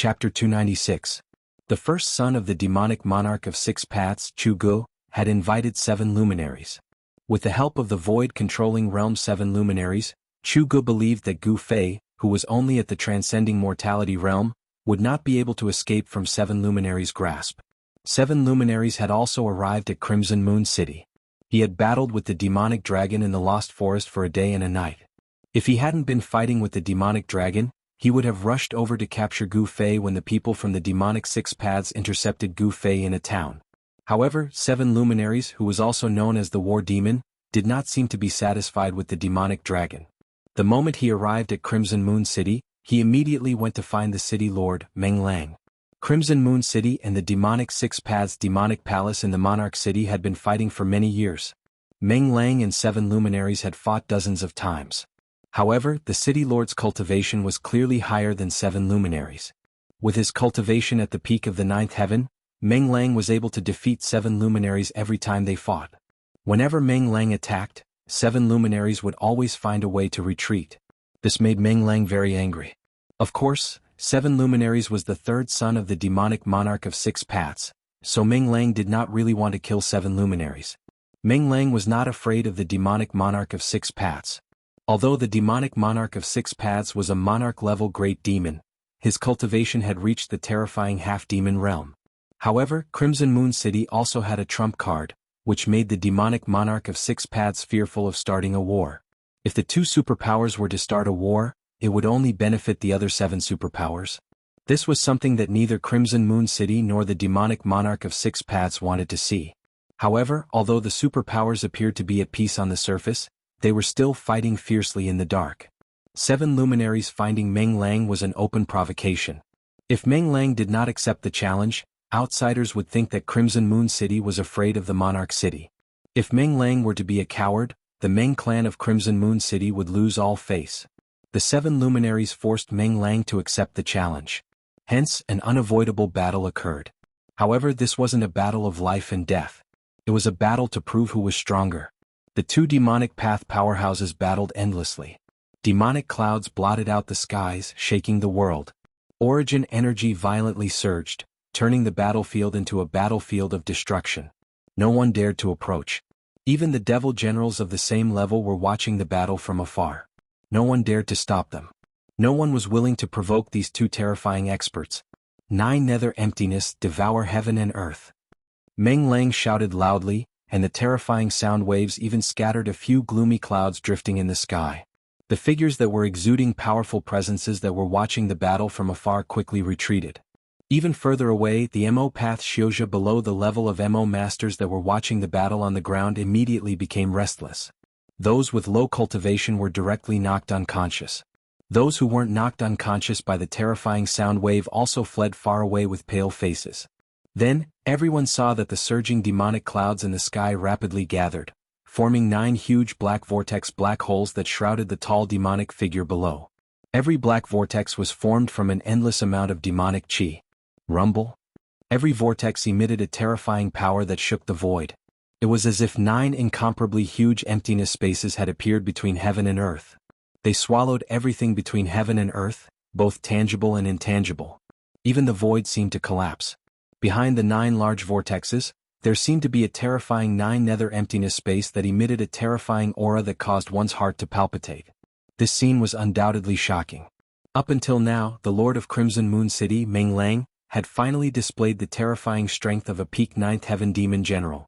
Chapter 296. The first son of the demonic monarch of six paths, Jianghu, had invited 7 luminaries. With the help of the void-controlling realm's 7 luminaries, Jianghu believed that Gu Fei, who was only at the transcending mortality realm, would not be able to escape from 7 luminaries' grasp. 7 luminaries had also arrived at Crimson Moon City. He had battled with the demonic dragon in the Lost Forest for a day and a night. If he hadn't been fighting with the demonic dragon, he would have rushed over to capture Gu Fei when the people from the demonic 6 paths intercepted Gu Fei in a town. However, 7 luminaries, who was also known as the War Demon, did not seem to be satisfied with the demonic dragon. The moment he arrived at Crimson Moon City, he immediately went to find the city lord, Meng Lang. Crimson Moon City and the demonic 6 paths demonic palace in the Monarch City had been fighting for many years. Meng Lang and 7 luminaries had fought dozens of times. However, the city lord's cultivation was clearly higher than 7 luminaries. With his cultivation at the peak of the 9th heaven, Meng Lang was able to defeat 7 luminaries every time they fought. Whenever Meng Lang attacked, 7 luminaries would always find a way to retreat. This made Meng Lang very angry. Of course, 7 luminaries was the 3rd son of the demonic monarch of 6 paths, so Meng Lang did not really want to kill 7 luminaries. Meng Lang was not afraid of the demonic monarch of 6 paths. Although the demonic monarch of 6 paths was a monarch-level great demon, his cultivation had reached the terrifying half-demon realm. However, Crimson Moon City also had a trump card, which made the demonic monarch of 6 paths fearful of starting a war. If the 2 superpowers were to start a war, it would only benefit the other 7 superpowers. This was something that neither Crimson Moon City nor the demonic monarch of 6 paths wanted to see. However, although the superpowers appeared to be at peace on the surface, they were still fighting fiercely in the dark. 7 luminaries finding Meng Lang was an open provocation. If Meng Lang did not accept the challenge, outsiders would think that Crimson Moon City was afraid of the Monarch City. If Meng Lang were to be a coward, the Meng clan of Crimson Moon City would lose all face. The 7 luminaries forced Meng Lang to accept the challenge. Hence, an unavoidable battle occurred. However, this wasn't a battle of life and death. It was a battle to prove who was stronger. The 2 demonic path powerhouses battled endlessly. Demonic clouds blotted out the skies, shaking the world. Origin energy violently surged, turning the battlefield into a battlefield of destruction. No one dared to approach. Even the devil generals of the same level were watching the battle from afar. No one dared to stop them. No one was willing to provoke these 2 terrifying experts. 9 nether emptiness devour heaven and earth. Meng Lang shouted loudly, and the terrifying sound waves even scattered a few gloomy clouds drifting in the sky. The figures that were exuding powerful presences that were watching the battle from afar quickly retreated. Even further away, the Mo path Xiuzha below the level of Mo masters that were watching the battle on the ground immediately became restless. Those with low cultivation were directly knocked unconscious. Those who weren't knocked unconscious by the terrifying sound wave also fled far away with pale faces. Then, everyone saw that the surging demonic clouds in the sky rapidly gathered, forming 9 huge black vortex black holes that shrouded the tall demonic figure below. Every black vortex was formed from an endless amount of demonic chi. Rumble. Every vortex emitted a terrifying power that shook the void. It was as if 9 incomparably huge emptiness spaces had appeared between heaven and earth. They swallowed everything between heaven and earth, both tangible and intangible. Even the void seemed to collapse. Behind the 9 large vortexes, there seemed to be a terrifying 9 nether emptiness space that emitted a terrifying aura that caused one's heart to palpitate. This scene was undoubtedly shocking. Up until now, the Lord of Crimson Moon City, Meng Lang, had finally displayed the terrifying strength of a peak 9th heaven demon general.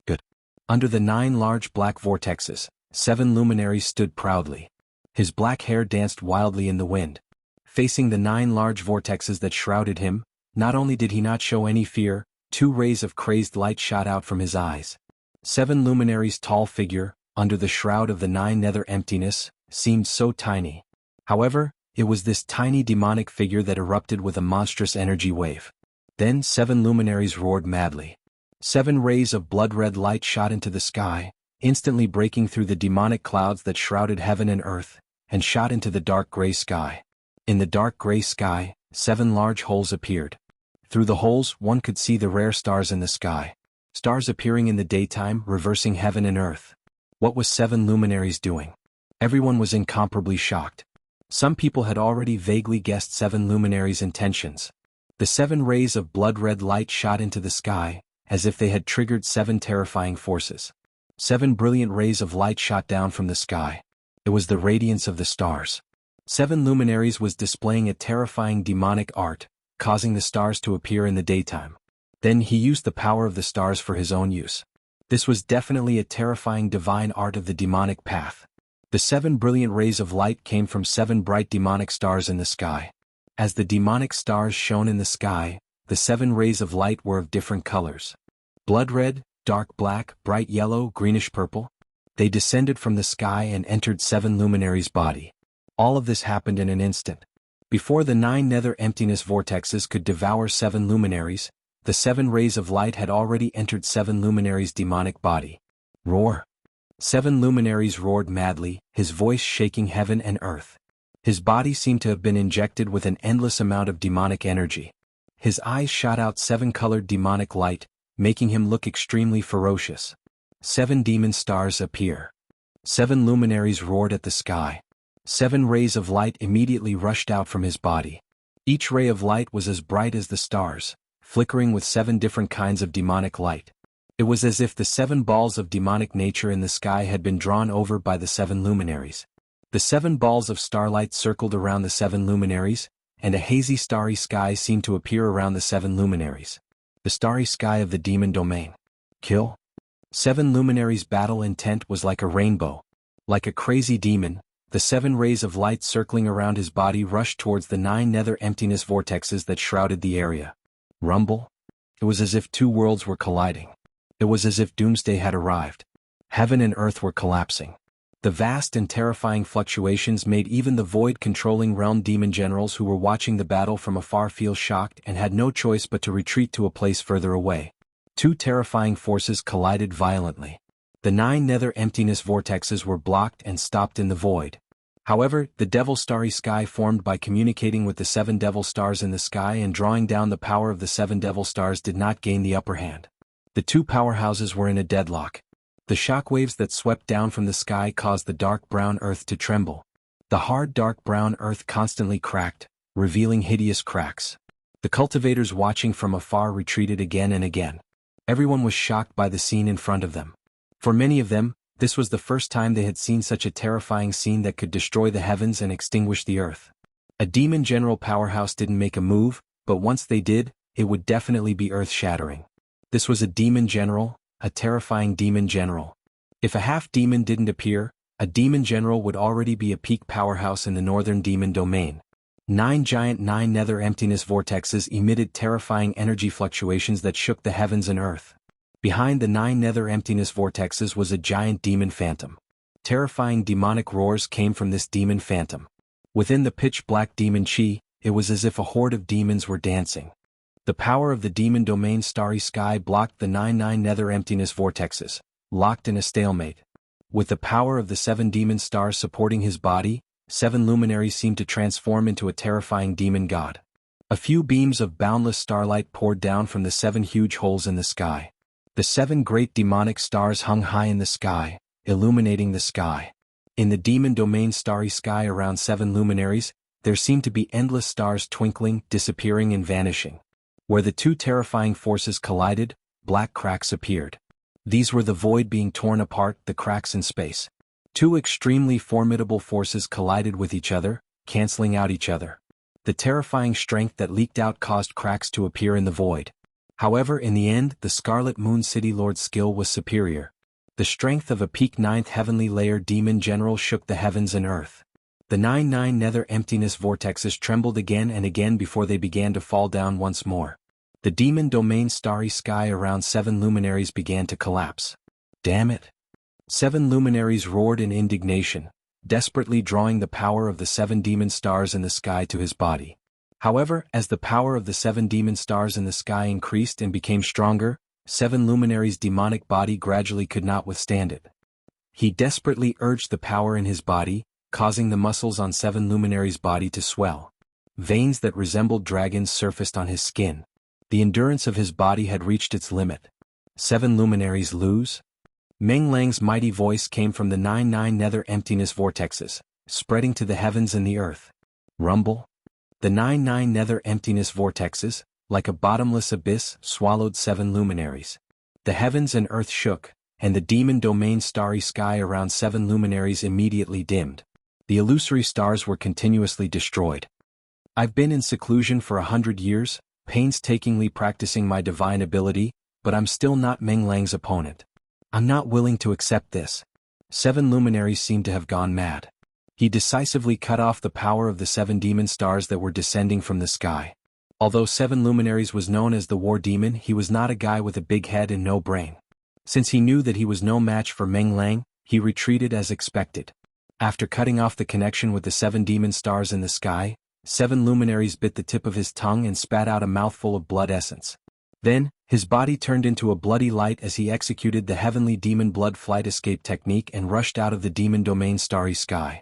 Good. Under the 9 large black vortexes, 7 luminaries stood proudly. His black hair danced wildly in the wind. Facing the 9 large vortexes that shrouded him, not only did he not show any fear, 2 rays of crazed light shot out from his eyes. 7 luminaries' tall figure, under the shroud of the 9 nether emptiness, seemed so tiny. However, it was this tiny demonic figure that erupted with a monstrous energy wave. Then 7 luminaries roared madly. 7 rays of blood-red light shot into the sky, instantly breaking through the demonic clouds that shrouded heaven and earth, and shot into the dark gray sky. In the dark gray sky, 7 large holes appeared. Through the holes, one could see the rare stars in the sky. Stars appearing in the daytime, reversing heaven and earth. What was 7 luminaries doing? Everyone was incomparably shocked. Some people had already vaguely guessed 7 luminaries' intentions. The 7 rays of blood-red light shot into the sky, as if they had triggered 7 terrifying forces. 7 brilliant rays of light shot down from the sky. It was the radiance of the stars. 7 luminaries was displaying a terrifying demonic art, causing the stars to appear in the daytime. Then he used the power of the stars for his own use. This was definitely a terrifying divine art of the demonic path. The 7 brilliant rays of light came from 7 bright demonic stars in the sky. As the demonic stars shone in the sky, the 7 rays of light were of different colors. Blood red, dark black, bright yellow, greenish purple. They descended from the sky and entered 7 luminaries' body. All of this happened in an instant. Before the 9 nether emptiness vortexes could devour 7 luminaries, the 7 rays of light had already entered 7 luminaries' demonic body. Roar! 7 luminaries roared madly, his voice shaking heaven and earth. His body seemed to have been injected with an endless amount of demonic energy. His eyes shot out 7-colored demonic light, making him look extremely ferocious. 7 demon stars appear. 7 luminaries roared at the sky. 7 rays of light immediately rushed out from his body. Each ray of light was as bright as the stars, flickering with 7 different kinds of demonic light. It was as if the 7 balls of demonic nature in the sky had been drawn over by the 7 luminaries. The 7 balls of starlight circled around the 7 luminaries, and a hazy starry sky seemed to appear around the 7 luminaries. The starry sky of the demon domain. Kill. 7 luminaries' battle intent was like a rainbow. Like a crazy demon, the 7 rays of light circling around his body rushed towards the 9 nether emptiness vortexes that shrouded the area. Rumble? It was as if 2 worlds were colliding. It was as if doomsday had arrived. Heaven and earth were collapsing. The vast and terrifying fluctuations made even the void-controlling realm demon generals who were watching the battle from afar feel shocked and had no choice but to retreat to a place further away. 2 terrifying forces collided violently. The 9 nether emptiness vortexes were blocked and stopped in the void. However, the devil starry sky formed by communicating with the 7 devil stars in the sky and drawing down the power of the 7 devil stars did not gain the upper hand. The 2 powerhouses were in a deadlock. The shockwaves that swept down from the sky caused the dark brown earth to tremble. The hard dark brown earth constantly cracked, revealing hideous cracks. The cultivators watching from afar retreated again and again. Everyone was shocked by the scene in front of them. For many of them, this was the first time they had seen such a terrifying scene that could destroy the heavens and extinguish the earth. A demon general powerhouse didn't make a move, but once they did, it would definitely be earth-shattering. This was a demon general, a terrifying demon general. If a half-demon didn't appear, a demon general would already be a peak powerhouse in the northern demon domain. 9 giant 9 nether emptiness vortexes emitted terrifying energy fluctuations that shook the heavens and earth. Behind the 9 nether emptiness vortexes was a giant demon phantom. Terrifying demonic roars came from this demon phantom. Within the pitch-black demon chi, it was as if a horde of demons were dancing. The power of the demon domain starry sky blocked the 9 nether emptiness vortexes, locked in a stalemate. With the power of the 7 demon stars supporting his body, 7 luminaries seemed to transform into a terrifying demon god. A few beams of boundless starlight poured down from the 7 huge holes in the sky. The 7 great demonic stars hung high in the sky, illuminating the sky. In the demon domain starry sky around 7 luminaries, there seemed to be endless stars twinkling, disappearing and vanishing. Where the 2 terrifying forces collided, black cracks appeared. These were the void being torn apart, the cracks in space. 2 extremely formidable forces collided with each other, canceling out each other. The terrifying strength that leaked out caused cracks to appear in the void. However, in the end, the Scarlet Moon City Lord's skill was superior. The strength of a peak 9th heavenly layer demon general shook the heavens and earth. The 9 nether emptiness vortexes trembled again and again before they began to fall down once more. The demon domain starry sky around 7 luminaries began to collapse. Damn it! 7 luminaries roared in indignation, desperately drawing the power of the 7 demon stars in the sky to his body. However, as the power of the 7 demon stars in the sky increased and became stronger, 7 luminaries' demonic body gradually could not withstand it. He desperately urged the power in his body, causing the muscles on 7 luminaries' body to swell. Veins that resembled dragons surfaced on his skin. The endurance of his body had reached its limit. 7 luminaries lose? Meng Lang's mighty voice came from the 9 nether emptiness vortexes. spreading to the heavens and the earth. Rumble. The 9 nether emptiness vortexes, like a bottomless abyss, swallowed 7 luminaries. The heavens and earth shook, and the demon domain starry sky around 7 luminaries immediately dimmed. The illusory stars were continuously destroyed. I've been in seclusion for 100 years, painstakingly practicing my divine ability, but I'm still not Meng Lang's opponent. I'm not willing to accept this. 7 luminaries seemed to have gone mad. He decisively cut off the power of the 7 demon stars that were descending from the sky. Although 7 luminaries was known as the war demon, he was not a guy with a big head and no brain. Since he knew that he was no match for Meng Lang, he retreated as expected. After cutting off the connection with the 7 demon stars in the sky, 7 luminaries bit the tip of his tongue and spat out a mouthful of blood essence. Then, his body turned into a bloody light as he executed the heavenly demon blood flight escape technique and rushed out of the demon domain starry sky.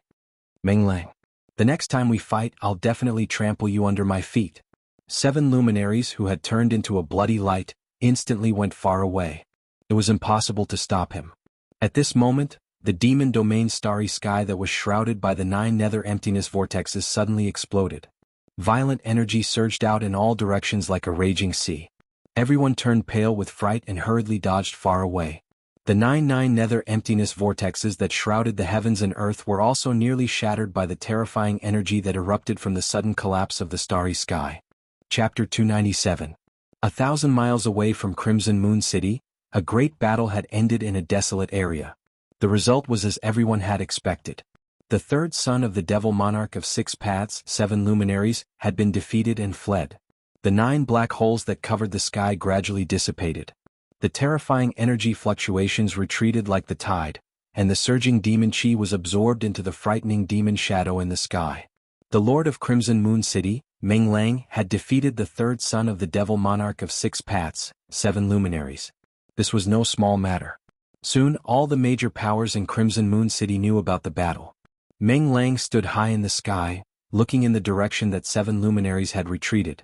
Meng Lang. The next time we fight, I'll definitely trample you under my feet. 7 luminaries who had turned into a bloody light, instantly went far away. It was impossible to stop him. At this moment, the demon domain starry sky that was shrouded by the 9 nether emptiness vortexes suddenly exploded. Violent energy surged out in all directions like a raging sea. Everyone turned pale with fright and hurriedly dodged far away. The 9 nether emptiness vortexes that shrouded the heavens and earth were also nearly shattered by the terrifying energy that erupted from the sudden collapse of the starry sky. Chapter 297. 1,000 miles away from Crimson Moon City, a great battle had ended in a desolate area. The result was as everyone had expected. The third son of the devil monarch of 6 paths, 7 luminaries, had been defeated and fled. The 9 black holes that covered the sky gradually dissipated. The terrifying energy fluctuations retreated like the tide, and the surging demon chi was absorbed into the frightening demon shadow in the sky. The Lord of Crimson Moon City, Meng Lang, had defeated the third son of the devil monarch of 6 paths, 7 luminaries. This was no small matter. Soon all the major powers in Crimson Moon City knew about the battle. Meng Lang stood high in the sky, looking in the direction that 7 luminaries had retreated.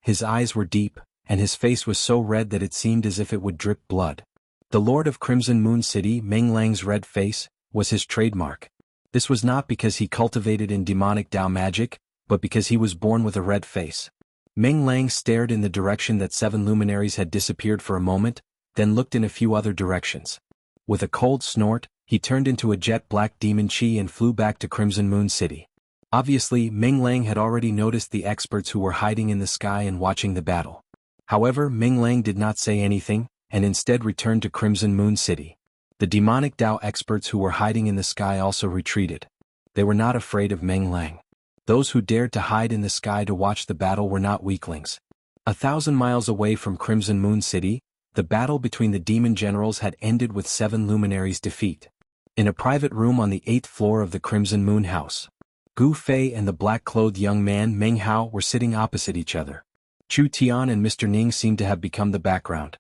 His eyes were deep, and his face was so red that it seemed as if it would drip blood. The Lord of Crimson Moon City, Meng Lang's red face, was his trademark. This was not because he cultivated in demonic Dao magic, but because he was born with a red face. Meng Lang stared in the direction that 7 luminaries had disappeared for a moment, then looked in a few other directions. With a cold snort, he turned into a jet-black demon chi and flew back to Crimson Moon City. Obviously, Meng Lang had already noticed the experts who were hiding in the sky and watching the battle. However, Meng Lang did not say anything, and instead returned to Crimson Moon City. The demonic Dao experts who were hiding in the sky also retreated. They were not afraid of Meng Lang. Those who dared to hide in the sky to watch the battle were not weaklings. 1,000 miles away from Crimson Moon City, the battle between the demon generals had ended with 7 luminaries' defeat. In a private room on the 8th floor of the Crimson Moon House, Gu Fei and the black-clothed young man Meng Hao were sitting opposite each other. Chu Tian and Mr. Ning seemed to have become the background.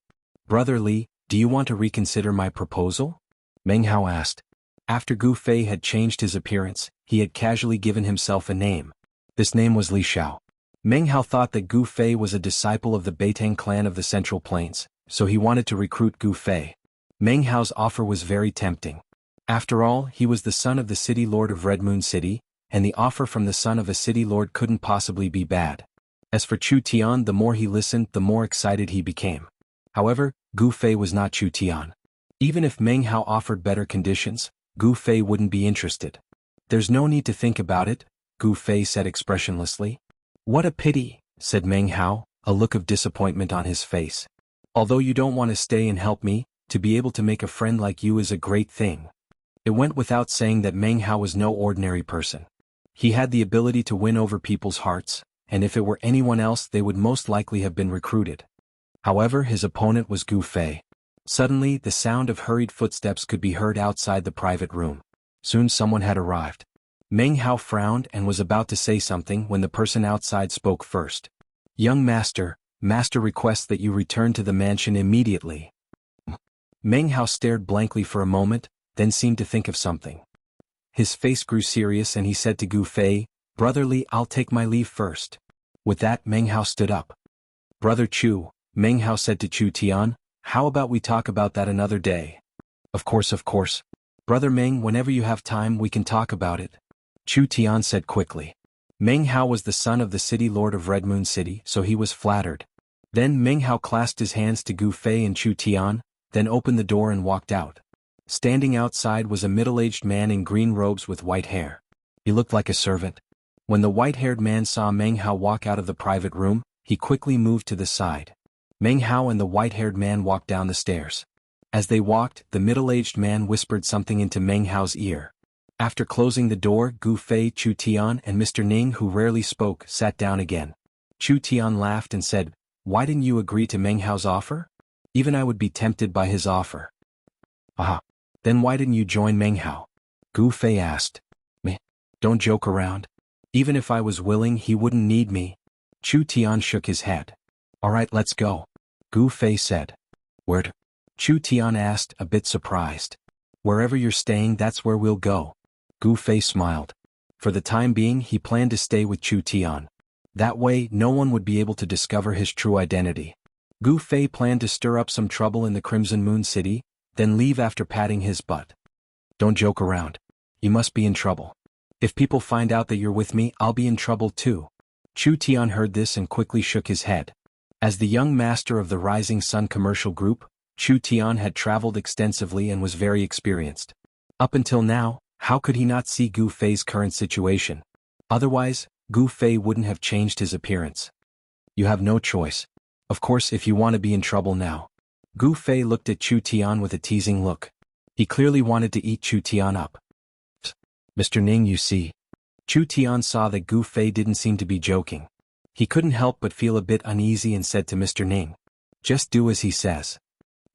"Brother Li, do you want to reconsider my proposal?" Meng Hao asked. After Gu Fei had changed his appearance, he had casually given himself a name. This name was Li Xiao. Meng Hao thought that Gu Fei was a disciple of the Beitang clan of the Central Plains, so he wanted to recruit Gu Fei. Meng Hao's offer was very tempting. After all, he was the son of the city lord of Red Moon City, and the offer from the son of a city lord couldn't possibly be bad. As for Chu Tian, the more he listened, the more excited he became. However, Gu Fei was not Chu Tian. Even if Meng Hao offered better conditions, Gu Fei wouldn't be interested. "There's no need to think about it," Gu Fei said expressionlessly. "What a pity," said Meng Hao, a look of disappointment on his face. "Although you don't want to stay and help me, to be able to make a friend like you is a great thing." It went without saying that Meng Hao was no ordinary person. He had the ability to win over people's hearts, and if it were anyone else they would most likely have been recruited. However, his opponent was Gu Fei. Suddenly, the sound of hurried footsteps could be heard outside the private room. Soon someone had arrived. Meng Hao frowned and was about to say something when the person outside spoke first. "Young master, master requests that you return to the mansion immediately." Meng Hao stared blankly for a moment, then seemed to think of something. His face grew serious and he said to Gu Fei, "Brother Li, I'll take my leave first." With that, Meng Hao stood up. "Brother Chu," Meng Hao said to Chu Tian, "how about we talk about that another day?" Of course. Brother Meng, whenever you have time we can talk about it." Chu Tian said quickly. Meng Hao was the son of the city lord of Red Moon City, so he was flattered. Then Meng Hao clasped his hands to Gu Fei and Chu Tian, then opened the door and walked out. Standing outside was a middle-aged man in green robes with white hair. He looked like a servant. When the white-haired man saw Meng Hao walk out of the private room, he quickly moved to the side. Meng Hao and the white-haired man walked down the stairs. As they walked, the middle-aged man whispered something into Meng Hao's ear. After closing the door, Gu Fei, Chu Tian, and Mr. Ning, who rarely spoke, sat down again. Chu Tian laughed and said, "Why didn't you agree to Meng Hao's offer? Even I would be tempted by his offer." "Aha. Then why didn't you join Meng Hao?" Gu Fei asked. "Meh. Don't joke around. Even if I was willing, he wouldn't need me." Chu Tian shook his head. "Alright, let's go," Gu Fei said. "Where to?" Chu Tian asked, a bit surprised. "Wherever you're staying, that's where we'll go." Gu Fei smiled. For the time being, he planned to stay with Chu Tian. That way, no one would be able to discover his true identity. Gu Fei planned to stir up some trouble in the Crimson Moon City, then leave after patting his butt. "Don't joke around. You must be in trouble. If people find out that you're with me, I'll be in trouble too." Chu Tian heard this and quickly shook his head. As the young master of the Rising Sun Commercial Group, Chu Tian had traveled extensively and was very experienced. Up until now, how could he not see Gu Fei's current situation? Otherwise, Gu Fei wouldn't have changed his appearance. "You have no choice. Of course, if you want to be in trouble now." Gu Fei looked at Chu Tian with a teasing look. He clearly wanted to eat Chu Tian up. "Mr. Ning, you see." Chu Tian saw that Gu Fei didn't seem to be joking. He couldn't help but feel a bit uneasy and said to Mr. Ning, "Just do as he says."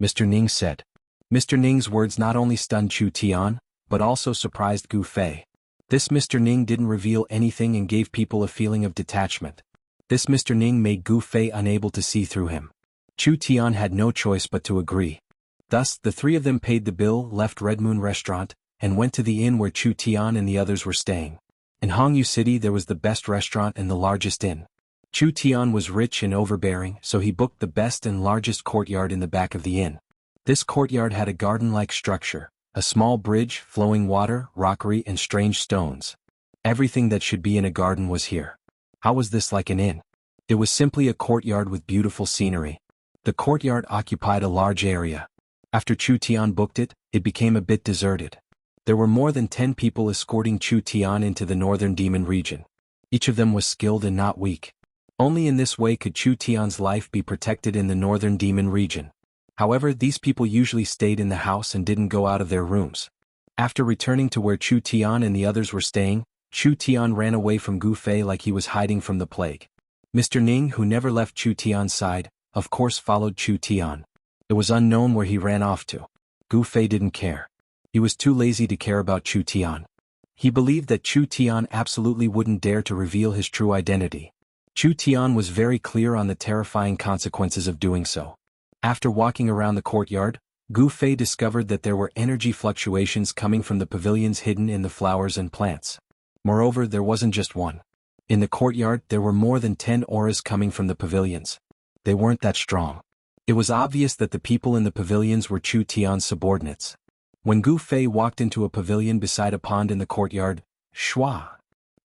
Mr. Ning said. Mr. Ning's words not only stunned Chu Tian, but also surprised Gu Fei. This Mr. Ning didn't reveal anything and gave people a feeling of detachment. This Mr. Ning made Gu Fei unable to see through him. Chu Tian had no choice but to agree. Thus, the three of them paid the bill, left Red Moon Restaurant, and went to the inn where Chu Tian and the others were staying. In Hongyu City there was the best restaurant and the largest inn. Chu Tian was rich and overbearing, so he booked the best and largest courtyard in the back of the inn. This courtyard had a garden-like structure, a small bridge, flowing water, rockery, and strange stones. Everything that should be in a garden was here. How was this like an inn? It was simply a courtyard with beautiful scenery. The courtyard occupied a large area. After Chu Tian booked it, it became a bit deserted. There were more than 10 people escorting Chu Tian into the northern demon region. Each of them was skilled and not weak. Only in this way could Chu Tian's life be protected in the northern demon region. However, these people usually stayed in the house and didn't go out of their rooms. After returning to where Chu Tian and the others were staying, Chu Tian ran away from Gu Fei like he was hiding from the plague. Mr. Ning, who never left Chu Tian's side, of course followed Chu Tian. It was unknown where he ran off to. Gu Fei didn't care. He was too lazy to care about Chu Tian. He believed that Chu Tian absolutely wouldn't dare to reveal his true identity. Chu Tian was very clear on the terrifying consequences of doing so. After walking around the courtyard, Gu Fei discovered that there were energy fluctuations coming from the pavilions hidden in the flowers and plants. Moreover, there wasn't just one. In the courtyard, there were more than 10 auras coming from the pavilions. They weren't that strong. It was obvious that the people in the pavilions were Chu Tian's subordinates. When Gu Fei walked into a pavilion beside a pond in the courtyard, shwa,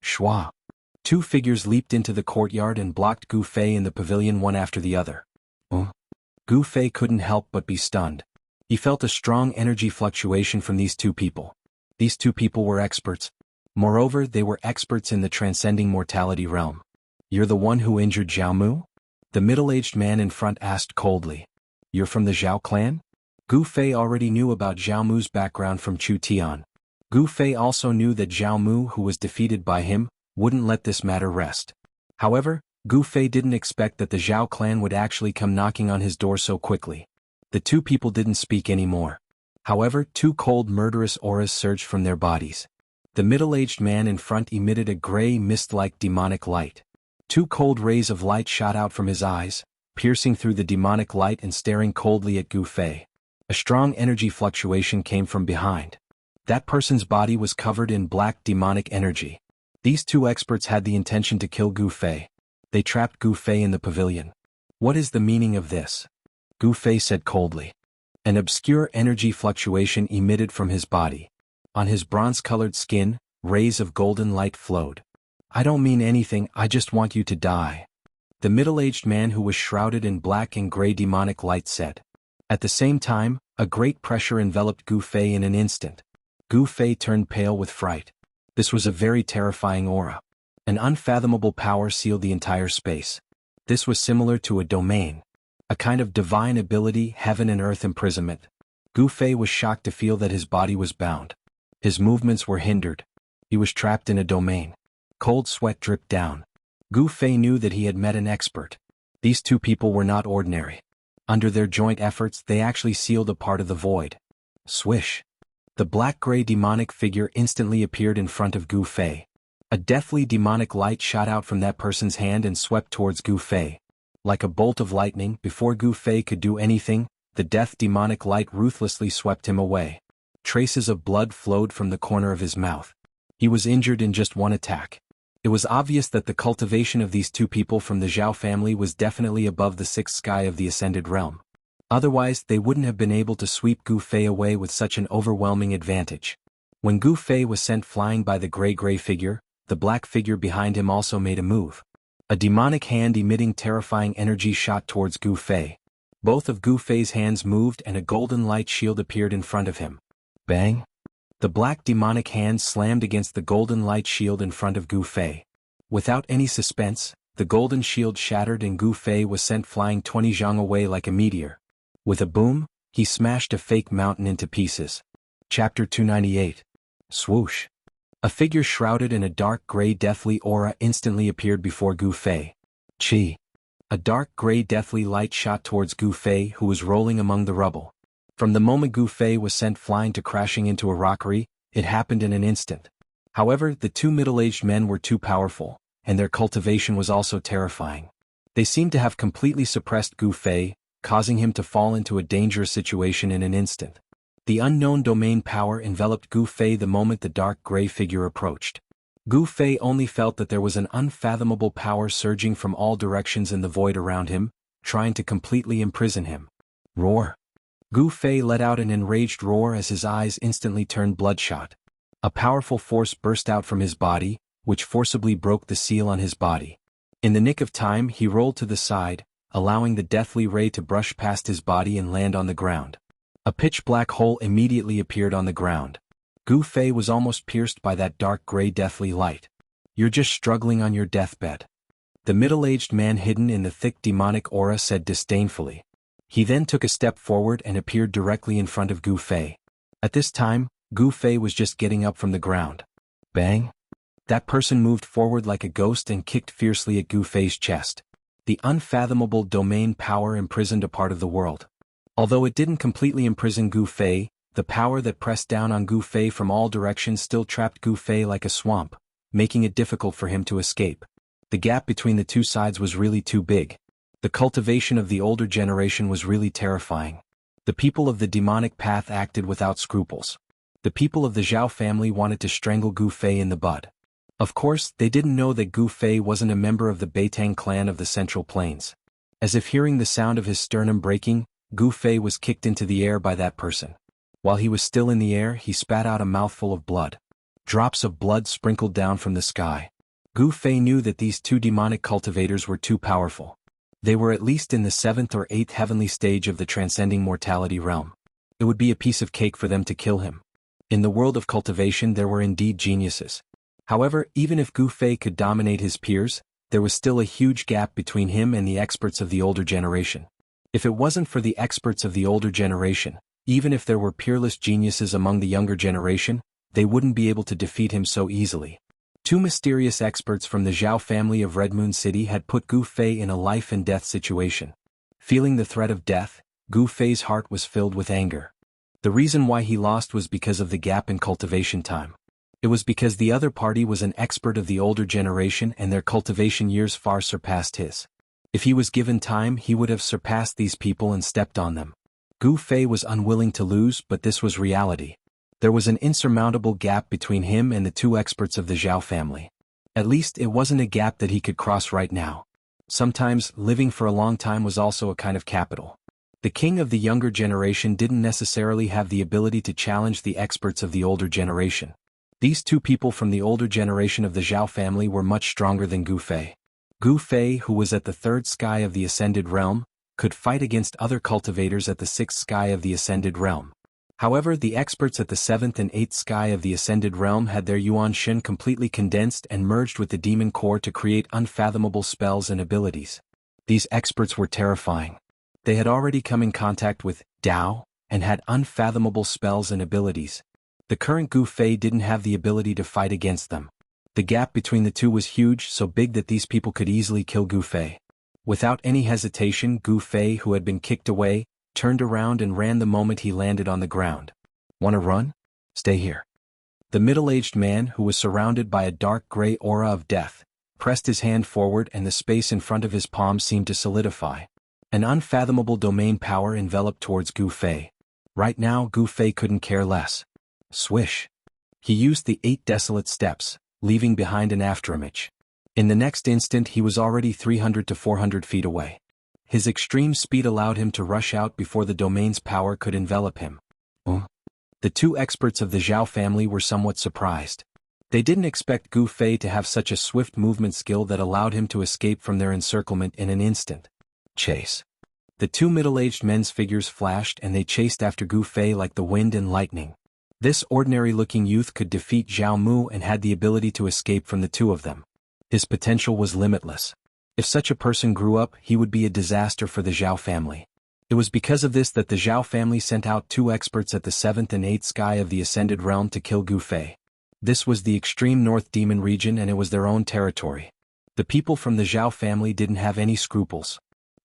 shwa, 2 figures leaped into the courtyard and blocked Gu Fei in the pavilion one after the other. Gu Fei couldn't help but be stunned. He felt a strong energy fluctuation from these 2 people. These 2 people were experts. Moreover, they were experts in the transcending mortality realm. "You're the one who injured Jianghu?" The middle-aged man in front asked coldly. "You're from the Zhao clan?" Gu Fei already knew about Jianghu's background from Chu Tian. Gu Fei also knew that Jianghu, who was defeated by him, wouldn't let this matter rest. However, Gu Fei didn't expect that the Zhao clan would actually come knocking on his door so quickly. The 2 people didn't speak anymore. However, 2 cold murderous auras surged from their bodies. The middle-aged man in front emitted a gray mist-like demonic light. 2 cold rays of light shot out from his eyes, piercing through the demonic light and staring coldly at Gu Fei. A strong energy fluctuation came from behind. That person's body was covered in black demonic energy. These 2 experts had the intention to kill Gu Fei. They trapped Gu Fei in the pavilion. "What is the meaning of this?" Gu Fei said coldly. An obscure energy fluctuation emitted from his body. On his bronze-colored skin, Rays of golden light flowed. "I don't mean anything, I just want you to die," the middle-aged man who was shrouded in black and gray demonic light said. At the same time, a great pressure enveloped Gu Fei in an instant. Gu Fei turned pale with fright. This was a very terrifying aura. An unfathomable power sealed the entire space. This was similar to a domain. A kind of divine ability, heaven and earth imprisonment. Gu Fei was shocked to feel that his body was bound. His movements were hindered. He was trapped in a domain. Cold sweat dripped down. Gu Fei knew that he had met an expert. These two people were not ordinary. Under their joint efforts, they actually sealed a part of the void. Swish. The black-gray demonic figure instantly appeared in front of Gu Fei. A deathly demonic light shot out from that person's hand and swept towards Gu Fei. Like a bolt of lightning, before Gu Fei could do anything, the death demonic light ruthlessly swept him away. Traces of blood flowed from the corner of his mouth. He was injured in just one attack. It was obvious that the cultivation of these two people from the Zhao family was definitely above the sixth sky of the Ascended Realm. Otherwise, they wouldn't have been able to sweep Gu Fei away with such an overwhelming advantage. When Gu Fei was sent flying by the gray figure, the black figure behind him also made a move. A demonic hand emitting terrifying energy shot towards Gu Fei. Both of Gu Fei's hands moved and a golden light shield appeared in front of him. Bang! The black demonic hand slammed against the golden light shield in front of Gu Fei. Without any suspense, the golden shield shattered and Gu Fei was sent flying 20 zhang away like a meteor. With a boom, he smashed a fake mountain into pieces. Chapter 298. Swoosh. A figure shrouded in a dark gray deathly aura instantly appeared before Gu Fei. Chi. A dark gray deathly light shot towards Gu Fei, who was rolling among the rubble. From the moment Gu Fei was sent flying to crashing into a rockery, it happened in an instant. However, the two middle-aged men were too powerful, and their cultivation was also terrifying. They seemed to have completely suppressed Gu Fei, causing him to fall into a dangerous situation in an instant. The unknown domain power enveloped Gu Fei the moment the dark gray figure approached. Gu Fei only felt that there was an unfathomable power surging from all directions in the void around him, trying to completely imprison him. Roar! Gu Fei let out an enraged roar as his eyes instantly turned bloodshot. A powerful force burst out from his body, which forcibly broke the seal on his body. In the nick of time, he rolled to the side, allowing the deathly ray to brush past his body and land on the ground. A pitch-black hole immediately appeared on the ground. Gu Fei was almost pierced by that dark gray deathly light. "You're just struggling on your deathbed," the middle-aged man hidden in the thick demonic aura said disdainfully. He then took a step forward and appeared directly in front of Gu Fei. At this time, Gu Fei was just getting up from the ground. Bang! That person moved forward like a ghost and kicked fiercely at Gu Fei's chest. The unfathomable domain power imprisoned a part of the world. Although it didn't completely imprison Gu Fei, the power that pressed down on Gu Fei from all directions still trapped Gu Fei like a swamp, making it difficult for him to escape. The gap between the two sides was really too big. The cultivation of the older generation was really terrifying. The people of the demonic path acted without scruples. The people of the Zhao family wanted to strangle Gu Fei in the bud. Of course, they didn't know that Gu Fei wasn't a member of the Beitang clan of the Central Plains. As if hearing the sound of his sternum breaking, Gu Fei was kicked into the air by that person. While he was still in the air, he spat out a mouthful of blood. Drops of blood sprinkled down from the sky. Gu Fei knew that these two demonic cultivators were too powerful. They were at least in the 7th or 8th heavenly stage of the transcending mortality realm. It would be a piece of cake for them to kill him. In the world of cultivation there were indeed geniuses. However, even if Gu Fei could dominate his peers, there was still a huge gap between him and the experts of the older generation. If it wasn't for the experts of the older generation, even if there were peerless geniuses among the younger generation, they wouldn't be able to defeat him so easily. Two mysterious experts from the Zhao family of Red Moon City had put Gu Fei in a life-and-death situation. Feeling the threat of death, Gu Fei's heart was filled with anger. The reason why he lost was because of the gap in cultivation time. It was because the other party was an expert of the older generation and their cultivation years far surpassed his. If he was given time, he would have surpassed these people and stepped on them. Gu Fei was unwilling to lose, but this was reality. There was an insurmountable gap between him and the two experts of the Zhao family. At least it wasn't a gap that he could cross right now. Sometimes, living for a long time was also a kind of capital. The king of the younger generation didn't necessarily have the ability to challenge the experts of the older generation. These two people from the older generation of the Zhao family were much stronger than Gu Fei. Gu Fei, who was at the third sky of the Ascended Realm, could fight against other cultivators at the sixth sky of the Ascended Realm. However, the experts at the seventh and eighth sky of the Ascended Realm had their Yuan Shen completely condensed and merged with the demon core to create unfathomable spells and abilities. These experts were terrifying. They had already come in contact with Dao, and had unfathomable spells and abilities. The current Gu Fei didn't have the ability to fight against them. The gap between the two was huge, so big that these people could easily kill Gu Fei. Without any hesitation, Gu Fei, who had been kicked away, turned around and ran the moment he landed on the ground. "Wanna run? Stay here." The middle-aged man, who was surrounded by a dark gray aura of death, pressed his hand forward and the space in front of his palm seemed to solidify. An unfathomable domain power enveloped towards Gu Fei. Right now, Gu Fei couldn't care less. Swish. He used the 8 desolate steps, leaving behind an afterimage. In the next instant he was already 300 to 400 feet away. His extreme speed allowed him to rush out before the domain's power could envelop him. The two experts of the Zhao family were somewhat surprised. They didn't expect Gu Fei to have such a swift movement skill that allowed him to escape from their encirclement in an instant. Chase. The two middle-aged men's figures flashed and they chased after Gu Fei like the wind and lightning. This ordinary-looking youth could defeat Zhao Mu and had the ability to escape from the two of them. His potential was limitless. If such a person grew up, he would be a disaster for the Zhao family. It was because of this that the Zhao family sent out 2 experts at the 7th and 8th sky of the Ascended Realm to kill Gu Fei. This was the extreme North Demon region and it was their own territory. The people from the Zhao family didn't have any scruples.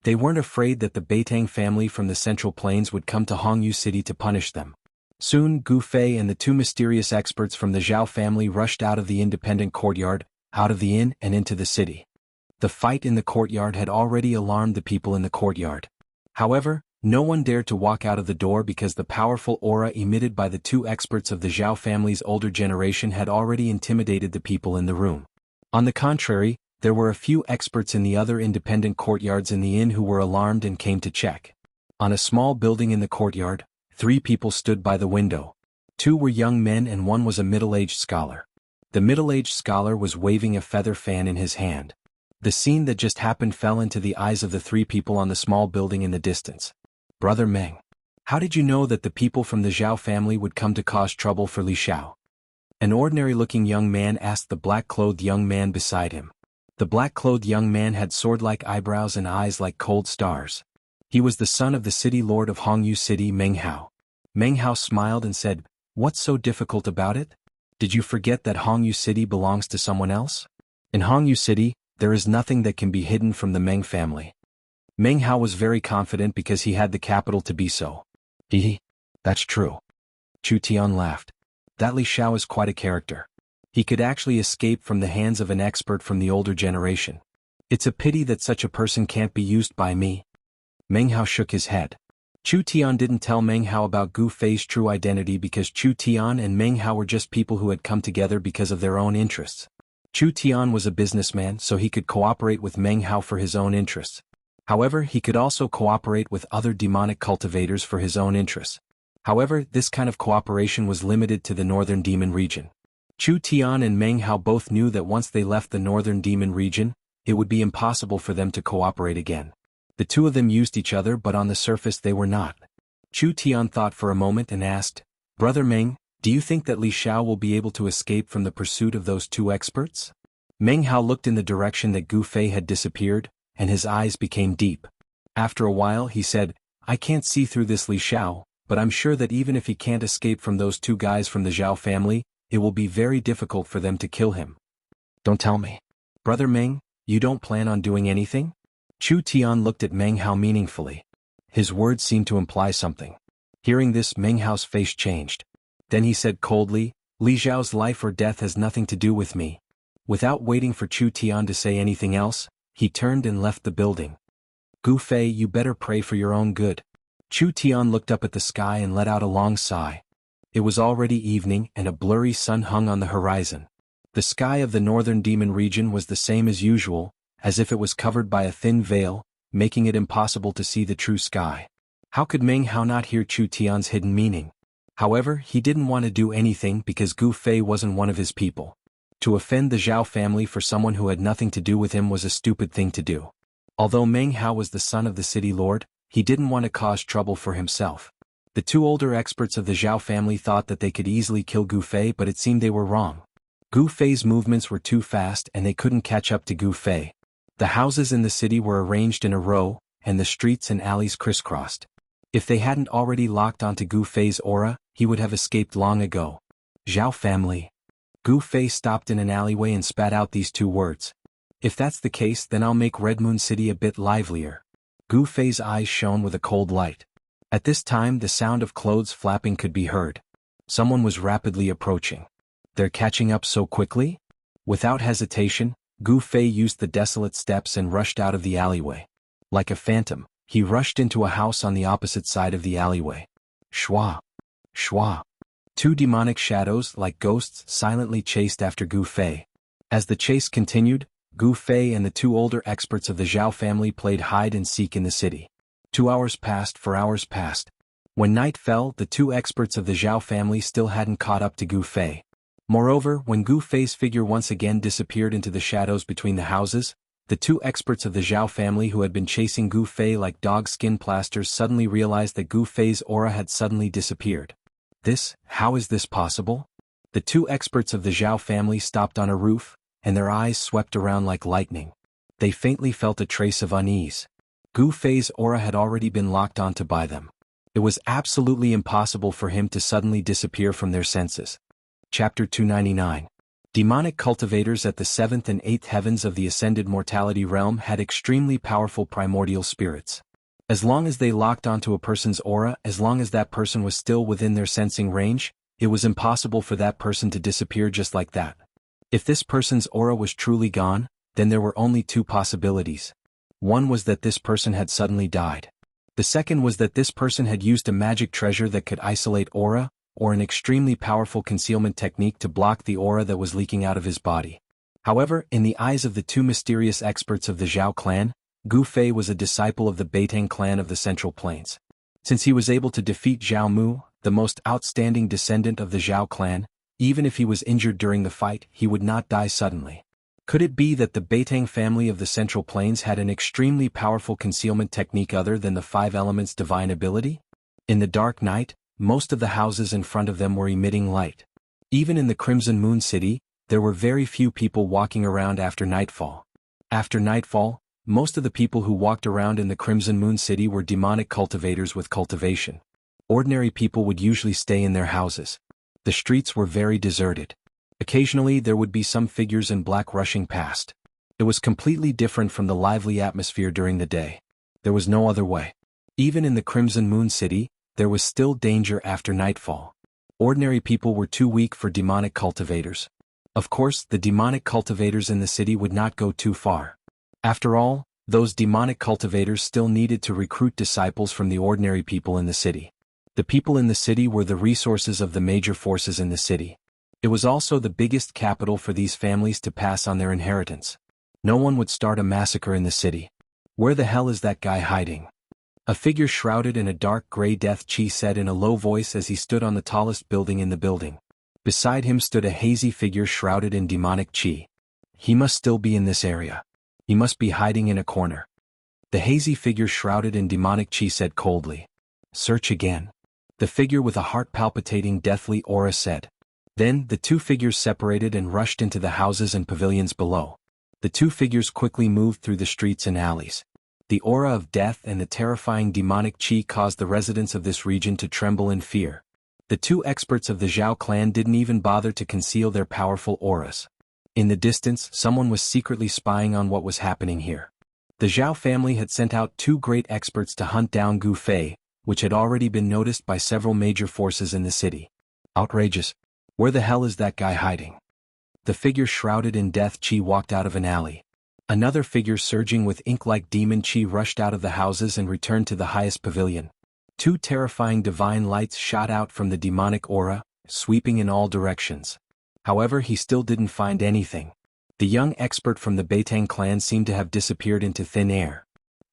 They weren't afraid that the Beitang family from the Central Plains would come to Hongyu City to punish them. Soon, Gu Fei and the 2 mysterious experts from the Zhao family rushed out of the independent courtyard, out of the inn and into the city. The fight in the courtyard had already alarmed the people in the courtyard. However, no one dared to walk out of the door because the powerful aura emitted by the 2 experts of the Zhao family's older generation had already intimidated the people in the room. On the contrary, there were a few experts in the other independent courtyards in the inn who were alarmed and came to check. On a small building in the courtyard, 3 people stood by the window. 2 were young men and 1 was a middle-aged scholar. The middle-aged scholar was waving a feather fan in his hand. The scene that just happened fell into the eyes of the 3 people on the small building in the distance. "Brother Meng, how did you know that the people from the Zhao family would come to cause trouble for Li Xiao?" An ordinary-looking young man asked the black-clothed young man beside him. The black-clothed young man had sword-like eyebrows and eyes like cold stars. He was the son of the city lord of Hongyu City, Meng Hao. Meng Hao smiled and said, "What's so difficult about it? Did you forget that Hongyu City belongs to someone else? In Hongyu City, there is nothing that can be hidden from the Meng family." Meng Hao was very confident because he had the capital to be so. That's true." Chu Tian laughed. "That Li Xiao is quite a character. He could actually escape from the hands of an expert from the older generation. It's a pity that such a person can't be used by me." Meng Hao shook his head. Chu Tian didn't tell Meng Hao about Gu Fei's true identity because Chu Tian and Meng Hao were just people who had come together because of their own interests. Chu Tian was a businessman, so he could cooperate with Meng Hao for his own interests. However, he could also cooperate with other demonic cultivators for his own interests. However, this kind of cooperation was limited to the Northern Demon region. Chu Tian and Meng Hao both knew that once they left the Northern Demon region, it would be impossible for them to cooperate again. The two of them used each other, but on the surface they were not. Chu Tian thought for a moment and asked, "Brother Meng, do you think that Li Xiao will be able to escape from the pursuit of those 2 experts?" Meng Hao looked in the direction that Gu Fei had disappeared, and his eyes became deep. After a while he said, "I can't see through this Li Xiao, but I'm sure that even if he can't escape from those 2 guys from the Zhao family, it will be very difficult for them to kill him." "Don't tell me. Brother Meng, you don't plan on doing anything?" Chu Tian looked at Meng Hao meaningfully. His words seemed to imply something. Hearing this, Meng Hao's face changed. Then he said coldly, "Li Xiao's life or death has nothing to do with me." Without waiting for Chu Tian to say anything else, he turned and left the building. "Gu Fei, you better pray for your own good." Chu Tian looked up at the sky and let out a long sigh. It was already evening and a blurry sun hung on the horizon. The sky of the Northern Demon region was the same as usual, as if it was covered by a thin veil, making it impossible to see the true sky. How could Meng Hao not hear Chu Tian's hidden meaning? However, he didn't want to do anything because Gu Fei wasn't one of his people. To offend the Zhao family for someone who had nothing to do with him was a stupid thing to do. Although Meng Hao was the son of the city lord, he didn't want to cause trouble for himself. The two older experts of the Zhao family thought that they could easily kill Gu Fei, but it seemed they were wrong. Gu Fei's movements were too fast and they couldn't catch up to Gu Fei. The houses in the city were arranged in a row, and the streets and alleys crisscrossed. If they hadn't already locked onto Gu Fei's aura, he would have escaped long ago. Zhao family. Gu Fei stopped in an alleyway and spat out these two words. If that's the case, then I'll make Red Moon City a bit livelier. Gu Fei's eyes shone with a cold light. At this time the sound of clothes flapping could be heard. Someone was rapidly approaching. They're catching up so quickly? Without hesitation, Gu Fei used the desolate steps and rushed out of the alleyway. Like a phantom, he rushed into a house on the opposite side of the alleyway. Shwa! Shwa! Two demonic shadows like ghosts silently chased after Gu Fei. As the chase continued, Gu Fei and the two older experts of the Zhao family played hide-and-seek in the city. 2 hours passed, 4 hours passed. When night fell, the two experts of the Zhao family still hadn't caught up to Gu Fei. Moreover, when Gu Fei's figure once again disappeared into the shadows between the houses, the two experts of the Zhao family who had been chasing Gu Fei like dog skin plasters suddenly realized that Gu Fei's aura had suddenly disappeared. How is this possible? The two experts of the Zhao family stopped on a roof, and their eyes swept around like lightning. They faintly felt a trace of unease. Gu Fei's aura had already been locked onto by them. It was absolutely impossible for him to suddenly disappear from their senses. Chapter 299. Demonic cultivators at the 7th and 8th heavens of the ascended mortality realm had extremely powerful primordial spirits. As long as they locked onto a person's aura, as long as that person was still within their sensing range, it was impossible for that person to disappear just like that. If this person's aura was truly gone, then there were only two possibilities. One was that this person had suddenly died. The second was that this person had used a magic treasure that could isolate aura, or an extremely powerful concealment technique to block the aura that was leaking out of his body. However, in the eyes of the two mysterious experts of the Zhao clan, Gu Fei was a disciple of the Beitang clan of the Central Plains. Since he was able to defeat Zhao Mu, the most outstanding descendant of the Zhao clan, even if he was injured during the fight, he would not die suddenly. Could it be that the Beitang family of the Central Plains had an extremely powerful concealment technique other than the 5 elements' divine ability? In the dark night, most of the houses in front of them were emitting light. Even in the Crimson Moon City, there were very few people walking around after nightfall. After nightfall, most of the people who walked around in the Crimson Moon City were demonic cultivators with cultivation. Ordinary people would usually stay in their houses. The streets were very deserted. Occasionally there would be some figures in black rushing past. It was completely different from the lively atmosphere during the day. There was no other way. Even in the Crimson Moon City, there was still danger after nightfall. Ordinary people were too weak for demonic cultivators. Of course, the demonic cultivators in the city would not go too far. After all, those demonic cultivators still needed to recruit disciples from the ordinary people in the city. The people in the city were the resources of the major forces in the city. It was also the biggest capital for these families to pass on their inheritance. No one would start a massacre in the city. Where the hell is that guy hiding? A figure shrouded in a dark gray death chi said in a low voice as he stood on the tallest building in the building. Beside him stood a hazy figure shrouded in demonic chi. He must still be in this area. He must be hiding in a corner. The hazy figure shrouded in demonic chi said coldly. Search again. The figure with a heart-palpitating deathly aura said. Then, the two figures separated and rushed into the houses and pavilions below. The two figures quickly moved through the streets and alleys. The aura of death and the terrifying demonic chi caused the residents of this region to tremble in fear. The two experts of the Zhao clan didn't even bother to conceal their powerful auras. In the distance, someone was secretly spying on what was happening here. The Zhao family had sent out 2 great experts to hunt down Gu Fei, which had already been noticed by several major forces in the city. Outrageous. Where the hell is that guy hiding? The figure shrouded in death chi walked out of an alley. Another figure surging with ink-like demon chi rushed out of the houses and returned to the highest pavilion. 2 terrifying divine lights shot out from the demonic aura, sweeping in all directions. However, he still didn't find anything. The young expert from the Beitang clan seemed to have disappeared into thin air.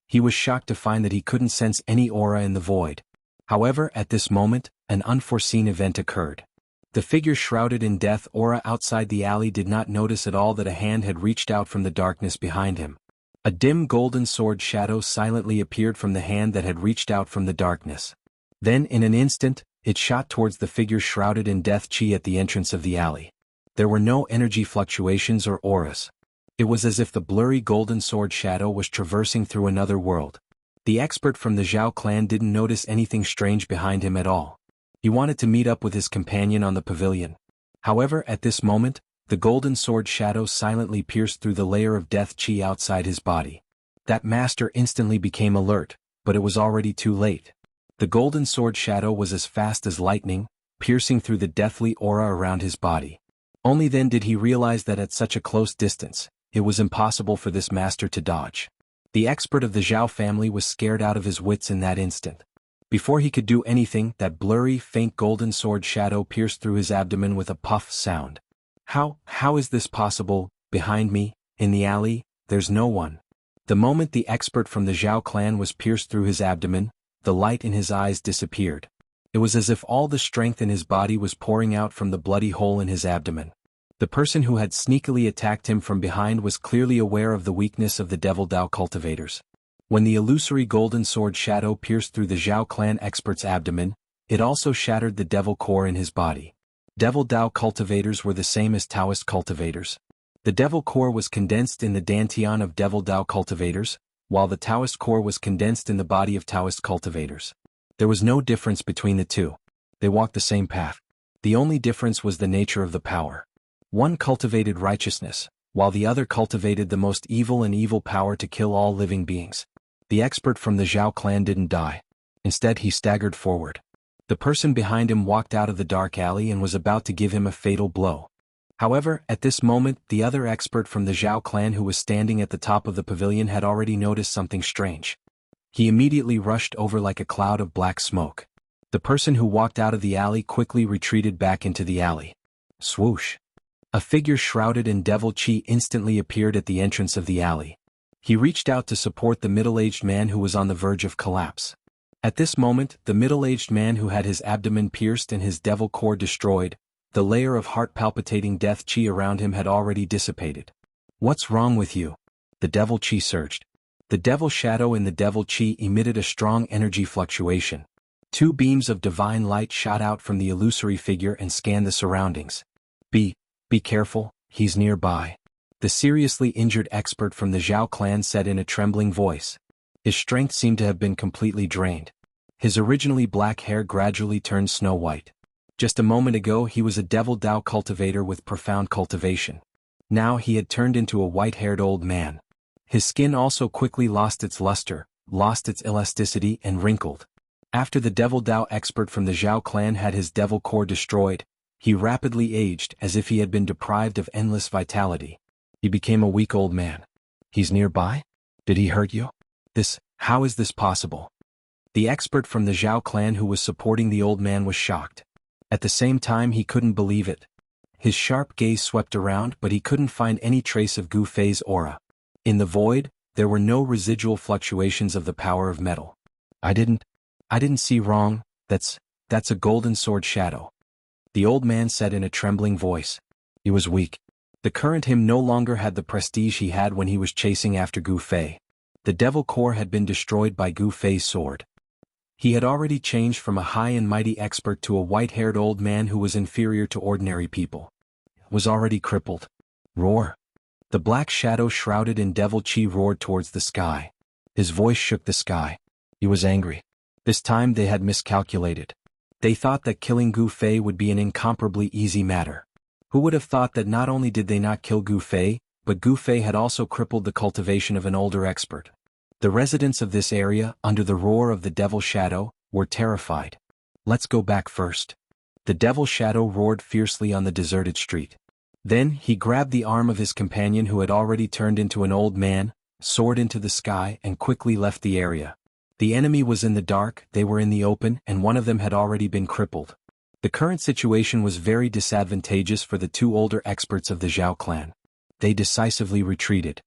He was shocked to find that he couldn't sense any aura in the void. However, at this moment, an unforeseen event occurred. The figure shrouded in death aura outside the alley did not notice at all that a hand had reached out from the darkness behind him. A dim golden sword shadow silently appeared from the hand that had reached out from the darkness. Then, in an instant, it shot towards the figure shrouded in death chi at the entrance of the alley. There were no energy fluctuations or auras. It was as if the blurry golden sword shadow was traversing through another world. The expert from the Zhao clan didn't notice anything strange behind him at all. He wanted to meet up with his companion on the pavilion. However, at this moment, the golden sword shadow silently pierced through the layer of death chi outside his body. That master instantly became alert, but it was already too late. The golden sword shadow was as fast as lightning, piercing through the deathly aura around his body. Only then did he realize that at such a close distance, it was impossible for this master to dodge. The expert of the Zhao family was scared out of his wits in that instant. Before he could do anything, that blurry, faint golden sword shadow pierced through his abdomen with a puff sound. How is this possible? Behind me, in the alley, there's no one. The moment the expert from the Zhao clan was pierced through his abdomen, the light in his eyes disappeared. It was as if all the strength in his body was pouring out from the bloody hole in his abdomen. The person who had sneakily attacked him from behind was clearly aware of the weakness of the Devil Dao cultivators. When the illusory golden sword shadow pierced through the Zhao clan expert's abdomen, it also shattered the devil core in his body. Devil Dao cultivators were the same as Taoist cultivators. The devil core was condensed in the dantian of Devil Dao cultivators, while the Taoist core was condensed in the body of Taoist cultivators. There was no difference between the two. They walked the same path. The only difference was the nature of the power. One cultivated righteousness, while the other cultivated the most evil and evil power to kill all living beings. The expert from the Zhao clan didn't die. Instead, he staggered forward. The person behind him walked out of the dark alley and was about to give him a fatal blow. However, at this moment, the other expert from the Zhao clan who was standing at the top of the pavilion had already noticed something strange. He immediately rushed over like a cloud of black smoke. The person who walked out of the alley quickly retreated back into the alley. Swoosh! A figure shrouded in devil chi instantly appeared at the entrance of the alley. He reached out to support the middle-aged man who was on the verge of collapse. At this moment, the middle-aged man who had his abdomen pierced and his devil core destroyed, the layer of heart-palpitating death chi around him had already dissipated. What's wrong with you? The devil chi surged. The devil shadow in the devil chi emitted a strong energy fluctuation. Two beams of divine light shot out from the illusory figure and scanned the surroundings. Be careful, he's nearby. The seriously injured expert from the Zhao clan said in a trembling voice. His strength seemed to have been completely drained. His originally black hair gradually turned snow-white. Just a moment ago he was a Devil Dao cultivator with profound cultivation. Now he had turned into a white-haired old man. His skin also quickly lost its luster, lost its elasticity and wrinkled. After the Devil Dao expert from the Zhao clan had his devil core destroyed, he rapidly aged as if he had been deprived of endless vitality. He became a weak old man. He's nearby? Did he hurt you? How is this possible? The expert from the Zhao clan who was supporting the old man was shocked. At the same time he couldn't believe it. His sharp gaze swept around but he couldn't find any trace of Gu Fei's aura. In the void, there were no residual fluctuations of the power of metal. I didn't see wrong, that's a golden sword shadow. The old man said in a trembling voice. He was weak. The current him no longer had the prestige he had when he was chasing after Gu Fei. The devil core had been destroyed by Gu Fei's sword. He had already changed from a high and mighty expert to a white-haired old man who was inferior to ordinary people. Was already crippled. Roar! The black shadow shrouded in devil chi roared towards the sky. His voice shook the sky. He was angry. This time they had miscalculated. They thought that killing Gu Fei would be an incomparably easy matter. Who would have thought that not only did they not kill Gu Fei, but Gu Fei had also crippled the cultivation of an older expert. The residents of this area, under the roar of the devil shadow, were terrified. Let's go back first. The devil shadow roared fiercely on the deserted street. Then he grabbed the arm of his companion who had already turned into an old man, soared into the sky and quickly left the area. The enemy was in the dark, they were in the open, and one of them had already been crippled. The current situation was very disadvantageous for the two older experts of the Zhao clan. They decisively retreated.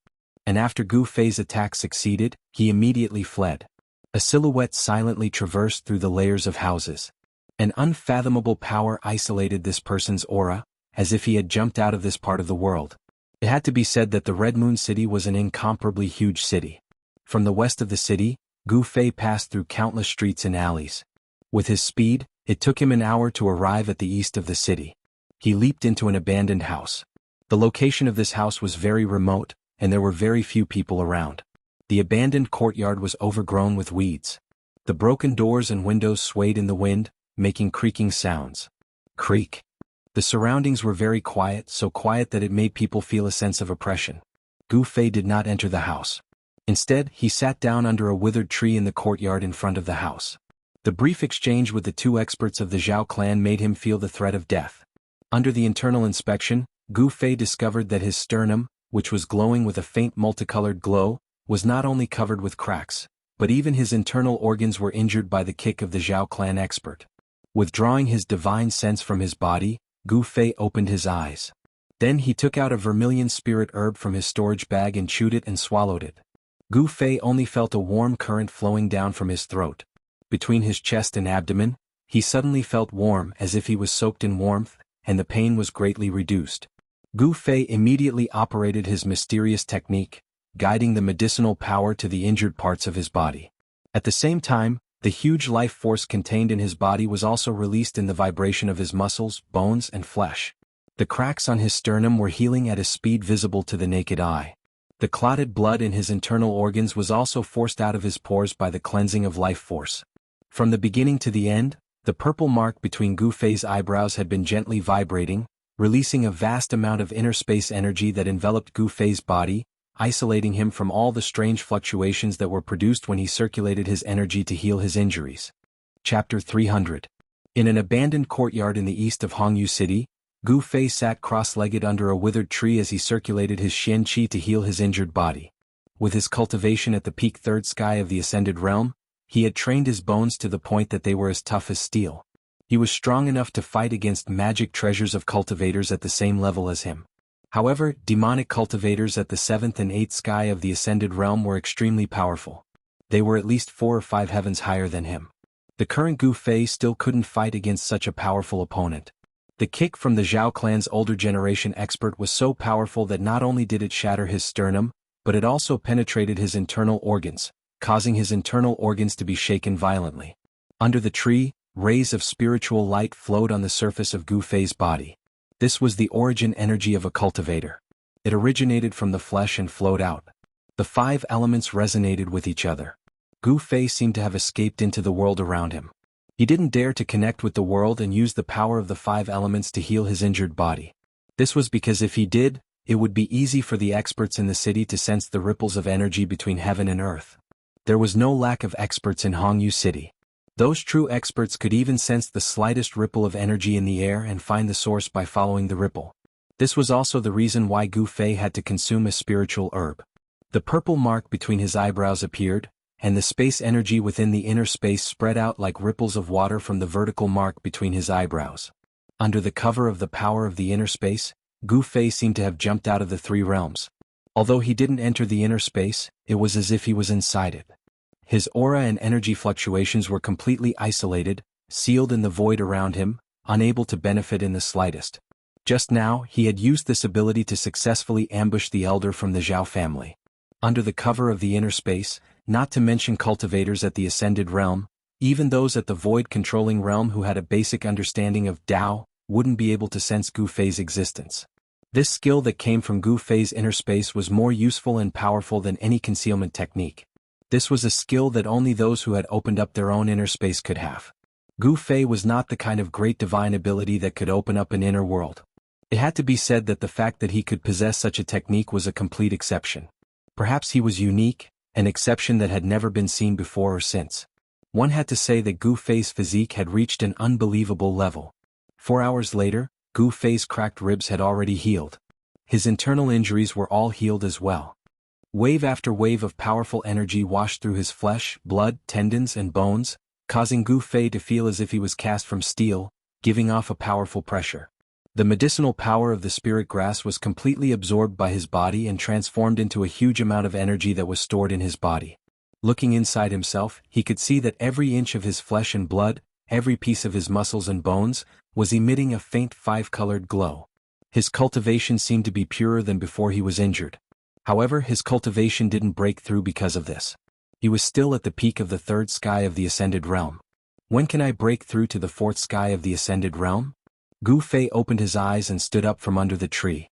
And after Gu Fei's attack succeeded, he immediately fled. A silhouette silently traversed through the layers of houses. An unfathomable power isolated this person's aura, as if he had jumped out of this part of the world. It had to be said that the Red Moon City was an incomparably huge city. From the west of the city, Gu Fei passed through countless streets and alleys. With his speed, it took him an hour to arrive at the east of the city. He leaped into an abandoned house. The location of this house was very remote, and there were very few people around. The abandoned courtyard was overgrown with weeds. The broken doors and windows swayed in the wind, making creaking sounds. Creak. The surroundings were very quiet, so quiet that it made people feel a sense of oppression. Gu Fei did not enter the house. Instead, he sat down under a withered tree in the courtyard in front of the house. The brief exchange with the two experts of the Zhao clan made him feel the threat of death. Under the internal inspection, Gu Fei discovered that his sternum, which was glowing with a faint multicolored glow, was not only covered with cracks, but even his internal organs were injured by the kick of the Zhao clan expert. Withdrawing his divine sense from his body, Gu Fei opened his eyes. Then he took out a vermilion spirit herb from his storage bag and chewed it and swallowed it. Gu Fei only felt a warm current flowing down from his throat. Between his chest and abdomen, he suddenly felt warm as if he was soaked in warmth, and the pain was greatly reduced. Gu Fei immediately operated his mysterious technique, guiding the medicinal power to the injured parts of his body. At the same time, the huge life force contained in his body was also released in the vibration of his muscles, bones, and flesh. The cracks on his sternum were healing at a speed visible to the naked eye. The clotted blood in his internal organs was also forced out of his pores by the cleansing of life force. From the beginning to the end, the purple mark between Gu Fei's eyebrows had been gently vibrating, releasing a vast amount of inner space energy that enveloped Gu Fei's body, isolating him from all the strange fluctuations that were produced when he circulated his energy to heal his injuries. Chapter 300. In an abandoned courtyard in the east of Hongyu City, Gu Fei sat cross-legged under a withered tree as he circulated his Xian Qi to heal his injured body. With his cultivation at the peak third sky of the Ascended Realm, he had trained his bones to the point that they were as tough as steel. He was strong enough to fight against magic treasures of cultivators at the same level as him. However, demonic cultivators at the 7th and 8th sky of the Ascended Realm were extremely powerful. They were at least 4 or 5 heavens higher than him. The current Gu Fei still couldn't fight against such a powerful opponent. The kick from the Zhao clan's older generation expert was so powerful that not only did it shatter his sternum, but it also penetrated his internal organs, causing his internal organs to be shaken violently. Under the tree, rays of spiritual light flowed on the surface of Gu Fei's body. This was the origin energy of a cultivator. It originated from the flesh and flowed out. The 5 elements resonated with each other. Gu Fei seemed to have escaped into the world around him. He didn't dare to connect with the world and use the power of the 5 elements to heal his injured body. This was because if he did, it would be easy for the experts in the city to sense the ripples of energy between heaven and earth. There was no lack of experts in Hongyu City. Those true experts could even sense the slightest ripple of energy in the air and find the source by following the ripple. This was also the reason why Gu Fei had to consume a spiritual herb. The purple mark between his eyebrows appeared, and the space energy within the inner space spread out like ripples of water from the vertical mark between his eyebrows. Under the cover of the power of the inner space, Gu Fei seemed to have jumped out of the 3 realms. Although he didn't enter the inner space, it was as if he was inside it. His aura and energy fluctuations were completely isolated, sealed in the void around him, unable to benefit in the slightest. Just now, he had used this ability to successfully ambush the elder from the Zhao family. Under the cover of the inner space, not to mention cultivators at the Ascended Realm, even those at the void-controlling realm who had a basic understanding of Tao, wouldn't be able to sense Gu Fei's existence. This skill that came from Gu Fei's inner space was more useful and powerful than any concealment technique. This was a skill that only those who had opened up their own inner space could have. Gu Fei was not the kind of great divine ability that could open up an inner world. It had to be said that the fact that he could possess such a technique was a complete exception. Perhaps he was unique, an exception that had never been seen before or since. One had to say that Gu Fei's physique had reached an unbelievable level. 4 hours later, Gu Fei's cracked ribs had already healed. His internal injuries were all healed as well. Wave after wave of powerful energy washed through his flesh, blood, tendons, and bones, causing Gu Fei to feel as if he was cast from steel, giving off a powerful pressure. The medicinal power of the spirit grass was completely absorbed by his body and transformed into a huge amount of energy that was stored in his body. Looking inside himself, he could see that every inch of his flesh and blood, every piece of his muscles and bones, was emitting a faint five-colored glow. His cultivation seemed to be purer than before he was injured. However, his cultivation didn't break through because of this. He was still at the peak of the third sky of the Ascended Realm. When can I break through to the fourth sky of the Ascended Realm? Gu Fei opened his eyes and stood up from under the tree.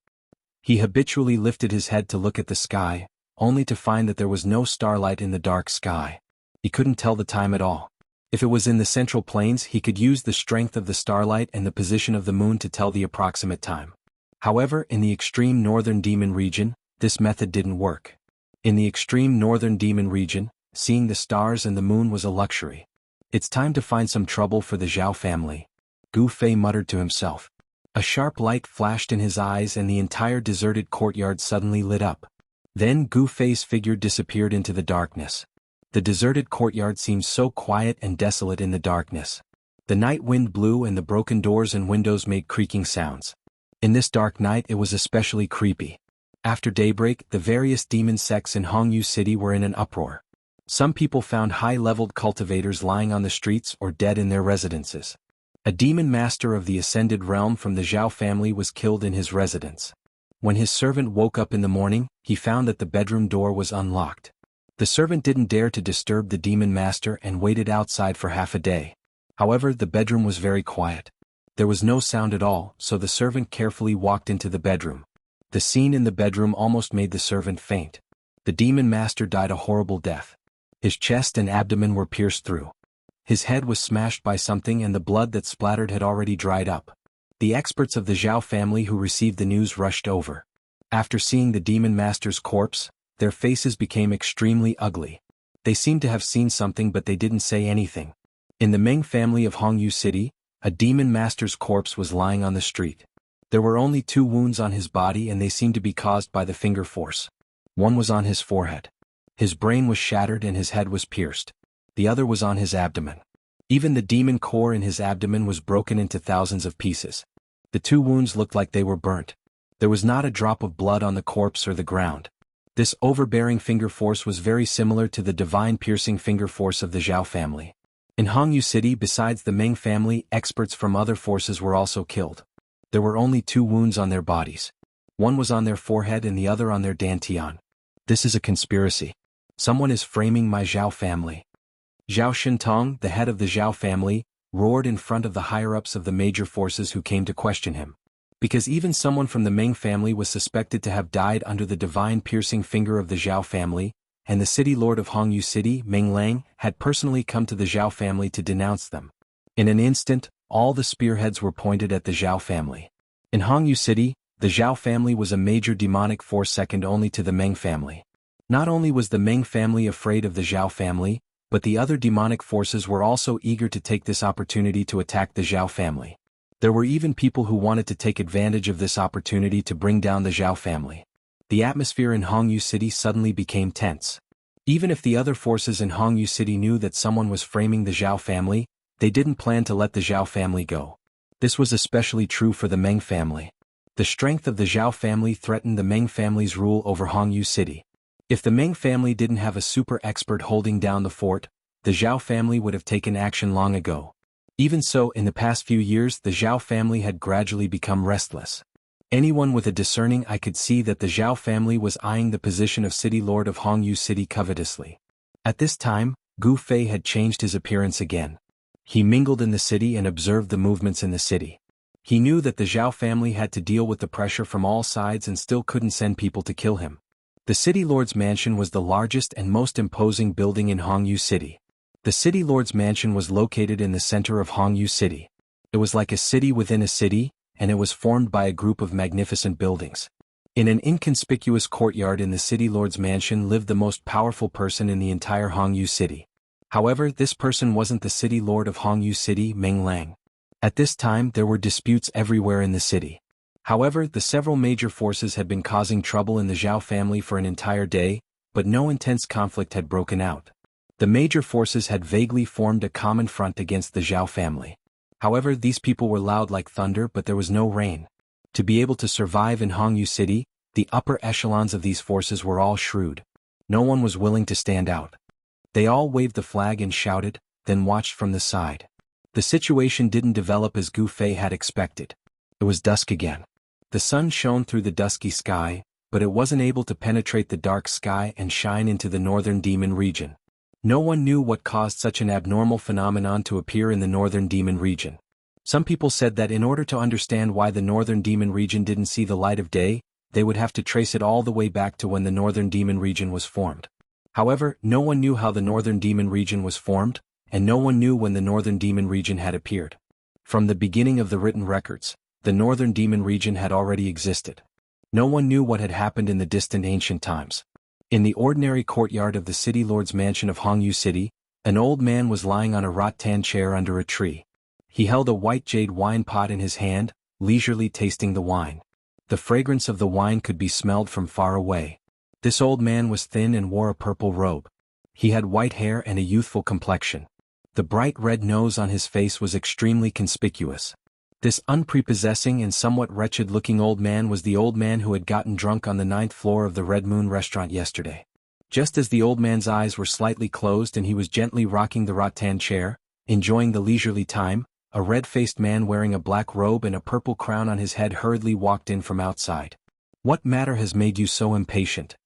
He habitually lifted his head to look at the sky, only to find that there was no starlight in the dark sky. He couldn't tell the time at all. If it was in the central plains, he could use the strength of the starlight and the position of the moon to tell the approximate time. However, in the extreme northern demon region, this method didn't work. In the extreme northern demon region, seeing the stars and the moon was a luxury. It's time to find some trouble for the Zhao family, Gu Fei muttered to himself. A sharp light flashed in his eyes and the entire deserted courtyard suddenly lit up. Then Gu Fei's figure disappeared into the darkness. The deserted courtyard seemed so quiet and desolate in the darkness. The night wind blew and the broken doors and windows made creaking sounds. In this dark night it was especially creepy. After daybreak, the various demon sects in Hongyu City were in an uproar. Some people found high-leveled cultivators lying on the streets or dead in their residences. A demon master of the Ascended Realm from the Zhao family was killed in his residence. When his servant woke up in the morning, he found that the bedroom door was unlocked. The servant didn't dare to disturb the demon master and waited outside for half a day. However, the bedroom was very quiet. There was no sound at all, so the servant carefully walked into the bedroom. The scene in the bedroom almost made the servant faint. The demon master died a horrible death. His chest and abdomen were pierced through. His head was smashed by something and the blood that splattered had already dried up. The experts of the Zhao family who received the news rushed over. After seeing the demon master's corpse, their faces became extremely ugly. They seemed to have seen something but they didn't say anything. In the Meng family of Hongyu City, a demon master's corpse was lying on the street. There were only 2 wounds on his body and they seemed to be caused by the finger force. One was on his forehead. His brain was shattered and his head was pierced. The other was on his abdomen. Even the demon core in his abdomen was broken into thousands of pieces. The 2 wounds looked like they were burnt. There was not a drop of blood on the corpse or the ground. This overbearing finger force was very similar to the divine piercing finger force of the Zhao family. In Hongyu City, besides the Meng family, experts from other forces were also killed. There were only 2 wounds on their bodies. One was on their forehead and the other on their dantian. This is a conspiracy. Someone is framing my Zhao family. Zhao Shintong, the head of the Zhao family, roared in front of the higher-ups of the major forces who came to question him. Because even someone from the Meng family was suspected to have died under the divine piercing finger of the Zhao family, and the city lord of Hongyu City, Meng Lang, had personally come to the Zhao family to denounce them. In an instant, all the spearheads were pointed at the Zhao family. In Hongyu City, the Zhao family was a major demonic force second only to the Meng family. Not only was the Meng family afraid of the Zhao family, but the other demonic forces were also eager to take this opportunity to attack the Zhao family. There were even people who wanted to take advantage of this opportunity to bring down the Zhao family. The atmosphere in Hongyu City suddenly became tense. Even if the other forces in Hongyu City knew that someone was framing the Zhao family, they didn't plan to let the Zhao family go. This was especially true for the Meng family. The strength of the Zhao family threatened the Meng family's rule over Hongyu City. If the Meng family didn't have a super expert holding down the fort, the Zhao family would have taken action long ago. Even so, in the past few years the Zhao family had gradually become restless. Anyone with a discerning eye could see that the Zhao family was eyeing the position of city lord of Hongyu City covetously. At this time, Gu Fei had changed his appearance again. He mingled in the city and observed the movements in the city. He knew that the Zhao family had to deal with the pressure from all sides and still couldn't send people to kill him. The city lord's mansion was the largest and most imposing building in Hongyu City. The city lord's mansion was located in the center of Hongyu City. It was like a city within a city, and it was formed by a group of magnificent buildings. In an inconspicuous courtyard in the city lord's mansion lived the most powerful person in the entire Hongyu City. However, this person wasn't the city lord of Hongyu City, Meng Lang. At this time there were disputes everywhere in the city. However, the several major forces had been causing trouble in the Zhao family for an entire day, but no intense conflict had broken out. The major forces had vaguely formed a common front against the Zhao family. However, these people were loud like thunder but there was no rain. To be able to survive in Hongyu City, the upper echelons of these forces were all shrewd. No one was willing to stand out. They all waved the flag and shouted, then watched from the side. The situation didn't develop as Gu Fei had expected. It was dusk again. The sun shone through the dusky sky, but it wasn't able to penetrate the dark sky and shine into the northern demon region. No one knew what caused such an abnormal phenomenon to appear in the northern demon region. Some people said that in order to understand why the northern demon region didn't see the light of day, they would have to trace it all the way back to when the northern demon region was formed. However, no one knew how the northern demon region was formed, and no one knew when the northern demon region had appeared. From the beginning of the written records, the northern demon region had already existed. No one knew what had happened in the distant ancient times. In the ordinary courtyard of the city lord's mansion of Hongyu City, an old man was lying on a rattan chair under a tree. He held a white jade wine pot in his hand, leisurely tasting the wine. The fragrance of the wine could be smelled from far away. This old man was thin and wore a purple robe. He had white hair and a youthful complexion. The bright red nose on his face was extremely conspicuous. This unprepossessing and somewhat wretched-looking old man was the old man who had gotten drunk on the 9th floor of the Red Moon restaurant yesterday. Just as the old man's eyes were slightly closed and he was gently rocking the rattan chair, enjoying the leisurely time, a red-faced man wearing a black robe and a purple crown on his head hurriedly walked in from outside. "What matter has made you so impatient?"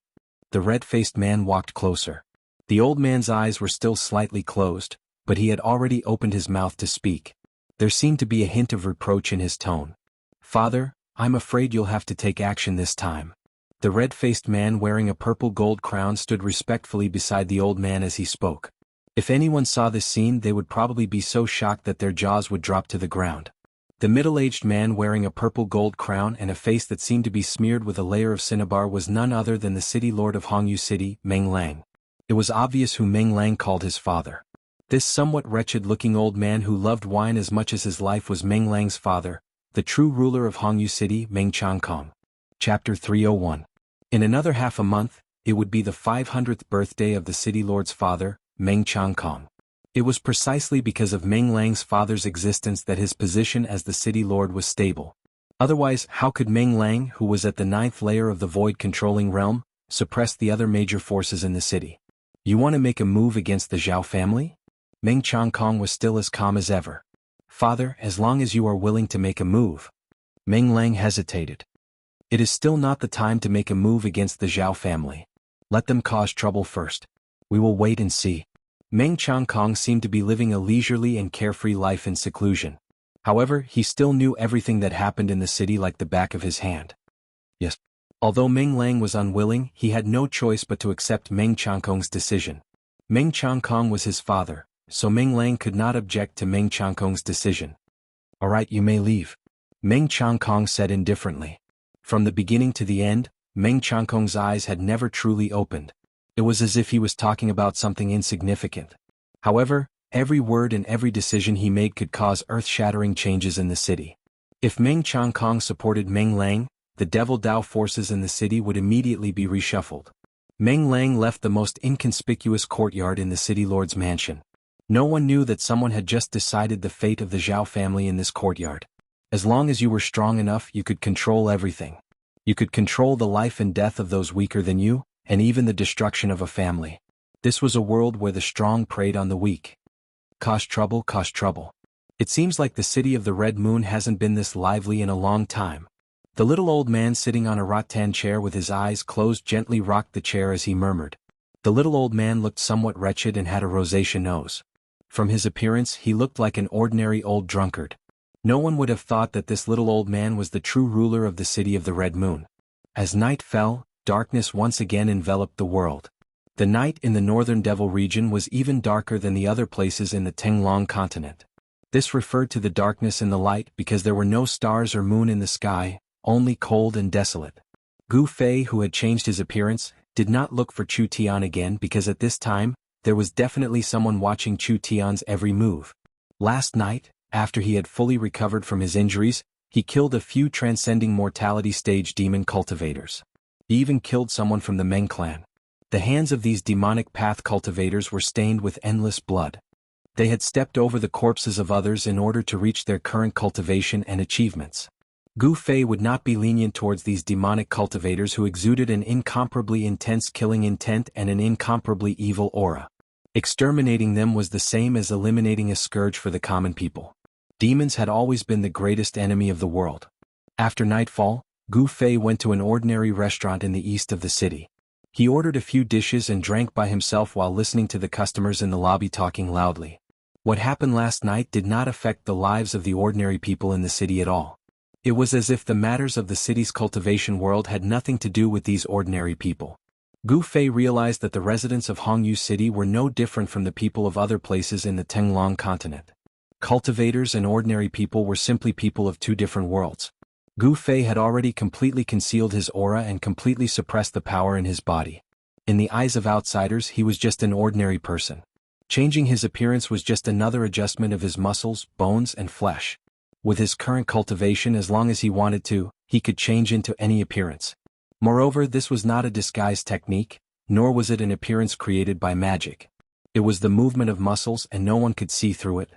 The red-faced man walked closer. The old man's eyes were still slightly closed, but he had already opened his mouth to speak. There seemed to be a hint of reproach in his tone. "Father, I'm afraid you'll have to take action this time." The red-faced man wearing a purple gold crown stood respectfully beside the old man as he spoke. If anyone saw this scene, they would probably be so shocked that their jaws would drop to the ground. The middle-aged man wearing a purple gold crown and a face that seemed to be smeared with a layer of cinnabar was none other than the city lord of Hongyu City, Meng Lang. It was obvious who Meng Lang called his father. This somewhat wretched-looking old man who loved wine as much as his life was Meng Lang's father, the true ruler of Hongyu City, Meng Changkong. Chapter 301. In another half a month, it would be the 500th birthday of the city lord's father, Meng Changkong. It was precisely because of Meng Lang's father's existence that his position as the city lord was stable. Otherwise, how could Meng Lang, who was at the 9th layer of the void-controlling realm, suppress the other major forces in the city? "You want to make a move against the Zhao family?" Meng Changkong was still as calm as ever. "Father, as long as you are willing to make a move." Meng Lang hesitated. "It is still not the time to make a move against the Zhao family. Let them cause trouble first. We will wait and see." Meng Changkong seemed to be living a leisurely and carefree life in seclusion. However, he still knew everything that happened in the city like the back of his hand. Yes. Although Meng Lang was unwilling, he had no choice but to accept Meng Changkong's decision. Meng Changkong was his father, so Meng Lang could not object to Meng Changkong's decision. "All right, you may leave," Meng Changkong said indifferently. From the beginning to the end, Meng Changkong's eyes had never truly opened. It was as if he was talking about something insignificant. However, every word and every decision he made could cause earth-shattering changes in the city. If Meng Changkong supported Meng Lang, the Devil Dao forces in the city would immediately be reshuffled. Meng Lang left the most inconspicuous courtyard in the city lord's mansion. No one knew that someone had just decided the fate of the Zhao family in this courtyard. As long as you were strong enough, you could control everything. You could control the life and death of those weaker than you, and even the destruction of a family. This was a world where the strong preyed on the weak. Cause trouble, cause trouble. It seems like the city of the Red Moon hasn't been this lively in a long time. The little old man sitting on a rattan chair with his eyes closed gently rocked the chair as he murmured. The little old man looked somewhat wretched and had a rosacea nose. From his appearance, he looked like an ordinary old drunkard. No one would have thought that this little old man was the true ruler of the city of the Red Moon. As night fell, darkness once again enveloped the world. The night in the northern Devil region was even darker than the other places in the Tenglong continent. This referred to the darkness in the light because there were no stars or moon in the sky, only cold and desolate. Gu Fei, who had changed his appearance, did not look for Chu Tian again because at this time, there was definitely someone watching Chu Tian's every move. Last night, after he had fully recovered from his injuries, he killed a few transcending mortality stage demon cultivators. He even killed someone from the Meng clan. The hands of these demonic path cultivators were stained with endless blood. They had stepped over the corpses of others in order to reach their current cultivation and achievements. Gu Fei would not be lenient towards these demonic cultivators who exuded an incomparably intense killing intent and an incomparably evil aura. Exterminating them was the same as eliminating a scourge for the common people. Demons had always been the greatest enemy of the world. After nightfall, Gu Fei went to an ordinary restaurant in the east of the city. He ordered a few dishes and drank by himself while listening to the customers in the lobby talking loudly. What happened last night did not affect the lives of the ordinary people in the city at all. It was as if the matters of the city's cultivation world had nothing to do with these ordinary people. Gu Fei realized that the residents of Hongyu City were no different from the people of other places in the Tenglong continent. Cultivators and ordinary people were simply people of two different worlds. Gu Fei had already completely concealed his aura and completely suppressed the power in his body. In the eyes of outsiders, he was just an ordinary person. Changing his appearance was just another adjustment of his muscles, bones, and flesh. With his current cultivation, as long as he wanted to, he could change into any appearance. Moreover, this was not a disguise technique, nor was it an appearance created by magic. It was the movement of muscles and no one could see through it.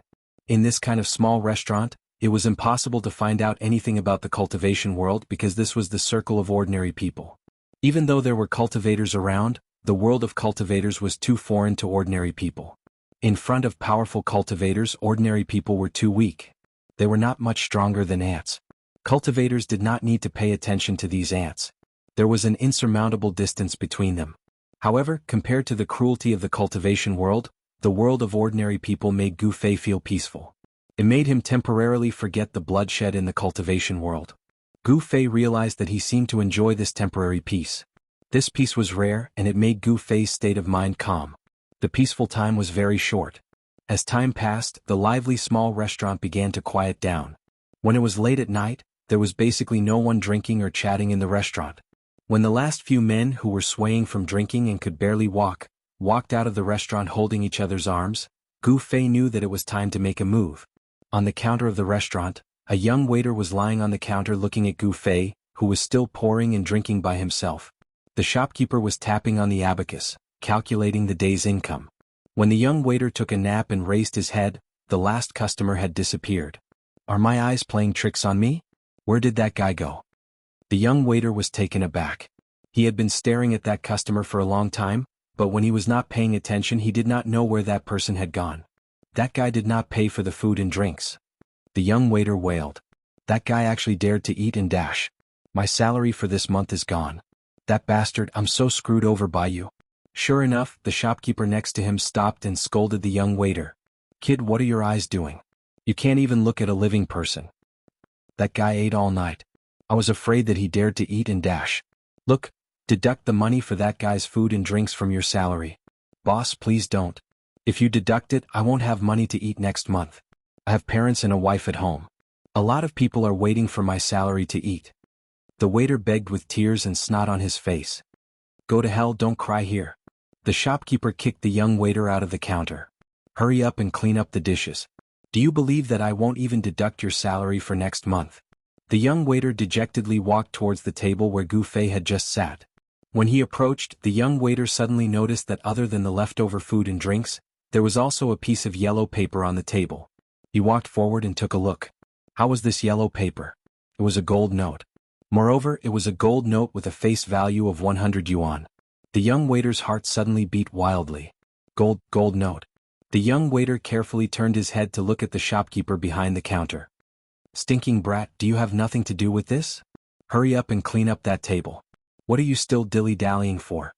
In this kind of small restaurant, it was impossible to find out anything about the cultivation world because this was the circle of ordinary people. Even though there were cultivators around, the world of cultivators was too foreign to ordinary people. In front of powerful cultivators, ordinary people were too weak. They were not much stronger than ants. Cultivators did not need to pay attention to these ants. There was an insurmountable distance between them. However, compared to the cruelty of the cultivation world, the world of ordinary people made Gu Fei feel peaceful. It made him temporarily forget the bloodshed in the cultivation world. Gu Fei realized that he seemed to enjoy this temporary peace. This peace was rare and it made Gu Fei's state of mind calm. The peaceful time was very short. As time passed, the lively small restaurant began to quiet down. When it was late at night, there was basically no one drinking or chatting in the restaurant. When the last few men who were swaying from drinking and could barely walked out of the restaurant holding each other's arms, Gu Fei knew that it was time to make a move. On the counter of the restaurant, a young waiter was lying on the counter looking at Gu Fei, who was still pouring and drinking by himself. The shopkeeper was tapping on the abacus, calculating the day's income. When the young waiter took a nap and raised his head, the last customer had disappeared. Are my eyes playing tricks on me? Where did that guy go? The young waiter was taken aback. He had been staring at that customer for a long time, but when he was not paying attention he did not know where that person had gone. That guy did not pay for the food and drinks. The young waiter wailed. That guy actually dared to eat and dash. My salary for this month is gone. That bastard, I'm so screwed over by you. Sure enough, the shopkeeper next to him stopped and scolded the young waiter. Kid, what are your eyes doing? You can't even look at a living person. That guy ate all night. I was afraid that he dared to eat and dash. Look, deduct the money for that guy's food and drinks from your salary. Boss, please don't. If you deduct it, I won't have money to eat next month. I have parents and a wife at home. A lot of people are waiting for my salary to eat. The waiter begged with tears and snot on his face. Go to hell, don't cry here. The shopkeeper kicked the young waiter out of the counter. Hurry up and clean up the dishes. Do you believe that I won't even deduct your salary for next month? The young waiter dejectedly walked towards the table where Gu Fei had just sat. When he approached, the young waiter suddenly noticed that other than the leftover food and drinks, there was also a piece of yellow paper on the table. He walked forward and took a look. How was this yellow paper? It was a gold note. Moreover, it was a gold note with a face value of 100 yuan. The young waiter's heart suddenly beat wildly. Gold note. The young waiter carefully turned his head to look at the shopkeeper behind the counter. Stinking brat, do you have nothing to do with this? Hurry up and clean up that table. What are you still dilly-dallying for?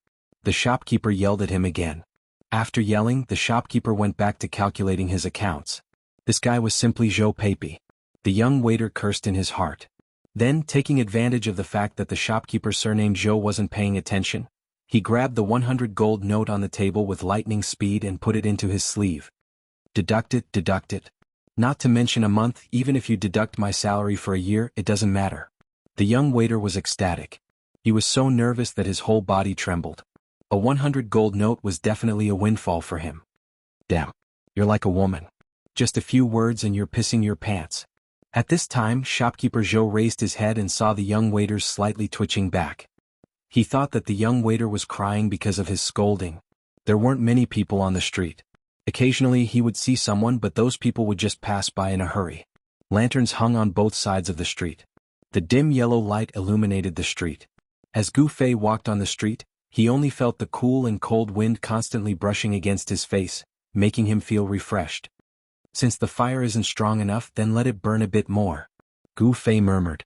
The shopkeeper yelled at him again. After yelling, the shopkeeper went back to calculating his accounts. This guy was simply Zhou Peipi. The young waiter cursed in his heart. Then, taking advantage of the fact that the shopkeeper surnamed Zhou wasn't paying attention, he grabbed the 100 gold note on the table with lightning speed and put it into his sleeve. Deduct it. Not to mention a month, even if you deduct my salary for a year, it doesn't matter. The young waiter was ecstatic. He was so nervous that his whole body trembled. A 100 gold note was definitely a windfall for him. Damn. You're like a woman. Just a few words and you're pissing your pants. At this time, shopkeeper Zhou raised his head and saw the young waiter's slightly twitching back. He thought that the young waiter was crying because of his scolding. There weren't many people on the street. Occasionally he would see someone, but those people would just pass by in a hurry. Lanterns hung on both sides of the street. The dim yellow light illuminated the street. As Gu Fei walked on the street, He only felt the cool and cold wind constantly brushing against his face, making him feel refreshed. Since the fire isn't strong enough, then let it burn a bit more, Gu Fei murmured.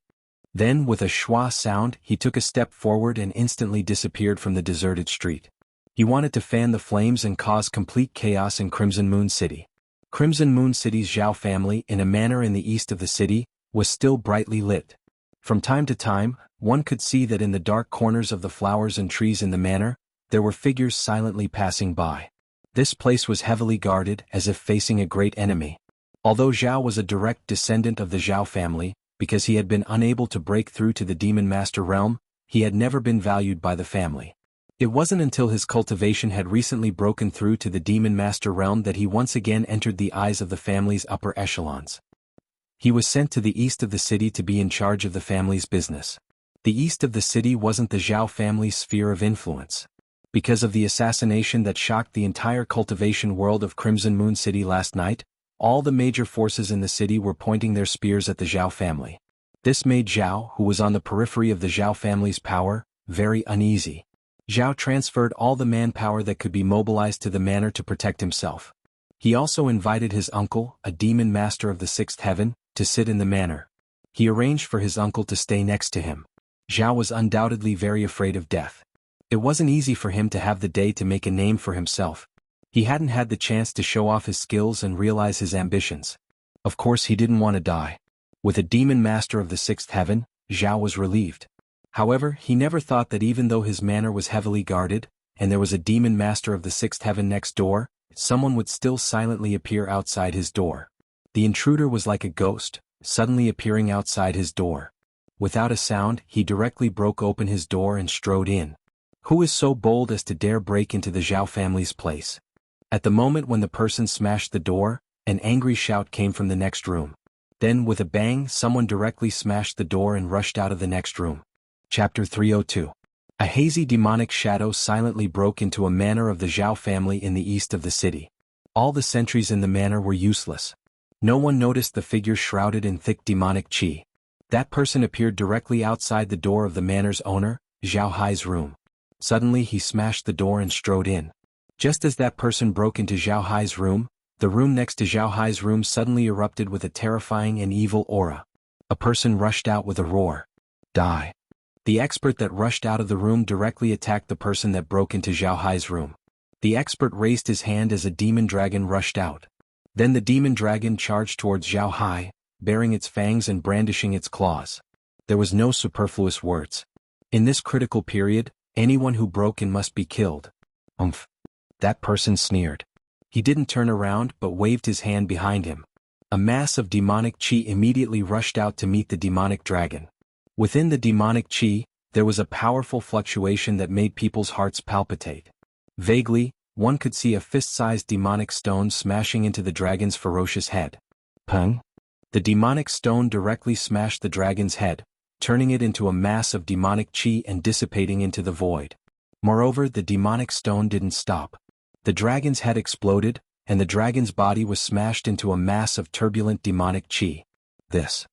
Then with a schwa sound he took a step forward and instantly disappeared from the deserted street. He wanted to fan the flames and cause complete chaos in Crimson Moon City. Crimson Moon City's Zhao family, in a manor in the east of the city, was still brightly lit. From time to time, one could see that in the dark corners of the flowers and trees in the manor, there were figures silently passing by. This place was heavily guarded, as if facing a great enemy. Although Zhao was a direct descendant of the Zhao family, because he had been unable to break through to the Demon Master realm, he had never been valued by the family. It wasn't until his cultivation had recently broken through to the Demon Master realm that he once again entered the eyes of the family's upper echelons. He was sent to the east of the city to be in charge of the family's business. The east of the city wasn't the Zhao family's sphere of influence. Because of the assassination that shocked the entire cultivation world of Crimson Moon City last night, all the major forces in the city were pointing their spears at the Zhao family. This made Zhao, who was on the periphery of the Zhao family's power, very uneasy. Zhao transferred all the manpower that could be mobilized to the manor to protect himself. He also invited his uncle, a demon master of the sixth heaven, to sit in the manor. He arranged for his uncle to stay next to him. Zhao was undoubtedly very afraid of death. It wasn't easy for him to have the day to make a name for himself. He hadn't had the chance to show off his skills and realize his ambitions. Of course he didn't want to die. With a demon master of the sixth heaven, Zhao was relieved. However, he never thought that even though his manor was heavily guarded, and there was a demon master of the sixth heaven next door, someone would still silently appear outside his door. The intruder was like a ghost, suddenly appearing outside his door. Without a sound, he directly broke open his door and strode in. Who is so bold as to dare break into the Zhao family's place? At the moment when the person smashed the door, an angry shout came from the next room. Then with a bang, someone directly smashed the door and rushed out of the next room. Chapter 302. A hazy demonic shadow silently broke into a manor of the Zhao family in the east of the city. All the sentries in the manor were useless. No one noticed the figure shrouded in thick demonic qi. That person appeared directly outside the door of the manor's owner, Zhao Hai's room. Suddenly he smashed the door and strode in. Just as that person broke into Zhao Hai's room, the room next to Zhao Hai's room suddenly erupted with a terrifying and evil aura. A person rushed out with a roar. Die. The expert that rushed out of the room directly attacked the person that broke into Zhao Hai's room. The expert raised his hand as a demon dragon rushed out. Then the demon dragon charged towards Zhao Hai, baring its fangs and brandishing its claws. There was no superfluous words. In this critical period, anyone who broke in must be killed. Umph. That person sneered. He didn't turn around but waved his hand behind him. A mass of demonic qi immediately rushed out to meet the demonic dragon. Within the demonic qi, there was a powerful fluctuation that made people's hearts palpitate. Vaguely, one could see a fist-sized demonic stone smashing into the dragon's ferocious head. Pung! The demonic stone directly smashed the dragon's head, turning it into a mass of demonic qi and dissipating into the void. Moreover, the demonic stone didn't stop. The dragon's head exploded, and the dragon's body was smashed into a mass of turbulent demonic qi. This.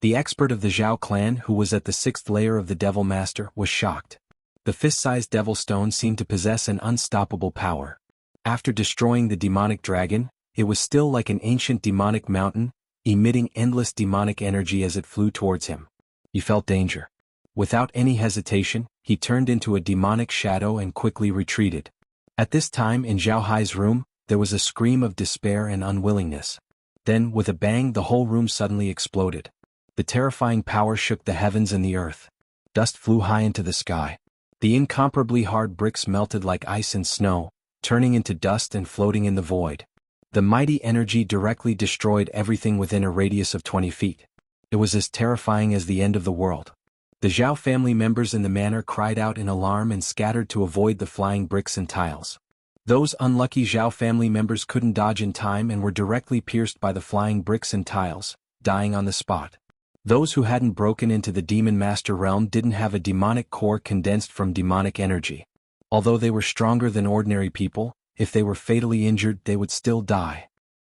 The expert of the Zhao clan, who was at the sixth layer of the Devil Master, was shocked. The fist-sized devil stone seemed to possess an unstoppable power. After destroying the demonic dragon, it was still like an ancient demonic mountain, emitting endless demonic energy as it flew towards him. He felt danger. Without any hesitation, he turned into a demonic shadow and quickly retreated. At this time in Zhao Hai's room, there was a scream of despair and unwillingness. Then, with a bang, the whole room suddenly exploded. The terrifying power shook the heavens and the earth. Dust flew high into the sky. The incomparably hard bricks melted like ice and snow, turning into dust and floating in the void. The mighty energy directly destroyed everything within a radius of 20 feet. It was as terrifying as the end of the world. The Zhao family members in the manor cried out in alarm and scattered to avoid the flying bricks and tiles. Those unlucky Zhao family members couldn't dodge in time and were directly pierced by the flying bricks and tiles, dying on the spot. Those who hadn't broken into the Demon Master realm didn't have a demonic core condensed from demonic energy. Although they were stronger than ordinary people, if they were fatally injured they would still die.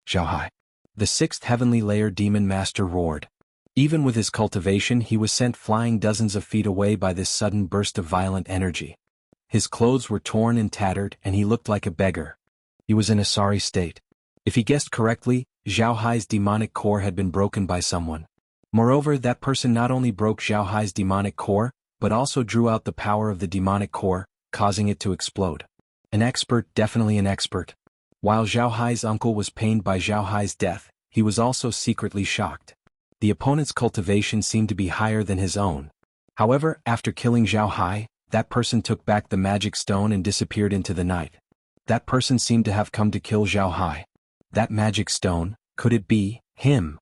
Zhao Hai. The sixth heavenly layer Demon Master roared. Even with his cultivation he was sent flying dozens of feet away by this sudden burst of violent energy. His clothes were torn and tattered and he looked like a beggar. He was in a sorry state. If he guessed correctly, Zhao Hai's demonic core had been broken by someone. Moreover, that person not only broke Zhao Hai's demonic core, but also drew out the power of the demonic core, causing it to explode. An expert, definitely an expert. While Zhao Hai's uncle was pained by Zhao Hai's death, he was also secretly shocked. The opponent's cultivation seemed to be higher than his own. However, after killing Zhao Hai, that person took back the magic stone and disappeared into the night. That person seemed to have come to kill Zhao Hai. That magic stone, could it be him?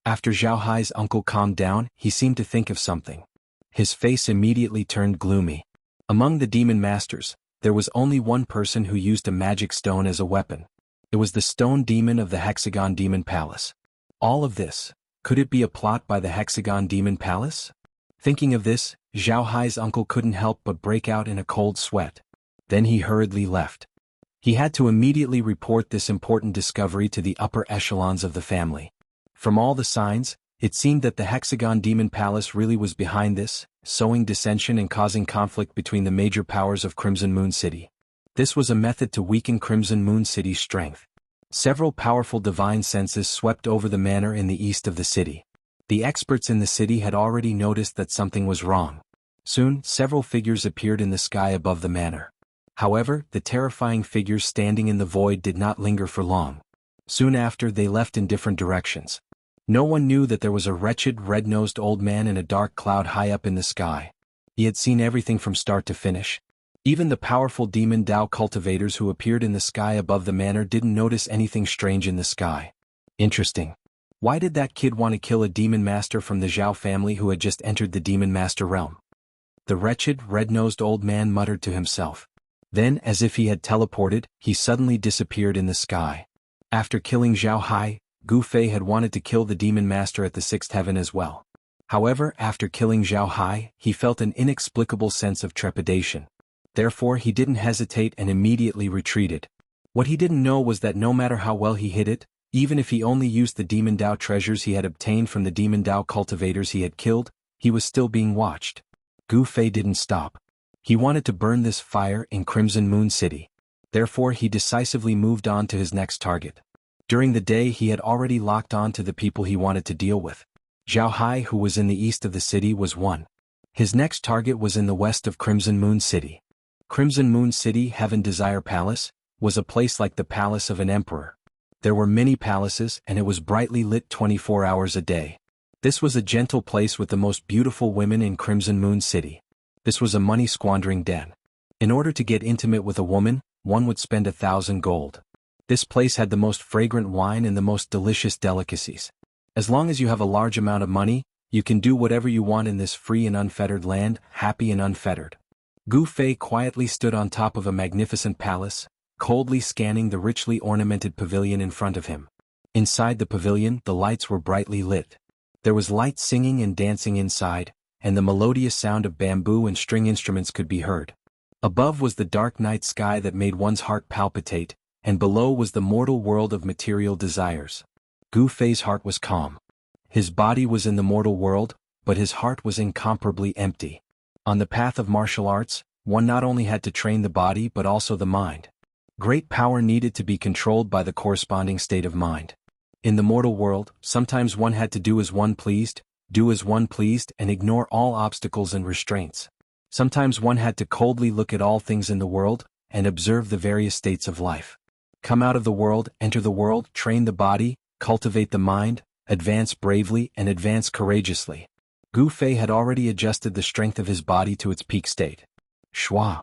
After Zhao Hai's uncle calmed down, he seemed to think of something. His face immediately turned gloomy. Among the demon masters, there was only one person who used a magic stone as a weapon. It was the stone demon of the Hexagon Demon Palace. All of this, could it be a plot by the Hexagon Demon Palace? Thinking of this, Zhao Hai's uncle couldn't help but break out in a cold sweat. Then he hurriedly left. He had to immediately report this important discovery to the upper echelons of the family. From all the signs, it seemed that the Hexagon Demon Palace really was behind this, sowing dissension and causing conflict between the major powers of Crimson Moon City. This was a method to weaken Crimson Moon City's strength. Several powerful divine senses swept over the manor in the east of the city. The experts in the city had already noticed that something was wrong. Soon, several figures appeared in the sky above the manor. However, the terrifying figures standing in the void did not linger for long. Soon after, they left in different directions. No one knew that there was a wretched, red-nosed old man in a dark cloud high up in the sky. He had seen everything from start to finish. Even the powerful demon Dao cultivators who appeared in the sky above the manor didn't notice anything strange in the sky. Interesting. Why did that kid want to kill a demon master from the Zhao family who had just entered the demon master realm? The wretched, red-nosed old man muttered to himself. Then, as if he had teleported, he suddenly disappeared in the sky. After killing Zhao Hai, Gu Fei had wanted to kill the demon master at the sixth heaven as well. However, after killing Zhao Hai, he felt an inexplicable sense of trepidation. Therefore, he didn't hesitate and immediately retreated. What he didn't know was that no matter how well he hid it, even if he only used the demon Dao treasures he had obtained from the demon Dao cultivators he had killed, he was still being watched. Gu Fei didn't stop. He wanted to burn this fire in Crimson Moon City. Therefore, he decisively moved on to his next target. During the day, he had already locked on to the people he wanted to deal with. Zhao Hai, who was in the east of the city, was one. His next target was in the west of Crimson Moon City. Crimson Moon City, Heaven Desire Palace, was a place like the palace of an emperor. There were many palaces and it was brightly lit 24 hours a day. This was a gentle place with the most beautiful women in Crimson Moon City. This was a money-squandering den. In order to get intimate with a woman, one would spend 1,000 gold. This place had the most fragrant wine and the most delicious delicacies. As long as you have a large amount of money, you can do whatever you want in this free and unfettered land, happy and unfettered. Gu Fei quietly stood on top of a magnificent palace, coldly scanning the richly ornamented pavilion in front of him. Inside the pavilion, the lights were brightly lit. There was light singing and dancing inside, and the melodious sound of bamboo and string instruments could be heard. Above was the dark night sky that made one's heart palpitate, and below was the mortal world of material desires. Gu Fei's heart was calm. His body was in the mortal world, but his heart was incomparably empty. On the path of martial arts, one not only had to train the body but also the mind. Great power needed to be controlled by the corresponding state of mind. In the mortal world, sometimes one had to do as one pleased, and ignore all obstacles and restraints. Sometimes one had to coldly look at all things in the world, and observe the various states of life. Come out of the world, enter the world, train the body, cultivate the mind, advance bravely and advance courageously. Gu Fei had already adjusted the strength of his body to its peak state. Shua.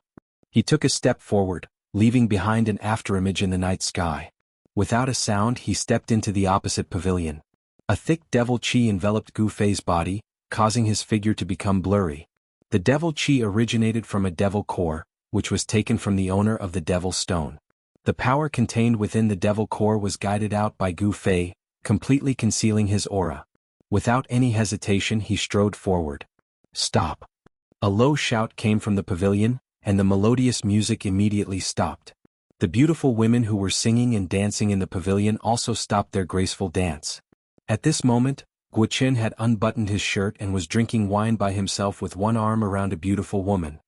He took a step forward, leaving behind an afterimage in the night sky. Without a sound, he stepped into the opposite pavilion. A thick devil chi enveloped Gu Fei's body, causing his figure to become blurry. The devil chi originated from a devil core, which was taken from the owner of the devil stone. The power contained within the devil core was guided out by Gu Fei, completely concealing his aura. Without any hesitation, he strode forward. Stop! A low shout came from the pavilion, and the melodious music immediately stopped. The beautiful women who were singing and dancing in the pavilion also stopped their graceful dance. At this moment, Guo Qin had unbuttoned his shirt and was drinking wine by himself with one arm around a beautiful woman.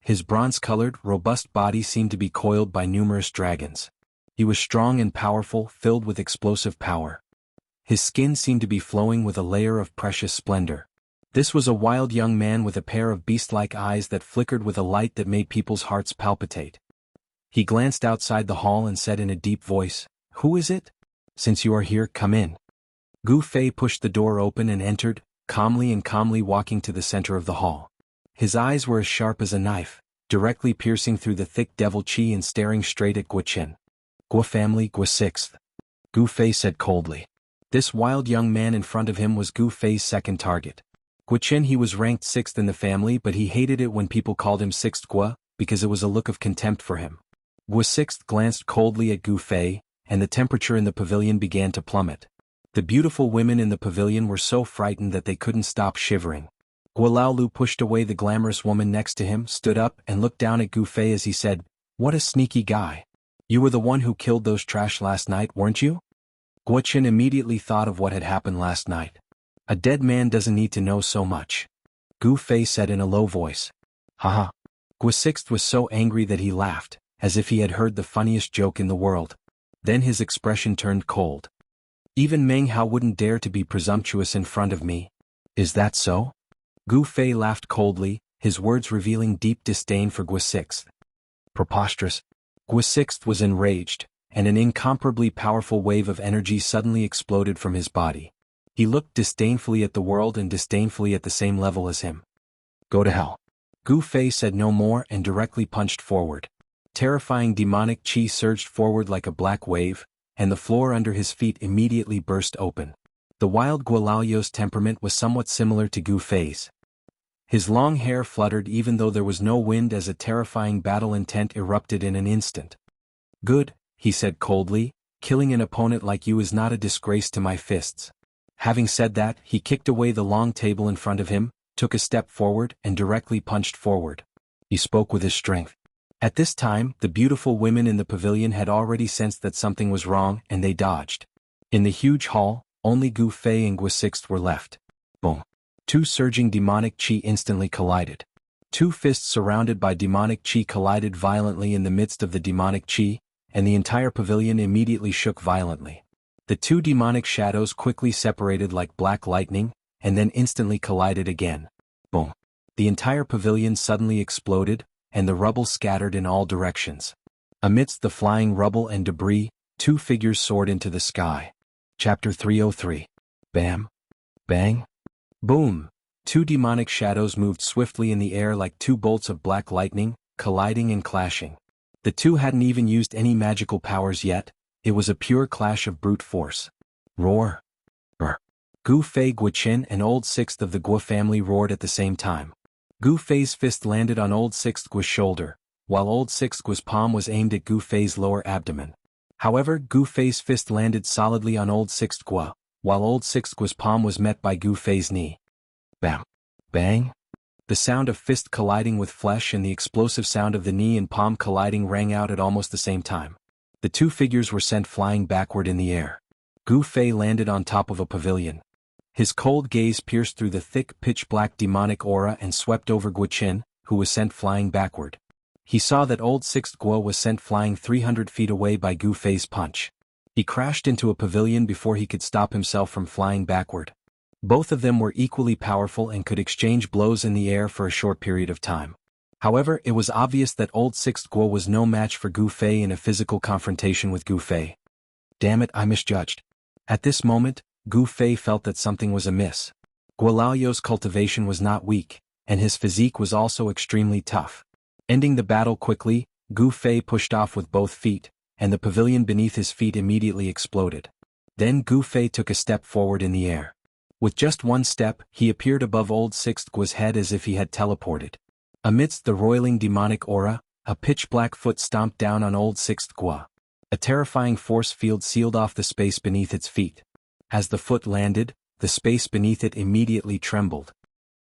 His bronze-colored, robust body seemed to be coiled by numerous dragons. He was strong and powerful, filled with explosive power. His skin seemed to be flowing with a layer of precious splendor. This was a wild young man with a pair of beast-like eyes that flickered with a light that made people's hearts palpitate. He glanced outside the hall and said in a deep voice, "Who is it? Since you are here, come in." Gu Fei pushed the door open and entered, calmly walking to the center of the hall. His eyes were as sharp as a knife, directly piercing through the thick devil qi and staring straight at Gu Qin. "Gu family, Gu sixth," Gu Fei said coldly. This wild young man in front of him was Gu Fei's second target. Gu Qin, he was ranked sixth in the family, but he hated it when people called him Sixth Gu, because it was a look of contempt for him. Gu Sixth glanced coldly at Gu Fei, and the temperature in the pavilion began to plummet. The beautiful women in the pavilion were so frightened that they couldn't stop shivering. Gu Laolu pushed away the glamorous woman next to him, stood up, and looked down at Gu Fei as he said, "What a sneaky guy. You were the one who killed those trash last night, weren't you?" Gu Qin immediately thought of what had happened last night. A dead man doesn't need to know so much. Gu Fei said in a low voice. Haha. Gu Sixth was so angry that he laughed, as if he had heard the funniest joke in the world. Then his expression turned cold. "Even Meng Hao wouldn't dare to be presumptuous in front of me. Is that so?" Gu Fei laughed coldly, his words revealing deep disdain for Gu Sixth. Preposterous. Gu Sixth was enraged, and an incomparably powerful wave of energy suddenly exploded from his body. He looked disdainfully at the world and disdainfully at the same level as him. "Go to hell." Gu Fei said no more and directly punched forward. Terrifying demonic qi surged forward like a black wave, and the floor under his feet immediately burst open. The wild Gu Laoyu's temperament was somewhat similar to Gu Fei's. His long hair fluttered even though there was no wind as a terrifying battle intent erupted in an instant. "Good," he said coldly, "killing an opponent like you is not a disgrace to my fists." Having said that, he kicked away the long table in front of him, took a step forward, and directly punched forward. He spoke with his strength. At this time, the beautiful women in the pavilion had already sensed that something was wrong, and they dodged. In the huge hall, only Gu Fei and Gu Sixth were left. Boom. Two surging demonic qi instantly collided. Two fists surrounded by demonic qi collided violently in the midst of the demonic qi, and the entire pavilion immediately shook violently. The two demonic shadows quickly separated like black lightning, and then instantly collided again. Boom. The entire pavilion suddenly exploded, and the rubble scattered in all directions. Amidst the flying rubble and debris, two figures soared into the sky. Chapter 303. Bam. Bang. Boom. Two demonic shadows moved swiftly in the air like two bolts of black lightning, colliding and clashing. The two hadn't even used any magical powers yet, it was a pure clash of brute force. Roar. Brr. Gu Fei, Gu Qin, and Old Sixth of the Gu family roared at the same time. Gu Fei's fist landed on Old Sixth Gu's shoulder, while Old Sixth Gu's palm was aimed at Gu Fei's lower abdomen. However, Gu Fei's fist landed solidly on Old Sixth Gu, while Old Sixth Gu's palm was met by Gu Fei's knee. Bam. Bang. The sound of fist colliding with flesh and the explosive sound of the knee and palm colliding rang out at almost the same time. The two figures were sent flying backward in the air. Gu Fei landed on top of a pavilion. His cold gaze pierced through the thick pitch-black demonic aura and swept over Gu Qin, who was sent flying backward. He saw that Old Sixth Gu was sent flying 300 feet away by Gu Fei's punch. He crashed into a pavilion before he could stop himself from flying backward. Both of them were equally powerful and could exchange blows in the air for a short period of time. However, it was obvious that Old Sixth Gu was no match for Gu Fei in a physical confrontation with Gu Fei. Damn it, I misjudged. At this moment, Gu Fei felt that something was amiss. Gu Laoyu's cultivation was not weak, and his physique was also extremely tough. Ending the battle quickly, Gu Fei pushed off with both feet, and the pavilion beneath his feet immediately exploded. Then Gu Fei took a step forward in the air. With just one step, he appeared above Old Sixth Gu's head as if he had teleported. Amidst the roiling demonic aura, a pitch-black foot stomped down on Old Sixth Gu. A terrifying force field sealed off the space beneath its feet. As the foot landed, the space beneath it immediately trembled.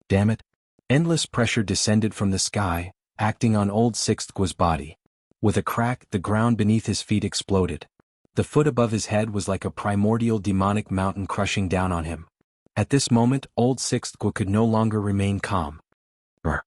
Damn it! Endless pressure descended from the sky, acting on Old Sixth Gu's body. With a crack, the ground beneath his feet exploded. The foot above his head was like a primordial demonic mountain crushing down on him. At this moment, Old Sixth Gu could no longer remain calm. Brr.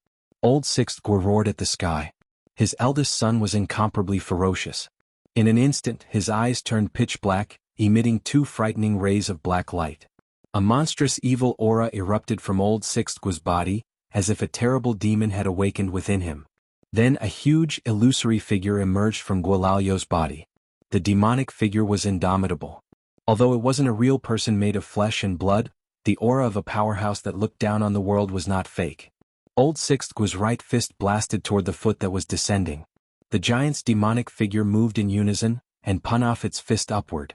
Old Sixth Gua roared at the sky. His eldest son was incomparably ferocious. In an instant his eyes turned pitch black, emitting two frightening rays of black light. A monstrous evil aura erupted from Old Sixth Gua's body, as if a terrible demon had awakened within him. Then a huge, illusory figure emerged from Gualalio's body. The demonic figure was indomitable. Although it wasn't a real person made of flesh and blood, the aura of a powerhouse that looked down on the world was not fake. Old Sixth Gua's right fist blasted toward the foot that was descending. The giant's demonic figure moved in unison, and spun off its fist upward.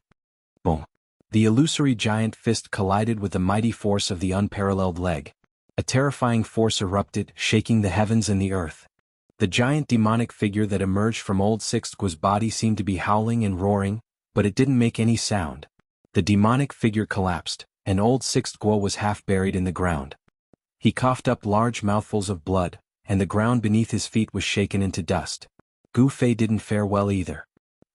Boom! The illusory giant fist collided with the mighty force of the unparalleled leg. A terrifying force erupted, shaking the heavens and the earth. The giant demonic figure that emerged from Old Sixth Gua's body seemed to be howling and roaring, but it didn't make any sound. The demonic figure collapsed, and Old Sixth Gua was half buried in the ground. He coughed up large mouthfuls of blood, and the ground beneath his feet was shaken into dust. Gu Fei didn't fare well either.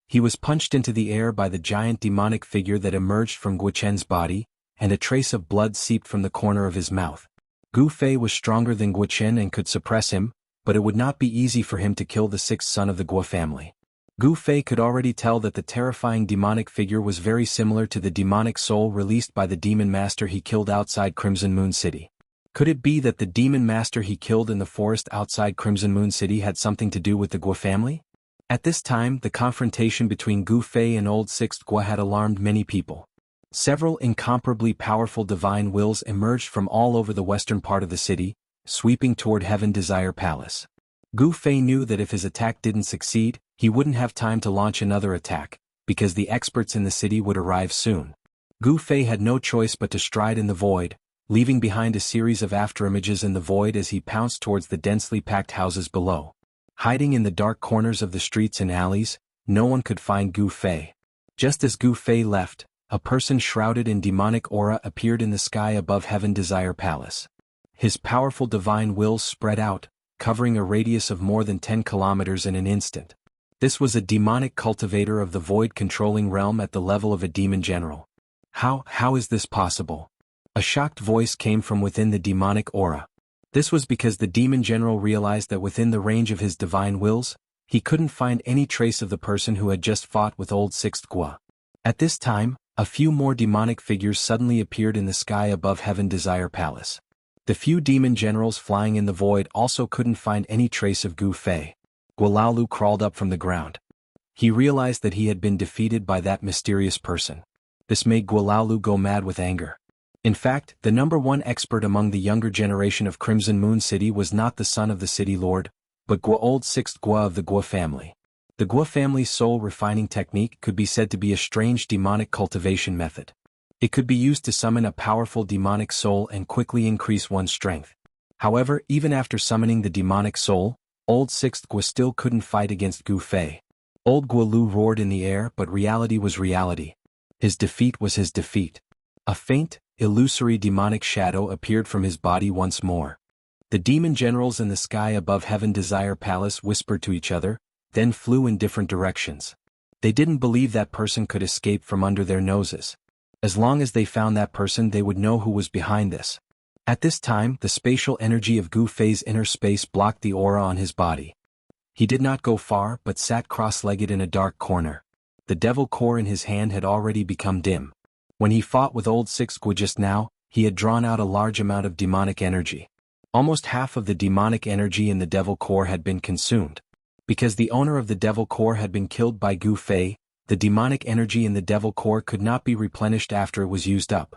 He was punched into the air by the giant demonic figure that emerged from Gua Chen's body, and a trace of blood seeped from the corner of his mouth. Gu Fei was stronger than Gua Chen and could suppress him, but it would not be easy for him to kill the sixth son of the Gua family. Gu Fei could already tell that the terrifying demonic figure was very similar to the demonic soul released by the demon master he killed outside Crimson Moon City. Could it be that the demon master he killed in the forest outside Crimson Moon City had something to do with the Gua family? At this time, the confrontation between Gu Fei and Old Sixth Gua had alarmed many people. Several incomparably powerful divine wills emerged from all over the western part of the city, sweeping toward Heaven Desire Palace. Gu Fei knew that if his attack didn't succeed, he wouldn't have time to launch another attack, because the experts in the city would arrive soon. Gu Fei had no choice but to stride in the void, leaving behind a series of afterimages in the void as he pounced towards the densely packed houses below. Hiding in the dark corners of the streets and alleys, no one could find Gu Fei. Just as Gu Fei left, a person shrouded in demonic aura appeared in the sky above Heaven Desire Palace. His powerful divine wills spread out, covering a radius of more than 10 kilometers in an instant. This was a demonic cultivator of the void-controlling realm at the level of a demon general. How is this possible? A shocked voice came from within the demonic aura. This was because the demon general realized that within the range of his divine wills, he couldn't find any trace of the person who had just fought with Old Sixth Gua. At this time, a few more demonic figures suddenly appeared in the sky above Heaven Desire Palace. The few demon generals flying in the void also couldn't find any trace of Gu Fei. Gualalu crawled up from the ground. He realized that he had been defeated by that mysterious person. This made Gualalu go mad with anger. In fact, the #1 expert among the younger generation of Crimson Moon City was not the son of the city lord, but Gua Old Sixth Gua of the Gua family. The Gua family's soul refining technique could be said to be a strange demonic cultivation method. It could be used to summon a powerful demonic soul and quickly increase one's strength. However, even after summoning the demonic soul, Old Sixth Gua still couldn't fight against Gu Fei. Old Gualu roared in the air, but reality was reality. His defeat was his defeat. A faint, illusory demonic shadow appeared from his body once more. The demon generals in the sky above Heaven Desire Palace whispered to each other, then flew in different directions. They didn't believe that person could escape from under their noses. As long as they found that person, they would know who was behind this. At this time, the spatial energy of Gu Fei's inner space blocked the aura on his body. He did not go far but sat cross-legged in a dark corner. The devil core in his hand had already become dim. When he fought with Old Sixth Gua just now, he had drawn out a large amount of demonic energy. Almost half of the demonic energy in the devil core had been consumed. Because the owner of the devil core had been killed by Gu Fei, the demonic energy in the devil core could not be replenished after it was used up.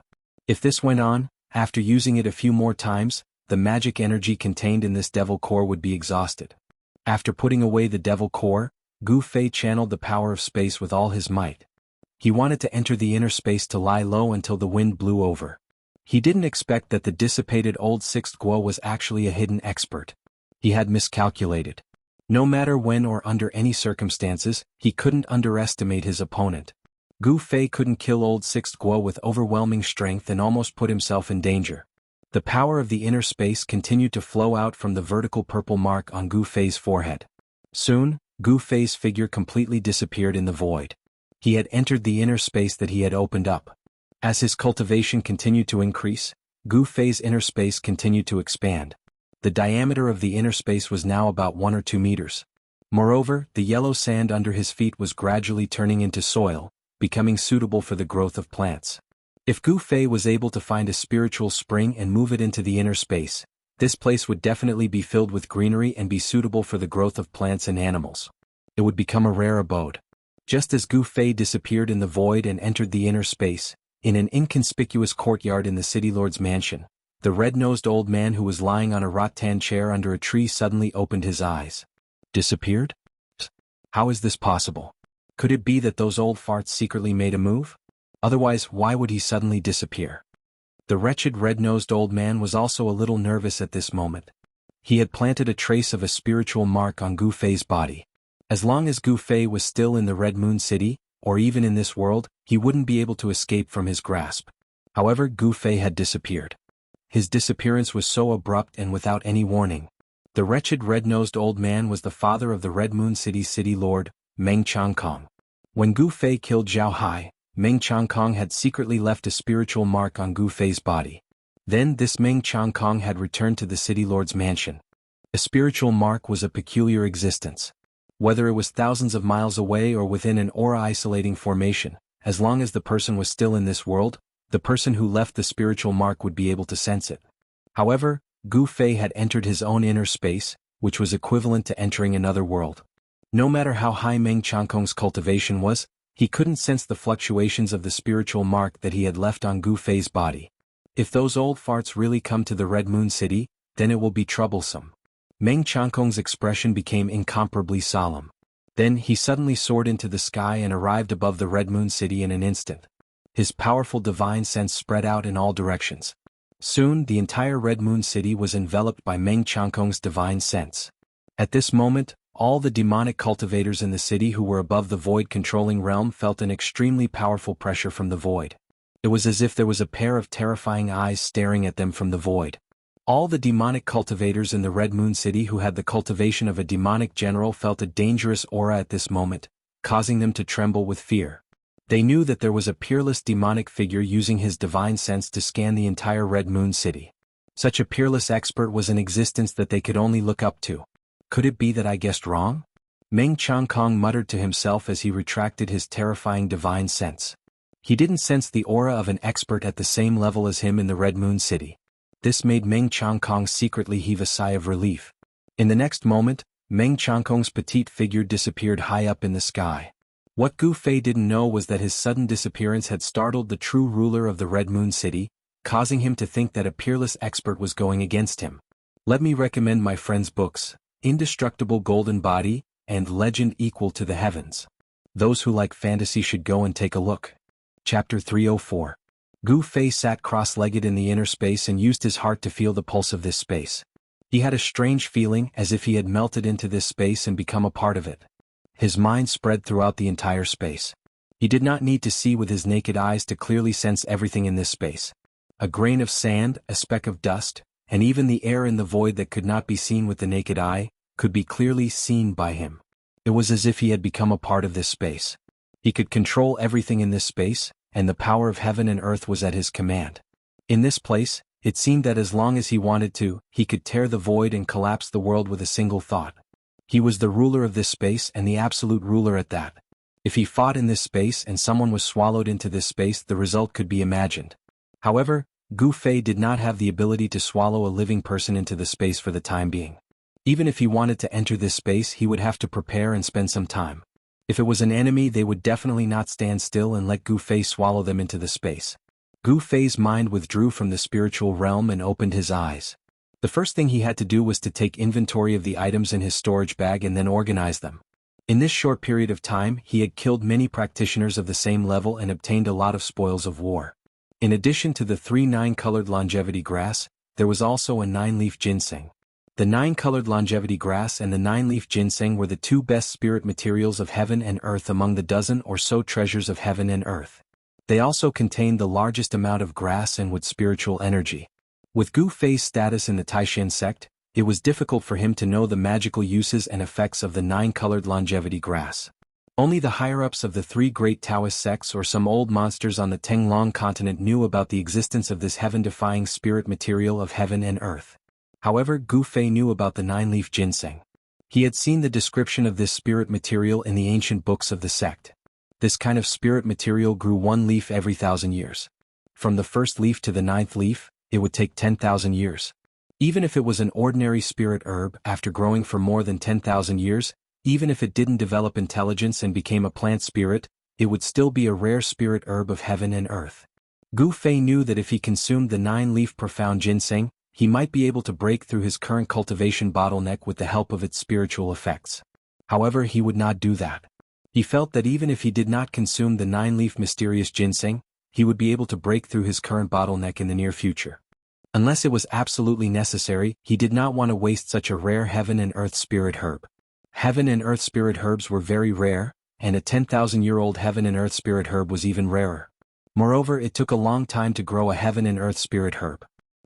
If this went on, after using it a few more times, the magic energy contained in this devil core would be exhausted. After putting away the devil core, Gu Fei channeled the power of space with all his might. He wanted to enter the inner space to lie low until the wind blew over. He didn't expect that the dissipated Old Sixth Gua was actually a hidden expert. He had miscalculated. No matter when or under any circumstances, he couldn't underestimate his opponent. Gu Fei couldn't kill Old Sixth Gua with overwhelming strength and almost put himself in danger. The power of the inner space continued to flow out from the vertical purple mark on Gu Fei's forehead. Soon, Gu Fei's figure completely disappeared in the void. He had entered the inner space that he had opened up. As his cultivation continued to increase, Gu Fei's inner space continued to expand. The diameter of the inner space was now about 1 or 2 meters. Moreover, the yellow sand under his feet was gradually turning into soil, becoming suitable for the growth of plants. If Gu Fei was able to find a spiritual spring and move it into the inner space, this place would definitely be filled with greenery and be suitable for the growth of plants and animals. It would become a rare abode. Just as Gu Fei disappeared in the void and entered the inner space, in an inconspicuous courtyard in the city lord's mansion, the red-nosed old man who was lying on a rattan chair under a tree suddenly opened his eyes. Disappeared? How is this possible? Could it be that those old farts secretly made a move? Otherwise, why would he suddenly disappear? The wretched red-nosed old man was also a little nervous at this moment. He had planted a trace of a spiritual mark on Gu Fei's body. As long as Gu Fei was still in the Red Moon City, or even in this world, he wouldn't be able to escape from his grasp. However, Gu Fei had disappeared. His disappearance was so abrupt and without any warning. The wretched red-nosed old man was the father of the Red Moon City's city lord, Meng Changkong. When Gu Fei killed Zhao Hai, Meng Changkong had secretly left a spiritual mark on Gu Fei's body. Then this Meng Changkong had returned to the city lord's mansion. A spiritual mark was a peculiar existence. Whether it was thousands of miles away or within an aura-isolating formation, as long as the person was still in this world, the person who left the spiritual mark would be able to sense it. However, Gu Fei had entered his own inner space, which was equivalent to entering another world. No matter how high Meng Changkong's cultivation was, he couldn't sense the fluctuations of the spiritual mark that he had left on Gu Fei's body. If those old farts really come to the Red Moon City, then it will be troublesome. Meng Changkong's expression became incomparably solemn. Then he suddenly soared into the sky and arrived above the Red Moon City in an instant. His powerful divine sense spread out in all directions. Soon the entire Red Moon City was enveloped by Meng Changkong's divine sense. At this moment, all the demonic cultivators in the city who were above the void-controlling realm felt an extremely powerful pressure from the void. It was as if there was a pair of terrifying eyes staring at them from the void. All the demonic cultivators in the Red Moon City who had the cultivation of a demonic general felt a dangerous aura at this moment, causing them to tremble with fear. They knew that there was a peerless demonic figure using his divine sense to scan the entire Red Moon City. Such a peerless expert was in existence that they could only look up to. Could it be that I guessed wrong? Meng Changkong muttered to himself as he retracted his terrifying divine sense. He didn't sense the aura of an expert at the same level as him in the Red Moon City. This made Meng Changkong secretly heave a sigh of relief. In the next moment, Meng Changkong's petite figure disappeared high up in the sky. What Gu Fei didn't know was that his sudden disappearance had startled the true ruler of the Red Moon City, causing him to think that a peerless expert was going against him. Let me recommend my friend's books, Indestructible Golden Body, and Legend Equal to the Heavens. Those who like fantasy should go and take a look. Chapter 304. Gu Fei sat cross-legged in the inner space and used his heart to feel the pulse of this space. He had a strange feeling as if he had melted into this space and become a part of it. His mind spread throughout the entire space. He did not need to see with his naked eyes to clearly sense everything in this space. A grain of sand, a speck of dust, and even the air in the void that could not be seen with the naked eye, could be clearly seen by him. It was as if he had become a part of this space. He could control everything in this space, and the power of heaven and earth was at his command. In this place, it seemed that as long as he wanted to, he could tear the void and collapse the world with a single thought. He was the ruler of this space and the absolute ruler at that. If he fought in this space and someone was swallowed into this space, the result could be imagined. However, Gu Fei did not have the ability to swallow a living person into the space for the time being. Even if he wanted to enter this space, he would have to prepare and spend some time. If it was an enemy, they would definitely not stand still and let Gu Fei swallow them into the space. Gu Fei's mind withdrew from the spiritual realm and opened his eyes. The first thing he had to do was to take inventory of the items in his storage bag and then organize them. In this short period of time, he had killed many practitioners of the same level and obtained a lot of spoils of war. In addition to the 3 9-colored longevity grass, there was also a 9-leaf ginseng. The 9-colored longevity grass and the 9-leaf ginseng were the 2 best spirit materials of heaven and earth among the dozen or so treasures of heaven and earth. They also contained the largest amount of grass and wood spiritual energy. With Gu Fei's status in the Taishan sect, it was difficult for him to know the magical uses and effects of the 9-colored longevity grass. Only the higher-ups of the 3 great Taoist sects or some old monsters on the Tenglong continent knew about the existence of this heaven-defying spirit material of heaven and earth. However, Gu Fei knew about the nine-leaf ginseng. He had seen the description of this spirit material in the ancient books of the sect. This kind of spirit material grew one leaf every 1,000 years. From the first leaf to the ninth leaf, it would take 10,000 years. Even if it was an ordinary spirit herb, after growing for more than 10,000 years, even if it didn't develop intelligence and became a plant spirit, it would still be a rare spirit herb of heaven and earth. Gu Fei knew that if he consumed the nine-leaf profound ginseng, he might be able to break through his current cultivation bottleneck with the help of its spiritual effects. However, he would not do that. He felt that even if he did not consume the nine-leaf mysterious ginseng, he would be able to break through his current bottleneck in the near future. Unless it was absolutely necessary, he did not want to waste such a rare heaven and earth spirit herb. Heaven and earth spirit herbs were very rare, and a 10,000-year-old heaven and earth spirit herb was even rarer. Moreover, it took a long time to grow a heaven and earth spirit herb.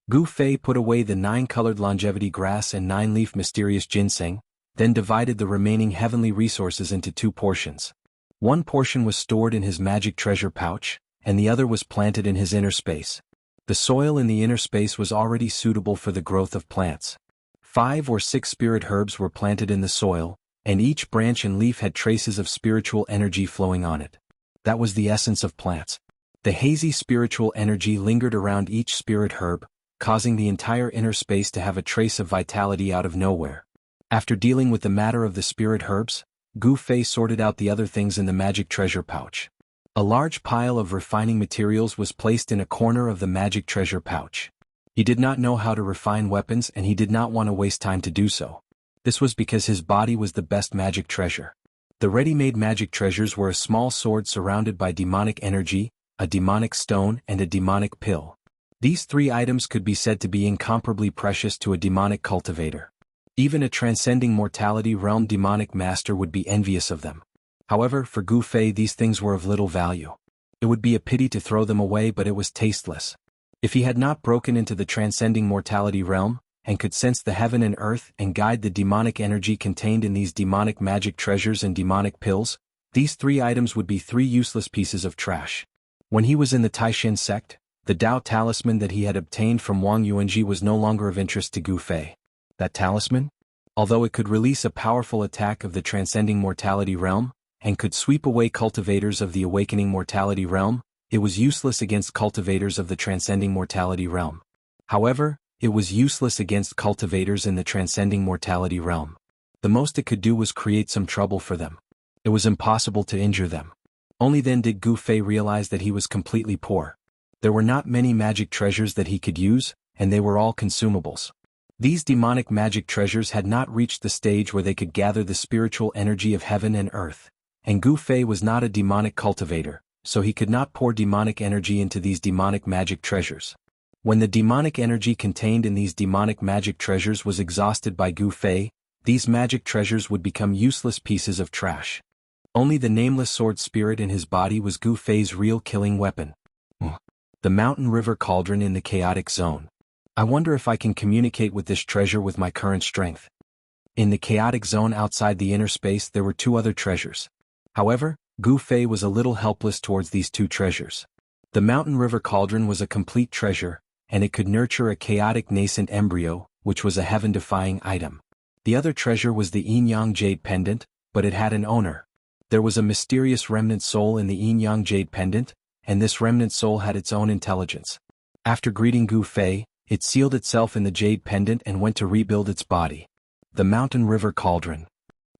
Gu Fei put away the 9-colored longevity grass and 9-leaf mysterious ginseng, then divided the remaining heavenly resources into 2 portions. One portion was stored in his magic treasure pouch, and the other was planted in his inner space. The soil in the inner space was already suitable for the growth of plants. 5 or 6 spirit herbs were planted in the soil, and each branch and leaf had traces of spiritual energy flowing on it. That was the essence of plants. The hazy spiritual energy lingered around each spirit herb, causing the entire inner space to have a trace of vitality out of nowhere. After dealing with the matter of the spirit herbs, Gu Fei sorted out the other things in the magic treasure pouch. A large pile of refining materials was placed in a corner of the magic treasure pouch. He did not know how to refine weapons and he did not want to waste time to do so. This was because his body was the best magic treasure. The ready-made magic treasures were a small sword surrounded by demonic energy, a demonic stone and a demonic pill. These 3 items could be said to be incomparably precious to a demonic cultivator. Even a transcending mortality realm demonic master would be envious of them. However, for Gu Fei these things were of little value. It would be a pity to throw them away, but it was tasteless. If he had not broken into the transcending mortality realm, and could sense the heaven and earth and guide the demonic energy contained in these demonic magic treasures and demonic pills, these 3 items would be 3 useless pieces of trash. When he was in the Taishan sect, the Dao talisman that he had obtained from Wang Yuanji was no longer of interest to Gu Fei. That talisman? Although it could release a powerful attack of the transcending mortality realm, and could sweep away cultivators of the awakening mortality realm, it was useless against cultivators of the transcending mortality realm. However, it was useless against cultivators in the transcending mortality realm. The most it could do was create some trouble for them. It was impossible to injure them. Only then did Gu Fei realize that he was completely poor. There were not many magic treasures that he could use, and they were all consumables. These demonic magic treasures had not reached the stage where they could gather the spiritual energy of heaven and earth. And Gu Fei was not a demonic cultivator, so he could not pour demonic energy into these demonic magic treasures. When the demonic energy contained in these demonic magic treasures was exhausted by Gu Fei, these magic treasures would become useless pieces of trash. Only the nameless sword spirit in his body was Gu Fei's real killing weapon. The mountain river cauldron in the chaotic zone. I wonder if I can communicate with this treasure with my current strength. In the chaotic zone outside the inner space there were 2 other treasures. However, Gu Fei was a little helpless towards these 2 treasures. The mountain river cauldron was a complete treasure, and it could nurture a chaotic nascent embryo, which was a heaven-defying item. The other treasure was the yin-yang jade pendant, but it had an owner. There was a mysterious remnant soul in the yin-yang jade pendant, and this remnant soul had its own intelligence. After greeting Gu Fei, it sealed itself in the jade pendant and went to rebuild its body. The mountain river cauldron.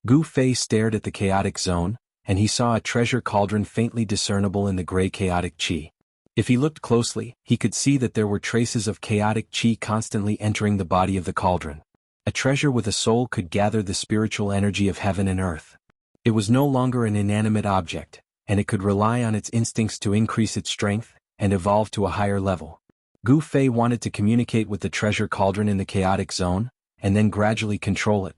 Gu Fei stared at the chaotic zone, and he saw a treasure cauldron faintly discernible in the gray chaotic qi. If he looked closely, he could see that there were traces of chaotic qi constantly entering the body of the cauldron. A treasure with a soul could gather the spiritual energy of heaven and earth. It was no longer an inanimate object, and it could rely on its instincts to increase its strength and evolve to a higher level. Gu Fei wanted to communicate with the treasure cauldron in the chaotic zone, and then gradually control it.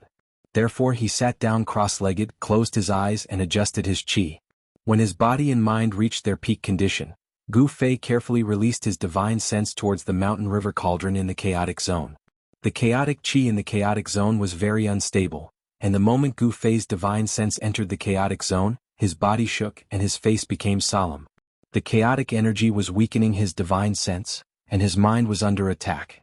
Therefore he sat down cross-legged, closed his eyes and adjusted his qi. When his body and mind reached their peak condition, Gu Fei carefully released his divine sense towards the mountain river cauldron in the chaotic zone. The chaotic qi in the chaotic zone was very unstable, and the moment Gu Fei's divine sense entered the chaotic zone, his body shook and his face became solemn. The chaotic energy was weakening his divine sense, and his mind was under attack.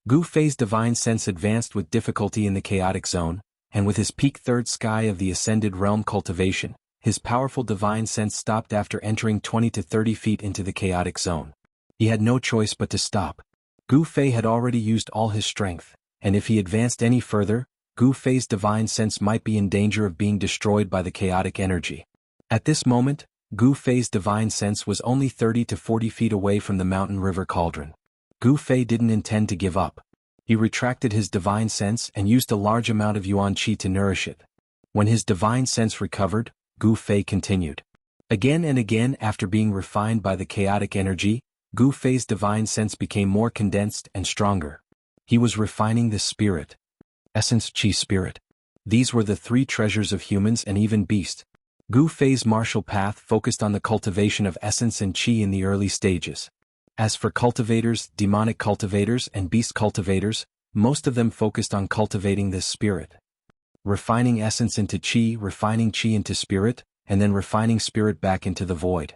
Gu Fei's divine sense advanced with difficulty in the chaotic zone, and with his peak third sky of the ascended realm cultivation, his powerful divine sense stopped after entering 20 to 30 feet into the chaotic zone. He had no choice but to stop. Gu Fei had already used all his strength, and if he advanced any further, Gu Fei's divine sense might be in danger of being destroyed by the chaotic energy. At this moment, Gu Fei's divine sense was only 30 to 40 feet away from the mountain river cauldron. Gu Fei didn't intend to give up. He retracted his divine sense and used a large amount of yuan qi to nourish it. When his divine sense recovered, Gu Fei continued. Again and again after being refined by the chaotic energy, Gu Fei's divine sense became more condensed and stronger. He was refining the spirit. Essence, qi, spirit. These were the three treasures of humans and even beasts. Gu Fei's martial path focused on the cultivation of essence and qi in the early stages. As for cultivators, demonic cultivators and beast cultivators, most of them focused on cultivating this spirit. Refining essence into qi, refining qi into spirit, and then refining spirit back into the void.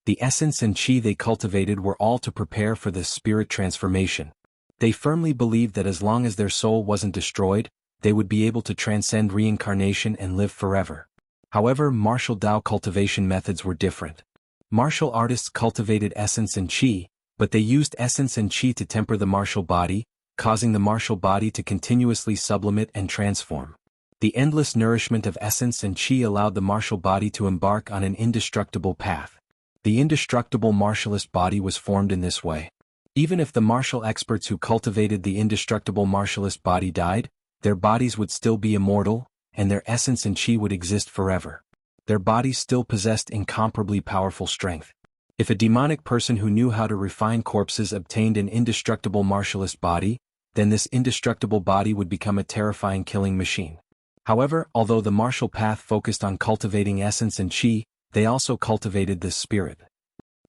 The essence and qi they cultivated were all to prepare for the spirit transformation. They firmly believed that as long as their soul wasn't destroyed, they would be able to transcend reincarnation and live forever. However, martial Dao cultivation methods were different. Martial artists cultivated essence and qi, but they used essence and qi to temper the martial body, causing the martial body to continuously sublimate and transform. The endless nourishment of essence and qi allowed the martial body to embark on an indestructible path. The indestructible martialist body was formed in this way. Even if the martial experts who cultivated the indestructible martialist body died, their bodies would still be immortal, and their essence and qi would exist forever. Their bodies still possessed incomparably powerful strength. If a demonic person who knew how to refine corpses obtained an indestructible martialist body, then this indestructible body would become a terrifying killing machine. However, although the martial path focused on cultivating essence and qi, they also cultivated this spirit.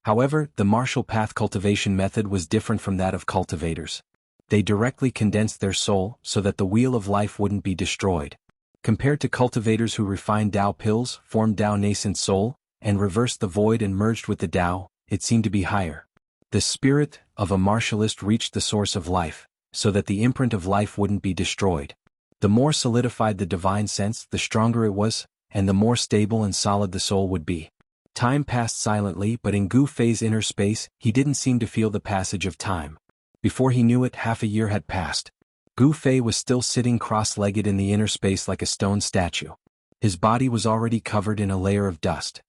However, the martial path cultivation method was different from that of cultivators. They directly condensed their soul so that the wheel of life wouldn't be destroyed. Compared to cultivators who refined Dao pills, formed Dao nascent soul, and reversed the void and merged with the Tao, it seemed to be higher. The spirit of a martialist reached the source of life, so that the imprint of life wouldn't be destroyed. The more solidified the divine sense, the stronger it was, and the more stable and solid the soul would be. Time passed silently, but in Gu Fei's inner space, he didn't seem to feel the passage of time. Before he knew it, half a year had passed. Gu Fei was still sitting cross-legged in the inner space like a stone statue. His body was already covered in a layer of dust.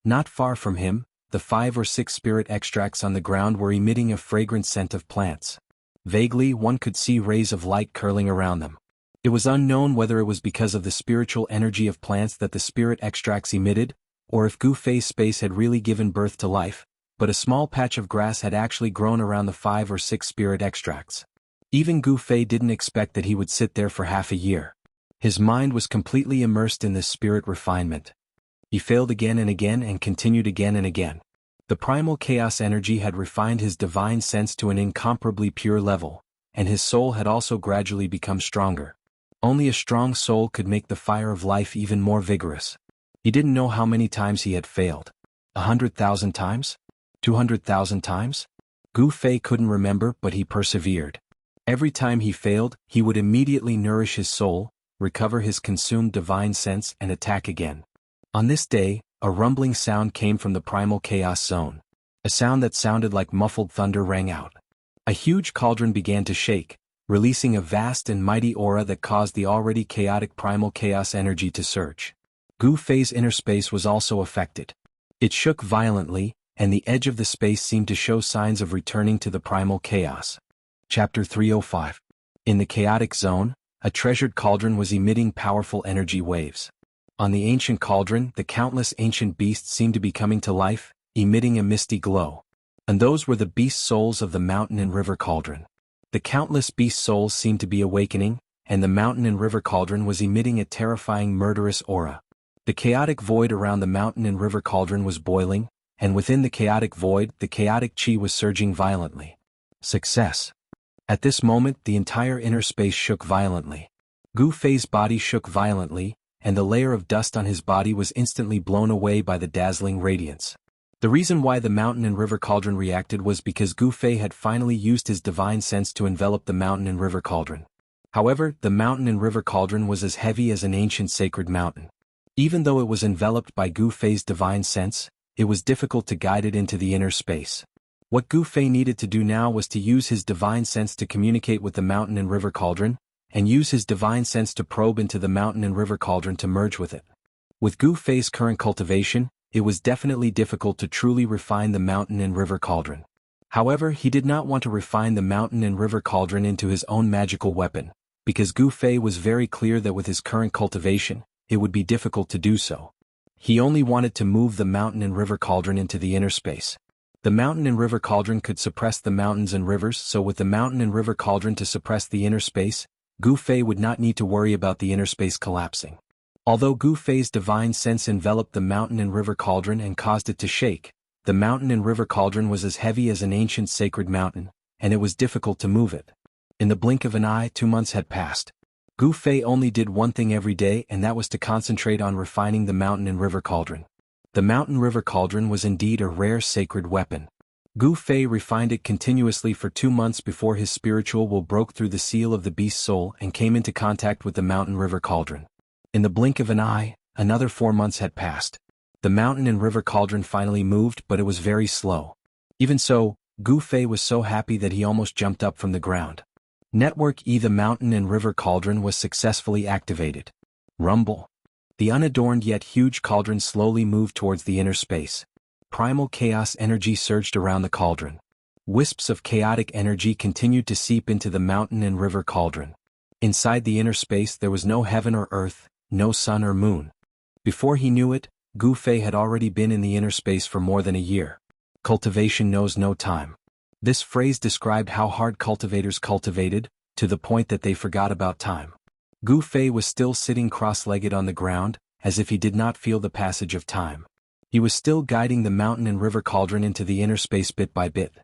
Not far from him, the 5 or 6 spirit extracts on the ground were emitting a fragrant scent of plants. Vaguely, one could see rays of light curling around them. It was unknown whether it was because of the spiritual energy of plants that the spirit extracts emitted, or if Gu Fei's space had really given birth to life, but a small patch of grass had actually grown around the 5 or 6 spirit extracts. Even Gu Fei didn't expect that he would sit there for half a year. His mind was completely immersed in this spirit refinement. He failed again and continued again and again. The primal chaos energy had refined his divine sense to an incomparably pure level, and his soul had also gradually become stronger. Only a strong soul could make the fire of life even more vigorous. He didn't know how many times he had failed. 100,000 times? 200,000 times? Gu Fei couldn't remember, but he persevered. Every time he failed, he would immediately nourish his soul, recover his consumed divine sense, and attack again. On this day, a rumbling sound came from the primal chaos zone. A sound that sounded like muffled thunder rang out. A huge cauldron began to shake, releasing a vast and mighty aura that caused the already chaotic primal chaos energy to surge. Gu Fei's inner space was also affected. It shook violently, and the edge of the space seemed to show signs of returning to the primal chaos. Chapter 305. In the chaotic zone, a treasured cauldron was emitting powerful energy waves. On the ancient cauldron, the countless ancient beasts seemed to be coming to life, emitting a misty glow. And those were the beast souls of the mountain and river cauldron. The countless beast souls seemed to be awakening, and the mountain and river cauldron was emitting a terrifying murderous aura. The chaotic void around the mountain and river cauldron was boiling, and within the chaotic void, the chaotic chi was surging violently. Success. At this moment, the entire inner space shook violently. Gu Fei's body shook violently, and the layer of dust on his body was instantly blown away by the dazzling radiance. The reason why the mountain and river cauldron reacted was because Gu Fei had finally used his divine sense to envelop the mountain and river cauldron. However, the mountain and river cauldron was as heavy as an ancient sacred mountain. Even though it was enveloped by Gu Fei's divine sense, it was difficult to guide it into the inner space. What Gu Fei needed to do now was to use his divine sense to communicate with the mountain and river cauldron, and use his divine sense to probe into the mountain and river cauldron to merge with it. With Gu Fei's current cultivation, it was definitely difficult to truly refine the mountain and river cauldron. However, he did not want to refine the mountain and river cauldron into his own magical weapon, because Gu Fei was very clear that with his current cultivation, it would be difficult to do so. He only wanted to move the mountain and river cauldron into the inner space. The mountain and river cauldron could suppress the mountains and rivers, so with the mountain and river cauldron to suppress the inner space, Gu Fei would not need to worry about the inner space collapsing. Although Gu Fei's divine sense enveloped the mountain and river cauldron and caused it to shake, the mountain and river cauldron was as heavy as an ancient sacred mountain, and it was difficult to move it. In the blink of an eye, 2 months had passed. Gu Fei only did one thing every day, and that was to concentrate on refining the mountain and river cauldron. The mountain river cauldron was indeed a rare sacred weapon. Gu Fei refined it continuously for 2 months before his spiritual will broke through the seal of the beast soul and came into contact with the mountain river cauldron. In the blink of an eye, another 4 months had passed. The mountain and river cauldron finally moved, but it was very slow. Even so, Gu Fei was so happy that he almost jumped up from the ground. Network E. The mountain and river cauldron was successfully activated. Rumble. The unadorned yet huge cauldron slowly moved towards the inner space. Primal chaos energy surged around the cauldron. Wisps of chaotic energy continued to seep into the mountain and river cauldron. Inside the inner space there was no heaven or earth, no sun or moon. Before he knew it, Gu Fei had already been in the inner space for more than a year. Cultivation knows no time. This phrase described how hard cultivators cultivated, to the point that they forgot about time. Gu Fei was still sitting cross-legged on the ground, as if he did not feel the passage of time. He was still guiding the mountain and river cauldron into the inner space bit by bit.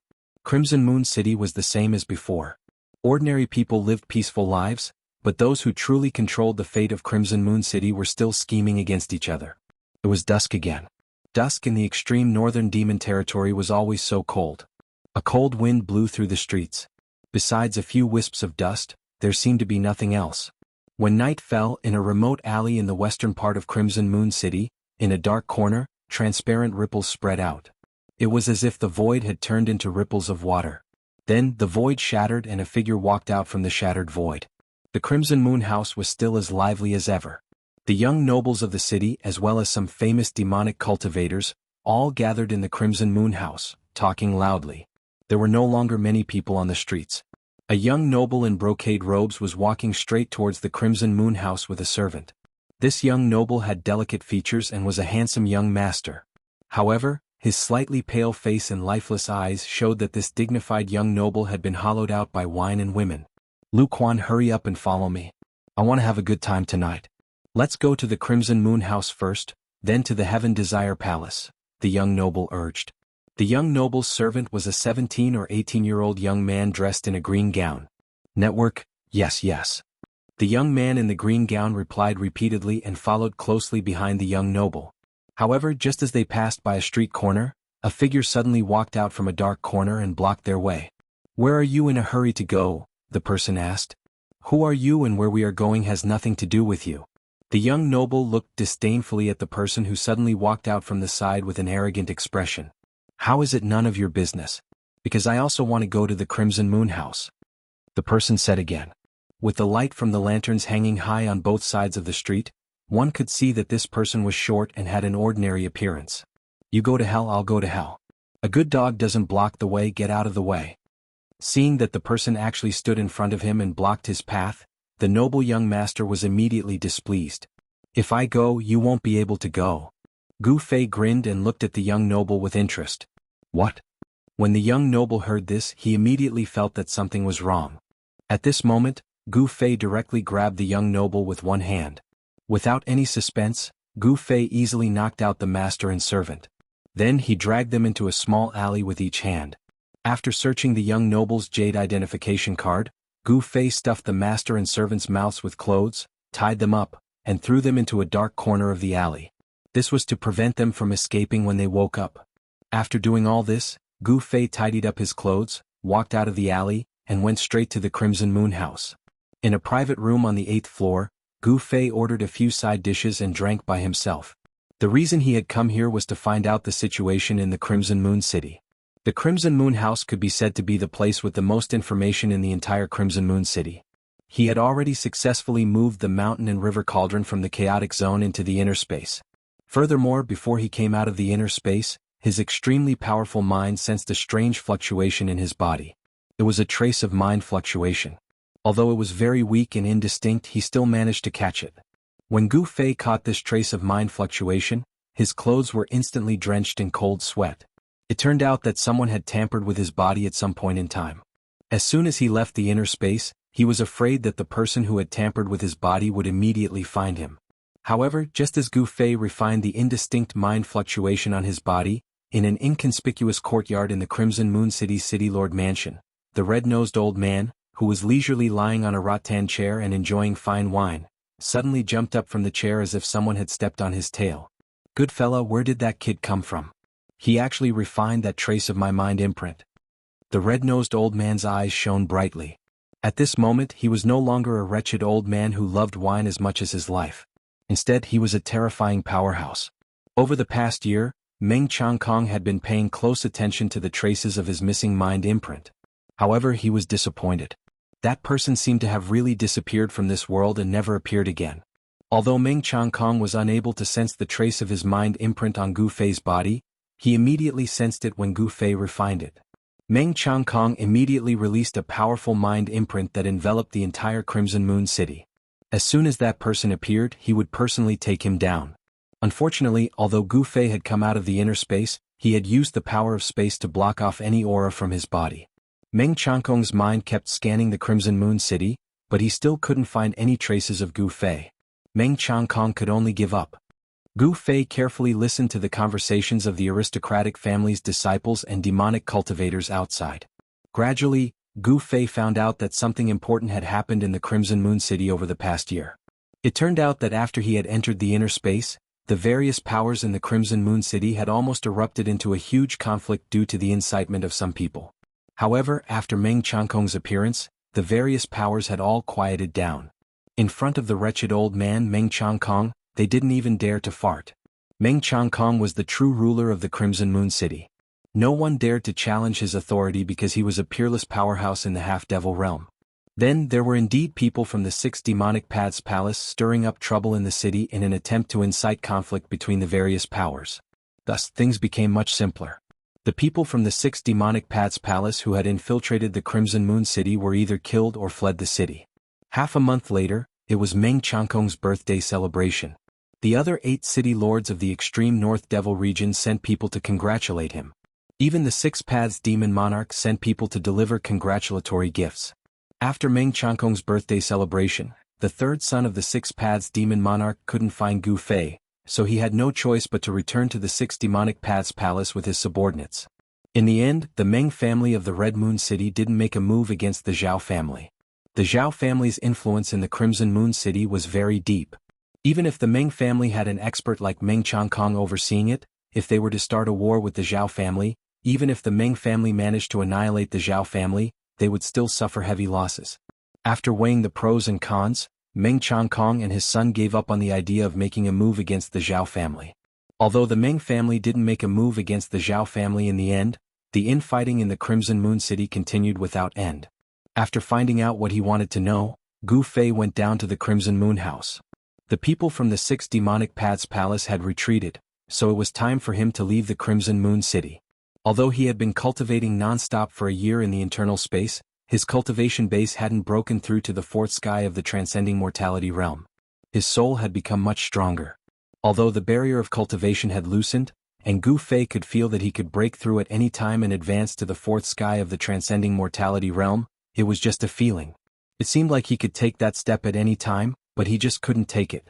Crimson Moon City was the same as before. Ordinary people lived peaceful lives, but those who truly controlled the fate of Crimson Moon City were still scheming against each other. It was dusk again. Dusk in the extreme northern demon territory was always so cold. A cold wind blew through the streets. Besides a few wisps of dust, there seemed to be nothing else. When night fell, in a remote alley in the western part of Crimson Moon City, in a dark corner, transparent ripples spread out. It was as if the void had turned into ripples of water. Then, the void shattered and a figure walked out from the shattered void. The Crimson Moon House was still as lively as ever. The young nobles of the city, as well as some famous demonic cultivators, all gathered in the Crimson Moon House, talking loudly. There were no longer many people on the streets. A young noble in brocade robes was walking straight towards the Crimson Moon House with a servant. This young noble had delicate features and was a handsome young master. However, his slightly pale face and lifeless eyes showed that this dignified young noble had been hollowed out by wine and women. Lu Quan, hurry up and follow me. I want to have a good time tonight. Let's go to the Crimson Moon House first, then to the Heaven Desire Palace, the young noble urged. The young noble's servant was a 17 or 18-year-old young man dressed in a green gown. Network, yes, yes. The young man in the green gown replied repeatedly and followed closely behind the young noble. However, just as they passed by a street corner, a figure suddenly walked out from a dark corner and blocked their way. Where are you in a hurry to go? The person asked. Who are you, and where we are going has nothing to do with you. The young noble looked disdainfully at the person who suddenly walked out from the side with an arrogant expression. How is it none of your business? Because I also want to go to the Crimson Moon House. The person said again. With the light from the lanterns hanging high on both sides of the street, one could see that this person was short and had an ordinary appearance. You go to hell, I'll go to hell. A good dog doesn't block the way, get out of the way. Seeing that the person actually stood in front of him and blocked his path, the noble young master was immediately displeased. If I go, you won't be able to go. Gu Fei grinned and looked at the young noble with interest. What? When the young noble heard this, he immediately felt that something was wrong. At this moment, Gu Fei directly grabbed the young noble with one hand. Without any suspense, Gu Fei easily knocked out the master and servant. Then he dragged them into a small alley with each hand. After searching the young noble's jade identification card, Gu Fei stuffed the master and servant's mouths with clothes, tied them up, and threw them into a dark corner of the alley. This was to prevent them from escaping when they woke up. After doing all this, Gu Fei tidied up his clothes, walked out of the alley, and went straight to the Crimson Moon house. In a private room on the 8th floor, Gu Fei ordered a few side dishes and drank by himself. The reason he had come here was to find out the situation in the Crimson Moon City. The Crimson Moon House could be said to be the place with the most information in the entire Crimson Moon City. He had already successfully moved the mountain and river cauldron from the chaotic zone into the inner space. Furthermore, before he came out of the inner space, his extremely powerful mind sensed a strange fluctuation in his body. It was a trace of mind fluctuation. Although it was very weak and indistinct, he still managed to catch it. When Gu Fei caught this trace of mind fluctuation, his clothes were instantly drenched in cold sweat. It turned out that someone had tampered with his body at some point in time. As soon as he left the inner space, he was afraid that the person who had tampered with his body would immediately find him. However, just as Gu Fei refined the indistinct mind fluctuation on his body, in an inconspicuous courtyard in the Crimson Moon City's City Lord Mansion, the red-nosed old man, who was leisurely lying on a rattan chair and enjoying fine wine, suddenly jumped up from the chair as if someone had stepped on his tail. "Good fella, where did that kid come from? He actually refined that trace of my mind imprint." The red-nosed old man's eyes shone brightly. At this moment he was no longer a wretched old man who loved wine as much as his life. Instead, he was a terrifying powerhouse. Over the past year, Meng Changkong had been paying close attention to the traces of his missing mind imprint. However, he was disappointed. That person seemed to have really disappeared from this world and never appeared again. Although Meng Changkong was unable to sense the trace of his mind imprint on Gu Fei's body, he immediately sensed it when Gu Fei refined it. Meng Changkong immediately released a powerful mind imprint that enveloped the entire Crimson Moon City. As soon as that person appeared, he would personally take him down. Unfortunately, although Gu Fei had come out of the inner space, he had used the power of space to block off any aura from his body. Meng Changkong's mind kept scanning the Crimson Moon City, but he still couldn't find any traces of Gu Fei. Meng Changkong could only give up. Gu Fei carefully listened to the conversations of the aristocratic family's disciples and demonic cultivators outside. Gradually, Gu Fei found out that something important had happened in the Crimson Moon City over the past year. It turned out that after he had entered the inner space, the various powers in the Crimson Moon City had almost erupted into a huge conflict due to the incitement of some people. However, after Meng Changkong's appearance, the various powers had all quieted down. In front of the wretched old man Meng Changkong, they didn't even dare to fart. Meng Changkong was the true ruler of the Crimson Moon City. No one dared to challenge his authority because he was a peerless powerhouse in the half-devil realm. Then there were indeed people from the 6 demonic paths palace stirring up trouble in the city in an attempt to incite conflict between the various powers. Thus, things became much simpler. The people from the 6 demonic paths palace who had infiltrated the Crimson Moon City were either killed or fled the city. Half a month later, it was Meng Changkong's birthday celebration. The other 8 city lords of the extreme North Devil region sent people to congratulate him. Even the 6 Paths Demon Monarch sent people to deliver congratulatory gifts. After Meng Changkong's birthday celebration, the third son of the 6 Paths Demon Monarch couldn't find Gu Fei, so he had no choice but to return to the 6 demonic paths palace with his subordinates. In the end, the Meng family of the Red Moon City didn't make a move against the Zhao family. The Zhao family's influence in the Crimson Moon City was very deep. Even if the Meng family had an expert like Meng Changkong overseeing it, if they were to start a war with the Zhao family, even if the Meng family managed to annihilate the Zhao family, they would still suffer heavy losses. After weighing the pros and cons, Meng Changkong and his son gave up on the idea of making a move against the Zhao family. Although the Meng family didn't make a move against the Zhao family in the end, the infighting in the Crimson Moon City continued without end. After finding out what he wanted to know, Gu Fei went down to the Crimson Moon House. The people from the 6 demonic paths palace had retreated, so it was time for him to leave the Crimson Moon City. Although he had been cultivating non-stop for a year in the internal space, his cultivation base hadn't broken through to the 4th sky of the transcending mortality realm. His soul had become much stronger. Although the barrier of cultivation had loosened, and Gu Fei could feel that he could break through at any time and advance to the 4th sky of the transcending mortality realm, it was just a feeling. It seemed like he could take that step at any time, but he just couldn't take it.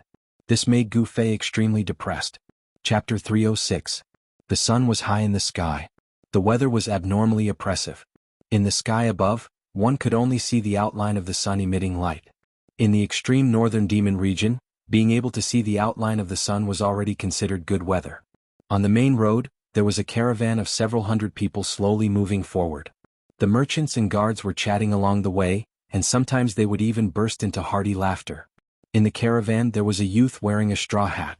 This made Gu Fei extremely depressed. Chapter 306. The sun was high in the sky. The weather was abnormally oppressive. In the sky above, one could only see the outline of the sun emitting light. In the extreme northern demon region, being able to see the outline of the sun was already considered good weather. On the main road, there was a caravan of several hundred people slowly moving forward. The merchants and guards were chatting along the way, and sometimes they would even burst into hearty laughter. In the caravan there was a youth wearing a straw hat.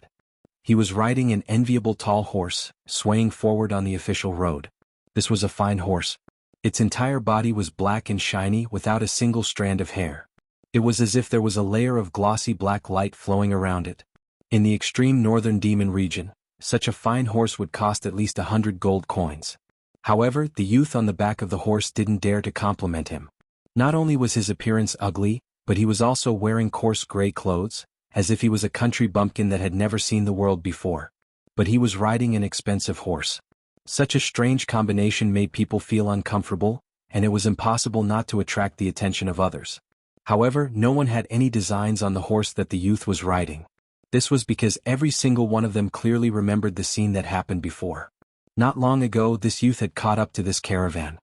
He was riding an enviable tall horse, swaying forward on the official road. This was a fine horse. Its entire body was black and shiny without a single strand of hair. It was as if there was a layer of glossy black light flowing around it. In the extreme northern demon region, such a fine horse would cost at least 100 gold coins. However, the youth on the back of the horse didn't dare to compliment him. Not only was his appearance ugly, but he was also wearing coarse gray clothes, as if he was a country bumpkin that had never seen the world before. But he was riding an expensive horse. Such a strange combination made people feel uncomfortable, and it was impossible not to attract the attention of others. However, no one had any designs on the horse that the youth was riding. This was because every single one of them clearly remembered the scene that happened before. Not long ago, this youth had caught up to this caravan.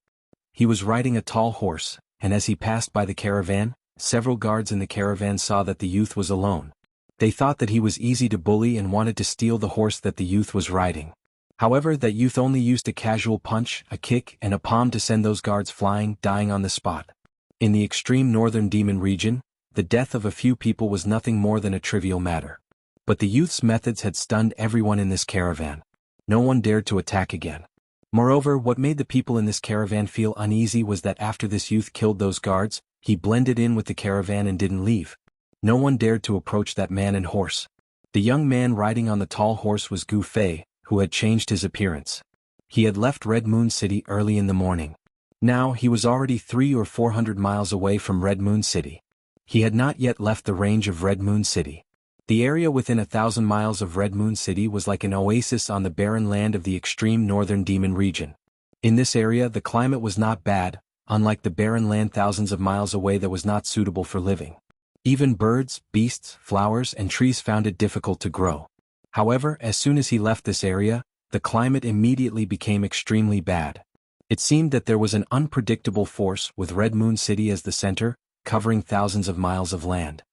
He was riding a tall horse, and as he passed by the caravan, several guards in the caravan saw that the youth was alone. They thought that he was easy to bully and wanted to steal the horse that the youth was riding. However, that youth only used a casual punch, a kick, and a palm to send those guards flying, dying on the spot. In the extreme northern demon region, the death of a few people was nothing more than a trivial matter. But the youth's methods had stunned everyone in this caravan. No one dared to attack again. Moreover, what made the people in this caravan feel uneasy was that after this youth killed those guards, he blended in with the caravan and didn't leave. No one dared to approach that man and horse. The young man riding on the tall horse was Gu Fei, who had changed his appearance. He had left Red Moon City early in the morning. Now he was already 300 or 400 miles away from Red Moon City. He had not yet left the range of Red Moon City. The area within 1,000 miles of Red Moon City was like an oasis on the barren land of the extreme northern demon region. In this area the climate was not bad, unlike the barren land thousands of miles away that was not suitable for living. Even birds, beasts, flowers, and trees found it difficult to grow. However, as soon as he left this area, the climate immediately became extremely bad. It seemed that there was an unpredictable force with Red Moon City as the center, covering thousands of miles of land.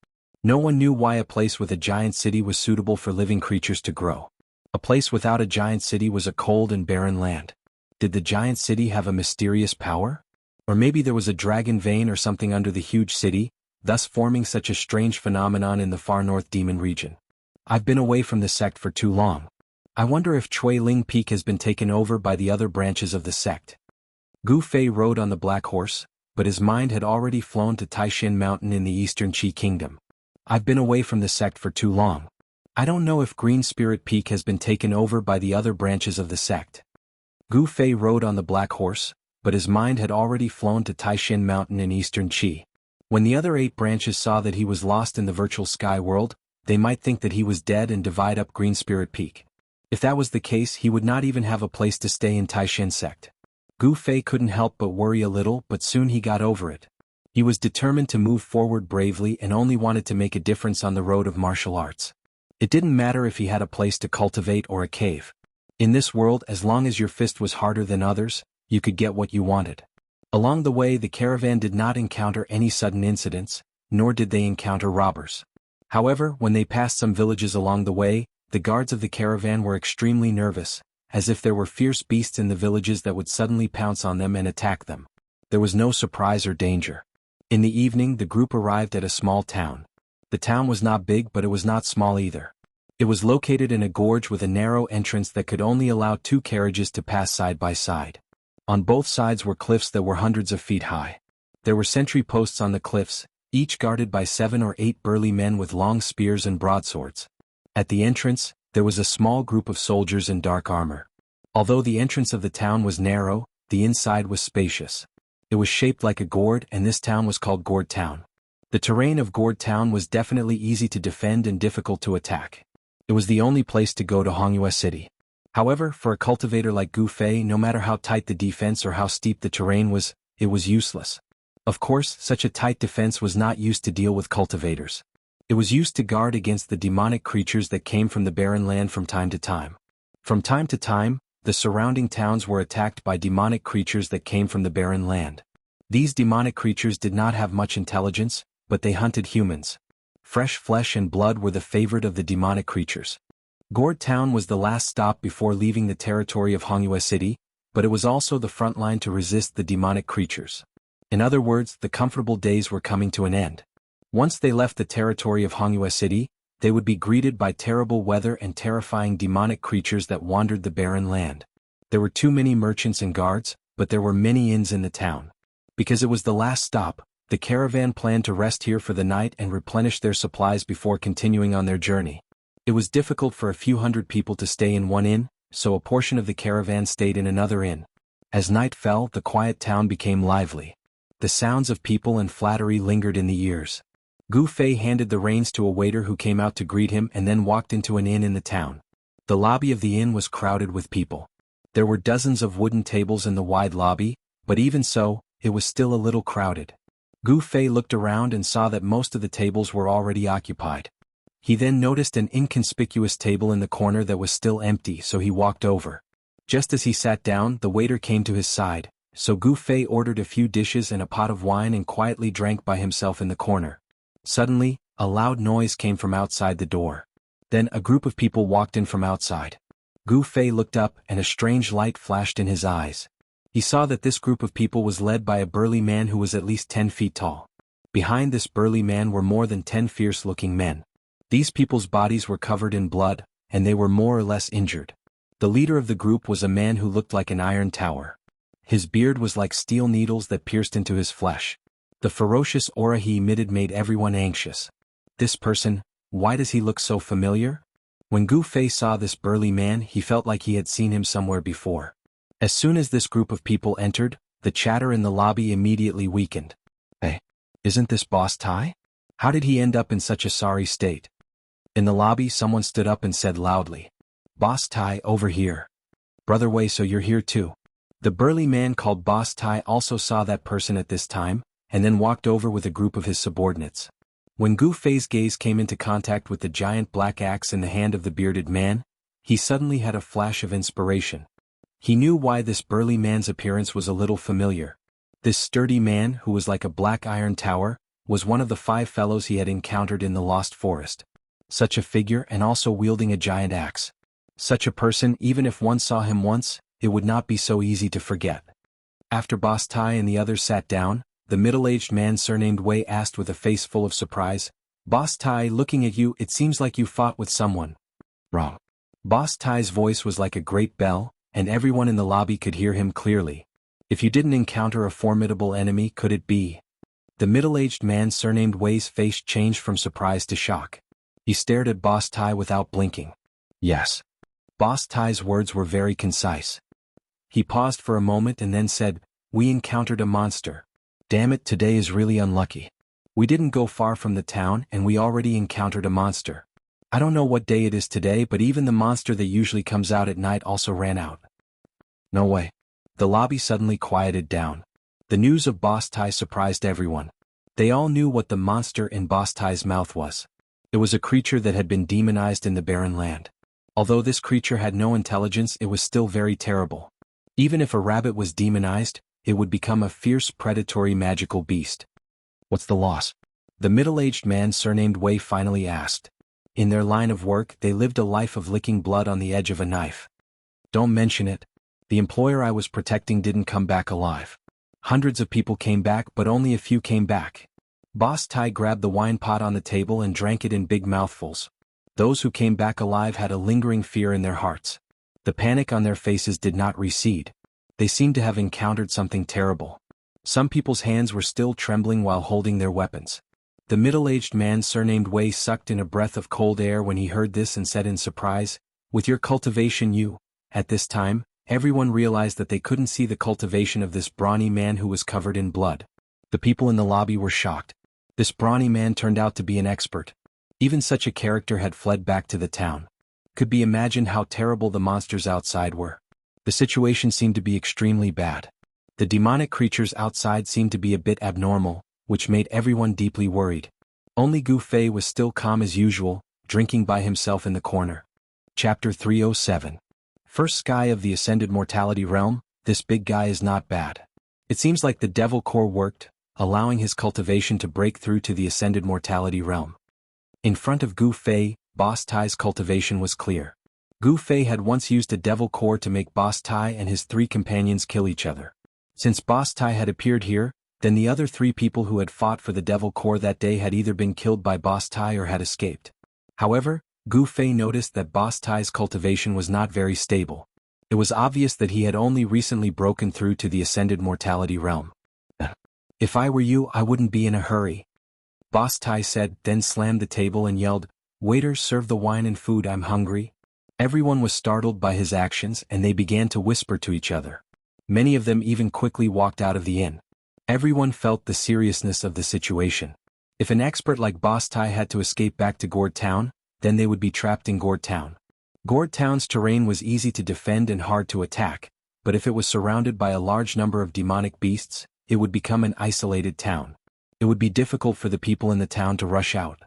No one knew why a place with a giant city was suitable for living creatures to grow. A place without a giant city was a cold and barren land. Did the giant city have a mysterious power? Or maybe there was a dragon vein or something under the huge city, thus forming such a strange phenomenon in the far north demon region. I've been away from the sect for too long. I wonder if Chui Ling Peak has been taken over by the other branches of the sect. Gu Fei rode on the black horse, but his mind had already flown to Taishan Mountain in the eastern Qi Kingdom. I've been away from the sect for too long. I don't know if Green Spirit Peak has been taken over by the other branches of the sect. Gu Fei rode on the black horse, but his mind had already flown to Taishan Mountain in eastern Qi. When the other 8 branches saw that he was lost in the virtual sky world, they might think that he was dead and divide up Green Spirit Peak. If that was the case, he would not even have a place to stay in Taishan sect. Gu Fei couldn't help but worry a little, but soon he got over it. He was determined to move forward bravely and only wanted to make a difference on the road of martial arts. It didn't matter if he had a place to cultivate or a cave. In this world, as long as your fist was harder than others, you could get what you wanted. Along the way, the caravan did not encounter any sudden incidents, nor did they encounter robbers. However, when they passed some villages along the way, the guards of the caravan were extremely nervous, as if there were fierce beasts in the villages that would suddenly pounce on them and attack them. There was no surprise or danger. In the evening, the group arrived at a small town. The town was not big, but it was not small either. It was located in a gorge with a narrow entrance that could only allow 2 carriages to pass side by side. On both sides were cliffs that were hundreds of feet high. There were sentry posts on the cliffs, each guarded by 7 or 8 burly men with long spears and broadswords. At the entrance, there was a small group of soldiers in dark armor. Although the entrance of the town was narrow, the inside was spacious. It was shaped like a gourd, and this town was called Gourd Town. The terrain of Gourd Town was definitely easy to defend and difficult to attack. It was the only place to go to Hongyue City. However, for a cultivator like Gu Fei, no matter how tight the defense or how steep the terrain was, it was useless. Of course, such a tight defense was not used to deal with cultivators. It was used to guard against the demonic creatures that came from the barren land from time to time. From time to time, the surrounding towns were attacked by demonic creatures that came from the barren land. These demonic creatures did not have much intelligence, but they hunted humans. Fresh flesh and blood were the favorite of the demonic creatures. Gourd Town was the last stop before leaving the territory of Hongyue City, but it was also the front line to resist the demonic creatures. In other words, the comfortable days were coming to an end. Once they left the territory of Hongyue City, they would be greeted by terrible weather and terrifying demonic creatures that wandered the barren land. There were too many merchants and guards, but there were many inns in the town. Because it was the last stop, the caravan planned to rest here for the night and replenish their supplies before continuing on their journey. It was difficult for a few hundred people to stay in one inn, so a portion of the caravan stayed in another inn. As night fell, the quiet town became lively. The sounds of people and flattery lingered in the ears. Gu Fei handed the reins to a waiter who came out to greet him and then walked into an inn in the town. The lobby of the inn was crowded with people. There were dozens of wooden tables in the wide lobby, but even so, it was still a little crowded. Gu Fei looked around and saw that most of the tables were already occupied. He then noticed an inconspicuous table in the corner that was still empty, so he walked over. Just as he sat down, the waiter came to his side, so Gu Fei ordered a few dishes and a pot of wine and quietly drank by himself in the corner. Suddenly, a loud noise came from outside the door. Then a group of people walked in from outside. Gu Fei looked up and a strange light flashed in his eyes. He saw that this group of people was led by a burly man who was at least 10 feet tall. Behind this burly man were more than 10 fierce-looking men. These people's bodies were covered in blood, and they were more or less injured. The leader of the group was a man who looked like an iron tower. His beard was like steel needles that pierced into his flesh. The ferocious aura he emitted made everyone anxious. This person, why does he look so familiar? When Gu Fei saw this burly man, he felt like he had seen him somewhere before. As soon as this group of people entered, the chatter in the lobby immediately weakened. Hey, isn't this Boss Tai? How did he end up in such a sorry state? In the lobby, someone stood up and said loudly, "Boss Tai, over here." "Brother Wei, so you're here too." The burly man called Boss Tai also saw that person at this time, and then walked over with a group of his subordinates. When Gu Fei's gaze came into contact with the giant black axe in the hand of the bearded man, he suddenly had a flash of inspiration. He knew why this burly man's appearance was a little familiar. This sturdy man, who was like a black iron tower, was one of the 5 fellows he had encountered in the Lost Forest. Such a figure, and also wielding a giant axe. Such a person, even if one saw him once, it would not be so easy to forget. After Boss Tai and the others sat down, the middle-aged man surnamed Wei asked with a face full of surprise, "Boss Tai, looking at you, it seems like you fought with someone." "Wrong." Boss Tai's voice was like a great bell, and everyone in the lobby could hear him clearly. "If you didn't encounter a formidable enemy, could it be?" The middle-aged man surnamed Wei's face changed from surprise to shock. He stared at Boss Tai without blinking. "Yes." Boss Tai's words were very concise. He paused for a moment and then said, "We encountered a monster. Damn it, today is really unlucky. We didn't go far from the town and we already encountered a monster. I don't know what day it is today, but even the monster that usually comes out at night also ran out." "No way." The lobby suddenly quieted down. The news of Boss Tai surprised everyone. They all knew what the monster in Boss Tai's mouth was. It was a creature that had been demonized in the barren land. Although this creature had no intelligence, it was still very terrible. Even if a rabbit was demonized, it would become a fierce predatory magical beast. "What's the loss?" the middle-aged man surnamed Wei finally asked. In their line of work, they lived a life of licking blood on the edge of a knife. "Don't mention it. The employer I was protecting didn't come back alive. Hundreds of people came back, but only a few came back." Boss Tai grabbed the wine pot on the table and drank it in big mouthfuls. Those who came back alive had a lingering fear in their hearts. The panic on their faces did not recede. They seemed to have encountered something terrible. Some people's hands were still trembling while holding their weapons. The middle-aged man surnamed Wei sucked in a breath of cold air when he heard this and said in surprise, "With your cultivation you..." At this time, everyone realized that they couldn't see the cultivation of this brawny man who was covered in blood. The people in the lobby were shocked. This brawny man turned out to be an expert. Even such a character had fled back to the town. Could be imagined how terrible the monsters outside were. The situation seemed to be extremely bad. The demonic creatures outside seemed to be a bit abnormal, which made everyone deeply worried. Only Gu Fei was still calm as usual, drinking by himself in the corner. Chapter 307. First Sky of the Ascended Mortality Realm. This big guy is not bad. It seems like the Devil Core worked, allowing his cultivation to break through to the Ascended Mortality Realm. In front of Gu Fei, Boss Tai's cultivation was clear. Gu Fei had once used a devil core to make Boss Tai and his 3 companions kill each other. Since Boss Tai had appeared here, then the other 3 people who had fought for the devil core that day had either been killed by Boss Tai or had escaped. However, Gu Fei noticed that Boss Tai's cultivation was not very stable. It was obvious that he had only recently broken through to the ascended mortality realm. If I were you, I wouldn't be in a hurry, Boss Tai said, then slammed the table and yelled, "Waiter, serve the wine and food, I'm hungry." Everyone was startled by his actions and they began to whisper to each other. Many of them even quickly walked out of the inn. Everyone felt the seriousness of the situation. If an expert like Boss Tai had to escape back to Gourd Town, then they would be trapped in Gourd Town. Gourd Town's terrain was easy to defend and hard to attack, but if it was surrounded by a large number of demonic beasts, it would become an isolated town. It would be difficult for the people in the town to rush out.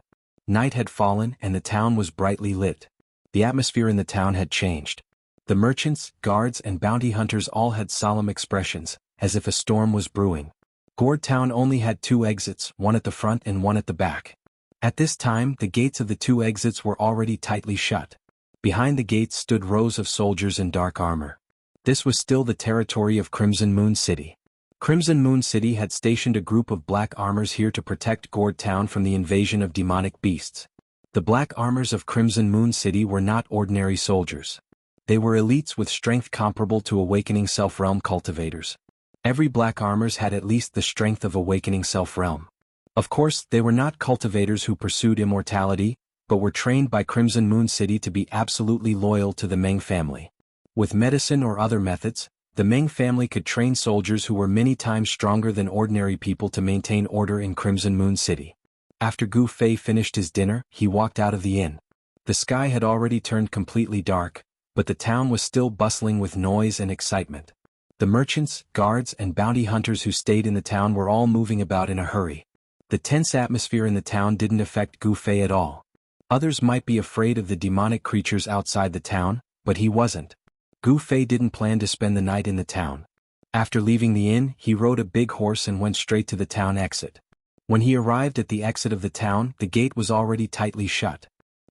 Night had fallen and the town was brightly lit. The atmosphere in the town had changed. The merchants, guards and bounty hunters all had solemn expressions, as if a storm was brewing. Gourd Town only had 2 exits, one at the front and one at the back. At this time, the gates of the 2 exits were already tightly shut. Behind the gates stood rows of soldiers in dark armor. This was still the territory of Crimson Moon City. Crimson Moon City had stationed a group of black armors here to protect Gourd Town from the invasion of demonic beasts. The black armors of Crimson Moon City were not ordinary soldiers. They were elites with strength comparable to Awakening Self-Realm cultivators. Every black armors had at least the strength of Awakening Self-Realm. Of course, they were not cultivators who pursued immortality, but were trained by Crimson Moon City to be absolutely loyal to the Meng family. With medicine or other methods, the Meng family could train soldiers who were many times stronger than ordinary people to maintain order in Crimson Moon City. After Gu Fei finished his dinner, he walked out of the inn. The sky had already turned completely dark, but the town was still bustling with noise and excitement. The merchants, guards and bounty hunters who stayed in the town were all moving about in a hurry. The tense atmosphere in the town didn't affect Gu Fei at all. Others might be afraid of the demonic creatures outside the town, but he wasn't. Gu Fei didn't plan to spend the night in the town. After leaving the inn, he rode a big horse and went straight to the town exit. When he arrived at the exit of the town, the gate was already tightly shut.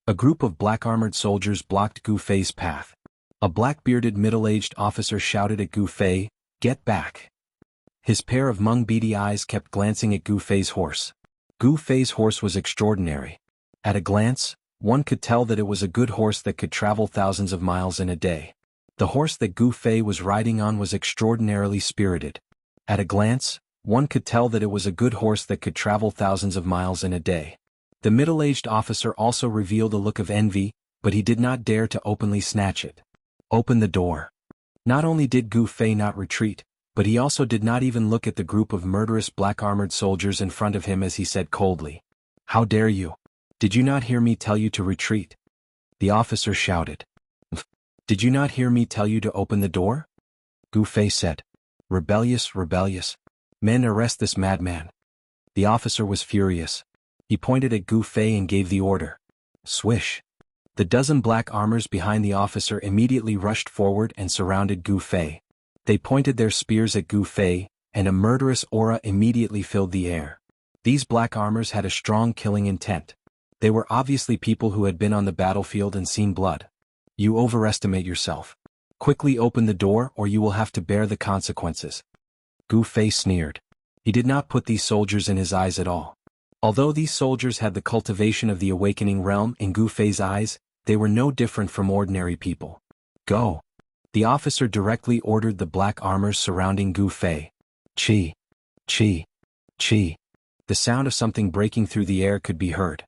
A group of black-armored soldiers blocked Gu Fei's path. A black-bearded middle-aged officer shouted at Gu Fei, "Get back!" His pair of Meng-beady eyes kept glancing at Gu Fei's horse. Gu Fei's horse was extraordinary. At a glance, one could tell that it was a good horse that could travel thousands of miles in a day. The horse that Gu Fei was riding on was extraordinarily spirited. At a glance, one could tell that it was a good horse that could travel thousands of miles in a day. The middle-aged officer also revealed a look of envy, but he did not dare to openly snatch it. "Open the door." Not only did Gu Fei not retreat, but he also did not even look at the group of murderous black-armored soldiers in front of him as he said coldly, "How dare you? Did you not hear me tell you to retreat?" The officer shouted. "Did you not hear me tell you to open the door?" Gu Fei said. "Rebellious, rebellious. Men, arrest this madman." The officer was furious. He pointed at Gu Fei and gave the order. Swish. The dozen black armors behind the officer immediately rushed forward and surrounded Gu Fei. They pointed their spears at Gu Fei, and a murderous aura immediately filled the air. These black armors had a strong killing intent. They were obviously people who had been on the battlefield and seen blood. "You overestimate yourself. Quickly open the door or you will have to bear the consequences." Gu Fei sneered. He did not put these soldiers in his eyes at all. Although these soldiers had the cultivation of the awakening realm in Gu Fei's eyes, they were no different from ordinary people. "Go." The officer directly ordered the black armors surrounding Gu Fei. Chi. Chi. Chi. The sound of something breaking through the air could be heard.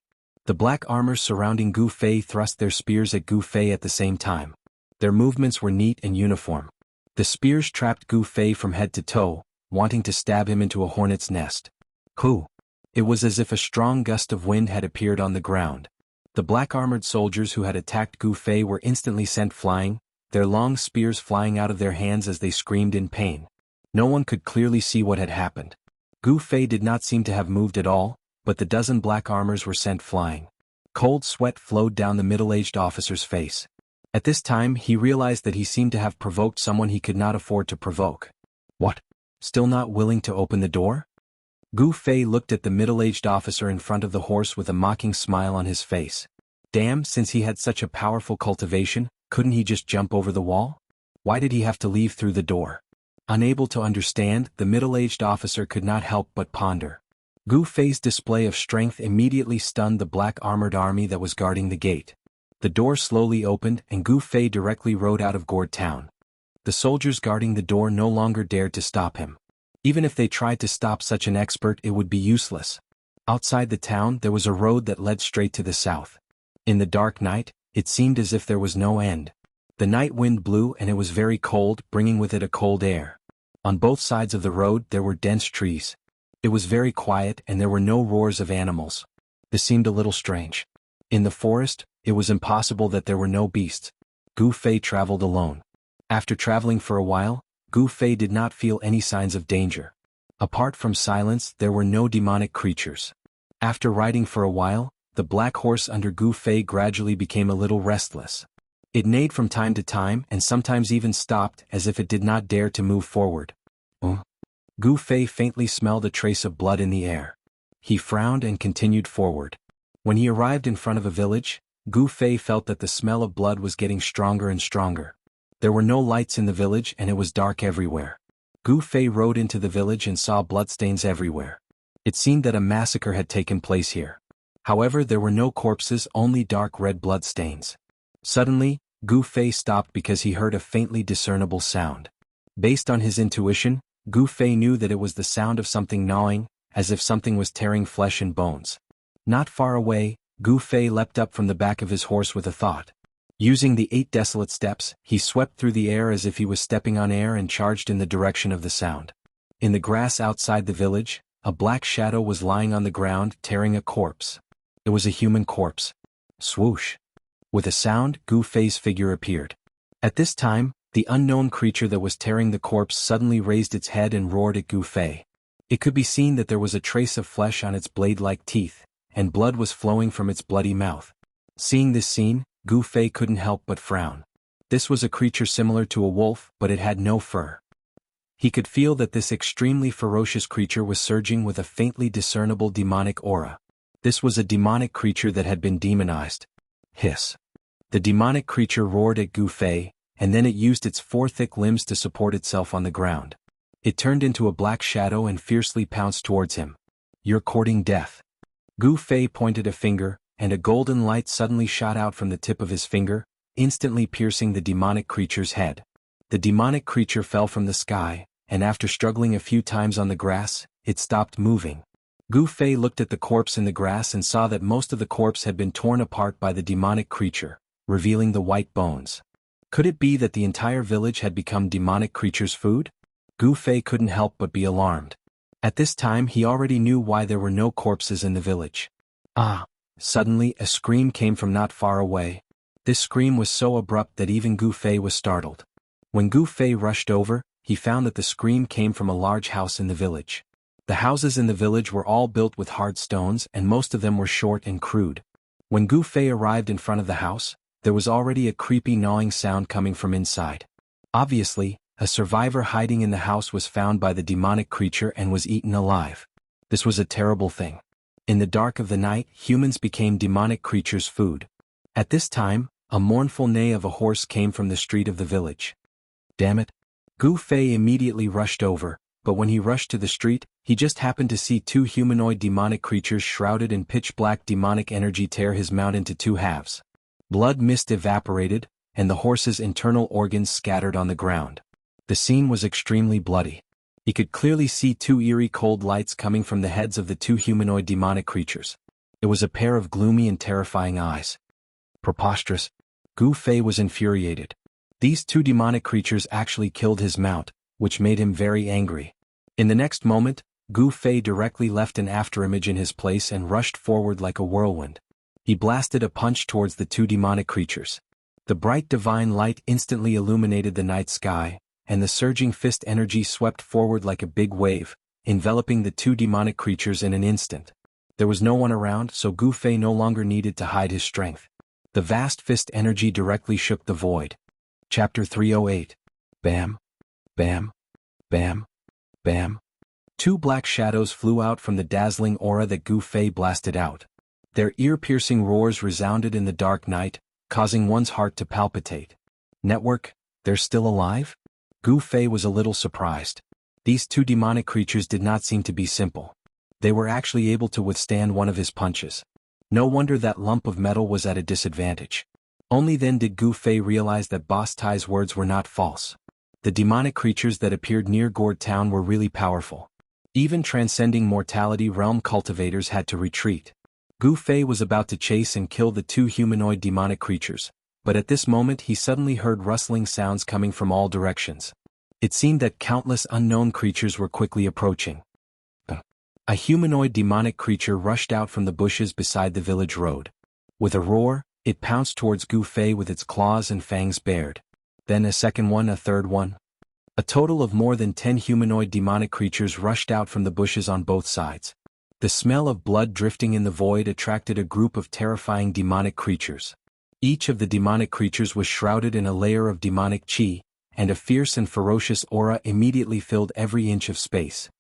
The black armors surrounding Gu Fei thrust their spears at Gu Fei at the same time. Their movements were neat and uniform. The spears trapped Gu Fei from head to toe, wanting to stab him into a hornet's nest. Hoo! It was as if a strong gust of wind had appeared on the ground. The black-armored soldiers who had attacked Gu Fei were instantly sent flying, their long spears flying out of their hands as they screamed in pain. No one could clearly see what had happened. Gu Fei did not seem to have moved at all, but the dozen black armors were sent flying. Cold sweat flowed down the middle-aged officer's face. At this time he realized that he seemed to have provoked someone he could not afford to provoke. What? Still not willing to open the door? Gu Fei looked at the middle-aged officer in front of the horse with a mocking smile on his face. Damn, since he had such a powerful cultivation, Couldn't he just jump over the wall? Why did he have to leave through the door? Unable to understand, the middle-aged officer could not help but ponder. Gu Fei's display of strength immediately stunned the black armored army that was guarding the gate. The door slowly opened and Gu Fei directly rode out of Gourd Town. The soldiers guarding the door no longer dared to stop him. Even if they tried to stop such an expert, it would be useless. Outside the town there was a road that led straight to the south. In the dark night, it seemed as if there was no end. The night wind blew and it was very cold, bringing with it a cold air. On both sides of the road there were dense trees. It was very quiet and there were no roars of animals. This seemed a little strange. In the forest, it was impossible that there were no beasts. Gu Fei traveled alone. After traveling for a while, Gu Fei did not feel any signs of danger. Apart from silence, there were no demonic creatures. After riding for a while, the black horse under Gu Fei gradually became a little restless. It neighed from time to time and sometimes even stopped as if it did not dare to move forward. Gu Fei faintly smelled a trace of blood in the air. He frowned and continued forward. When he arrived in front of a village, Gu Fei felt that the smell of blood was getting stronger and stronger. There were no lights in the village and it was dark everywhere. Gu Fei rode into the village and saw bloodstains everywhere. It seemed that a massacre had taken place here. However, there were no corpses, only dark red bloodstains. Suddenly, Gu Fei stopped because he heard a faintly discernible sound. Based on his intuition, Gu Fei knew that it was the sound of something gnawing, as if something was tearing flesh and bones. Not far away, Gu Fei leapt up from the back of his horse with a thought. Using the 8 desolate steps, he swept through the air as if he was stepping on air and charged in the direction of the sound. In the grass outside the village, a black shadow was lying on the ground, tearing a corpse. It was a human corpse. Swoosh! With a sound, Gu Fei's figure appeared. At this time, the unknown creature that was tearing the corpse suddenly raised its head and roared at Gu Fei. It could be seen that there was a trace of flesh on its blade-like teeth, and blood was flowing from its bloody mouth. Seeing this scene, Gu Fei couldn't help but frown. This was a creature similar to a wolf, but it had no fur. He could feel that this extremely ferocious creature was surging with a faintly discernible demonic aura. This was a demonic creature that had been demonized. Hiss. The demonic creature roared at Gu Fei, and then it used its 4 thick limbs to support itself on the ground. It turned into a black shadow and fiercely pounced towards him. You're courting death. Gu Fei pointed a finger, and a golden light suddenly shot out from the tip of his finger, instantly piercing the demonic creature's head. The demonic creature fell from the sky, and after struggling a few times on the grass, it stopped moving. Gu Fei looked at the corpse in the grass and saw that most of the corpse had been torn apart by the demonic creature, revealing the white bones. Could it be that the entire village had become demonic creature's food? Gu Fei couldn't help but be alarmed. At this time he already knew why there were no corpses in the village. Suddenly a scream came from not far away. This scream was so abrupt that even Gu Fei was startled. When Gu Fei rushed over, he found that the scream came from a large house in the village. The houses in the village were all built with hard stones and most of them were short and crude. When Gu Fei arrived in front of the house, there was already a creepy gnawing sound coming from inside. Obviously, a survivor hiding in the house was found by the demonic creature and was eaten alive. This was a terrible thing. In the dark of the night, humans became demonic creatures' food. At this time, a mournful neigh of a horse came from the street of the village. Damn it! Gu Fei immediately rushed over, but when he rushed to the street, he just happened to see 2 humanoid demonic creatures shrouded in pitch-black demonic energy tear his mount into 2 halves. Blood mist evaporated, and the horse's internal organs scattered on the ground. The scene was extremely bloody. He could clearly see 2 eerie cold lights coming from the heads of the 2 humanoid demonic creatures. It was a pair of gloomy and terrifying eyes. Preposterous. Gu Fei was infuriated. These 2 demonic creatures actually killed his mount, which made him very angry. In the next moment, Gu Fei directly left an afterimage in his place and rushed forward like a whirlwind. He blasted a punch towards the 2 demonic creatures. The bright divine light instantly illuminated the night sky, and the surging fist energy swept forward like a big wave, enveloping the 2 demonic creatures in an instant. There was no one around, so Gu Fei no longer needed to hide his strength. The vast fist energy directly shook the void. Chapter 308. Bam. Bam. Bam. Bam. 2 black shadows flew out from the dazzling aura that Gu Fei blasted out. Their ear-piercing roars resounded in the dark night, causing one's heart to palpitate. Network, they're still alive? Gu Fei was a little surprised. These two demonic creatures did not seem to be simple. They were actually able to withstand one of his punches. No wonder that lump of metal was at a disadvantage. Only then did Gu Fei realize that Boss Tai's words were not false. The demonic creatures that appeared near Gourd Town were really powerful. Even transcending mortality realm cultivators had to retreat. Gu Fei was about to chase and kill the two humanoid demonic creatures, but at this moment he suddenly heard rustling sounds coming from all directions. It seemed that countless unknown creatures were quickly approaching. A humanoid demonic creature rushed out from the bushes beside the village road. With a roar, it pounced towards Gu Fei with its claws and fangs bared. Then a second one, a third one. A total of more than 10 humanoid demonic creatures rushed out from the bushes on both sides. The smell of blood drifting in the void attracted a group of terrifying demonic creatures. Each of the demonic creatures was shrouded in a layer of demonic chi, and a fierce and ferocious aura immediately filled every inch of space.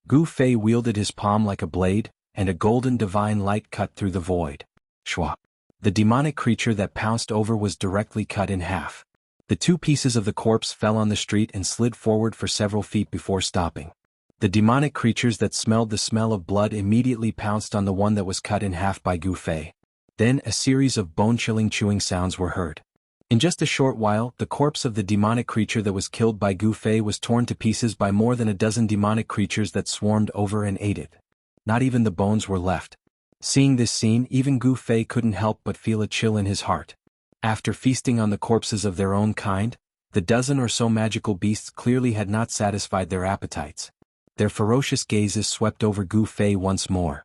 Gu Fei wielded his palm like a blade, and a golden divine light cut through the void. Shwa! The demonic creature that pounced over was directly cut in half. The two pieces of the corpse fell on the street and slid forward for several feet before stopping. The demonic creatures that smelled the smell of blood immediately pounced on the one that was cut in half by Gu Fei. Then a series of bone-chilling chewing sounds were heard. In just a short while, the corpse of the demonic creature that was killed by Gu Fei was torn to pieces by more than a dozen demonic creatures that swarmed over and ate it. Not even the bones were left. Seeing this scene, even Gu Fei couldn't help but feel a chill in his heart. After feasting on the corpses of their own kind, the dozen or so magical beasts clearly had not satisfied their appetites. Their ferocious gazes swept over Gu Fei once more.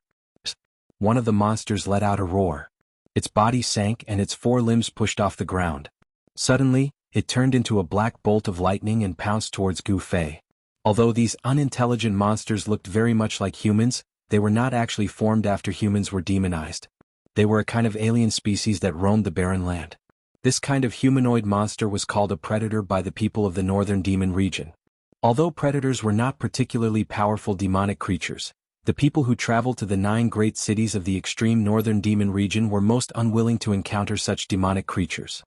One of the monsters let out a roar. Its body sank and its four limbs pushed off the ground. Suddenly, it turned into a black bolt of lightning and pounced towards Gu Fei. Although these unintelligent monsters looked very much like humans, they were not actually formed after humans were demonized. They were a kind of alien species that roamed the barren land. This kind of humanoid monster was called a predator by the people of the northern demon region. Although predators were not particularly powerful demonic creatures, the people who traveled to the 9 great cities of the extreme northern demon region were most unwilling to encounter such demonic creatures.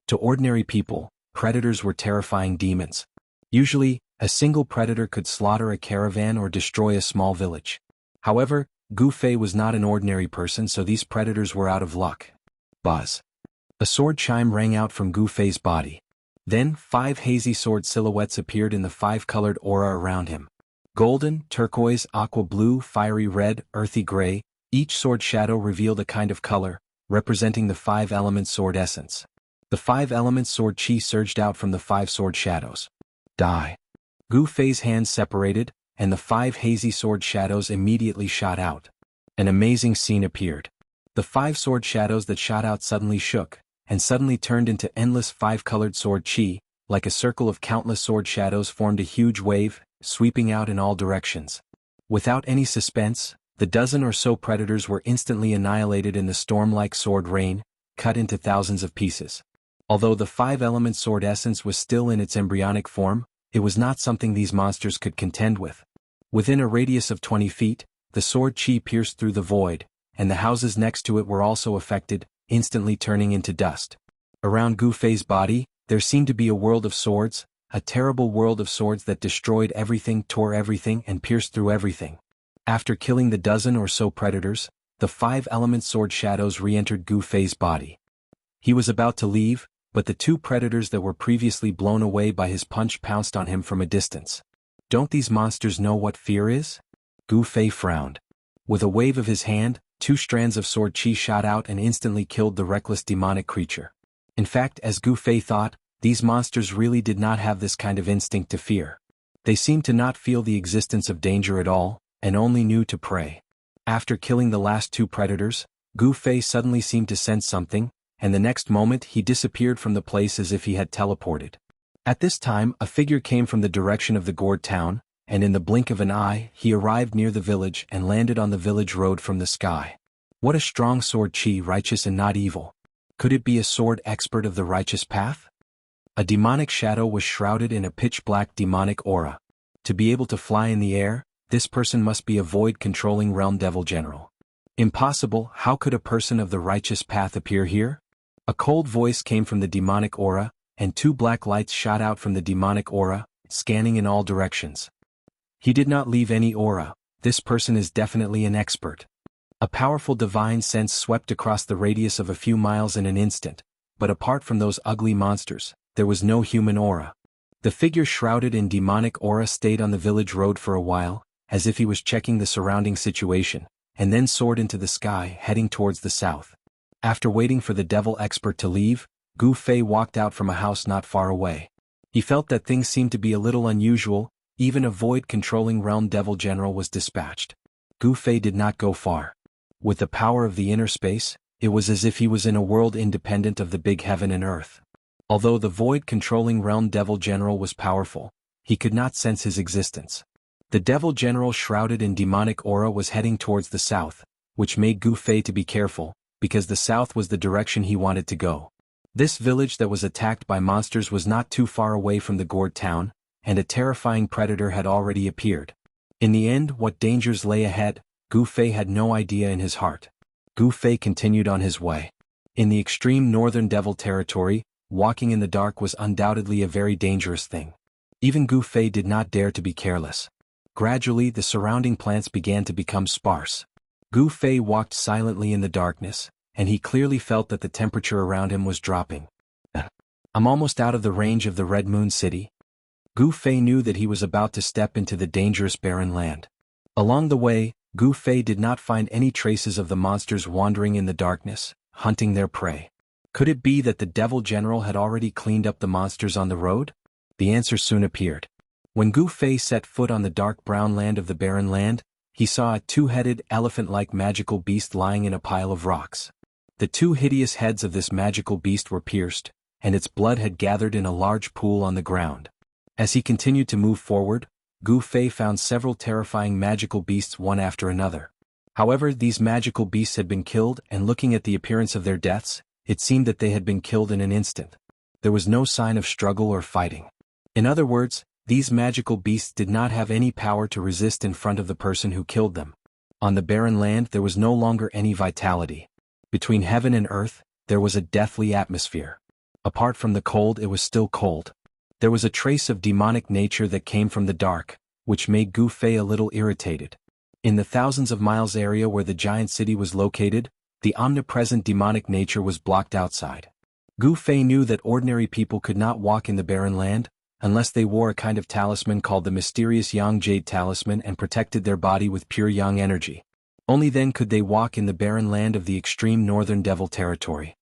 To ordinary people, predators were terrifying demons. Usually, a single predator could slaughter a caravan or destroy a small village. However, Gu Fei was not an ordinary person, so these predators were out of luck. Buzz. A sword chime rang out from Gu Fei's body. Then 5 hazy sword silhouettes appeared in the 5-colored aura around him. Golden, turquoise, aqua blue, fiery red, earthy gray, each sword shadow revealed a kind of color, representing the 5-element sword essence. The 5-element sword chi surged out from the 5 sword shadows. Die. Gu Fei's hands separated, and the 5 hazy sword shadows immediately shot out. An amazing scene appeared. The 5 sword shadows that shot out suddenly shook, and suddenly turned into endless 5-colored sword chi, like a circle of countless sword shadows formed a huge wave, sweeping out in all directions. Without any suspense, the dozen or so predators were instantly annihilated in the storm-like sword rain, cut into thousands of pieces. Although the 5-element sword essence was still in its embryonic form, it was not something these monsters could contend with. Within a radius of 20 feet, the sword chi pierced through the void, and the houses next to it were also affected, instantly turning into dust. Around Gu Fei's body, there seemed to be a world of swords, a terrible world of swords that destroyed everything, tore everything, and pierced through everything. After killing the dozen or so predators, the 5-element sword shadows re-entered Gu Fei's body. He was about to leave, but the 2 predators that were previously blown away by his punch pounced on him from a distance. Don't these monsters know what fear is? Gu Fei frowned. With a wave of his hand, 2 strands of sword chi shot out and instantly killed the reckless demonic creature. In fact, as Gu Fei thought, these monsters really did not have this kind of instinct to fear. They seemed to not feel the existence of danger at all, and only knew to prey. After killing the last 2 predators, Gu Fei suddenly seemed to sense something, and the next moment he disappeared from the place as if he had teleported. At this time, a figure came from the direction of the Gourd town, and in the blink of an eye, he arrived near the village and landed on the village road from the sky. What a strong sword chi, righteous and not evil. Could it be a sword expert of the righteous path? A demonic shadow was shrouded in a pitch-black demonic aura. To be able to fly in the air, this person must be a void-controlling realm devil general. Impossible. How could a person of the righteous path appear here? A cold voice came from the demonic aura, and two black lights shot out from the demonic aura, scanning in all directions. He did not leave any aura. This person is definitely an expert. A powerful divine sense swept across the radius of a few miles in an instant, but apart from those ugly monsters, there was no human aura. The figure shrouded in demonic aura stayed on the village road for a while, as if he was checking the surrounding situation, and then soared into the sky, heading towards the south. After waiting for the devil expert to leave, Gu Fei walked out from a house not far away. He felt that things seemed to be a little unusual. Even a void-controlling realm devil general was dispatched. Gu Fei did not go far. With the power of the inner space, it was as if he was in a world independent of the big heaven and earth. Although the void-controlling realm devil general was powerful, he could not sense his existence. The devil general shrouded in demonic aura was heading towards the south, which made Gu Fei to be careful, because the south was the direction he wanted to go. This village that was attacked by monsters was not too far away from the gourd town, and a terrifying predator had already appeared. In the end, what dangers lay ahead, Gu Fei had no idea in his heart. Gu Fei continued on his way. In the extreme northern devil territory, walking in the dark was undoubtedly a very dangerous thing. Even Gu Fei did not dare to be careless. Gradually, the surrounding plants began to become sparse. Gu Fei walked silently in the darkness, and he clearly felt that the temperature around him was dropping. I'm almost out of the range of the Red Moon City. Gu Fei knew that he was about to step into the dangerous barren land. Along the way, Gu Fei did not find any traces of the monsters wandering in the darkness, hunting their prey. Could it be that the devil general had already cleaned up the monsters on the road? The answer soon appeared. When Gu Fei set foot on the dark brown land of the barren land, he saw a two-headed, elephant-like magical beast lying in a pile of rocks. The two hideous heads of this magical beast were pierced, and its blood had gathered in a large pool on the ground. As he continued to move forward, Gu Fei found several terrifying magical beasts one after another. However, these magical beasts had been killed, and looking at the appearance of their deaths, it seemed that they had been killed in an instant. There was no sign of struggle or fighting. In other words, these magical beasts did not have any power to resist in front of the person who killed them. On the barren land there was no longer any vitality. Between heaven and earth, there was a deathly atmosphere. Apart from the cold, it was still cold. There was a trace of demonic nature that came from the dark, which made Gu Fei a little irritated. In the thousands of miles area where the giant city was located, the omnipresent demonic nature was blocked outside. Gu Fei knew that ordinary people could not walk in the barren land, unless they wore a kind of talisman called the mysterious Yang Jade Talisman and protected their body with pure Yang energy. Only then could they walk in the barren land of the extreme northern devil territory.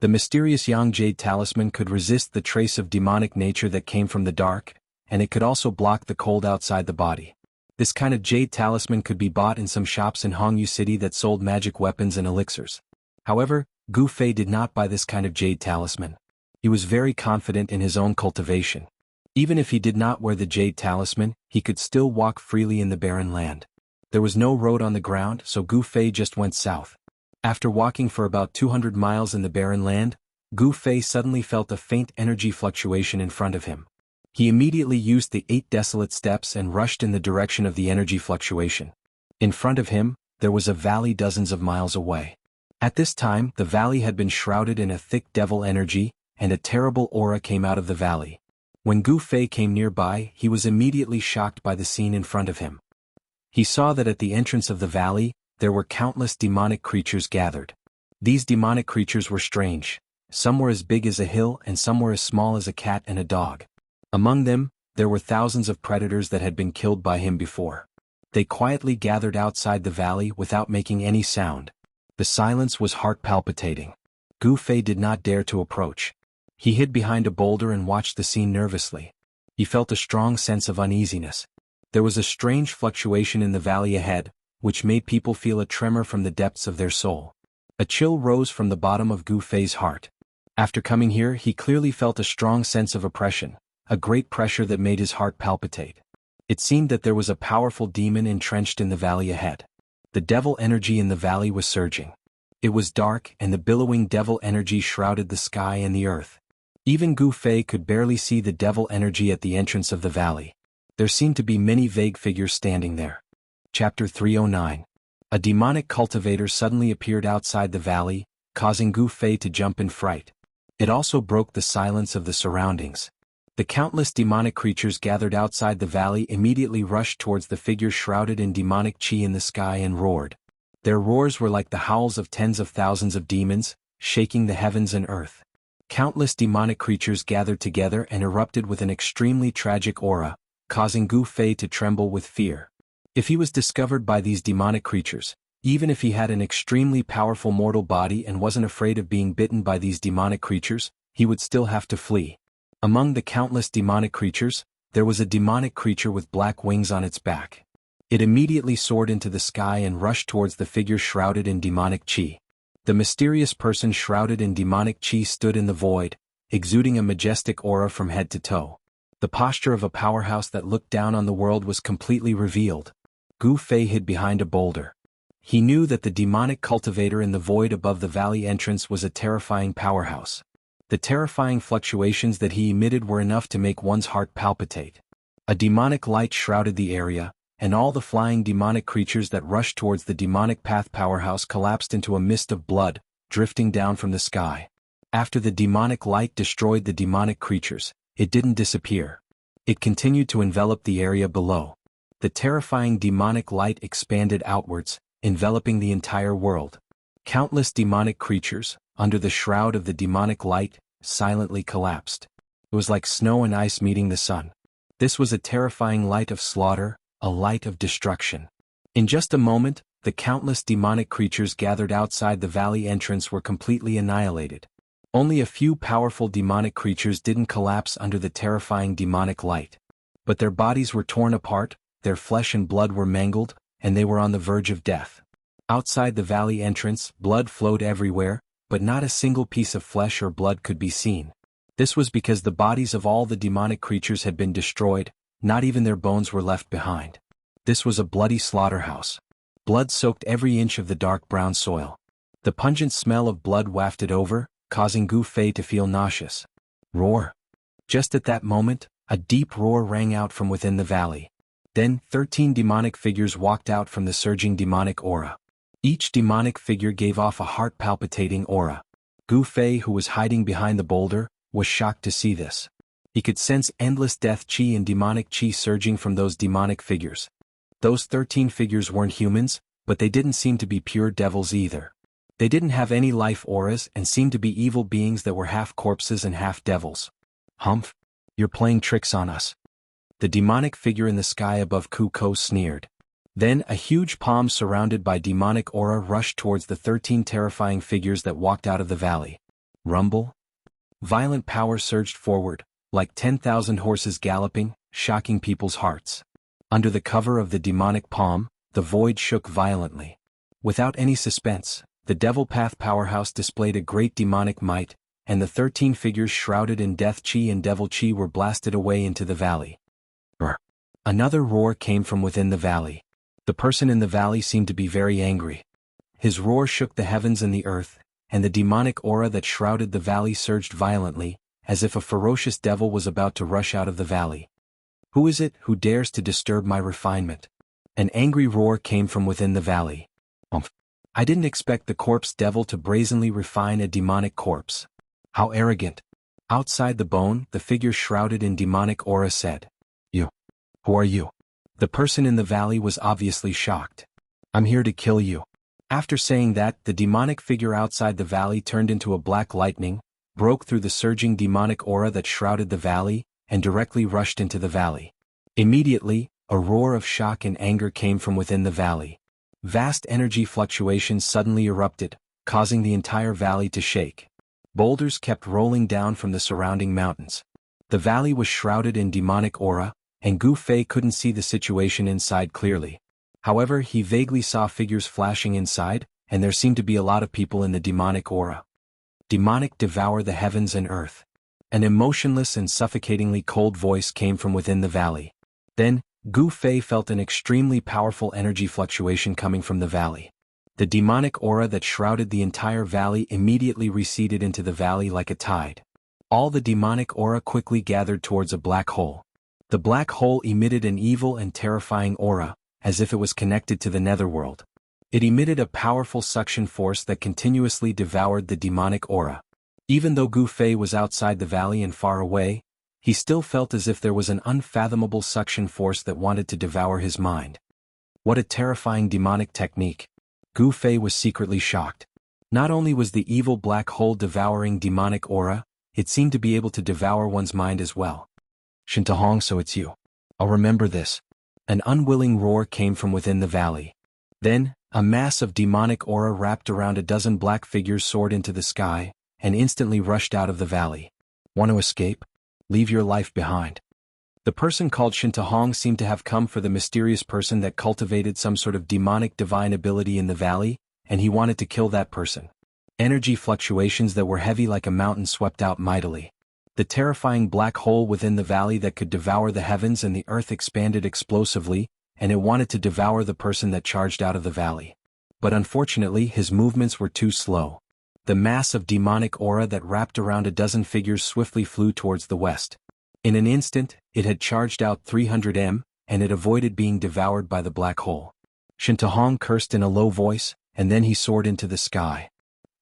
The mysterious Yang Jade Talisman could resist the trace of demonic nature that came from the dark, and it could also block the cold outside the body. This kind of Jade Talisman could be bought in some shops in Hongyu City that sold magic weapons and elixirs. However, Gu Fei did not buy this kind of Jade Talisman. He was very confident in his own cultivation. Even if he did not wear the Jade Talisman, he could still walk freely in the barren land. There was no road on the ground, so Gu Fei just went south. After walking for about 200 miles in the barren land, Gu Fei suddenly felt a faint energy fluctuation in front of him. He immediately used the 8 desolate steps and rushed in the direction of the energy fluctuation. In front of him, there was a valley dozens of miles away. At this time, the valley had been shrouded in a thick devil energy, and a terrible aura came out of the valley. When Gu Fei came nearby, he was immediately shocked by the scene in front of him. He saw that at the entrance of the valley, there were countless demonic creatures gathered. These demonic creatures were strange. Some were as big as a hill and some were as small as a cat and a dog. Among them, there were thousands of predators that had been killed by him before. They quietly gathered outside the valley without making any sound. The silence was heart-palpitating. Gu Fei did not dare to approach. He hid behind a boulder and watched the scene nervously. He felt a strong sense of uneasiness. There was a strange fluctuation in the valley ahead, which made people feel a tremor from the depths of their soul. A chill rose from the bottom of Gu Fei's heart. After coming here, he clearly felt a strong sense of oppression, a great pressure that made his heart palpitate. It seemed that there was a powerful demon entrenched in the valley ahead. The devil energy in the valley was surging. It was dark, and the billowing devil energy shrouded the sky and the earth. Even Gu Fei could barely see the devil energy at the entrance of the valley. There seemed to be many vague figures standing there. Chapter 309. A demonic cultivator suddenly appeared outside the valley. causing Gu Fei to jump in fright. It also broke the silence of the surroundings. The countless demonic creatures gathered outside the valley immediately rushed towards the figure shrouded in demonic chi in the sky and roared. Their roars were like the howls of tens of thousands of demons, shaking the heavens and earth. Countless demonic creatures gathered together and erupted with an extremely tragic aura, causing Gu Fei to tremble with fear. If he was discovered by these demonic creatures, even if he had an extremely powerful mortal body and wasn't afraid of being bitten by these demonic creatures, he would still have to flee. Among the countless demonic creatures, there was a demonic creature with black wings on its back. It immediately soared into the sky and rushed towards the figure shrouded in demonic chi. The mysterious person shrouded in demonic chi stood in the void, exuding a majestic aura from head to toe. The posture of a powerhouse that looked down on the world was completely revealed. Gu Fei hid behind a boulder. He knew that the demonic cultivator in the void above the valley entrance was a terrifying powerhouse. The terrifying fluctuations that he emitted were enough to make one's heart palpitate. A demonic light shrouded the area, and all the flying demonic creatures that rushed towards the demonic path powerhouse collapsed into a mist of blood, drifting down from the sky. After the demonic light destroyed the demonic creatures, it didn't disappear. It continued to envelop the area below. The terrifying demonic light expanded outwards, enveloping the entire world. Countless demonic creatures, under the shroud of the demonic light, silently collapsed. It was like snow and ice meeting the sun. This was a terrifying light of slaughter, a light of destruction. In just a moment, the countless demonic creatures gathered outside the valley entrance were completely annihilated. Only a few powerful demonic creatures didn't collapse under the terrifying demonic light. But their bodies were torn apart, their flesh and blood were mangled, and they were on the verge of death. Outside the valley entrance, blood flowed everywhere, but not a single piece of flesh or blood could be seen. This was because the bodies of all the demonic creatures had been destroyed, not even their bones were left behind. This was a bloody slaughterhouse. Blood soaked every inch of the dark brown soil. The pungent smell of blood wafted over, causing Gu Fei to feel nauseous. Roar! Just at that moment, a deep roar rang out from within the valley. Then, 13 demonic figures walked out from the surging demonic aura. Each demonic figure gave off a heart-palpitating aura. Gu Fei, who was hiding behind the boulder, was shocked to see this. He could sense endless death chi and demonic chi surging from those demonic figures. Those 13 figures weren't humans, but they didn't seem to be pure devils either. They didn't have any life auras and seemed to be evil beings that were half corpses and half devils. Humph! You're playing tricks on us. The demonic figure in the sky above Ku Ko sneered. Then a huge palm surrounded by demonic aura rushed towards the 13 terrifying figures that walked out of the valley. Rumble? Violent power surged forward, like 10,000 horses galloping, shocking people's hearts. Under the cover of the demonic palm, the void shook violently. Without any suspense, the Devil Path powerhouse displayed a great demonic might, and the 13 figures shrouded in death chi and devil chi were blasted away into the valley. Roar! Another roar came from within the valley. The person in the valley seemed to be very angry. His roar shook the heavens and the earth, and the demonic aura that shrouded the valley surged violently, as if a ferocious devil was about to rush out of the valley. Who is it who dares to disturb my refinement? An angry roar came from within the valley. Umph! I didn't expect the corpse devil to brazenly refine a demonic corpse. How arrogant! Outside the bone, the figure shrouded in demonic aura said. You. Who are you? The person in the valley was obviously shocked. I'm here to kill you. After saying that, the demonic figure outside the valley turned into a black lightning, broke through the surging demonic aura that shrouded the valley, and directly rushed into the valley. Immediately, a roar of shock and anger came from within the valley. Vast energy fluctuations suddenly erupted, causing the entire valley to shake. Boulders kept rolling down from the surrounding mountains. The valley was shrouded in demonic aura, and Gu Fei couldn't see the situation inside clearly. However, he vaguely saw figures flashing inside, and there seemed to be a lot of people in the demonic aura. Demonic devour the heavens and earth. An emotionless and suffocatingly cold voice came from within the valley. Then, Gu Fei felt an extremely powerful energy fluctuation coming from the valley. The demonic aura that shrouded the entire valley immediately receded into the valley like a tide. All the demonic aura quickly gathered towards a black hole. The black hole emitted an evil and terrifying aura, as if it was connected to the netherworld. It emitted a powerful suction force that continuously devoured the demonic aura. Even though Gu Fei was outside the valley and far away, he still felt as if there was an unfathomable suction force that wanted to devour his mind. What a terrifying demonic technique. Gu Fei was secretly shocked. Not only was the evil black hole devouring demonic aura, it seemed to be able to devour one's mind as well. Shintahong, so it's you. I'll remember this. An unwilling roar came from within the valley. Then, a mass of demonic aura wrapped around a dozen black figures soared into the sky, and instantly rushed out of the valley. Want to escape? Leave your life behind. The person called Shintahong seemed to have come for the mysterious person that cultivated some sort of demonic divine ability in the valley, and he wanted to kill that person. Energy fluctuations that were heavy like a mountain swept out mightily. The terrifying black hole within the valley that could devour the heavens and the earth expanded explosively, and it wanted to devour the person that charged out of the valley. But unfortunately, his movements were too slow. The mass of demonic aura that wrapped around a dozen figures swiftly flew towards the west. In an instant, it had charged out 300 m, and it avoided being devoured by the black hole. Shintahong cursed in a low voice, and then he soared into the sky.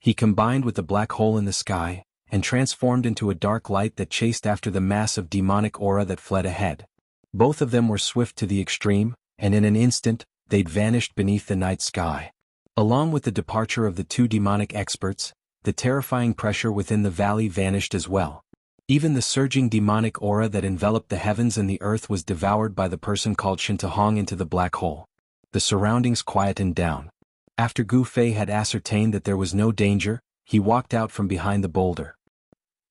He combined with the black hole in the sky, and transformed into a dark light that chased after the mass of demonic aura that fled ahead. Both of them were swift to the extreme, and in an instant, they'd vanished beneath the night sky. Along with the departure of the two demonic experts, the terrifying pressure within the valley vanished as well. Even the surging demonic aura that enveloped the heavens and the earth was devoured by the person called Shintahong into the black hole. The surroundings quietened down. After Gu Fei had ascertained that there was no danger, he walked out from behind the boulder.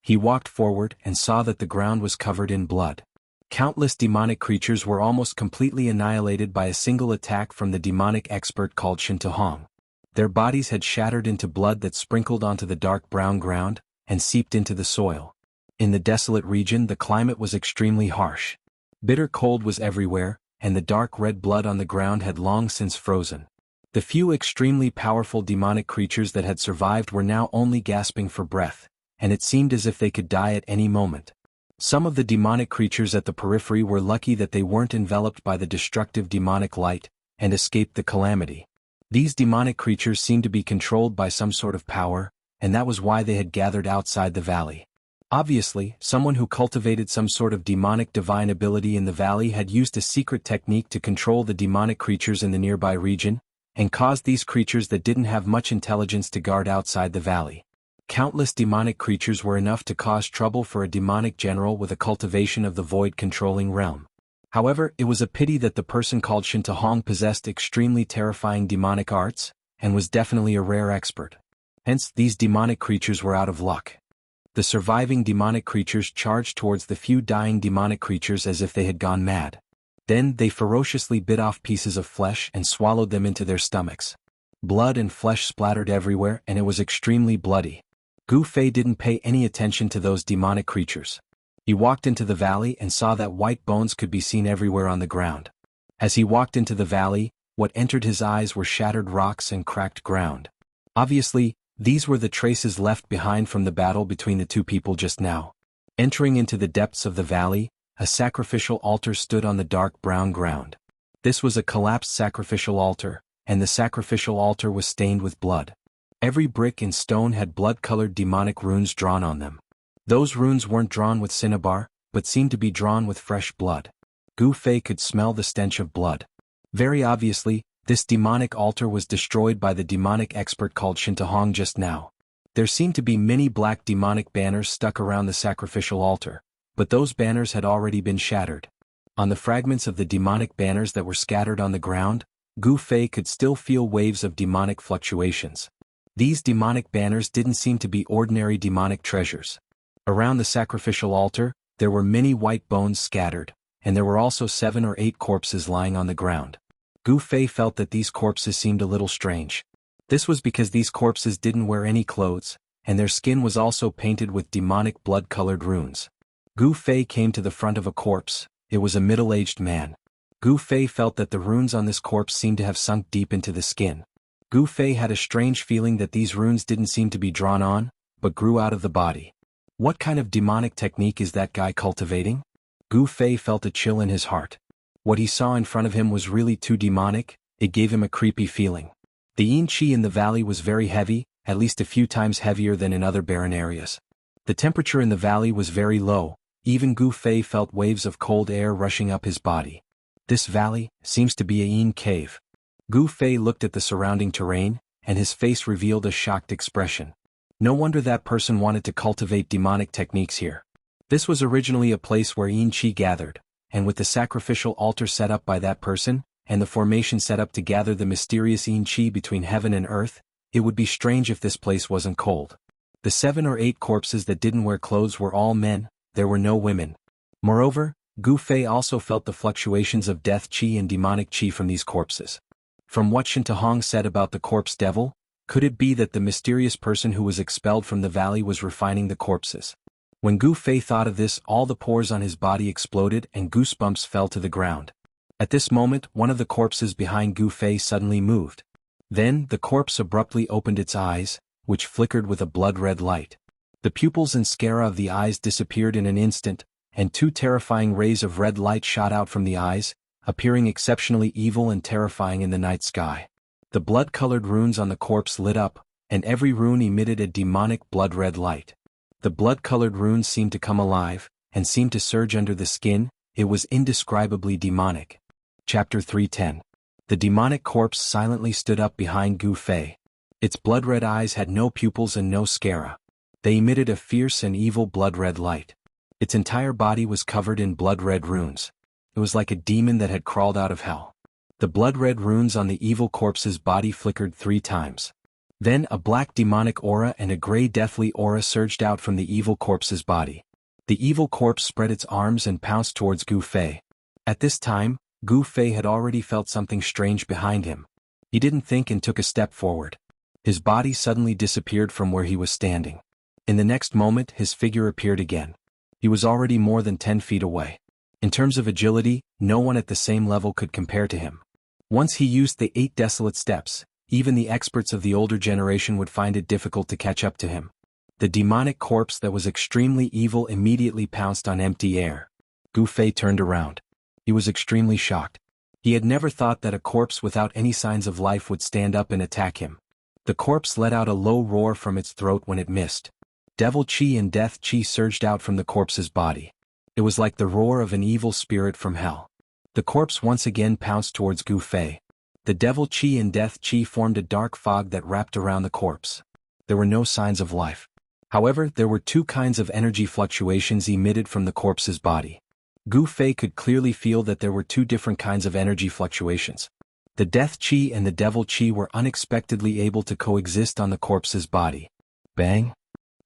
He walked forward and saw that the ground was covered in blood. Countless demonic creatures were almost completely annihilated by a single attack from the demonic expert called Shintahong. Their bodies had shattered into blood that sprinkled onto the dark brown ground, and seeped into the soil. In the desolate region the climate was extremely harsh. Bitter cold was everywhere, and the dark red blood on the ground had long since frozen. The few extremely powerful demonic creatures that had survived were now only gasping for breath, and it seemed as if they could die at any moment. Some of the demonic creatures at the periphery were lucky that they weren't enveloped by the destructive demonic light, and escaped the calamity. These demonic creatures seemed to be controlled by some sort of power, and that was why they had gathered outside the valley. Obviously, someone who cultivated some sort of demonic divine ability in the valley had used a secret technique to control the demonic creatures in the nearby region, and caused these creatures that didn't have much intelligence to guard outside the valley. Countless demonic creatures were enough to cause trouble for a demonic general with a cultivation of the void-controlling realm. However, it was a pity that the person called Shintahong possessed extremely terrifying demonic arts, and was definitely a rare expert. Hence, these demonic creatures were out of luck. The surviving demonic creatures charged towards the few dying demonic creatures as if they had gone mad. Then they ferociously bit off pieces of flesh and swallowed them into their stomachs. Blood and flesh splattered everywhere, and it was extremely bloody. Gu Fei didn't pay any attention to those demonic creatures. He walked into the valley and saw that white bones could be seen everywhere on the ground. As he walked into the valley, what entered his eyes were shattered rocks and cracked ground. Obviously, these were the traces left behind from the battle between the two people just now. Entering into the depths of the valley, a sacrificial altar stood on the dark brown ground. This was a collapsed sacrificial altar, and the sacrificial altar was stained with blood. Every brick and stone had blood-colored demonic runes drawn on them. Those runes weren't drawn with cinnabar, but seemed to be drawn with fresh blood. Gu Fei could smell the stench of blood. Very obviously, this demonic altar was destroyed by the demonic expert called Shintahong just now. There seemed to be many black demonic banners stuck around the sacrificial altar, but those banners had already been shattered. On the fragments of the demonic banners that were scattered on the ground, Gu Fei could still feel waves of demonic fluctuations. These demonic banners didn't seem to be ordinary demonic treasures. Around the sacrificial altar, there were many white bones scattered, and there were also 7 or 8 corpses lying on the ground. Gu Fei felt that these corpses seemed a little strange. This was because these corpses didn't wear any clothes, and their skin was also painted with demonic blood-colored runes. Gu Fei came to the front of a corpse. It was a middle-aged man. Gu Fei felt that the runes on this corpse seemed to have sunk deep into the skin. Gu Fei had a strange feeling that these runes didn't seem to be drawn on, but grew out of the body. What kind of demonic technique is that guy cultivating? Gu Fei felt a chill in his heart. What he saw in front of him was really too demonic. It gave him a creepy feeling. The yin qi in the valley was very heavy, at least a few times heavier than in other barren areas. The temperature in the valley was very low, even Gu Fei felt waves of cold air rushing up his body. This valley seems to be a yin cave. Gu Fei looked at the surrounding terrain, and his face revealed a shocked expression. No wonder that person wanted to cultivate demonic techniques here. This was originally a place where yin qi gathered, and with the sacrificial altar set up by that person, and the formation set up to gather the mysterious yin qi between heaven and earth, it would be strange if this place wasn't cold. The 7 or 8 corpses that didn't wear clothes were all men, there were no women. Moreover, Gu Fei also felt the fluctuations of death qi and demonic qi from these corpses. From what Shen Tahong said about the corpse devil, could it be that the mysterious person who was expelled from the valley was refining the corpses? When Gu Fei thought of this, all the pores on his body exploded and goosebumps fell to the ground. At this moment, one of the corpses behind Gu Fei suddenly moved. Then, the corpse abruptly opened its eyes, which flickered with a blood-red light. The pupils and sclera of the eyes disappeared in an instant, and 2 terrifying rays of red light shot out from the eyes, appearing exceptionally evil and terrifying in the night sky. The blood-colored runes on the corpse lit up, and every rune emitted a demonic blood-red light. The blood-colored runes seemed to come alive, and seemed to surge under the skin. It was indescribably demonic. Chapter 310. The demonic corpse silently stood up behind Gu Fei. Its blood-red eyes had no pupils and no sclera. They emitted a fierce and evil blood-red light. Its entire body was covered in blood-red runes. It was like a demon that had crawled out of hell. The blood-red runes on the evil corpse's body flickered 3 times. Then a black demonic aura and a gray deathly aura surged out from the evil corpse's body. The evil corpse spread its arms and pounced towards Gu Fei. At this time, Gu Fei had already felt something strange behind him. He didn't think and took a step forward. His body suddenly disappeared from where he was standing. In the next moment, his figure appeared again. He was already more than 10 feet away. In terms of agility, no one at the same level could compare to him. Once he used the 8 desolate steps, even the experts of the older generation would find it difficult to catch up to him. The demonic corpse that was extremely evil immediately pounced on empty air. Gu Fei turned around. He was extremely shocked. He had never thought that a corpse without any signs of life would stand up and attack him. The corpse let out a low roar from its throat when it missed. Devil qi and death qi surged out from the corpse's body. It was like the roar of an evil spirit from hell. The corpse once again pounced towards Gu Fei. The devil qi and death qi formed a dark fog that wrapped around the corpse. There were no signs of life. However, there were 2 kinds of energy fluctuations emitted from the corpse's body. Gu Fei could clearly feel that there were 2 different kinds of energy fluctuations. The death qi and the devil qi were unexpectedly able to coexist on the corpse's body. Bang!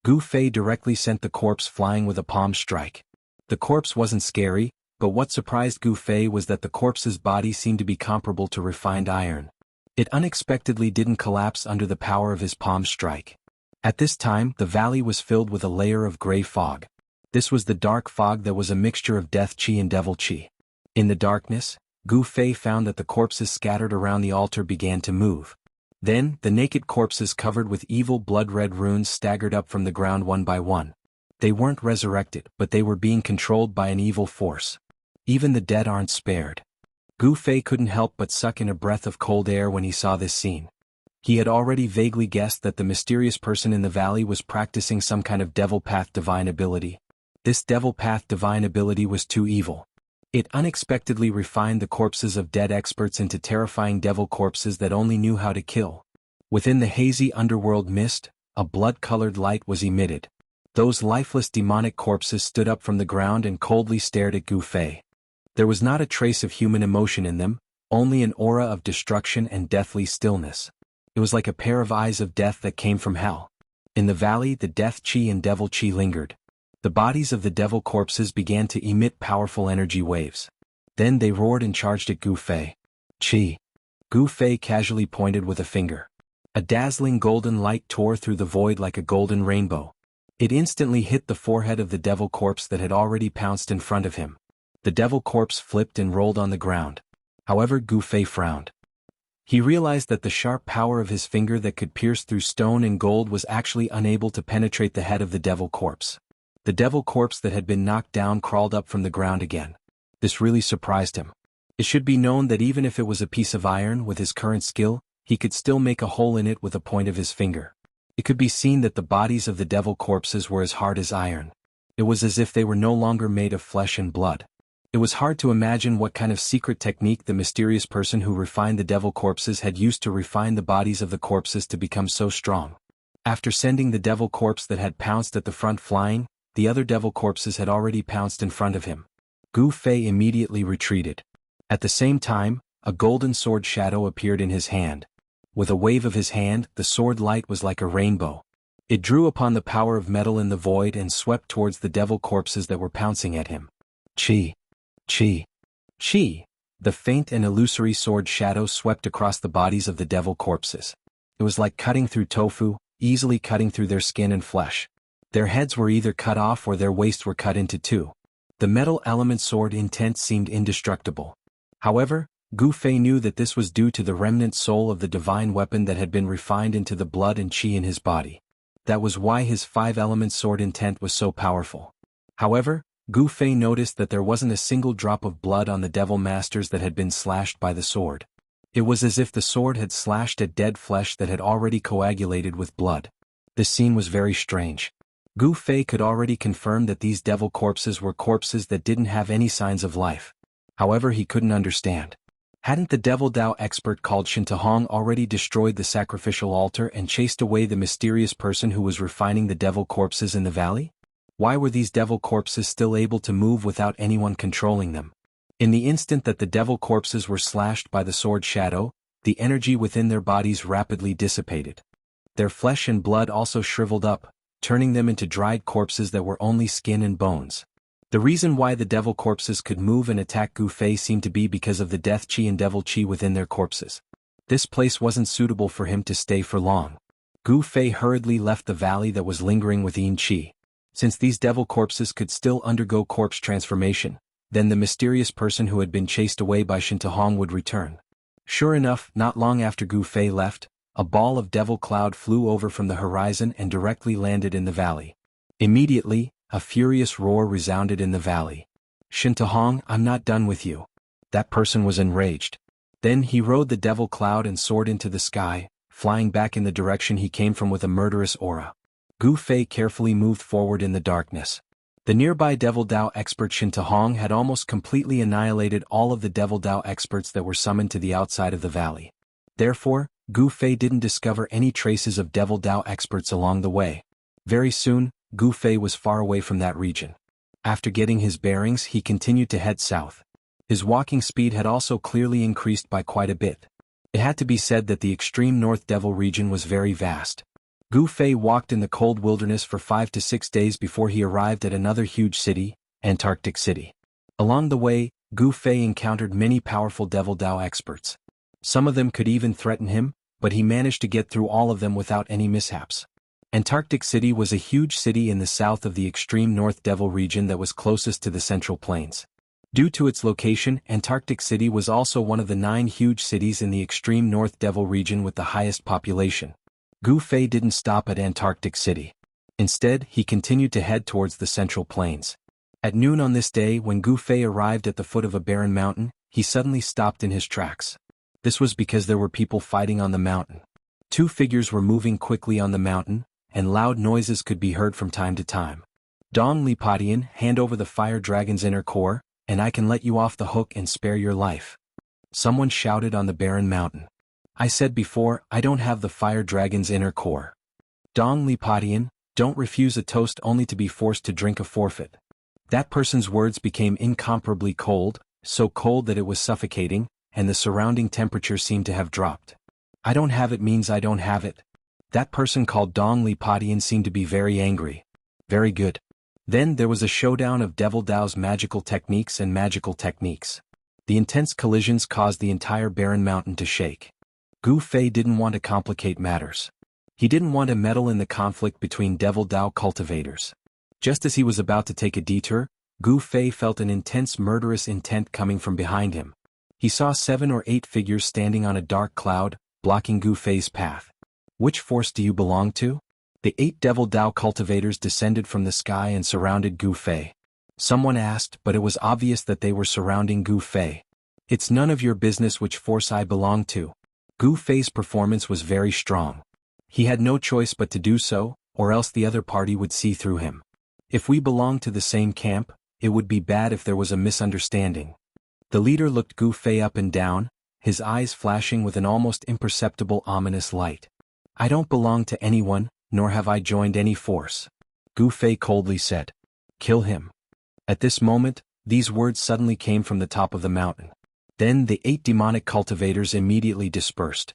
Gu Fei directly sent the corpse flying with a palm strike. The corpse wasn't scary, but what surprised Gu Fei was that the corpse's body seemed to be comparable to refined iron. It unexpectedly didn't collapse under the power of his palm strike. At this time, the valley was filled with a layer of gray fog. This was the dark fog that was a mixture of death qi and devil qi. In the darkness, Gu Fei found that the corpses scattered around the altar began to move. Then, the naked corpses covered with evil blood-red runes staggered up from the ground one by one. They weren't resurrected, but they were being controlled by an evil force. Even the dead aren't spared. Gu Fei couldn't help but suck in a breath of cold air when he saw this scene. He had already vaguely guessed that the mysterious person in the valley was practicing some kind of devil path divine ability. This devil path divine ability was too evil. It unexpectedly refined the corpses of dead experts into terrifying devil corpses that only knew how to kill. Within the hazy underworld mist, a blood-colored light was emitted. Those lifeless demonic corpses stood up from the ground and coldly stared at Gu Fei. There was not a trace of human emotion in them, only an aura of destruction and deathly stillness. It was like a pair of eyes of death that came from hell. In the valley, the death qi and devil qi lingered. The bodies of the devil corpses began to emit powerful energy waves. Then they roared and charged at Gu Fei. Qi. Gu Fei casually pointed with a finger. A dazzling golden light tore through the void like a golden rainbow. It instantly hit the forehead of the devil corpse that had already pounced in front of him. The devil corpse flipped and rolled on the ground. However, Gu Fei frowned. He realized that the sharp power of his finger that could pierce through stone and gold was actually unable to penetrate the head of the devil corpse. The devil corpse that had been knocked down crawled up from the ground again. This really surprised him. It should be known that even if it was a piece of iron with his current skill, he could still make a hole in it with a point of his finger. It could be seen that the bodies of the devil corpses were as hard as iron. It was as if they were no longer made of flesh and blood. It was hard to imagine what kind of secret technique the mysterious person who refined the devil corpses had used to refine the bodies of the corpses to become so strong. After sending the devil corpse that had pounced at the front flying, the other devil corpses had already pounced in front of him. Gu Fei immediately retreated. At the same time, a golden sword shadow appeared in his hand. With a wave of his hand, the sword light was like a rainbow. It drew upon the power of metal in the void and swept towards the devil corpses that were pouncing at him. Chi! Chi! Chi! The faint and illusory sword shadow swept across the bodies of the devil corpses. It was like cutting through tofu, easily cutting through their skin and flesh. Their heads were either cut off or their waists were cut into two. The metal element sword intent seemed indestructible. However, Gu Fei knew that this was due to the remnant soul of the divine weapon that had been refined into the blood and chi in his body. That was why his five-element sword intent was so powerful. However, Gu Fei noticed that there wasn't a single drop of blood on the devil masters that had been slashed by the sword. It was as if the sword had slashed at dead flesh that had already coagulated with blood. This scene was very strange. Gu Fei could already confirm that these devil corpses were corpses that didn't have any signs of life. However, he couldn't understand. Hadn't the devil Dao expert called Shin Tahong already destroyed the sacrificial altar and chased away the mysterious person who was refining the devil corpses in the valley? Why were these devil corpses still able to move without anyone controlling them? In the instant that the devil corpses were slashed by the sword shadow, the energy within their bodies rapidly dissipated. Their flesh and blood also shriveled up, turning them into dried corpses that were only skin and bones. The reason why the devil corpses could move and attack Gu Fei seemed to be because of the death chi and devil chi within their corpses. This place wasn't suitable for him to stay for long. Gu Fei hurriedly left the valley that was lingering with Yin Chi. Since these devil corpses could still undergo corpse transformation, then the mysterious person who had been chased away by Shin Tahong would return. Sure enough, not long after Gu Fei left, a ball of devil cloud flew over from the horizon and directly landed in the valley. Immediately, a furious roar resounded in the valley. Shin Tahong, I'm not done with you. That person was enraged. Then he rode the devil cloud and soared into the sky, flying back in the direction he came from with a murderous aura. Gu Fei carefully moved forward in the darkness. The nearby devil Dao expert Shin Tahong had almost completely annihilated all of the devil Dao experts that were summoned to the outside of the valley. Therefore, Gu Fei didn't discover any traces of devil Dao experts along the way. Very soon, Gu Fei was far away from that region. After getting his bearings, he continued to head south. His walking speed had also clearly increased by quite a bit. It had to be said that the extreme North Devil region was very vast. Gu Fei walked in the cold wilderness for 5 to 6 days before he arrived at another huge city, Antarctic City. Along the way, Gu Fei encountered many powerful devil Dao experts. Some of them could even threaten him, but he managed to get through all of them without any mishaps. Antarctic City was a huge city in the south of the extreme North Devil region that was closest to the Central Plains. Due to its location, Antarctic City was also one of the 9 huge cities in the extreme North Devil region with the highest population. Gu Fei didn't stop at Antarctic City. Instead, he continued to head towards the Central Plains. At noon on this day, when Gu Fei arrived at the foot of a barren mountain, he suddenly stopped in his tracks. This was because there were people fighting on the mountain. 2 figures were moving quickly on the mountain, and loud noises could be heard from time to time. Dong Lipatian, hand over the fire dragon's inner core, and I can let you off the hook and spare your life. Someone shouted on the barren mountain. I said before, I don't have the fire dragon's inner core. Dong Lipatian, don't refuse a toast only to be forced to drink a forfeit. That person's words became incomparably cold, so cold that it was suffocating, and the surrounding temperature seemed to have dropped. I don't have it means I don't have it. That person called Dong Lipatian seemed to be very angry. Very good. Then there was a showdown of Devil Dao's magical techniques and magical techniques. The intense collisions caused the entire barren mountain to shake. Gu Fei didn't want to complicate matters. He didn't want to meddle in the conflict between Devil Dao cultivators. Just as he was about to take a detour, Gu Fei felt an intense murderous intent coming from behind him. He saw 7 or 8 figures standing on a dark cloud, blocking Gu Fei's path. Which force do you belong to? The 8 Devil Dao cultivators descended from the sky and surrounded Gu Fei. Someone asked, but it was obvious that they were surrounding Gu Fei. It's none of your business which force I belong to. Gu Fei's performance was very strong. He had no choice but to do so, or else the other party would see through him. If we belonged to the same camp, it would be bad if there was a misunderstanding. The leader looked Gu Fei up and down, his eyes flashing with an almost imperceptible ominous light. I don't belong to anyone, nor have I joined any force. Gu Fei coldly said. Kill him. At this moment, these words suddenly came from the top of the mountain. Then the 8 demonic cultivators immediately dispersed.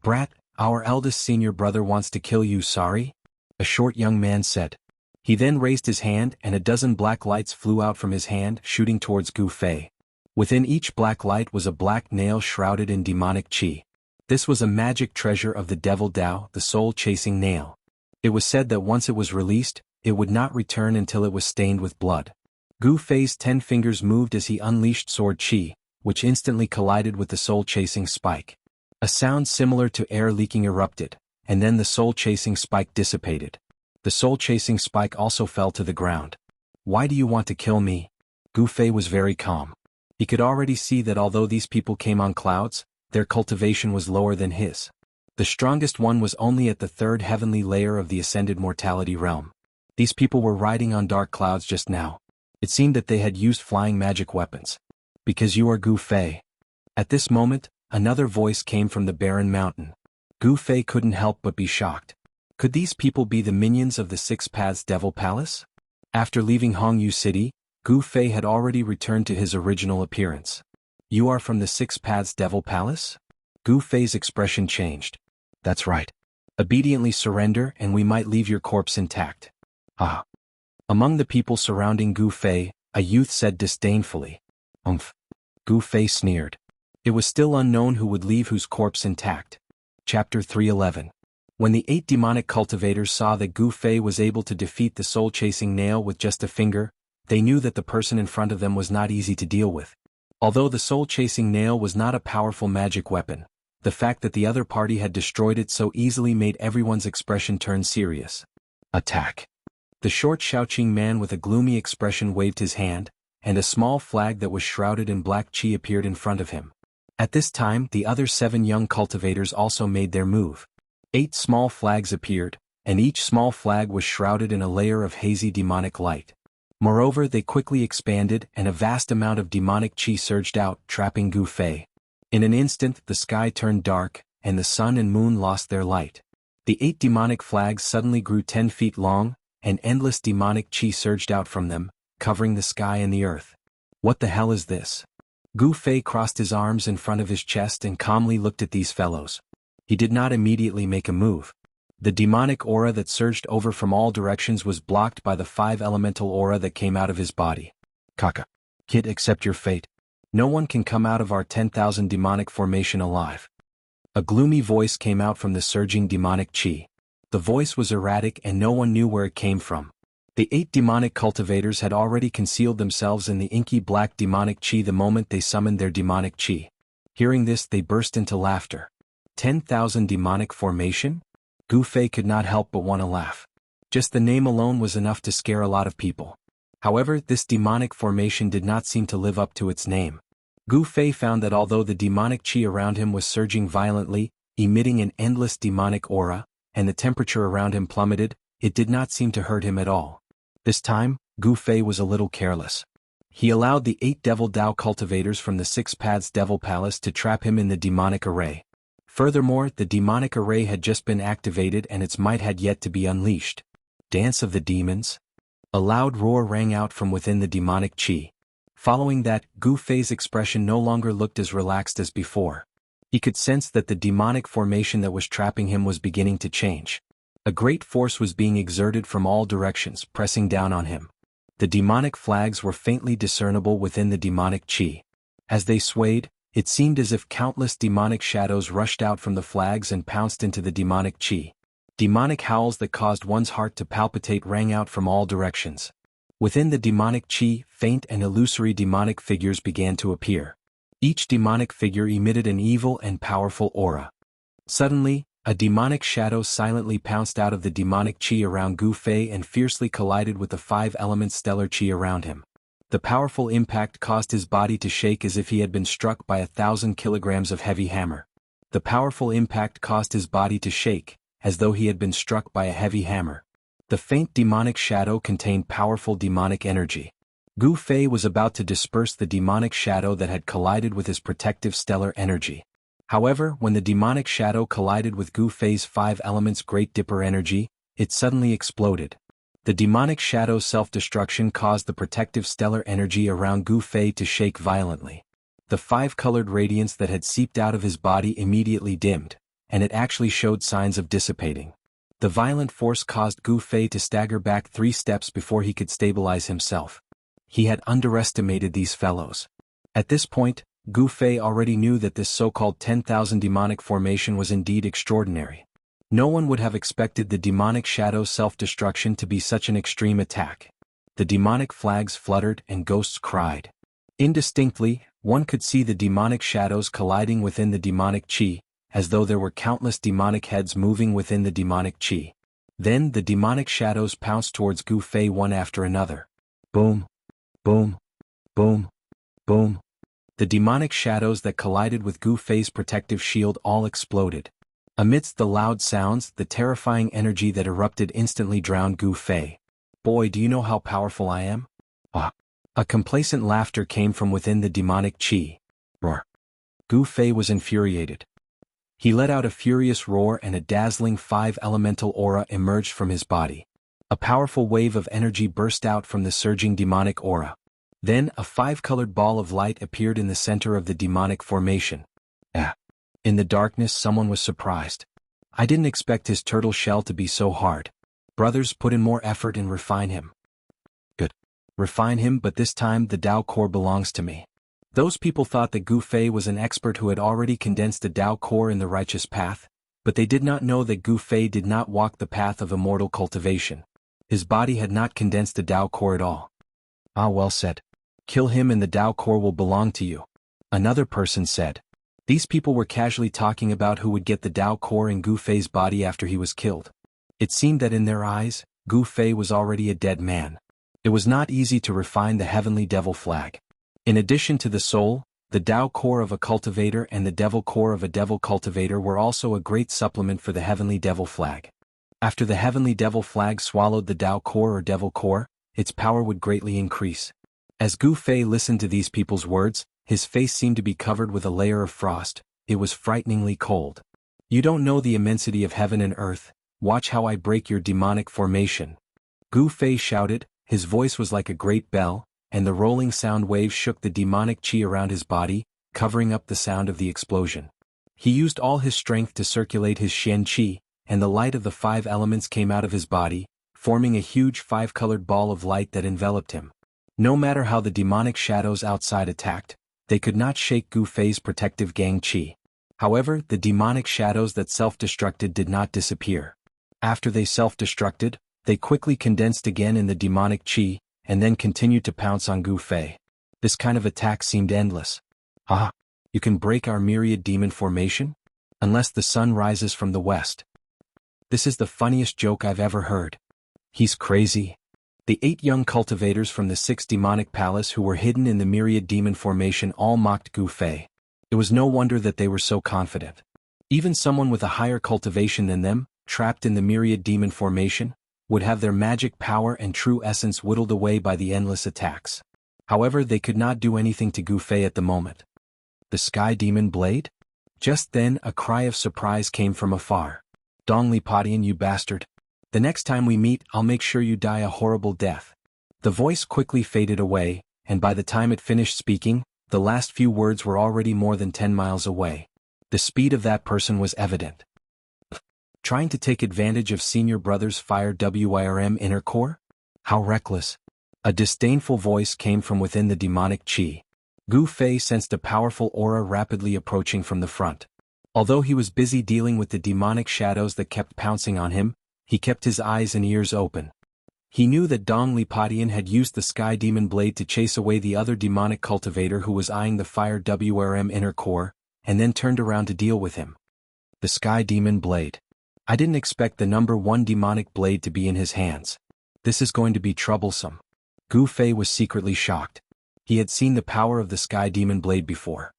Brat, our eldest senior brother wants to kill you, sorry? A short young man said. He then raised his hand and a dozen black lights flew out from his hand, shooting towards Gu Fei. Within each black light was a black nail shrouded in demonic qi. This was a magic treasure of the devil Dao, the soul-chasing nail. It was said that once it was released, it would not return until it was stained with blood. Gu Fei's 10 fingers moved as he unleashed sword qi, which instantly collided with the soul-chasing spike. A sound similar to air leaking erupted, and then the soul-chasing spike dissipated. The soul-chasing spike also fell to the ground. Why do you want to kill me? Gu Fei was very calm. He could already see that although these people came on clouds, their cultivation was lower than his. The strongest one was only at the 3rd heavenly layer of the ascended mortality realm. These people were riding on dark clouds just now. It seemed that they had used flying magic weapons. Because you are Gu Fei. At this moment, another voice came from the barren mountain. Gu Fei couldn't help but be shocked. Could these people be the minions of the 6 Paths Devil Palace? After leaving Hongyu City, Gu Fei had already returned to his original appearance. You are from the 6 Paths Devil Palace? Gu Fei's expression changed. That's right. Obediently surrender and we might leave your corpse intact. Ah. Among the people surrounding Gu Fei, a youth said disdainfully. Gu Fei sneered. It was still unknown who would leave whose corpse intact. Chapter 311. When the 8 demonic cultivators saw that Gu Fei was able to defeat the soul-chasing nail with just a finger, they knew that the person in front of them was not easy to deal with. Although the soul-chasing nail was not a powerful magic weapon, the fact that the other party had destroyed it so easily made everyone's expression turn serious. Attack. The short Shaoqing man with a gloomy expression waved his hand, and a small flag that was shrouded in black qi appeared in front of him. At this time, the other 7 young cultivators also made their move. 8 small flags appeared, and each small flag was shrouded in a layer of hazy demonic light. Moreover, they quickly expanded and a vast amount of demonic qi surged out, trapping Gu Fei. In an instant, the sky turned dark, and the sun and moon lost their light. The 8 demonic flags suddenly grew 10 feet long, and endless demonic qi surged out from them, covering the sky and the earth. What the hell is this? Gu Fei crossed his arms in front of his chest and calmly looked at these fellows. He did not immediately make a move. The demonic aura that surged over from all directions was blocked by the 5 elemental aura that came out of his body. Kaka. Kid, accept your fate. No one can come out of our 10,000 demonic formation alive. A gloomy voice came out from the surging demonic qi. The voice was erratic and no one knew where it came from. The 8 demonic cultivators had already concealed themselves in the inky black demonic qi the moment they summoned their demonic qi. Hearing this, they burst into laughter. 10,000 demonic formation? Gu Fei could not help but want to laugh. Just the name alone was enough to scare a lot of people. However, this demonic formation did not seem to live up to its name. Gu Fei found that although the demonic qi around him was surging violently, emitting an endless demonic aura, and the temperature around him plummeted, it did not seem to hurt him at all. This time, Gu Fei was a little careless. He allowed the 8 devil Dao cultivators from the 6 Paths Devil Palace to trap him in the demonic array. Furthermore, the demonic array had just been activated and its might had yet to be unleashed. Dance of the demons? A loud roar rang out from within the demonic qi. Following that, Gu Fei's expression no longer looked as relaxed as before. He could sense that the demonic formation that was trapping him was beginning to change. A great force was being exerted from all directions, pressing down on him. The demonic flags were faintly discernible within the demonic qi. As they swayed, it seemed as if countless demonic shadows rushed out from the flags and pounced into the demonic qi. Demonic howls that caused one's heart to palpitate rang out from all directions. Within the demonic qi, faint and illusory demonic figures began to appear. Each demonic figure emitted an evil and powerful aura. Suddenly, a demonic shadow silently pounced out of the demonic qi around Gu Fei and fiercely collided with the 5 elements stellar qi around him. The powerful impact caused his body to shake as if he had been struck by 1,000 kilograms of heavy hammer. The powerful impact caused his body to shake, as though he had been struck by a heavy hammer. The faint demonic shadow contained powerful demonic energy. Gu Fei was about to disperse the demonic shadow that had collided with his protective stellar energy. However, when the demonic shadow collided with Gu Fei's 5 elements Great Dipper energy, it suddenly exploded. The demonic shadow's self-destruction caused the protective stellar energy around Gu Fei to shake violently. The 5-colored radiance that had seeped out of his body immediately dimmed, and it actually showed signs of dissipating. The violent force caused Gu Fei to stagger back 3 steps before he could stabilize himself. He had underestimated these fellows. At this point, Gu Fei already knew that this so-called 10,000 demonic formation was indeed extraordinary. No one would have expected the demonic shadow's self-destruction to be such an extreme attack. The demonic flags fluttered and ghosts cried. Indistinctly, one could see the demonic shadows colliding within the demonic chi, as though there were countless demonic heads moving within the demonic chi. Then the demonic shadows pounced towards Gu Fei one after another. Boom, boom, boom, boom. The demonic shadows that collided with Gu Fei's protective shield all exploded. Amidst the loud sounds, the terrifying energy that erupted instantly drowned Gu Fei. Boy, do you know how powerful I am? Ah! A complacent laughter came from within the demonic chi. Roar! Gu Fei was infuriated. He let out a furious roar and a dazzling 5-elemental aura emerged from his body. A powerful wave of energy burst out from the surging demonic aura. Then a 5-colored ball of light appeared in the center of the demonic formation. In the darkness, someone was surprised. I didn't expect his turtle shell to be so hard. Brothers, put in more effort and refine him. Good. Refine him, but this time the Tao core belongs to me. Those people thought that Gu Fei was an expert who had already condensed the Tao core in the righteous path, but they did not know that Gu Fei did not walk the path of immortal cultivation. His body had not condensed the Tao core at all. Ah, well said. Kill him and the Tao core will belong to you. Another person said. These people were casually talking about who would get the Tao core in Gu Fei's body after he was killed. It seemed that in their eyes, Gu Fei was already a dead man. It was not easy to refine the heavenly devil flag. In addition to the soul, the Tao core of a cultivator and the devil core of a devil cultivator were also a great supplement for the heavenly devil flag. After the heavenly devil flag swallowed the Tao core or devil core, its power would greatly increase. As Gu Fei listened to these people's words, his face seemed to be covered with a layer of frost. It was frighteningly cold. You don't know the immensity of heaven and earth. Watch how I break your demonic formation. Gu Fei shouted, his voice was like a great bell, and the rolling sound waves shook the demonic chi around his body, covering up the sound of the explosion. He used all his strength to circulate his Shen Qi, and the light of the 5 elements came out of his body, forming a huge 5-colored ball of light that enveloped him. No matter how the demonic shadows outside attacked, they could not shake Gu Fei's protective gang Qi. However, the demonic shadows that self-destructed did not disappear. After they self-destructed, they quickly condensed again in the demonic Qi, and then continued to pounce on Gu Fei. This kind of attack seemed endless. Ah! You can break our myriad demon formation? Unless the sun rises from the west. This is the funniest joke I've ever heard. He's crazy. The 8 young cultivators from the 6 demonic palace who were hidden in the myriad demon formation all mocked Gu Fei. It was no wonder that they were so confident. Even someone with a higher cultivation than them, trapped in the myriad demon formation, would have their magic power and true essence whittled away by the endless attacks. However, they could not do anything to Gu Fei at the moment. The sky demon blade? Just then a cry of surprise came from afar. Dong Li Padian, you bastard. The next time we meet, I'll make sure you die a horrible death. The voice quickly faded away, and by the time it finished speaking, the last few words were already more than 10 miles away. The speed of that person was evident. Trying to take advantage of senior brother's fire WIRM inner core? How reckless. A disdainful voice came from within the demonic chi. Gu Fei sensed a powerful aura rapidly approaching from the front. Although he was busy dealing with the demonic shadows that kept pouncing on him, he kept his eyes and ears open. He knew that Dong Li Padian had used the sky demon blade to chase away the other demonic cultivator who was eyeing the fire WRM inner core, and then turned around to deal with him. The sky demon blade. I didn't expect the number 1 demonic blade to be in his hands. This is going to be troublesome. Gu Fei was secretly shocked. He had seen the power of the sky demon blade before.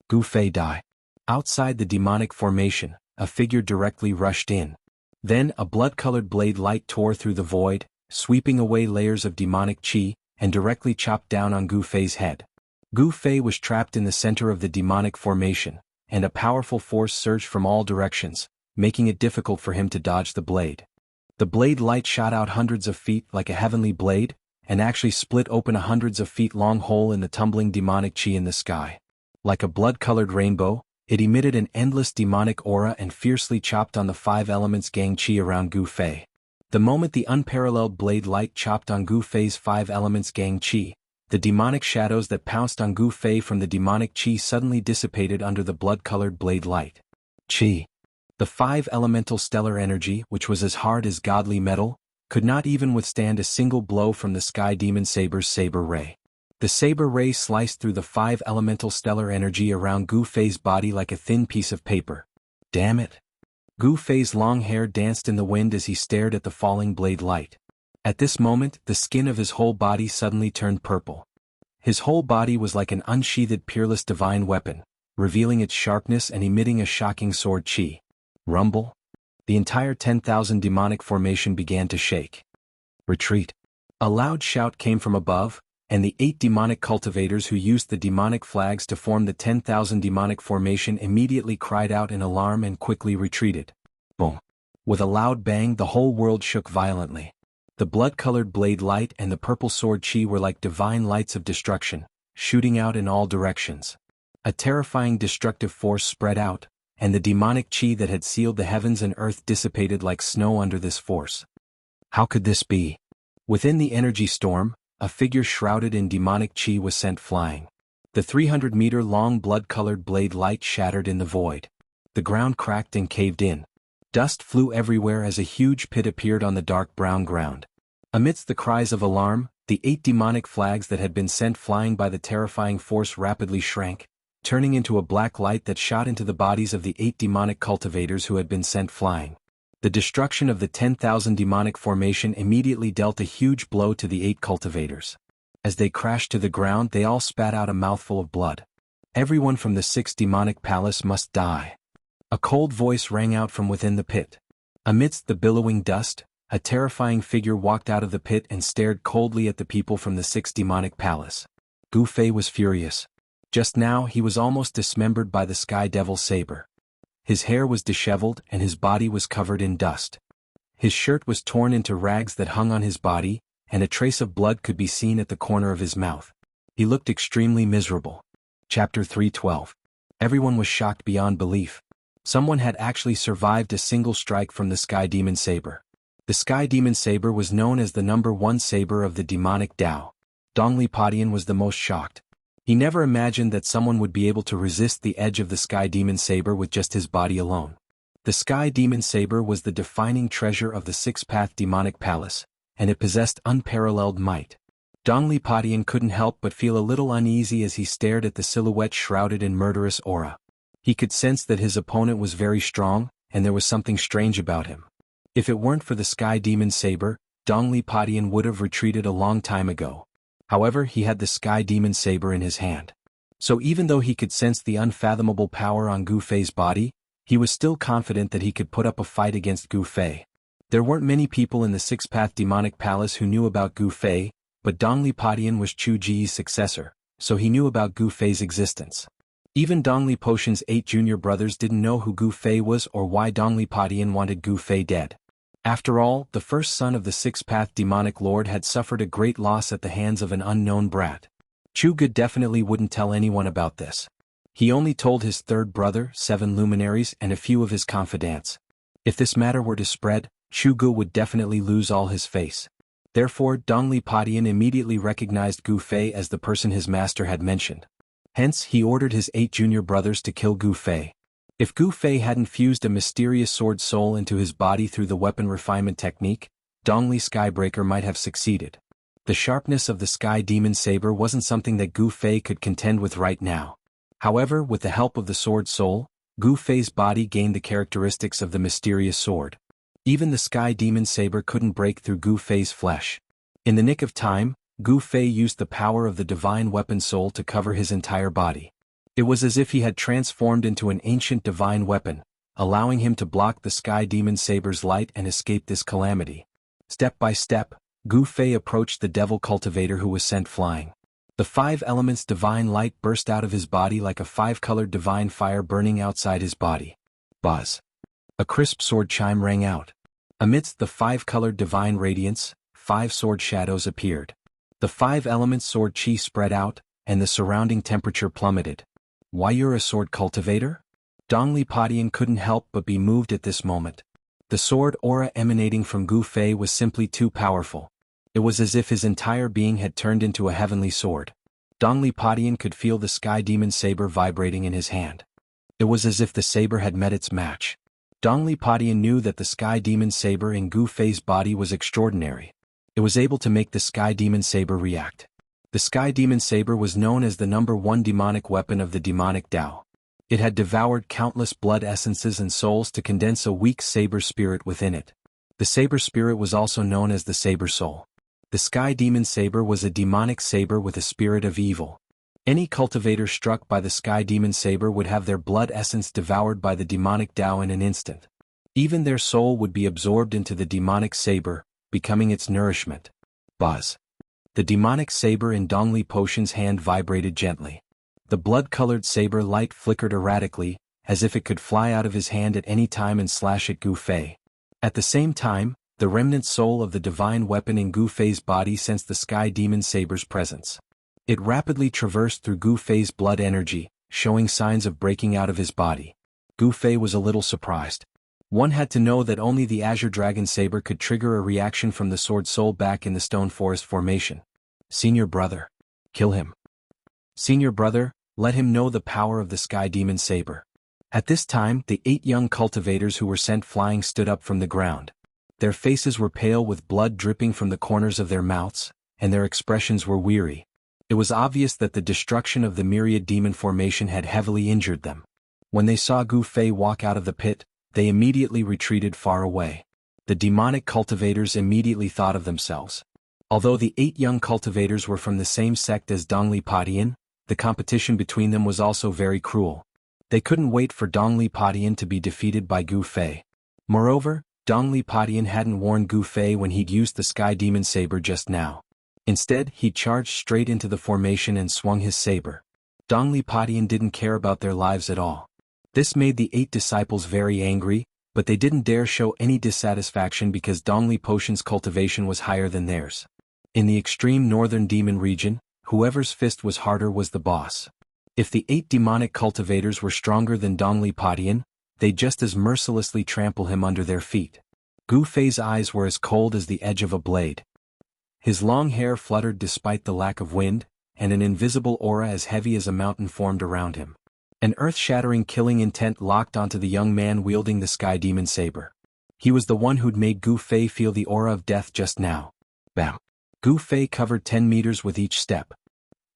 Gu Fei, die. Outside the demonic formation, a figure directly rushed in. Then a blood-colored blade light tore through the void, sweeping away layers of demonic chi, and directly chopped down on Gu Fei's head. Gu Fei was trapped in the center of the demonic formation, and a powerful force surged from all directions, making it difficult for him to dodge the blade. The blade light shot out hundreds of feet like a heavenly blade, and actually split open a hundreds of feet long hole in the tumbling demonic chi in the sky. Like a blood-colored rainbow, it emitted an endless demonic aura and fiercely chopped on the 5 elements gang chi around Gu Fei. The moment the unparalleled blade light chopped on Gu Fei's 5 elements gang chi, the demonic shadows that pounced on Gu Fei from the demonic chi suddenly dissipated under the blood-colored blade light. Chi. The 5 elemental stellar energy, which was as hard as godly metal, could not even withstand a single blow from the Sky Demon Saber's saber ray. The saber ray sliced through the 5 elemental stellar energy around Gu Fei's body like a thin piece of paper. Damn it! Gu Fei's long hair danced in the wind as he stared at the falling blade light. At this moment, the skin of his whole body suddenly turned purple. His whole body was like an unsheathed peerless divine weapon, revealing its sharpness and emitting a shocking sword chi. Rumble. The entire 10,000 demonic formation began to shake. Retreat. A loud shout came from above, and the 8 demonic cultivators who used the demonic flags to form the 10,000 demonic formation immediately cried out in alarm and quickly retreated. Boom. With a loud bang, the whole world shook violently. The blood-colored blade light and the purple sword chi were like divine lights of destruction, shooting out in all directions. A terrifying destructive force spread out, and the demonic chi that had sealed the heavens and earth dissipated like snow under this force. How could this be? Within the energy storm, a figure shrouded in demonic chi was sent flying. The 300-meter-long blood-colored blade light shattered in the void. The ground cracked and caved in. Dust flew everywhere as a huge pit appeared on the dark brown ground. Amidst the cries of alarm, the 8 demonic flags that had been sent flying by the terrifying force rapidly shrank, turning into a black light that shot into the bodies of the 8 demonic cultivators who had been sent flying. The destruction of the 10,000 demonic formation immediately dealt a huge blow to the 8 cultivators. As they crashed to the ground, they all spat out a mouthful of blood. Everyone from the 6 demonic palace must die. A cold voice rang out from within the pit. Amidst the billowing dust, a terrifying figure walked out of the pit and stared coldly at the people from the 6 demonic palace. Gu Fei was furious. Just now he was almost dismembered by the Sky Devil's saber. His hair was disheveled and his body was covered in dust. His shirt was torn into rags that hung on his body, and a trace of blood could be seen at the corner of his mouth. He looked extremely miserable. Chapter 312. Everyone was shocked beyond belief. Someone had actually survived a single strike from the Sky Demon Saber. The Sky Demon Saber was known as the #1 saber of the demonic Tao. Dongli Padian was the most shocked. He never imagined that someone would be able to resist the edge of the Sky Demon Saber with just his body alone. The Sky Demon Saber was the defining treasure of the 6-path demonic palace, and it possessed unparalleled might. Dongli Padian couldn't help but feel a little uneasy as he stared at the silhouette shrouded in murderous aura. He could sense that his opponent was very strong, and there was something strange about him. If it weren't for the Sky Demon Saber, Dongli Padian would have retreated a long time ago. However, he had the Sky Demon Saber in his hand. So even though he could sense the unfathomable power on Gu Fei's body, he was still confident that he could put up a fight against Gu Fei. There weren't many people in the 6-path demonic palace who knew about Gu Fei, but Dongli Padian was Chu Ji's successor, so he knew about Gu Fei's existence. Even Dongli Potion's 8 junior brothers didn't know who Gu Fei was or why Dongli Padian wanted Gu Fei dead. After all, the first son of the 6-path demonic lord had suffered a great loss at the hands of an unknown brat. Chu Ge definitely wouldn't tell anyone about this. He only told his 3rd brother, 7 luminaries, and a few of his confidants. If this matter were to spread, Chu Ge would definitely lose all his face. Therefore, Dongli Padian immediately recognized Gu Fei as the person his master had mentioned. Hence, he ordered his 8 junior brothers to kill Gu Fei. If Gu Fei hadn't fused a mysterious sword soul into his body through the weapon refinement technique, Dongli Skybreaker might have succeeded. The sharpness of the Sky Demon Saber wasn't something that Gu Fei could contend with right now. However, with the help of the sword soul, Gu Fei's body gained the characteristics of the mysterious sword. Even the Sky Demon Saber couldn't break through Gu Fei's flesh. In the nick of time, Gu Fei used the power of the divine weapon soul to cover his entire body. It was as if he had transformed into an ancient divine weapon, allowing him to block the sky demon saber's light and escape this calamity. Step by step, Gu Fei approached the devil cultivator who was sent flying. The 5 elements divine light burst out of his body like a 5-colored divine fire burning outside his body. Buzz. A crisp sword chime rang out. Amidst the 5-colored divine radiance, 5 sword shadows appeared. The 5 elements sword chi spread out, and the surrounding temperature plummeted. Why, you're a sword cultivator? Dongli Padian couldn't help but be moved at this moment. The sword aura emanating from Gu Fei was simply too powerful. It was as if his entire being had turned into a heavenly sword. Dongli Padian could feel the sky demon saber vibrating in his hand. It was as if the saber had met its match. Dongli Padian knew that the sky demon saber in Gu Fei's body was extraordinary. It was able to make the sky demon saber react. The sky demon saber was known as the #1 demonic weapon of the demonic Tao. It had devoured countless blood essences and souls to condense a weak saber spirit within it. The saber spirit was also known as the saber soul. The sky demon saber was a demonic saber with a spirit of evil. Any cultivator struck by the sky demon saber would have their blood essence devoured by the demonic Tao in an instant. Even their soul would be absorbed into the demonic saber, becoming its nourishment. Buzz. The demonic saber in Dongli Potion's hand vibrated gently. The blood-colored saber light flickered erratically, as if it could fly out of his hand at any time and slash at Gu Fei. At the same time, the remnant soul of the divine weapon in Gu Fei's body sensed the sky demon saber's presence. It rapidly traversed through Gu Fei's blood energy, showing signs of breaking out of his body. Gu Fei was a little surprised. One had to know that only the Azure Dragon Saber could trigger a reaction from the sword soul back in the Stone Forest formation. Senior brother. Kill him. Senior brother, let him know the power of the Sky Demon Saber. At this time, the 8 young cultivators who were sent flying stood up from the ground. Their faces were pale with blood dripping from the corners of their mouths, and their expressions were weary. It was obvious that the destruction of the myriad demon formation had heavily injured them. When they saw Gu Fei walk out of the pit, they immediately retreated far away. The demonic cultivators immediately thought of themselves. Although the 8 young cultivators were from the same sect as Dongli Padian, the competition between them was also very cruel. They couldn't wait for Dongli Padian to be defeated by Gu Fei. Moreover, Dongli Padian hadn't warned Gu Fei when he'd used the Sky Demon Saber just now. Instead, he charged straight into the formation and swung his saber. Dongli Padian didn't care about their lives at all. This made the 8 disciples very angry, but they didn't dare show any dissatisfaction because Dongli Potion's cultivation was higher than theirs. In the extreme northern demon region, whoever's fist was harder was the boss. If the 8 demonic cultivators were stronger than Dongli Padian, they'd just as mercilessly trample him under their feet. Gu Fei's eyes were as cold as the edge of a blade. His long hair fluttered despite the lack of wind, and an invisible aura as heavy as a mountain formed around him. An earth-shattering killing intent locked onto the young man wielding the Sky Demon Saber. He was the one who'd made Gu Fei feel the aura of death just now. Bam! Gu Fei covered 10 meters with each step.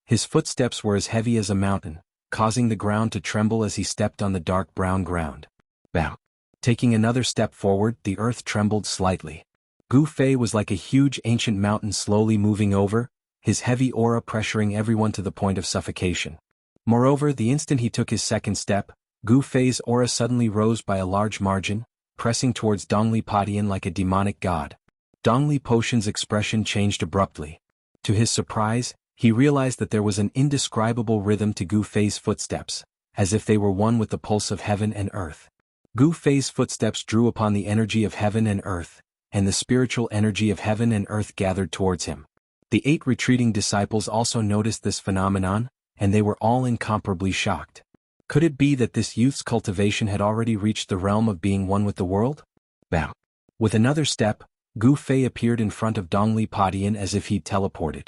His footsteps were as heavy as a mountain, causing the ground to tremble as he stepped on the dark brown ground. Bam! Taking another step forward, the earth trembled slightly. Gu Fei was like a huge ancient mountain slowly moving over, his heavy aura pressuring everyone to the point of suffocation. Moreover, the instant he took his second step, Gu Fei's aura suddenly rose by a large margin, pressing towards Dongli Padian like a demonic god. Dongli Potion's expression changed abruptly. To his surprise, he realized that there was an indescribable rhythm to Gu Fei's footsteps, as if they were one with the pulse of heaven and earth. Gu Fei's footsteps drew upon the energy of heaven and earth, and the spiritual energy of heaven and earth gathered towards him. The 8 retreating disciples also noticed this phenomenon, and they were all incomparably shocked. Could it be that this youth's cultivation had already reached the realm of being one with the world? Bam! With another step, Gu Fei appeared in front of Dongli Padian as if he'd teleported.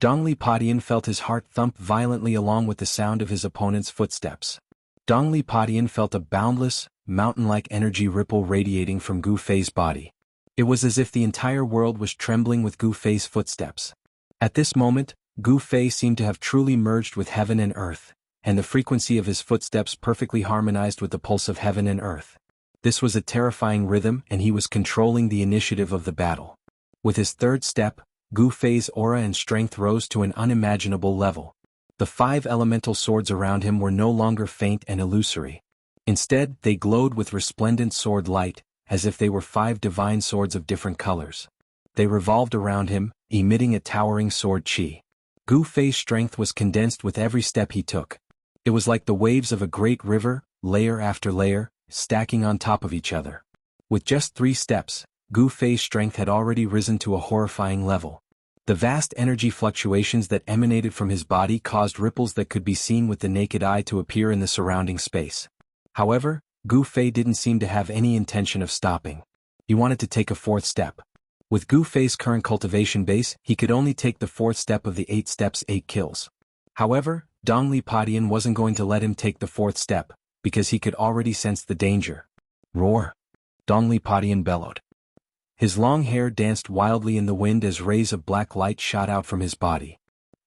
Dongli Padian felt his heart thump violently along with the sound of his opponent's footsteps. Dongli Padian felt a boundless, mountain-like energy ripple radiating from Gu Fei's body. It was as if the entire world was trembling with Gu Fei's footsteps. At this moment, Gu Fei seemed to have truly merged with heaven and earth, and the frequency of his footsteps perfectly harmonized with the pulse of heaven and earth. This was a terrifying rhythm, and he was controlling the initiative of the battle. With his third step, Gu Fei's aura and strength rose to an unimaginable level. The 5 elemental swords around him were no longer faint and illusory. Instead, they glowed with resplendent sword light, as if they were 5 divine swords of different colors. They revolved around him, emitting a towering sword chi. Gu Fei's strength was condensed with every step he took. It was like the waves of a great river, layer after layer, stacking on top of each other. With just 3 steps, Gu Fei's strength had already risen to a horrifying level. The vast energy fluctuations that emanated from his body caused ripples that could be seen with the naked eye to appear in the surrounding space. However, Gu Fei didn't seem to have any intention of stopping. He wanted to take a 4th step. With Gu Fei's current cultivation base, he could only take the 4th step of the 8 steps 8 kills. However, Dongli Padian wasn't going to let him take the 4th step, because he could already sense the danger. Roar! Dongli Padian bellowed. His long hair danced wildly in the wind as rays of black light shot out from his body.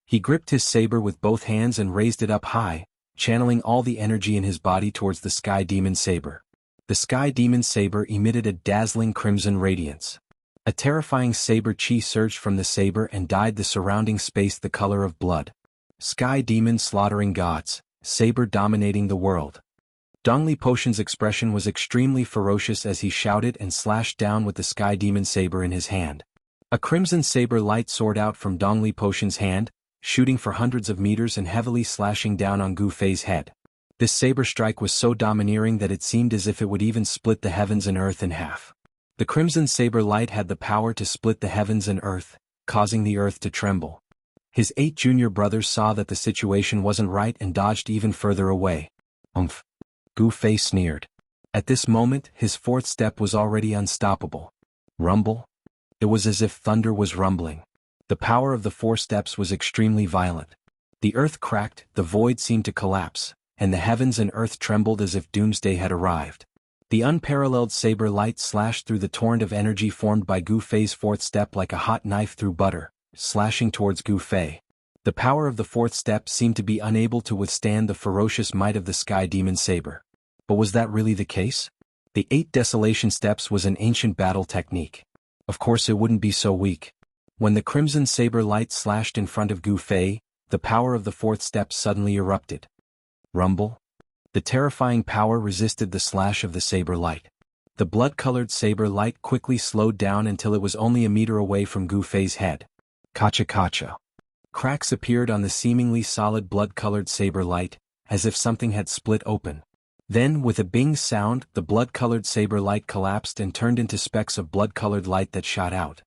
He gripped his saber with both hands and raised it up high, channeling all the energy in his body towards the Sky Demon Saber. The Sky Demon Saber emitted a dazzling crimson radiance. A terrifying saber chi surged from the saber and dyed the surrounding space the color of blood. Sky Demon slaughtering gods, saber dominating the world. Dongli Potion's expression was extremely ferocious as he shouted and slashed down with the Sky Demon Saber in his hand. A crimson saber light soared out from Dongli Potion's hand, shooting for hundreds of meters and heavily slashing down on Gu Fei's head. This saber strike was so domineering that it seemed as if it would even split the heavens and earth in half. The crimson saber light had the power to split the heavens and earth, causing the earth to tremble. His 8 junior brothers saw that the situation wasn't right and dodged even further away. Umph! Gu Fei sneered. At this moment, his 4th step was already unstoppable. Rumble? It was as if thunder was rumbling. The power of the 4 steps was extremely violent. The earth cracked, the void seemed to collapse, and the heavens and earth trembled as if doomsday had arrived. The unparalleled saber light slashed through the torrent of energy formed by Gu Fei's 4th step like a hot knife through butter, slashing towards Gu Fei. The power of the 4th step seemed to be unable to withstand the ferocious might of the Sky Demon Saber. But was that really the case? The 8 Desolation Steps was an ancient battle technique. Of course it wouldn't be so weak. When the crimson saber light slashed in front of Gu Fei, the power of the 4th step suddenly erupted. Rumble? The terrifying power resisted the slash of the saber light. The blood-colored saber light quickly slowed down until it was only a meter away from Gu Fei's head. Kacha-kacha. Cracks appeared on the seemingly solid blood-colored saber light, as if something had split open. Then, with a bing sound, the blood-colored saber light collapsed and turned into specks of blood-colored light that shot out.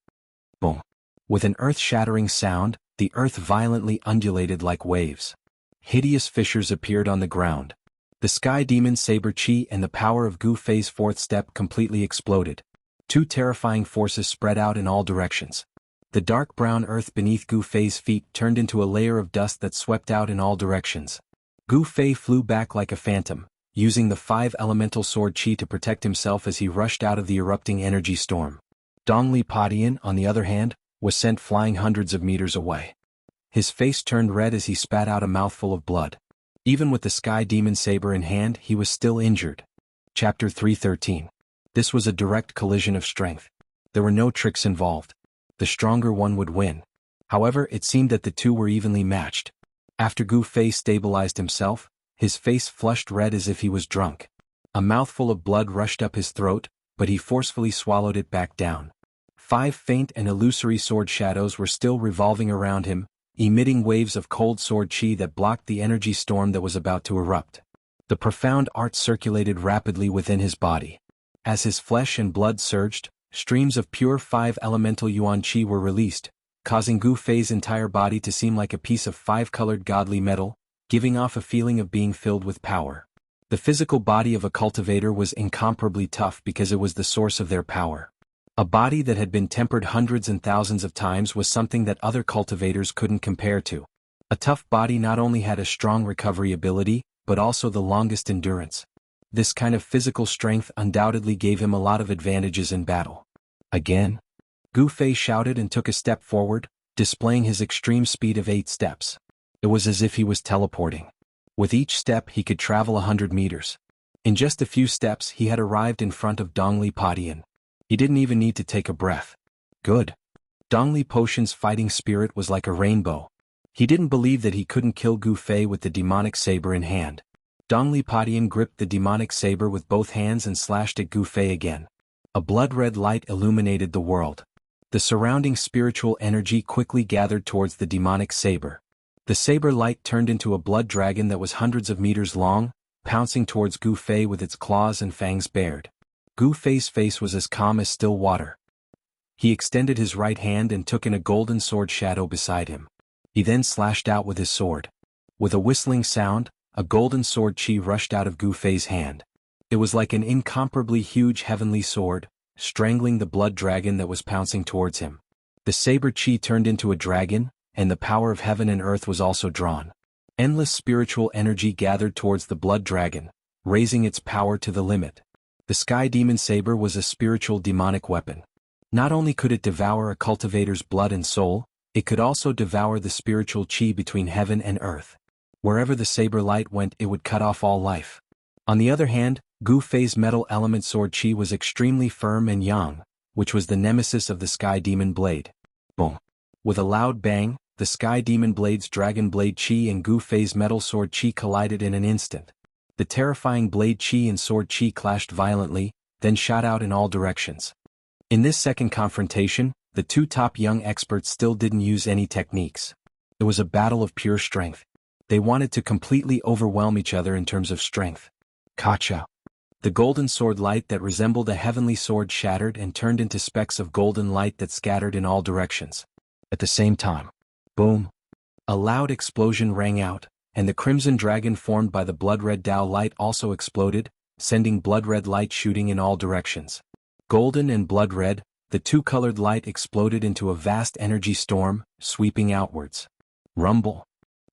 Boom! With an earth-shattering sound, the earth violently undulated like waves. Hideous fissures appeared on the ground. The Sky Demon Saber Chi and the power of Gu Fei's 4th step completely exploded. 2 terrifying forces spread out in all directions. The dark brown earth beneath Gu Fei's feet turned into a layer of dust that swept out in all directions. Gu Fei flew back like a phantom, using the 5 elemental sword chi to protect himself as he rushed out of the erupting energy storm. Dongli Padian, on the other hand, was sent flying hundreds of meters away. His face turned red as he spat out a mouthful of blood. Even with the Sky Demon Saber in hand, he was still injured. Chapter 313. This was a direct collision of strength. There were no tricks involved. The stronger one would win. However, it seemed that the 2 were evenly matched. After Gu Fei stabilized himself, his face flushed red as if he was drunk. A mouthful of blood rushed up his throat, but he forcefully swallowed it back down. 5 faint and illusory sword shadows were still revolving around him, emitting waves of cold sword chi that blocked the energy storm that was about to erupt. The profound art circulated rapidly within his body. As his flesh and blood surged, streams of pure 5 elemental yuan chi were released, causing Gu Fei's entire body to seem like a piece of 5-colored godly metal, giving off a feeling of being filled with power. The physical body of a cultivator was incomparably tough because it was the source of their power. A body that had been tempered hundreds and thousands of times was something that other cultivators couldn't compare to. A tough body not only had a strong recovery ability, but also the longest endurance. This kind of physical strength undoubtedly gave him a lot of advantages in battle. Again? Gu Fei shouted and took a step forward, displaying his extreme speed of 8 steps. It was as if he was teleporting. With each step he could travel 100 meters. In just a few steps he had arrived in front of Dongli Padian. He didn't even need to take a breath. Good. Dongli Potion's fighting spirit was like a rainbow. He didn't believe that he couldn't kill Gu Fei with the demonic saber in hand. Dongli Padian gripped the demonic saber with both hands and slashed at Gu Fei again. A blood-red light illuminated the world. The surrounding spiritual energy quickly gathered towards the demonic saber. The saber light turned into a blood dragon that was hundreds of meters long, pouncing towards Gu Fei with its claws and fangs bared. Gu Fei's face was as calm as still water. He extended his right hand and took in a golden sword shadow beside him. He then slashed out with his sword. With a whistling sound, a golden sword chi rushed out of Gu Fei's hand. It was like an incomparably huge heavenly sword, strangling the blood dragon that was pouncing towards him. The saber chi turned into a dragon, and the power of heaven and earth was also drawn. Endless spiritual energy gathered towards the blood dragon, raising its power to the limit. The sky demon saber was a spiritual demonic weapon. Not only could it devour a cultivator's blood and soul, it could also devour the spiritual chi between heaven and earth. Wherever the saber light went, it would cut off all life. On the other hand, Gu Fei's metal element sword chi was extremely firm and yang, which was the nemesis of the sky demon blade. Boom! With a loud bang, the sky demon blade's dragon blade chi and Gu Fei's metal sword chi collided in an instant. The terrifying blade chi and sword chi clashed violently, then shot out in all directions. In this second confrontation, the two top young experts still didn't use any techniques. It was a battle of pure strength. They wanted to completely overwhelm each other in terms of strength. Kacha! The golden sword light that resembled a heavenly sword shattered and turned into specks of golden light that scattered in all directions. At the same time, boom! A loud explosion rang out, and the crimson dragon formed by the blood-red Tao light also exploded, sending blood-red light shooting in all directions. Golden and blood-red, the two-colored light exploded into a vast energy storm, sweeping outwards. Rumble!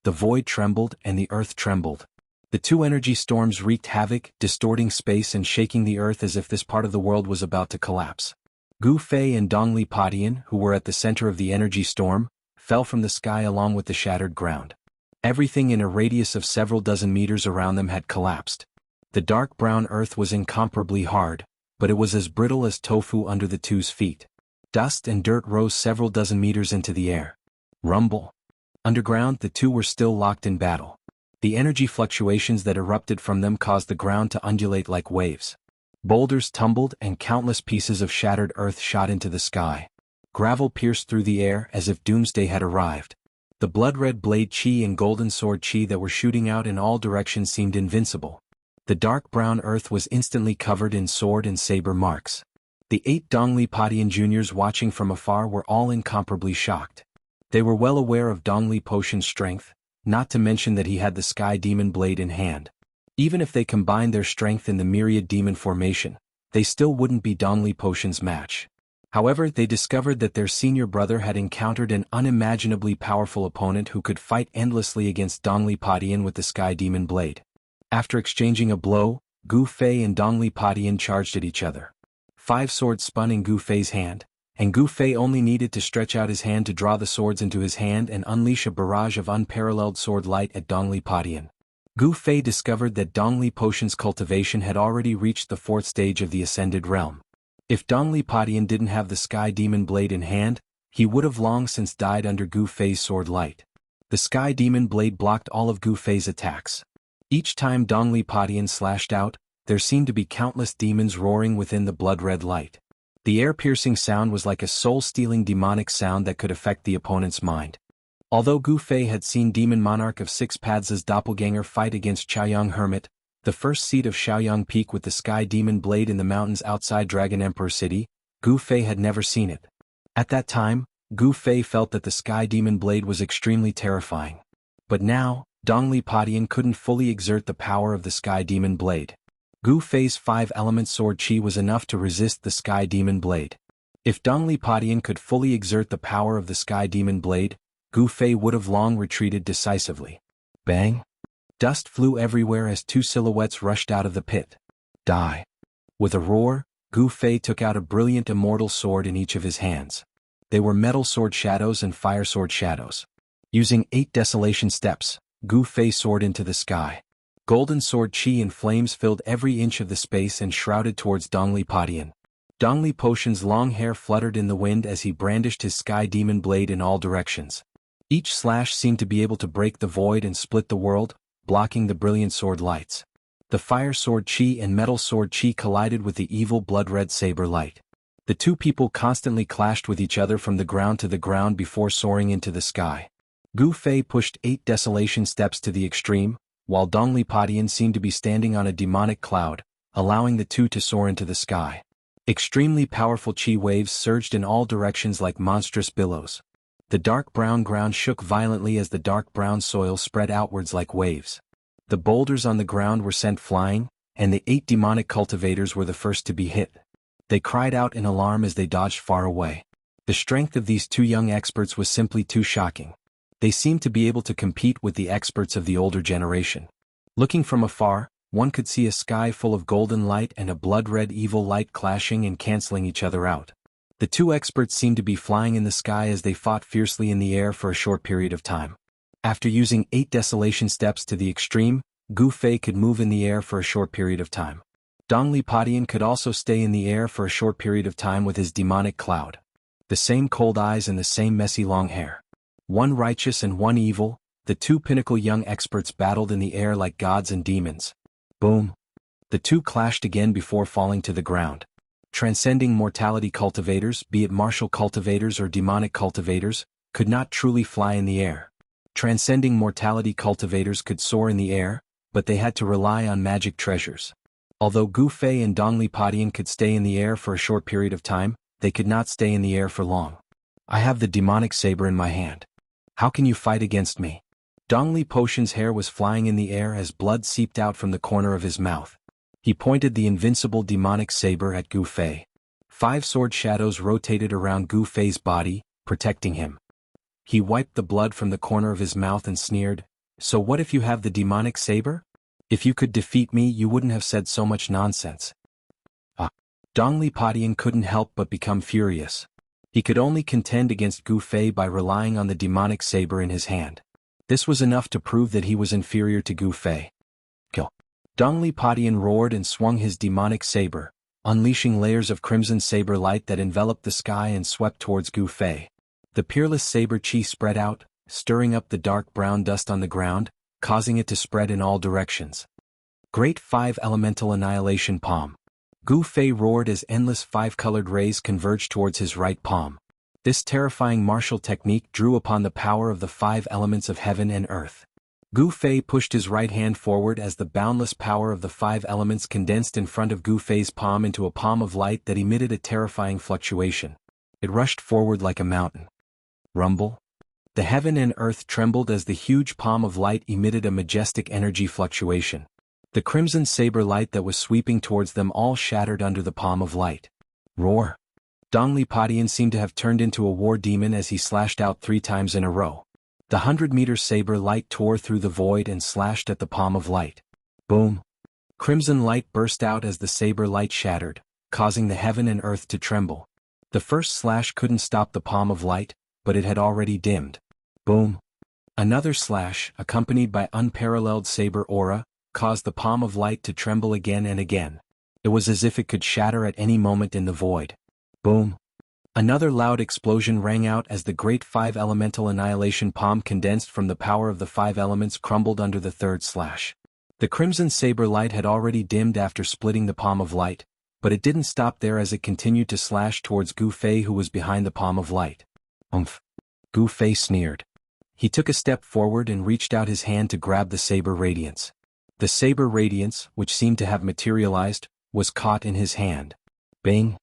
The void trembled and the earth trembled. The two energy storms wreaked havoc, distorting space and shaking the earth as if this part of the world was about to collapse. Gu Fei and Dongli Padian, who were at the center of the energy storm, fell from the sky along with the shattered ground. Everything in a radius of several dozen meters around them had collapsed. The dark brown earth was incomparably hard, but it was as brittle as tofu under the two's feet. Dust and dirt rose several dozen meters into the air. Rumble! Underground, the two were still locked in battle. The energy fluctuations that erupted from them caused the ground to undulate like waves. Boulders tumbled and countless pieces of shattered earth shot into the sky. Gravel pierced through the air as if doomsday had arrived. The blood-red blade chi and golden sword chi that were shooting out in all directions seemed invincible. The dark brown earth was instantly covered in sword and saber marks. The 8 Dongli Padian juniors watching from afar were all incomparably shocked. They were well aware of Dongli Potion's strength, not to mention that he had the sky demon blade in hand. Even if they combined their strength in the myriad demon formation, they still wouldn't be Dongli Potion's match. However, they discovered that their senior brother had encountered an unimaginably powerful opponent who could fight endlessly against Dongli Padian with the sky demon blade. After exchanging a blow, Gu Fei and Dongli Padian charged at each other. 5 swords spun in Gu Fei's hand, and Gu Fei only needed to stretch out his hand to draw the swords into his hand and unleash a barrage of unparalleled sword light at Dongli Padian. Gu Fei discovered that Dongli Potion's cultivation had already reached the 4th stage of the Ascended Realm. If Dongli Padian didn't have the sky demon blade in hand, he would have long since died under Gu Fei's sword light. The sky demon blade blocked all of Gu Fei's attacks. Each time Dongli Padian slashed out, there seemed to be countless demons roaring within the blood-red light. The air-piercing sound was like a soul-stealing demonic sound that could affect the opponent's mind. Although Gu Fei had seen Demon Monarch of 6 Paths' doppelganger fight against Chaoyang Hermit, the first seat of Shaoyang Peak with the sky demon blade in the mountains outside Dragon Emperor City, Gu Fei had never seen it. At that time, Gu Fei felt that the sky demon blade was extremely terrifying. But now, Dongli Padian couldn't fully exert the power of the sky demon blade. Gu Fei's 5-element sword chi was enough to resist the sky demon blade. If Dongli Padian could fully exert the power of the sky demon blade, Gu Fei would have long retreated decisively. Bang! Dust flew everywhere as 2 silhouettes rushed out of the pit. Die! With a roar, Gu Fei took out a brilliant immortal sword in each of his hands. They were metal sword shadows and fire sword shadows. Using 8 desolation steps, Gu Fei soared into the sky. Golden sword chi and flames filled every inch of the space and shrouded towards Dongli Padian. Dongli Potion's long hair fluttered in the wind as he brandished his sky demon blade in all directions. Each slash seemed to be able to break the void and split the world, blocking the brilliant sword lights. The fire sword chi and metal sword chi collided with the evil blood-red saber light. The two people constantly clashed with each other from the ground to the ground before soaring into the sky. Gu Fei pushed 8 desolation steps to the extreme, while Dongli Padian seemed to be standing on a demonic cloud, allowing the two to soar into the sky. Extremely powerful chi waves surged in all directions like monstrous billows. The dark brown ground shook violently as the dark brown soil spread outwards like waves. The boulders on the ground were sent flying, and the 8 demonic cultivators were the first to be hit. They cried out in alarm as they dodged far away. The strength of these two young experts was simply too shocking. They seemed to be able to compete with the experts of the older generation. Looking from afar, one could see a sky full of golden light and a blood-red evil light clashing and canceling each other out. The two experts seemed to be flying in the sky as they fought fiercely in the air for a short period of time. After using 8 desolation steps to the extreme, Gu Fei could move in the air for a short period of time. Dongli Padian could also stay in the air for a short period of time with his demonic cloud. The same cold eyes and the same messy long hair. One righteous and one evil, the two pinnacle young experts battled in the air like gods and demons. Boom! The two clashed again before falling to the ground. Transcending mortality cultivators, be it martial cultivators or demonic cultivators, could not truly fly in the air. Transcending mortality cultivators could soar in the air, but they had to rely on magic treasures. Although Gu Fei and Dongli Padian could stay in the air for a short period of time, they could not stay in the air for long. I have the demonic saber in my hand. How can you fight against me? Dongli Potion's hair was flying in the air as blood seeped out from the corner of his mouth. He pointed the invincible demonic saber at Gu Fei. 5 sword shadows rotated around Gu Fei's body, protecting him. He wiped the blood from the corner of his mouth and sneered, "So what if you have the demonic saber? If you could defeat me, you wouldn't have said so much nonsense." Dongli Padian couldn't help but become furious. He could only contend against Gu Fei by relying on the demonic saber in his hand. This was enough to prove that he was inferior to Gu Fei. Kill! Dongli Padian roared and swung his demonic saber, unleashing layers of crimson saber light that enveloped the sky and swept towards Gu Fei. The peerless saber chi spread out, stirring up the dark brown dust on the ground, causing it to spread in all directions. Great 5 elemental annihilation palm. Gu Fei roared as endless 5-colored rays converged towards his right palm. This terrifying martial technique drew upon the power of the 5 elements of heaven and earth. Gu Fei pushed his right hand forward as the boundless power of the 5 elements condensed in front of Gu Fei's palm into a palm of light that emitted a terrifying fluctuation. It rushed forward like a mountain. Rumble. The heaven and earth trembled as the huge palm of light emitted a majestic energy fluctuation. The crimson saber light that was sweeping towards them all shattered under the palm of light. Roar. Dongli Padian seemed to have turned into a war demon as he slashed out 3 times in a row. The 100-meter saber light tore through the void and slashed at the palm of light. Boom. Crimson light burst out as the saber light shattered, causing the heaven and earth to tremble. The first slash couldn't stop the palm of light, but it had already dimmed. Boom. Another slash, accompanied by unparalleled saber aura, caused the palm of light to tremble again and again. It was as if it could shatter at any moment in the void. Boom. Another loud explosion rang out as the great 5 elemental annihilation palm condensed from the power of the 5 elements crumbled under the 3rd slash. The crimson saber light had already dimmed after splitting the palm of light, but it didn't stop there as it continued to slash towards Gu Fei, who was behind the palm of light. Umph. Gu Fei sneered. He took a step forward and reached out his hand to grab the saber radiance. The saber radiance, which seemed to have materialized, was caught in his hand. Bang!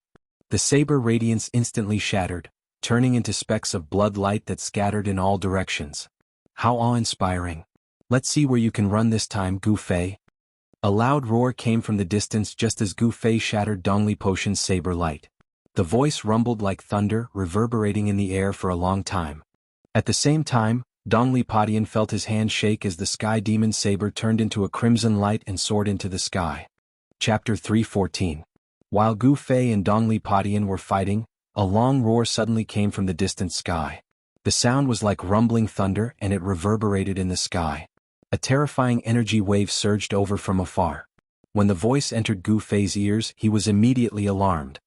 The saber radiance instantly shattered, turning into specks of blood light that scattered in all directions. How awe-inspiring. Let's see where you can run this time, Gu Fei. A loud roar came from the distance just as Gu Fei shattered Dongli Potion's saber light. The voice rumbled like thunder, reverberating in the air for a long time. At the same time, Dongli Padian felt his hand shake as the sky demon saber turned into a crimson light and soared into the sky. Chapter 3:14. While Gu Fei and Dongli Padian were fighting, a long roar suddenly came from the distant sky. The sound was like rumbling thunder and it reverberated in the sky. A terrifying energy wave surged over from afar. When the voice entered Gu Fei's ears, he was immediately alarmed.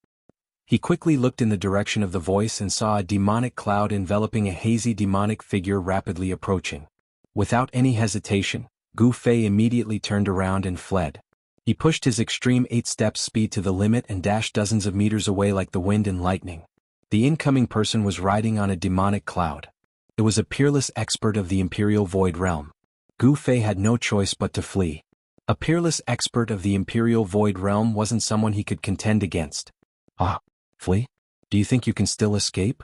He quickly looked in the direction of the voice and saw a demonic cloud enveloping a hazy demonic figure rapidly approaching. Without any hesitation, Gu Fei immediately turned around and fled. He pushed his extreme 8-step speed to the limit and dashed dozens of meters away like the wind and lightning. The incoming person was riding on a demonic cloud. It was a peerless expert of the Imperial Void Realm. Gu Fei had no choice but to flee. A peerless expert of the Imperial Void Realm wasn't someone he could contend against. Ah, flee? Do you think you can still escape?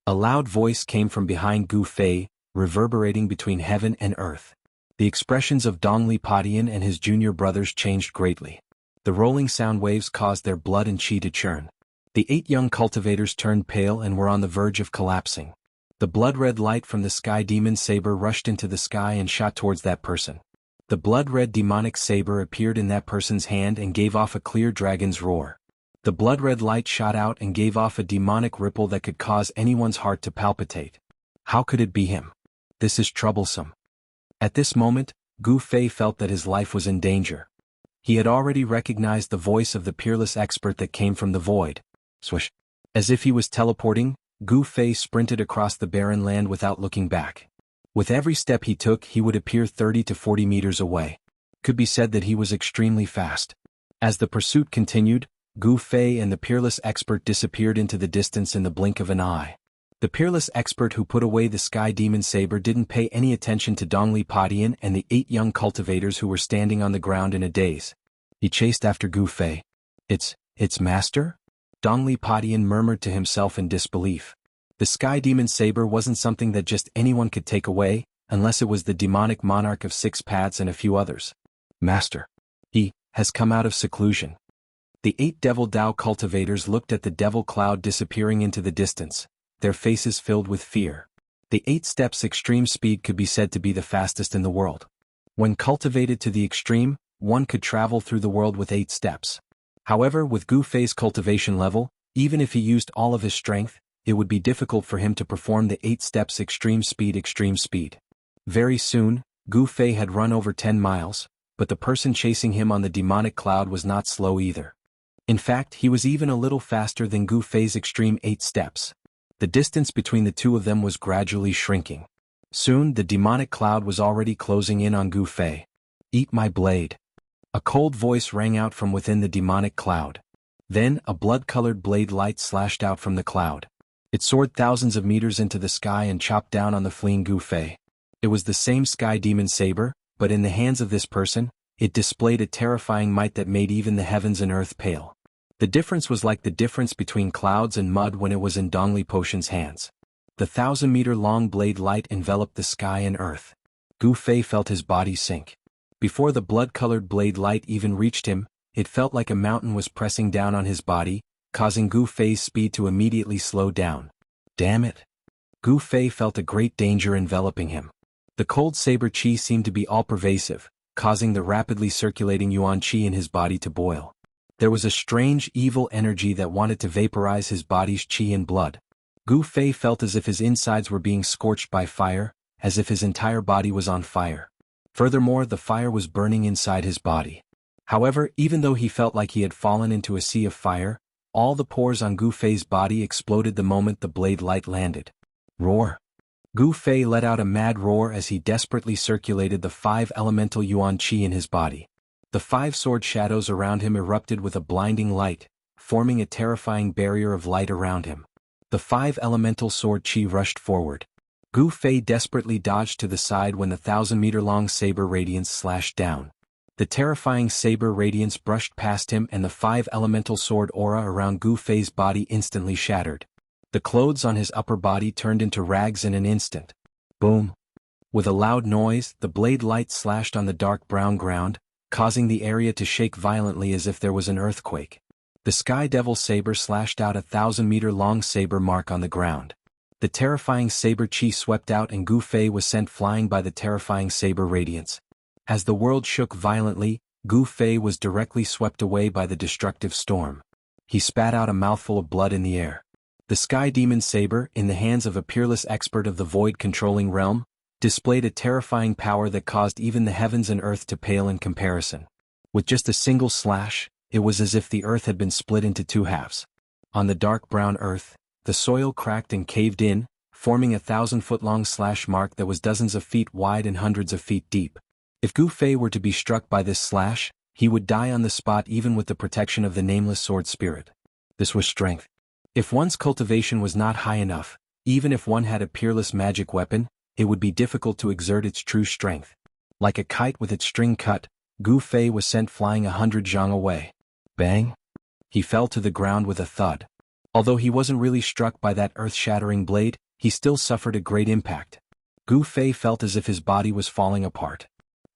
A loud voice came from behind Gu Fei, reverberating between heaven and earth. The expressions of Dongli Padian and his junior brothers changed greatly. The rolling sound waves caused their blood and chi to churn. The 8 young cultivators turned pale and were on the verge of collapsing. The blood-red light from the sky demon saber rushed into the sky and shot towards that person. The blood-red demonic saber appeared in that person's hand and gave off a clear dragon's roar. The blood-red light shot out and gave off a demonic ripple that could cause anyone's heart to palpitate. How could it be him? This is troublesome. At this moment, Gu Fei felt that his life was in danger. He had already recognized the voice of the peerless expert that came from the void. Swish. As if he was teleporting, Gu Fei sprinted across the barren land without looking back. With every step he took, he would appear 30 to 40 meters away. Could be said that he was extremely fast. As the pursuit continued, Gu Fei and the peerless expert disappeared into the distance in the blink of an eye. The peerless expert who put away the sky demon saber didn't pay any attention to Dongli Padian and the 8 young cultivators who were standing on the ground in a daze. He chased after Gu Fei. It's master? Dongli Padian murmured to himself in disbelief. The sky demon saber wasn't something that just anyone could take away, unless it was the demonic monarch of 6 paths and a few others. Master. He has come out of seclusion. The 8 devil Dao cultivators looked at the devil cloud disappearing into the distance, their faces filled with fear. The 8 steps extreme speed could be said to be the fastest in the world. When cultivated to the extreme, one could travel through the world with 8 steps. However, with Gu Fei's cultivation level, even if he used all of his strength, it would be difficult for him to perform the 8 steps extreme speed. Very soon, Gu Fei had run over 10 miles, but the person chasing him on the demonic cloud was not slow either. In fact, he was even a little faster than Gu Fei's extreme 8 steps. The distance between the two of them was gradually shrinking. Soon, the demonic cloud was already closing in on Gu Fei. Eat my blade. A cold voice rang out from within the demonic cloud. Then, a blood-colored blade light slashed out from the cloud. It soared thousands of meters into the sky and chopped down on the fleeing Gu Fei. It was the same sky demon saber, but in the hands of this person, it displayed a terrifying might that made even the heavens and earth pale. The difference was like the difference between clouds and mud when it was in Dongli Potion's hands. The 1,000-meter-long blade light enveloped the sky and earth. Gu Fei felt his body sink. Before the blood-colored blade light even reached him, it felt like a mountain was pressing down on his body, causing Gu Fei's speed to immediately slow down. Damn it! Gu Fei felt a great danger enveloping him. The cold saber chi seemed to be all-pervasive, causing the rapidly circulating yuan chi in his body to boil. There was a strange evil energy that wanted to vaporize his body's chi and blood. Gu Fei felt as if his insides were being scorched by fire, as if his entire body was on fire. Furthermore, the fire was burning inside his body. However, even though he felt like he had fallen into a sea of fire, all the pores on Gu Fei's body exploded the moment the blade light landed. Roar! Gu Fei let out a mad roar as he desperately circulated the 5 elemental yuan chi in his body. The 5 sword shadows around him erupted with a blinding light, forming a terrifying barrier of light around him. The 5 elemental sword chi rushed forward. Gu Fei desperately dodged to the side when the 1,000-meter-long saber radiance slashed down. The terrifying saber radiance brushed past him and the 5 elemental sword aura around Gu Fei's body instantly shattered. The clothes on his upper body turned into rags in an instant. Boom! With a loud noise, the blade light slashed on the dark brown ground, causing the area to shake violently as if there was an earthquake. The Sky Devil saber slashed out a 1,000-meter-long saber mark on the ground. The terrifying saber chi swept out and Gu Fei was sent flying by the terrifying saber radiance. As the world shook violently, Gu Fei was directly swept away by the destructive storm. He spat out a mouthful of blood in the air. The Sky Demon saber, in the hands of a peerless expert of the void-controlling realm, displayed a terrifying power that caused even the heavens and earth to pale in comparison. With just a single slash, it was as if the earth had been split into 2 halves. On the dark brown earth, the soil cracked and caved in, forming a 1,000-foot-long slash mark that was dozens of feet wide and hundreds of feet deep. If Gu Fei were to be struck by this slash, he would die on the spot even with the protection of the nameless sword spirit. This was strength. If one's cultivation was not high enough, even if one had a peerless magic weapon, it would be difficult to exert its true strength. Like a kite with its string cut, Gu Fei was sent flying 100 zhang away. Bang! He fell to the ground with a thud. Although he wasn't really struck by that earth-shattering blade, he still suffered a great impact. Gu Fei felt as if his body was falling apart.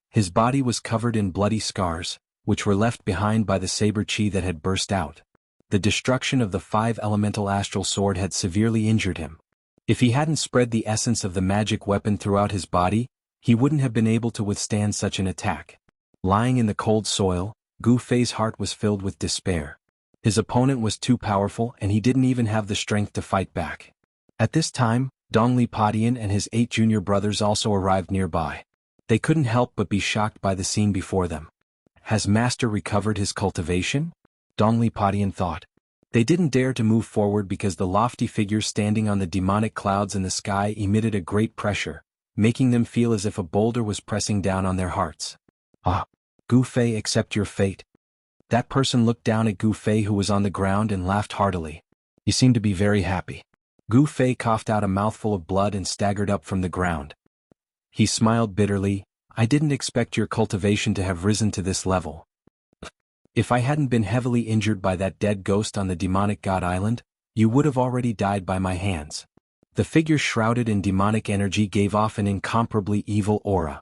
His body was covered in bloody scars, which were left behind by the saber chi that had burst out. The destruction of the 5-elemental astral sword had severely injured him. If he hadn't spread the essence of the magic weapon throughout his body, he wouldn't have been able to withstand such an attack. Lying in the cold soil, Gu Fei's heart was filled with despair. His opponent was too powerful and he didn't even have the strength to fight back. At this time, Dongli Padian and his 8 junior brothers also arrived nearby. They couldn't help but be shocked by the scene before them. Has Master recovered his cultivation? Dongli Padian thought. They didn't dare to move forward because the lofty figure standing on the demonic clouds in the sky emitted a great pressure, making them feel as if a boulder was pressing down on their hearts. Ah, Gu Fei, accept your fate. That person looked down at Gu Fei who was on the ground and laughed heartily. You seem to be very happy. Gu Fei coughed out a mouthful of blood and staggered up from the ground. He smiled bitterly. I didn't expect your cultivation to have risen to this level. If I hadn't been heavily injured by that dead ghost on the demonic god island, you would have already died by my hands. The figure shrouded in demonic energy gave off an incomparably evil aura.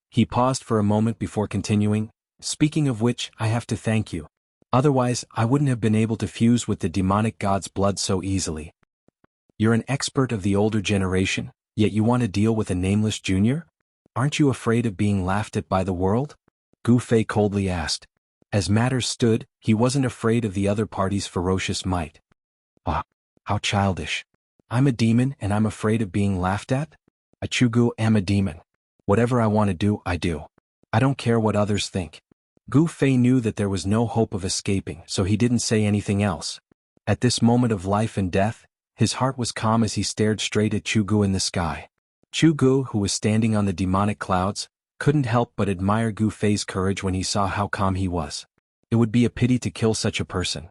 He paused for a moment before continuing, speaking of which, I have to thank you. Otherwise, I wouldn't have been able to fuse with the demonic god's blood so easily. You're an expert of the older generation, yet you want to deal with a nameless junior? Aren't you afraid of being laughed at by the world? Gu Fei coldly asked. As matters stood, he wasn't afraid of the other party's ferocious might. Ah, how childish. I'm a demon and I'm afraid of being laughed at? I Chugu am a demon. Whatever I want to do, I do. I don't care what others think. Gu Fei knew that there was no hope of escaping, so he didn't say anything else. At this moment of life and death, his heart was calm as he stared straight at Chugu in the sky. Chugu, who was standing on the demonic clouds, couldn't help but admire Gu Fei's courage when he saw how calm he was. It would be a pity to kill such a person.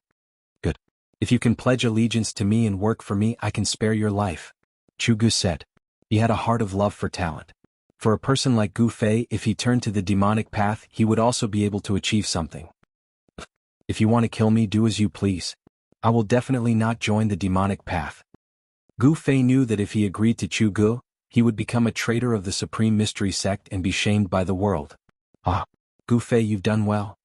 Good. If you can pledge allegiance to me and work for me, I can spare your life. Chugu said. He had a heart of love for talent. For a person like Gu Fei, if he turned to the demonic path, he would also be able to achieve something. If you want to kill me, do as you please. I will definitely not join the demonic path. Gu Fei knew that if he agreed to Chugu, he would become a traitor of the Supreme Mystery Sect and be shamed by the world. Ah, Gu Fei, you've done well.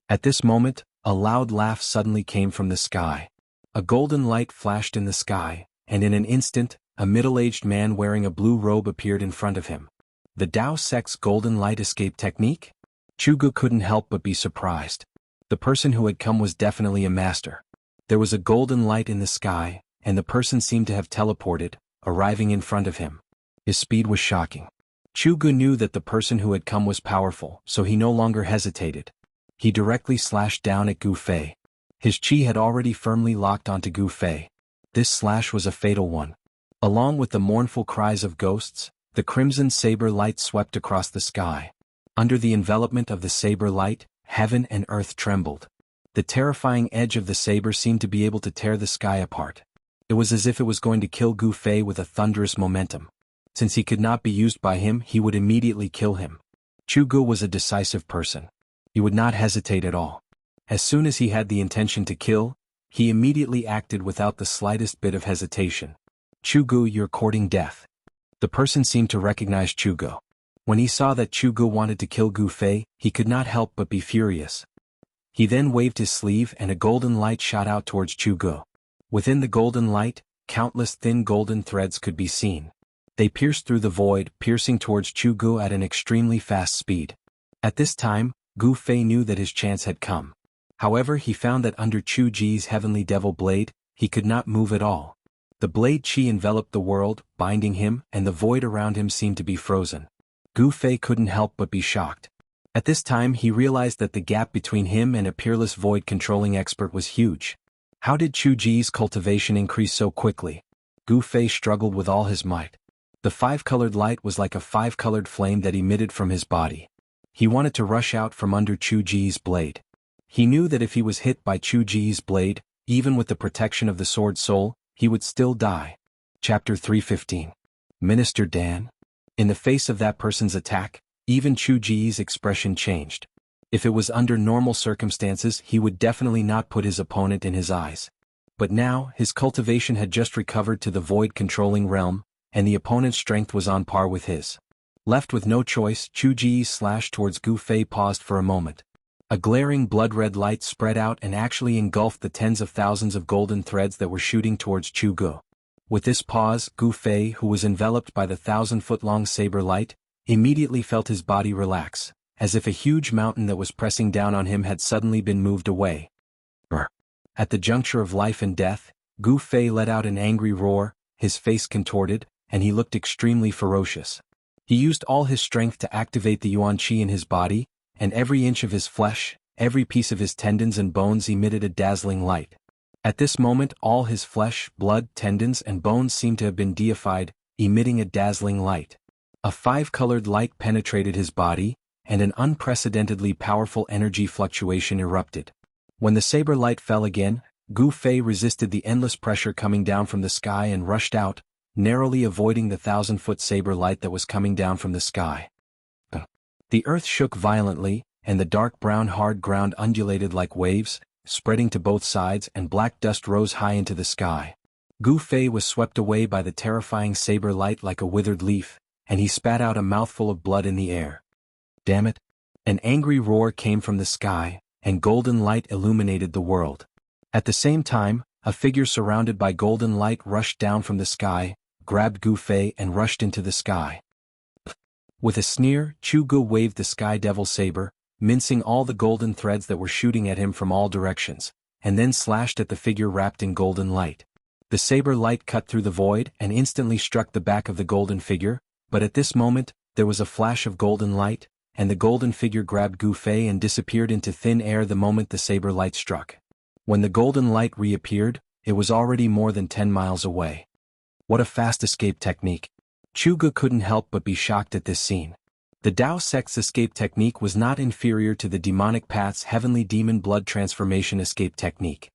At this moment, a loud laugh suddenly came from the sky. A golden light flashed in the sky, and in an instant, a middle-aged man wearing a blue robe appeared in front of him. The Dao sect's golden light escape technique? Chugu couldn't help but be surprised. The person who had come was definitely a master. There was a golden light in the sky, and the person seemed to have teleported, arriving in front of him. His speed was shocking. Chugu knew that the person who had come was powerful, so he no longer hesitated. He directly slashed down at Gu Fei. His chi had already firmly locked onto Gu Fei. This slash was a fatal one. Along with the mournful cries of ghosts, the crimson saber light swept across the sky. Under the envelopment of the saber light, heaven and earth trembled. The terrifying edge of the saber seemed to be able to tear the sky apart. It was as if it was going to kill Gu Fei with a thunderous momentum. Since he could not be used by him, he would immediately kill him. Chugu was a decisive person. He would not hesitate at all. As soon as he had the intention to kill, he immediately acted without the slightest bit of hesitation. Chugu, you're courting death. The person seemed to recognize Chugu. When he saw that Chugu wanted to kill Gu Fei, he could not help but be furious. He then waved his sleeve and a golden light shot out towards Chugu. Within the golden light, countless thin golden threads could be seen. They pierced through the void, piercing towards Chugu at an extremely fast speed. At this time, Gu Fei knew that his chance had come. However, he found that under Chu Ji's heavenly devil blade, he could not move at all. The blade chi enveloped the world, binding him, and the void around him seemed to be frozen. Gu Fei couldn't help but be shocked. At this time he realized that the gap between him and a peerless void-controlling expert was huge. How did Chu Ji's cultivation increase so quickly? Gu Fei struggled with all his might. The five-colored light was like a five-colored flame that emitted from his body. He wanted to rush out from under Chu Ji's blade. He knew that if he was hit by Chu Ji's blade, even with the protection of the sword soul, he would still die. Chapter 315. Minister Dan? In the face of that person's attack, even Chu Ji's expression changed. If it was under normal circumstances, he would definitely not put his opponent in his eyes. But now, his cultivation had just recovered to the void-controlling realm, and the opponent's strength was on par with his. Left with no choice, Chu Ji's slash towards Gu Fei paused for a moment. A glaring blood-red light spread out and actually engulfed the tens of thousands of golden threads that were shooting towards Chu Gu. With this pause, Gu Fei, who was enveloped by the 1,000-foot-long saber light, immediately felt his body relax, as if a huge mountain that was pressing down on him had suddenly been moved away. At the juncture of life and death, Gu Fei let out an angry roar, his face contorted, and he looked extremely ferocious. He used all his strength to activate the yuan qi in his body, and every inch of his flesh, every piece of his tendons and bones emitted a dazzling light. At this moment all his flesh, blood, tendons and bones seemed to have been deified, emitting a dazzling light. A five-colored light penetrated his body, and an unprecedentedly powerful energy fluctuation erupted. When the saber light fell again, Gu Fei resisted the endless pressure coming down from the sky and rushed out, narrowly avoiding the 1,000-foot saber light that was coming down from the sky. The earth shook violently, and the dark brown hard ground undulated like waves, spreading to both sides, and black dust rose high into the sky. Gu Fei was swept away by the terrifying saber light like a withered leaf, and he spat out a mouthful of blood in the air. Damn it! An angry roar came from the sky, and golden light illuminated the world. At the same time, a figure surrounded by golden light rushed down from the sky, grabbed Gu Fei and rushed into the sky. With a sneer, Chu Gu waved the Sky Devil saber, mincing all the golden threads that were shooting at him from all directions, and then slashed at the figure wrapped in golden light. The saber light cut through the void and instantly struck the back of the golden figure, but at this moment, there was a flash of golden light, and the golden figure grabbed Gu Fei and disappeared into thin air the moment the saber light struck. When the golden light reappeared, it was already more than 10 miles away. What a fast escape technique! Chu Gu couldn't help but be shocked at this scene. The Tao sect's escape technique was not inferior to the demonic path's heavenly demon blood transformation escape technique.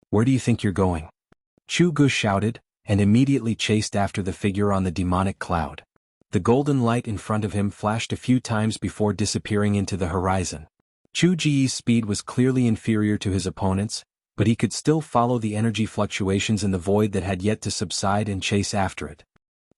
Where do you think you're going? Chu Gu shouted, and immediately chased after the figure on the demonic cloud. The golden light in front of him flashed a few times before disappearing into the horizon. Chu Ji's speed was clearly inferior to his opponent's, but he could still follow the energy fluctuations in the void that had yet to subside and chase after it.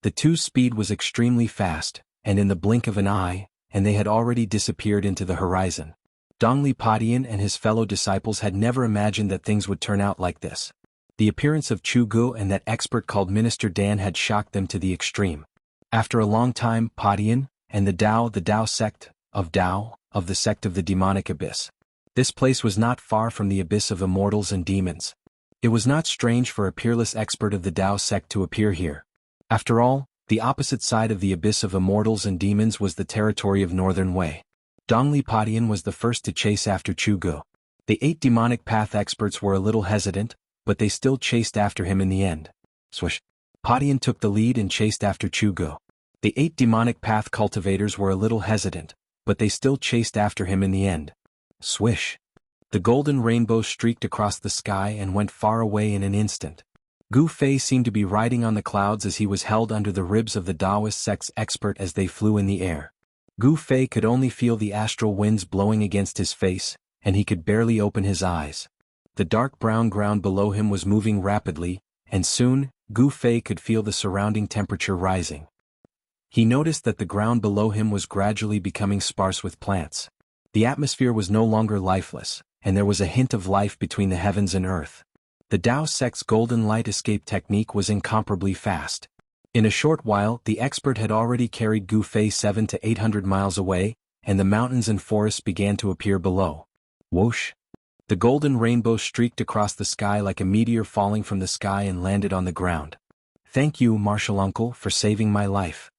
The two's speed was extremely fast, and in the blink of an eye, and they had already disappeared into the horizon. Dongli Padian and his fellow disciples had never imagined that things would turn out like this. The appearance of Chu Gu and that expert called Minister Dan had shocked them to the extreme. After a long time, Padian, and the Tao sect, of the sect of the demonic abyss. This place was not far from the abyss of immortals and demons. It was not strange for a peerless expert of the Tao sect to appear here. After all, the opposite side of the abyss of immortals and demons was the territory of Northern Wei. Dongli Padian was the first to chase after Chu Gu. The 8 demonic path experts were a little hesitant, but they still chased after him in the end. Swish. Padian took the lead and chased after Chu Gu. The 8 demonic path cultivators were a little hesitant, but they still chased after him in the end. Swish. The golden rainbow streaked across the sky and went far away in an instant. Gu Fei seemed to be riding on the clouds as he was held under the ribs of the Taoist sect's expert as they flew in the air. Gu Fei could only feel the astral winds blowing against his face, and he could barely open his eyes. The dark brown ground below him was moving rapidly, and soon, Gu Fei could feel the surrounding temperature rising. He noticed that the ground below him was gradually becoming sparse with plants. The atmosphere was no longer lifeless, and there was a hint of life between the heavens and earth. The Tao sect's golden light escape technique was incomparably fast. In a short while, the expert had already carried Gu Fei 700 to 800 miles away, and the mountains and forests began to appear below. Whoosh! The golden rainbow streaked across the sky like a meteor falling from the sky and landed on the ground. Thank you, Martial Uncle, for saving my life.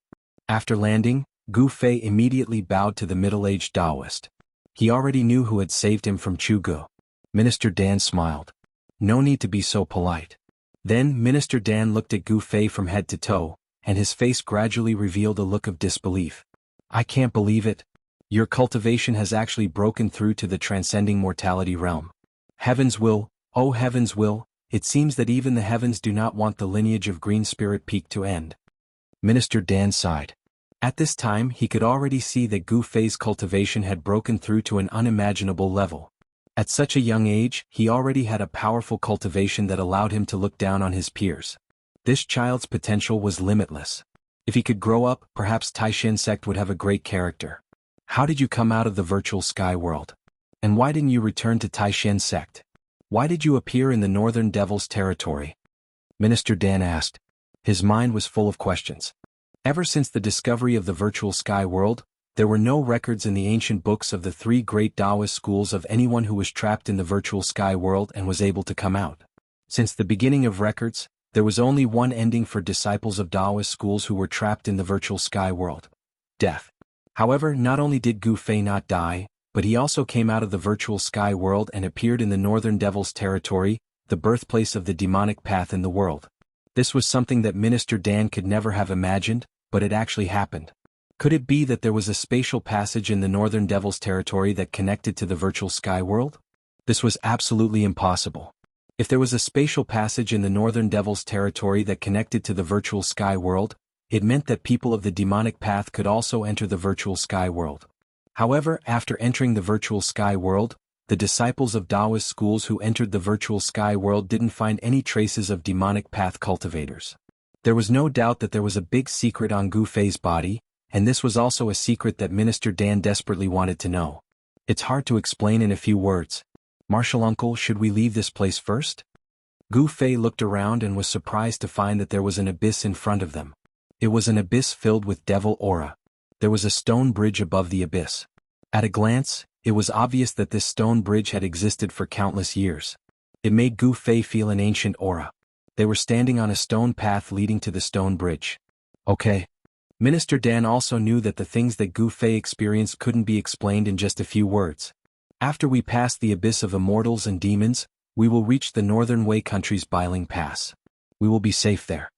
After landing, Gu Fei immediately bowed to the middle-aged Taoist. He already knew who had saved him from Chu Gu. Minister Dan smiled. No need to be so polite. Then Minister Dan looked at Gu Fei from head to toe, and his face gradually revealed a look of disbelief. I can't believe it. Your cultivation has actually broken through to the transcending mortality realm. Heavens will, oh heavens will, it seems that even the heavens do not want the lineage of Green Spirit Peak to end. Minister Dan sighed. At this time he could already see that Gu Fei's cultivation had broken through to an unimaginable level. At such a young age, he already had a powerful cultivation that allowed him to look down on his peers. This child's potential was limitless. If he could grow up, perhaps Taishan sect would have a great character. How did you come out of the virtual sky world? And why didn't you return to Taishan sect? Why did you appear in the Northern Devil's territory? Minister Dan asked. His mind was full of questions. Ever since the discovery of the virtual sky world, there were no records in the ancient books of the three great Taoist schools of anyone who was trapped in the virtual sky world and was able to come out. Since the beginning of records, there was only one ending for disciples of Taoist schools who were trapped in the virtual sky world: death. However, not only did Gu Fei not die, but he also came out of the virtual sky world and appeared in the Northern Devil's territory, the birthplace of the demonic path in the world. This was something that Minister Dan could never have imagined, but it actually happened. Could it be that there was a spatial passage in the Northern Devil's territory that connected to the virtual sky world? This was absolutely impossible. If there was a spatial passage in the Northern Devil's territory that connected to the virtual sky world, it meant that people of the demonic path could also enter the virtual sky world. However, after entering the virtual sky world, the disciples of Taoist schools who entered the virtual sky world didn't find any traces of demonic path cultivators. There was no doubt that there was a big secret on Gu Fei's body, and this was also a secret that Minister Dan desperately wanted to know. It's hard to explain in a few words. Martial uncle, should we leave this place first? Gu Fei looked around and was surprised to find that there was an abyss in front of them. It was an abyss filled with devil aura. There was a stone bridge above the abyss. At a glance, it was obvious that this stone bridge had existed for countless years. It made Gu Fei feel an ancient aura. They were standing on a stone path leading to the stone bridge. Okay. Minister Dan also knew that the things that Gu Fei experienced couldn't be explained in just a few words. After we pass the abyss of immortals and demons, we will reach the Northern Wei country's Biling Pass. We will be safe there.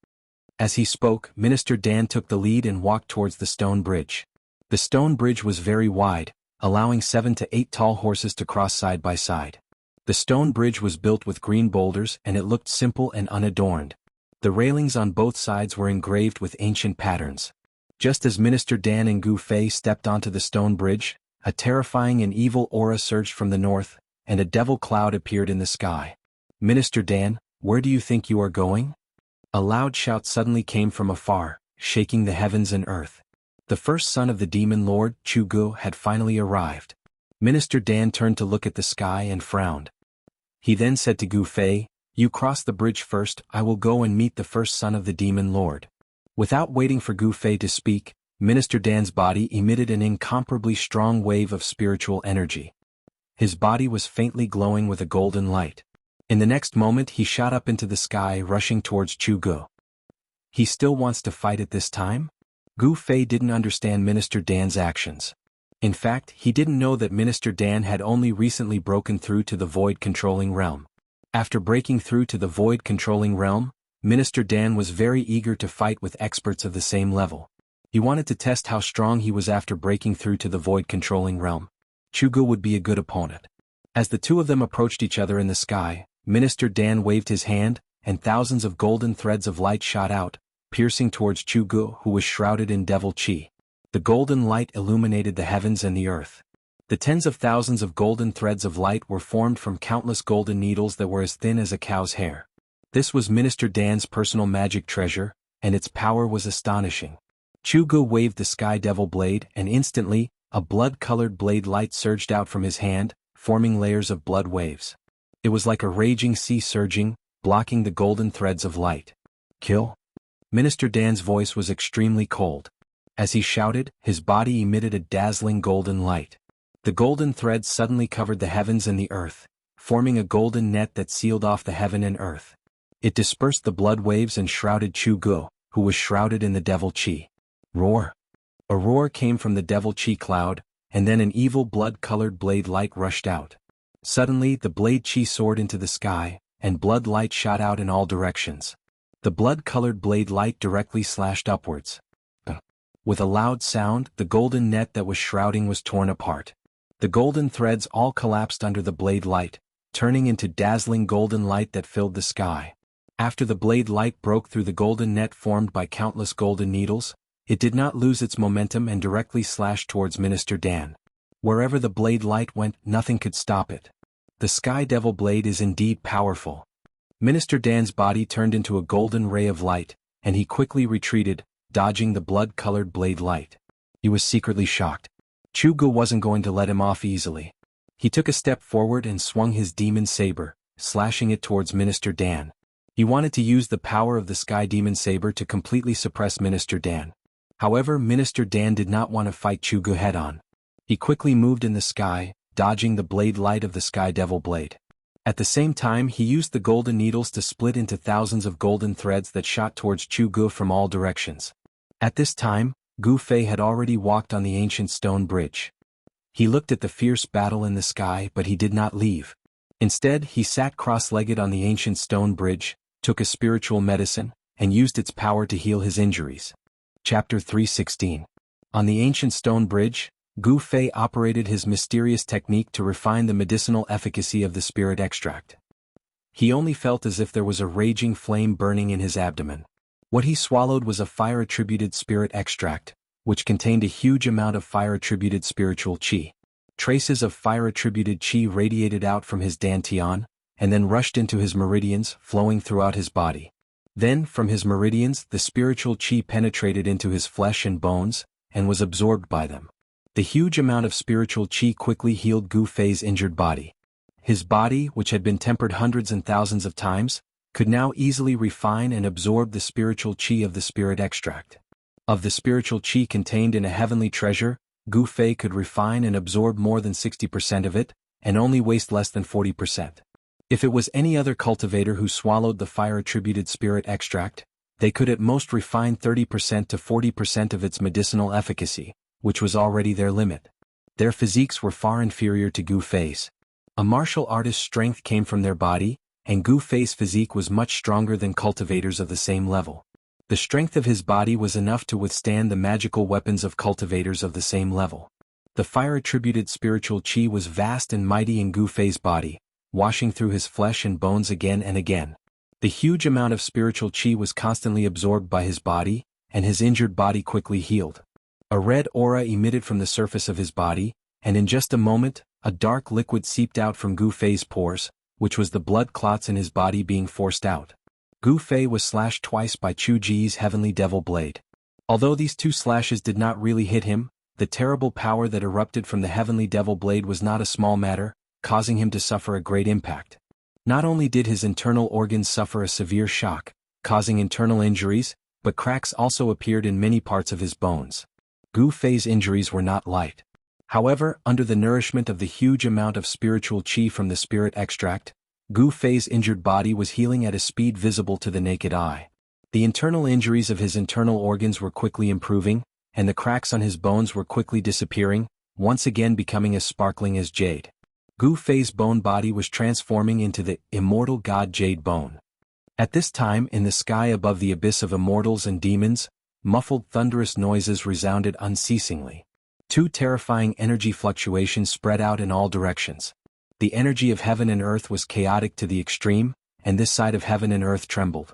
As he spoke, Minister Dan took the lead and walked towards the stone bridge. The stone bridge was very wide, allowing 7 to 8 tall horses to cross side by side. The stone bridge was built with green boulders and it looked simple and unadorned. The railings on both sides were engraved with ancient patterns. Just as Minister Dan and Gu Fei stepped onto the stone bridge, a terrifying and evil aura surged from the north, and a devil cloud appeared in the sky. Minister Dan, where do you think you are going? A loud shout suddenly came from afar, shaking the heavens and earth. The first son of the demon lord, Jianghu, had finally arrived. Minister Dan turned to look at the sky and frowned. He then said to Gu Fei, "You cross the bridge first, I will go and meet the first son of the demon lord." Without waiting for Gu Fei to speak, Minister Dan's body emitted an incomparably strong wave of spiritual energy. His body was faintly glowing with a golden light. In the next moment he shot up into the sky, rushing towards Jianghu. He still wants to fight at this time? Gu Fei didn't understand Minister Dan's actions. In fact, he didn't know that Minister Dan had only recently broken through to the void-controlling realm. After breaking through to the void-controlling realm, Minister Dan was very eager to fight with experts of the same level. He wanted to test how strong he was after breaking through to the void-controlling realm. Jianghu would be a good opponent. As the two of them approached each other in the sky, Minister Dan waved his hand, and thousands of golden threads of light shot out, piercing towards Jianghu, who was shrouded in devil chi. The golden light illuminated the heavens and the earth. The tens of thousands of golden threads of light were formed from countless golden needles that were as thin as a cow's hair. This was Minister Dan's personal magic treasure, and its power was astonishing. Jianghu waved the sky devil blade, and instantly, a blood-colored blade light surged out from his hand, forming layers of blood waves. It was like a raging sea surging, blocking the golden threads of light. Kill? Minister Dan's voice was extremely cold. As he shouted, his body emitted a dazzling golden light. The golden threads suddenly covered the heavens and the earth, forming a golden net that sealed off the heaven and earth. It dispersed the blood waves and shrouded Jianghu, who was shrouded in the devil chi. Roar! A roar came from the devil chi cloud, and then an evil blood-colored blade light rushed out. Suddenly the blade chi soared into the sky, and blood light shot out in all directions. The blood-colored blade light directly slashed upwards. With a loud sound, the golden net that was shrouding was torn apart. The golden threads all collapsed under the blade light, turning into dazzling golden light that filled the sky. After the blade light broke through the golden net formed by countless golden needles, it did not lose its momentum and directly slashed towards Minister Dan. Wherever the blade light went, nothing could stop it. The Sky Devil blade is indeed powerful. Minister Dan's body turned into a golden ray of light, and he quickly retreated, dodging the blood-colored blade light. He was secretly shocked. Chugu wasn't going to let him off easily. He took a step forward and swung his demon saber, slashing it towards Minister Dan. He wanted to use the power of the Sky Demon Saber to completely suppress Minister Dan. However, Minister Dan did not want to fight Chugu head-on. He quickly moved in the sky, dodging the blade light of the Sky Devil blade. At the same time, he used the golden needles to split into thousands of golden threads that shot towards Chugu from all directions. At this time, Gu Fei had already walked on the ancient stone bridge. He looked at the fierce battle in the sky, but he did not leave. Instead, he sat cross-legged on the ancient stone bridge, took a spiritual medicine, and used its power to heal his injuries. Chapter 3:16. On the ancient stone bridge, Gu Fei operated his mysterious technique to refine the medicinal efficacy of the spirit extract. He only felt as if there was a raging flame burning in his abdomen. What he swallowed was a fire-attributed spirit extract, which contained a huge amount of fire-attributed spiritual qi. Traces of fire-attributed qi radiated out from his dantian, and then rushed into his meridians, flowing throughout his body. Then, from his meridians, the spiritual qi penetrated into his flesh and bones, and was absorbed by them. The huge amount of spiritual qi quickly healed Gu Fei's injured body. His body, which had been tempered hundreds and thousands of times, could now easily refine and absorb the spiritual qi of the spirit extract. Of the spiritual qi contained in a heavenly treasure, Gu Fei could refine and absorb more than 60% of it, and only waste less than 40%. If it was any other cultivator who swallowed the fire-attributed spirit extract, they could at most refine 30% to 40% of its medicinal efficacy, which was already their limit. Their physiques were far inferior to Gu Fei's. A martial artist's strength came from their body, and Gu Fei's physique was much stronger than cultivators of the same level. The strength of his body was enough to withstand the magical weapons of cultivators of the same level. The fire-attributed spiritual qi was vast and mighty in Gu Fei's body, washing through his flesh and bones again and again. The huge amount of spiritual qi was constantly absorbed by his body, and his injured body quickly healed. A red aura emitted from the surface of his body, and in just a moment, a dark liquid seeped out from Gu Fei's pores, which was the blood clots in his body being forced out. Gu Fei was slashed twice by Chu Ji's heavenly devil blade. Although these two slashes did not really hit him, the terrible power that erupted from the heavenly devil blade was not a small matter, causing him to suffer a great impact. Not only did his internal organs suffer a severe shock, causing internal injuries, but cracks also appeared in many parts of his bones. Gu Fei's injuries were not light. However, under the nourishment of the huge amount of spiritual qi from the spirit extract, Gu Fei's injured body was healing at a speed visible to the naked eye. The internal injuries of his internal organs were quickly improving, and the cracks on his bones were quickly disappearing, once again becoming as sparkling as jade. Gu Fei's bone body was transforming into the immortal god Jade Bone. At this time, in the sky above the abyss of immortals and demons, muffled thunderous noises resounded unceasingly. Two terrifying energy fluctuations spread out in all directions. The energy of heaven and earth was chaotic to the extreme, and this side of heaven and earth trembled.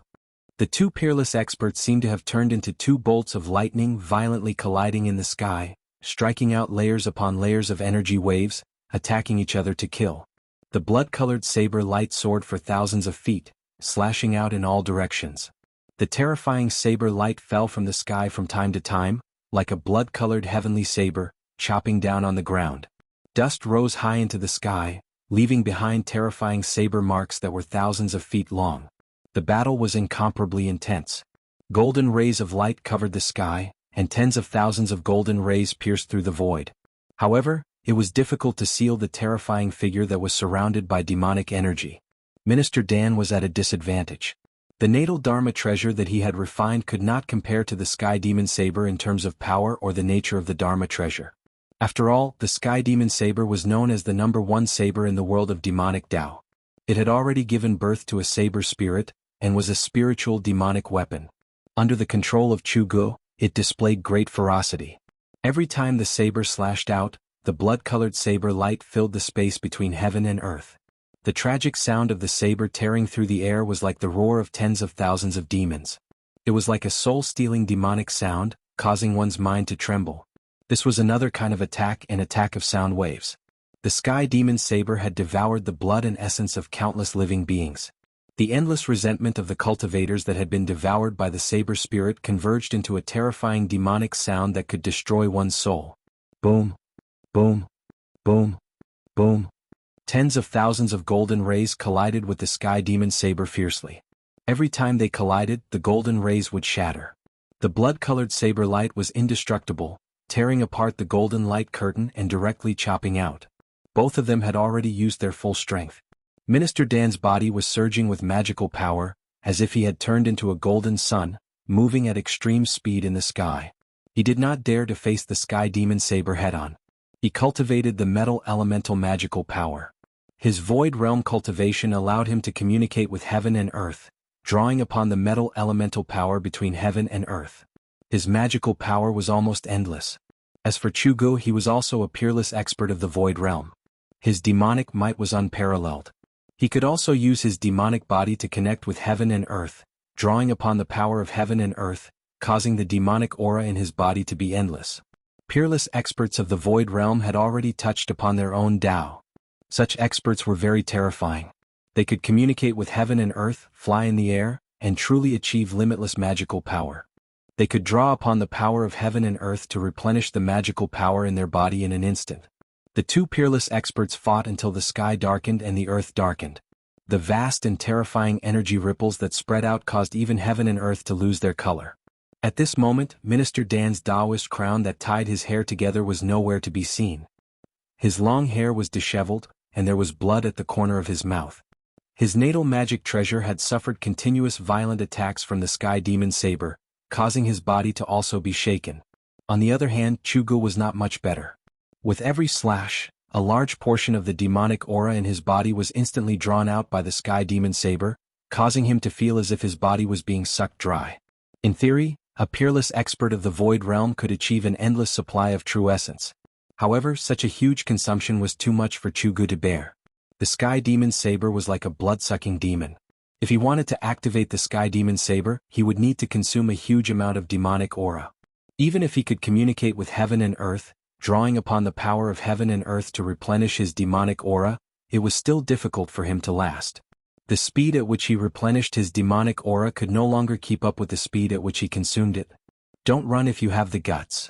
The two peerless experts seemed to have turned into two bolts of lightning violently colliding in the sky, striking out layers upon layers of energy waves, attacking each other to kill. The blood-colored saber light soared for thousands of feet, slashing out in all directions. The terrifying saber light fell from the sky from time to time, like a blood-colored heavenly saber, chopping down on the ground. Dust rose high into the sky, leaving behind terrifying saber marks that were thousands of feet long. The battle was incomparably intense. Golden rays of light covered the sky, and tens of thousands of golden rays pierced through the void. However, it was difficult to seal the terrifying figure that was surrounded by demonic energy. Minister Dan was at a disadvantage. The natal Dharma treasure that he had refined could not compare to the Sky Demon Saber in terms of power or the nature of the Dharma treasure. After all, the Sky Demon Saber was known as the #1 saber in the world of demonic Tao. It had already given birth to a saber spirit, and was a spiritual demonic weapon. Under the control of Chugu, it displayed great ferocity. Every time the saber slashed out, the blood-colored saber light filled the space between heaven and earth. The tragic sound of the saber tearing through the air was like the roar of tens of thousands of demons. It was like a soul-stealing demonic sound, causing one's mind to tremble. This was another kind of attack, an attack of sound waves. The sky demon saber had devoured the blood and essence of countless living beings. The endless resentment of the cultivators that had been devoured by the saber spirit converged into a terrifying demonic sound that could destroy one's soul. Boom. Boom. Boom. Boom. Tens of thousands of golden rays collided with the sky demon saber fiercely. Every time they collided, the golden rays would shatter. The blood-colored saber light was indestructible, tearing apart the golden light curtain and directly chopping out. Both of them had already used their full strength. Minister Dan's body was surging with magical power, as if he had turned into a golden sun, moving at extreme speed in the sky. He did not dare to face the sky demon saber head-on. He cultivated the metal elemental magical power. His void realm cultivation allowed him to communicate with heaven and earth, drawing upon the metal elemental power between heaven and earth. His magical power was almost endless. As for Chugu, he was also a peerless expert of the void realm. His demonic might was unparalleled. He could also use his demonic body to connect with heaven and earth, drawing upon the power of heaven and earth, causing the demonic aura in his body to be endless. Peerless experts of the void realm had already touched upon their own Tao. Such experts were very terrifying. They could communicate with heaven and earth, fly in the air, and truly achieve limitless magical power. They could draw upon the power of heaven and earth to replenish the magical power in their body in an instant. The two peerless experts fought until the sky darkened and the earth darkened. The vast and terrifying energy ripples that spread out caused even heaven and earth to lose their color. At this moment, Minister Dan's Taoist crown that tied his hair together was nowhere to be seen. His long hair was disheveled, and there was blood at the corner of his mouth. His natal magic treasure had suffered continuous violent attacks from the sky demon saber, causing his body to also be shaken. On the other hand, Chugu was not much better. With every slash, a large portion of the demonic aura in his body was instantly drawn out by the sky demon saber, causing him to feel as if his body was being sucked dry. In theory, a peerless expert of the void realm could achieve an endless supply of true essence. However, such a huge consumption was too much for Chugu to bear. The sky demon saber was like a blood-sucking demon. If he wanted to activate the sky demon saber, he would need to consume a huge amount of demonic aura. Even if he could communicate with heaven and earth, drawing upon the power of heaven and earth to replenish his demonic aura, it was still difficult for him to last. The speed at which he replenished his demonic aura could no longer keep up with the speed at which he consumed it. "Don't run if you have the guts,"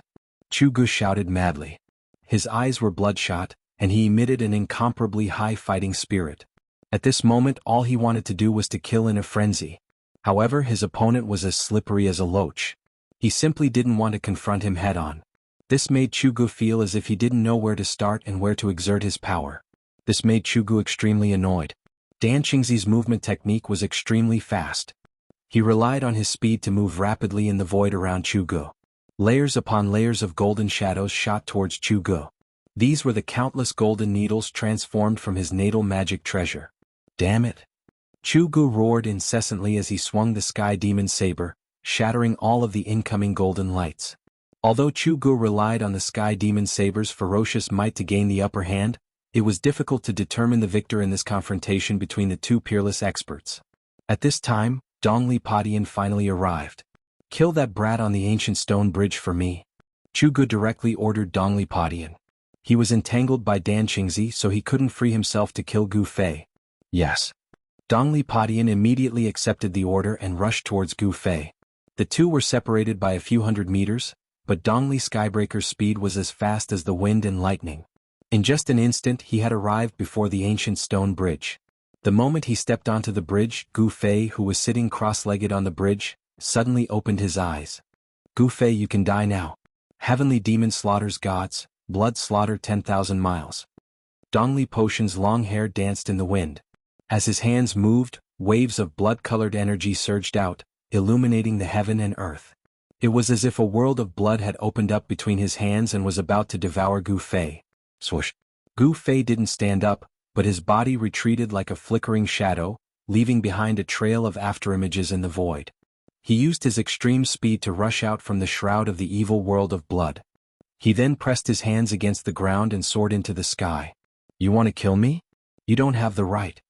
Chugu shouted madly. His eyes were bloodshot, and he emitted an incomparably high fighting spirit. At this moment all he wanted to do was to kill in a frenzy. However, his opponent was as slippery as a loach. He simply didn't want to confront him head-on. This made Chugu feel as if he didn't know where to start and where to exert his power. This made Chugu extremely annoyed. Dan Qingzi's movement technique was extremely fast. He relied on his speed to move rapidly in the void around Chugu. Layers upon layers of golden shadows shot towards Chugu. These were the countless golden needles transformed from his natal magic treasure. Damn it! Chugu roared incessantly as he swung the sky demon saber, shattering all of the incoming golden lights. Although Chugu relied on the sky demon saber's ferocious might to gain the upper hand, it was difficult to determine the victor in this confrontation between the two peerless experts. At this time, Dongli Padian finally arrived. "Kill that brat on the ancient stone bridge for me," Chugu directly ordered Dongli Padian. He was entangled by Dan Qingzi, so he couldn't free himself to kill Gu Fei. Yes. Dongli Padian immediately accepted the order and rushed towards Gu Fei. The two were separated by a few hundred meters, but Dongli Skybreaker's speed was as fast as the wind and lightning. In just an instant he had arrived before the ancient stone bridge. The moment he stepped onto the bridge, Gu Fei, who was sitting cross-legged on the bridge, suddenly opened his eyes. "Gu Fei, you can die now. Heavenly demon slaughters gods, blood slaughter 10,000 miles." Dongli Potion's long hair danced in the wind. As his hands moved, waves of blood-colored energy surged out, illuminating the heaven and earth. It was as if a world of blood had opened up between his hands and was about to devour Gu Fei. Swoosh! Gu Fei didn't stand up, but his body retreated like a flickering shadow, leaving behind a trail of afterimages in the void. He used his extreme speed to rush out from the shroud of the evil world of blood. He then pressed his hands against the ground and soared into the sky. "You want to kill me? You don't have the right."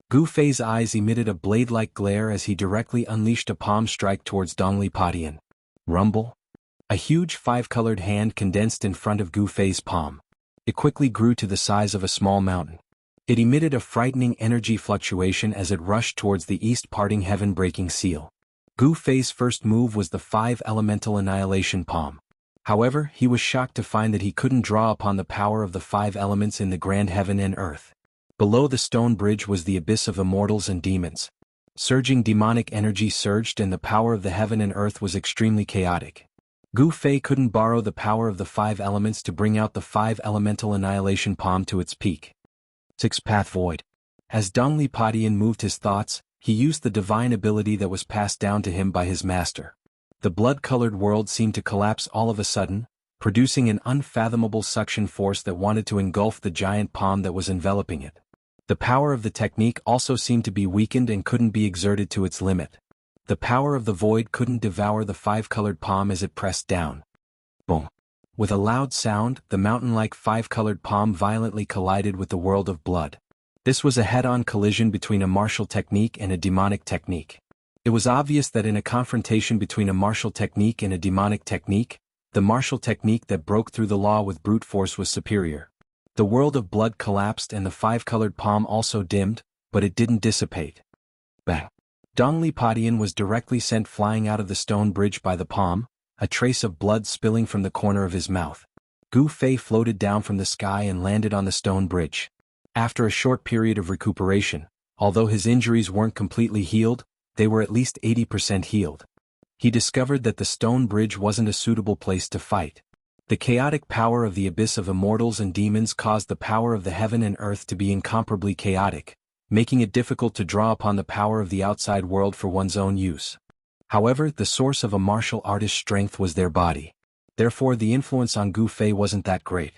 Gu Fei's eyes emitted a blade-like glare as he directly unleashed a palm strike towards Dongli Padian. Rumble. A huge five-colored hand condensed in front of Gu Fei's palm. It quickly grew to the size of a small mountain. It emitted a frightening energy fluctuation as it rushed towards the east, parting heaven-breaking seal. Gu Fei's first move was the five-elemental annihilation palm. However, he was shocked to find that he couldn't draw upon the power of the five elements in the grand heaven and earth. Below the stone bridge was the abyss of immortals and demons. Surging demonic energy surged and the power of the heaven and earth was extremely chaotic. Gu Fei couldn't borrow the power of the five elements to bring out the five-elemental annihilation palm to its peak. Six-path void. As Dongli Padian moved his thoughts, he used the divine ability that was passed down to him by his master. The blood-colored world seemed to collapse all of a sudden, producing an unfathomable suction force that wanted to engulf the giant palm that was enveloping it. The power of the technique also seemed to be weakened and couldn't be exerted to its limit. The power of the void couldn't devour the five-colored palm as it pressed down. Boom. With a loud sound, the mountain-like five-colored palm violently collided with the world of blood. This was a head-on collision between a martial technique and a demonic technique. It was obvious that in a confrontation between a martial technique and a demonic technique, the martial technique that broke through the law with brute force was superior. The world of blood collapsed and the five-colored palm also dimmed, but it didn't dissipate. Bang! Dongli Padian was directly sent flying out of the stone bridge by the palm, a trace of blood spilling from the corner of his mouth. Gu Fei floated down from the sky and landed on the stone bridge. After a short period of recuperation, although his injuries weren't completely healed, they were at least 80% healed. He discovered that the stone bridge wasn't a suitable place to fight. The chaotic power of the abyss of immortals and demons caused the power of the heaven and earth to be incomparably chaotic, making it difficult to draw upon the power of the outside world for one's own use. However, the source of a martial artist's strength was their body. Therefore, the influence on Gu Fei wasn't that great.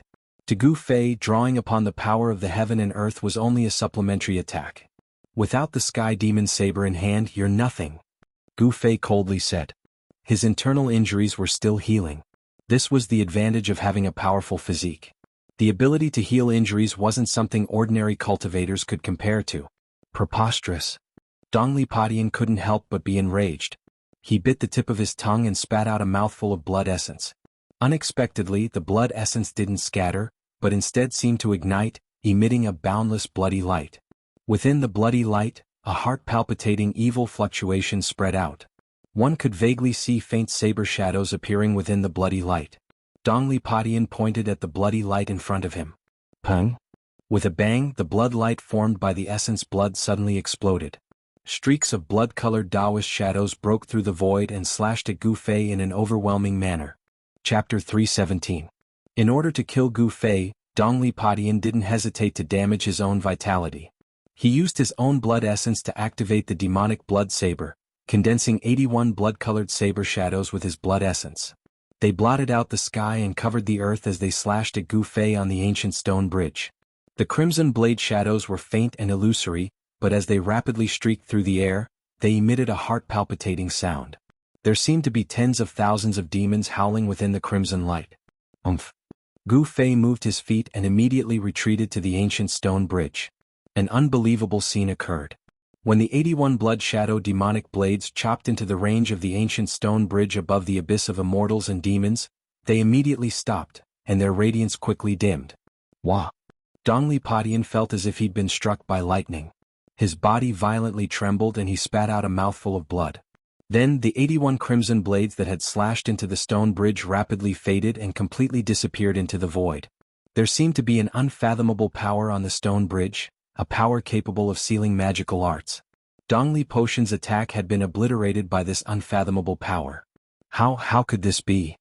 To Gu Fei, drawing upon the power of the heaven and earth was only a supplementary attack. "Without the sky demon saber in hand, you're nothing," Gu Fei coldly said. His internal injuries were still healing. This was the advantage of having a powerful physique. The ability to heal injuries wasn't something ordinary cultivators could compare to. Preposterous. Dongli Padian couldn't help but be enraged. He bit the tip of his tongue and spat out a mouthful of blood essence. Unexpectedly, the blood essence didn't scatter, but instead seemed to ignite, emitting a boundless bloody light. Within the bloody light, a heart-palpitating evil fluctuation spread out. One could vaguely see faint saber shadows appearing within the bloody light. Dongli Padian pointed at the bloody light in front of him. Pung! With a bang, the blood light formed by the essence blood suddenly exploded. Streaks of blood-colored Taoist shadows broke through the void and slashed at Gu Fei in an overwhelming manner. Chapter 317. In order to kill Gu Fei, Dongli Padian didn't hesitate to damage his own vitality. He used his own blood essence to activate the demonic blood saber, condensing 81 blood-colored saber shadows with his blood essence. They blotted out the sky and covered the earth as they slashed at Gu Fei on the ancient stone bridge. The crimson blade shadows were faint and illusory, but as they rapidly streaked through the air, they emitted a heart-palpitating sound. There seemed to be tens of thousands of demons howling within the crimson light. Umph! Gu Fei moved his feet and immediately retreated to the ancient stone bridge. An unbelievable scene occurred. When the 81 blood shadow demonic blades chopped into the range of the ancient stone bridge above the abyss of immortals and demons, they immediately stopped, and their radiance quickly dimmed. Wah! Dongli Padian felt as if he'd been struck by lightning. His body violently trembled and he spat out a mouthful of blood. Then the 81 crimson blades that had slashed into the stone bridge rapidly faded and completely disappeared into the void. There seemed to be an unfathomable power on the stone bridge, a power capable of sealing magical arts. Dongli Potion's attack had been obliterated by this unfathomable power. How could this be?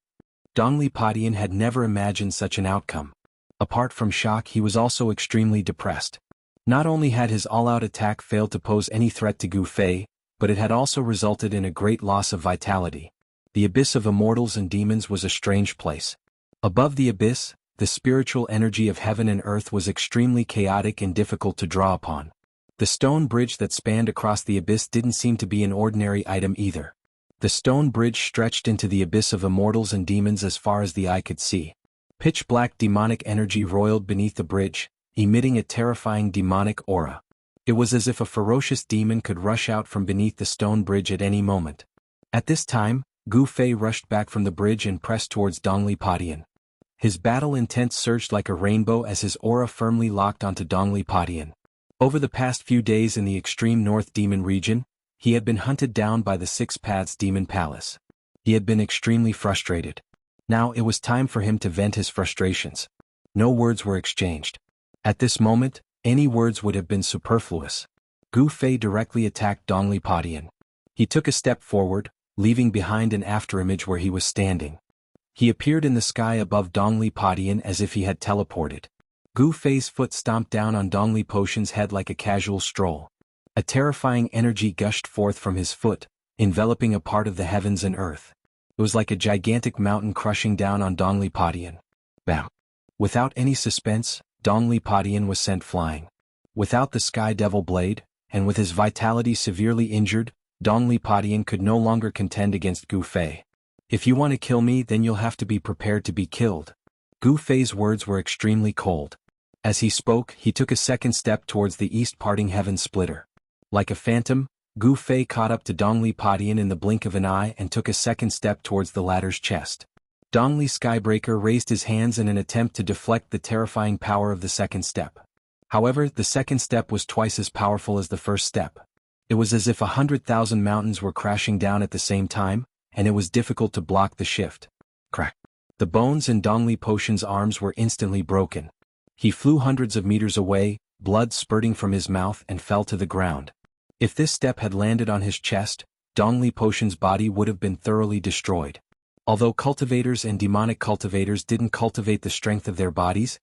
Dongli Padian had never imagined such an outcome. Apart from shock, he was also extremely depressed. Not only had his all-out attack failed to pose any threat to Gu Fei, but it had also resulted in a great loss of vitality. The abyss of immortals and demons was a strange place. Above the abyss, the spiritual energy of heaven and earth was extremely chaotic and difficult to draw upon. The stone bridge that spanned across the abyss didn't seem to be an ordinary item either. The stone bridge stretched into the abyss of immortals and demons as far as the eye could see. Pitch-black demonic energy roiled beneath the bridge, emitting a terrifying demonic aura. It was as if a ferocious demon could rush out from beneath the stone bridge at any moment. At this time, Gu Fei rushed back from the bridge and pressed towards Dongli Padian. His battle intent surged like a rainbow as his aura firmly locked onto Dongli Padian. Over the past few days in the extreme north demon region, he had been hunted down by the Six Paths Demon Palace. He had been extremely frustrated. Now it was time for him to vent his frustrations. No words were exchanged. At this moment, any words would have been superfluous. Gu Fei directly attacked Dongli Padian. He took a step forward, leaving behind an afterimage where he was standing. He appeared in the sky above Dongli Padian as if he had teleported. Gu Fei's foot stomped down on Dongli Potion's head like a casual stroll. A terrifying energy gushed forth from his foot, enveloping a part of the heavens and earth. It was like a gigantic mountain crushing down on Dongli Padian. Bam! Without any suspense, Dongli Padian was sent flying. Without the Sky Devil Blade, and with his vitality severely injured, Dongli Padian could no longer contend against Gu Fei. If you want to kill me, then you'll have to be prepared to be killed. Gu Fei's words were extremely cold. As he spoke, he took a second step towards the east parting heaven splitter. Like a phantom, Gu Fei caught up to Dongli Padian in the blink of an eye and took a second step towards the latter's chest. Dongli Skybreaker raised his hands in an attempt to deflect the terrifying power of the second step. However, the second step was twice as powerful as the first step. It was as if 100,000 mountains were crashing down at the same time, and it was difficult to block the shift. Crack! The bones in Dongli Potion's arms were instantly broken. He flew hundreds of meters away, blood spurting from his mouth, and fell to the ground. If this step had landed on his chest, Dongli Potion's body would have been thoroughly destroyed. Although cultivators and demonic cultivators didn't cultivate the strength of their bodies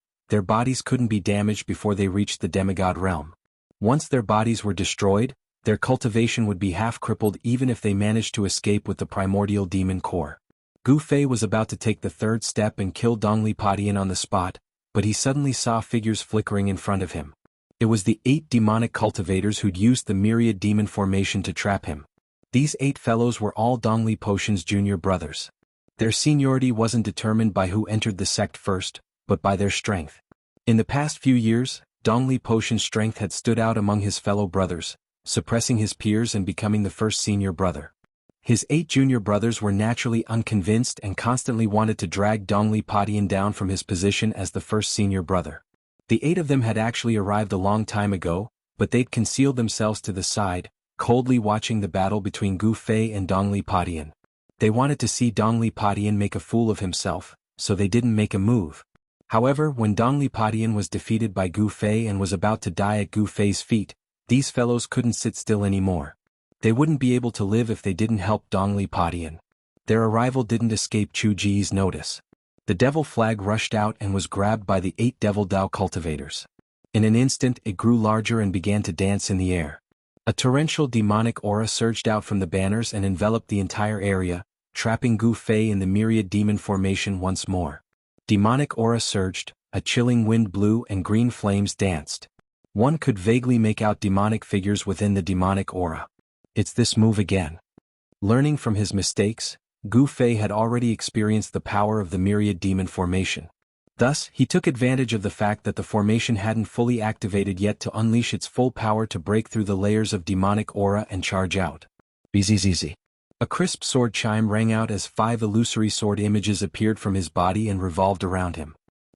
couldn't be damaged before they reached the demigod realm. Once their bodies were destroyed, their cultivation would be half-crippled even if they managed to escape with the primordial demon core. Gu Fei was about to take the third step and kill Dongli Padian on the spot, but he suddenly saw figures flickering in front of him. It was the 8 demonic cultivators who'd used the myriad demon formation to trap him. These 8 fellows were all Dongli Potion's junior brothers. Their seniority wasn't determined by who entered the sect first, but by their strength. In the past few years, Dongli Potion's strength had stood out among his fellow brothers, suppressing his peers and becoming the first senior brother. His 8 junior brothers were naturally unconvinced and constantly wanted to drag Dongli Padian down from his position as the first senior brother. The 8 of them had actually arrived a long time ago, but they'd concealed themselves to the side, coldly watching the battle between Gu Fei and Dongli Padian. They wanted to see Dongli Padian make a fool of himself, so they didn't make a move. However, when Dongli Padian was defeated by Gu Fei and was about to die at Gu Fei's feet, these fellows couldn't sit still anymore. They wouldn't be able to live if they didn't help Dongli Padian. Their arrival didn't escape Chu Ji's notice. The devil flag rushed out and was grabbed by the 8 Devil Dao cultivators. In an instant it grew larger and began to dance in the air. A torrential demonic aura surged out from the banners and enveloped the entire area, trapping Gu Fei in the myriad demon formation once more. Demonic aura surged, a chilling wind blew and green flames danced. One could vaguely make out demonic figures within the demonic aura. It's this move again. Learning from his mistakes, Gu Fei had already experienced the power of the myriad demon formation. Thus, he took advantage of the fact that the formation hadn't fully activated yet to unleash its full power to break through the layers of demonic aura and charge out. Bzzz. A crisp sword chime rang out as 5 illusory sword images appeared from his body and revolved around him.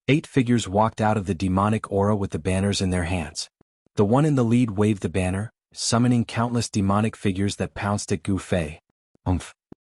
8 figures walked out of the demonic aura with the banners in their hands. The one in the lead waved the banner, summoning countless demonic figures that pounced at Gu Fei. Umph.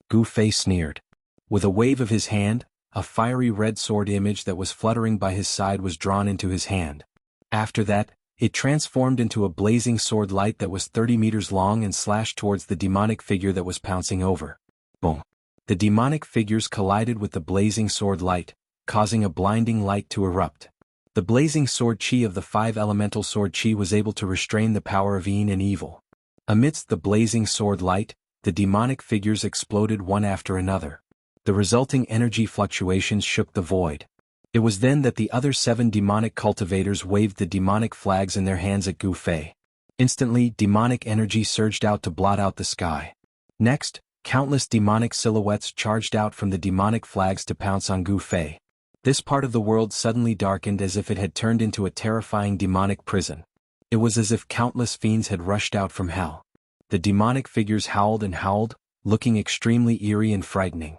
Gu Fei sneered. With a wave of his hand, a fiery red sword image that was fluttering by his side was drawn into his hand. After that, it transformed into a blazing sword light that was 30 meters long and slashed towards the demonic figure that was pouncing over. Boom. The demonic figures collided with the blazing sword light, causing a blinding light to erupt. The blazing sword chi of the 5 elemental sword chi was able to restrain the power of yin and evil. Amidst the blazing sword light, the demonic figures exploded one after another. The resulting energy fluctuations shook the void. It was then that the other 7 demonic cultivators waved the demonic flags in their hands at Gu Fei. Instantly, demonic energy surged out to blot out the sky. Next, countless demonic silhouettes charged out from the demonic flags to pounce on Gu Fei. This part of the world suddenly darkened as if it had turned into a terrifying demonic prison. It was as if countless fiends had rushed out from hell. The demonic figures howled and howled, looking extremely eerie and frightening.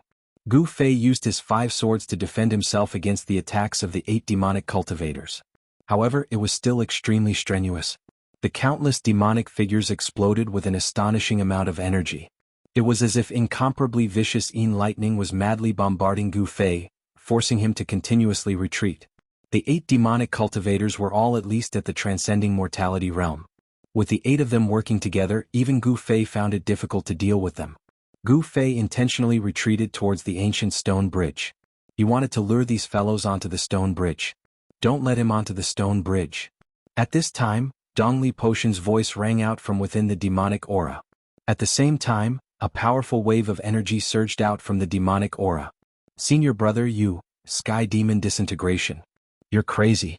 Gu Fei used his 5 swords to defend himself against the attacks of the 8 demonic cultivators. However, it was still extremely strenuous. The countless demonic figures exploded with an astonishing amount of energy. It was as if incomparably vicious lightning was madly bombarding Gu Fei, forcing him to continuously retreat. The 8 demonic cultivators were all at least at the transcending mortality realm. With the 8 of them working together, even Gu Fei found it difficult to deal with them. Gu Fei intentionally retreated towards the ancient stone bridge. He wanted to lure these fellows onto the stone bridge. Don't let him onto the stone bridge. At this time, Dongli Potion's voice rang out from within the demonic aura. At the same time, a powerful wave of energy surged out from the demonic aura. Senior brother, you, Sky Demon Disintegration. You're crazy.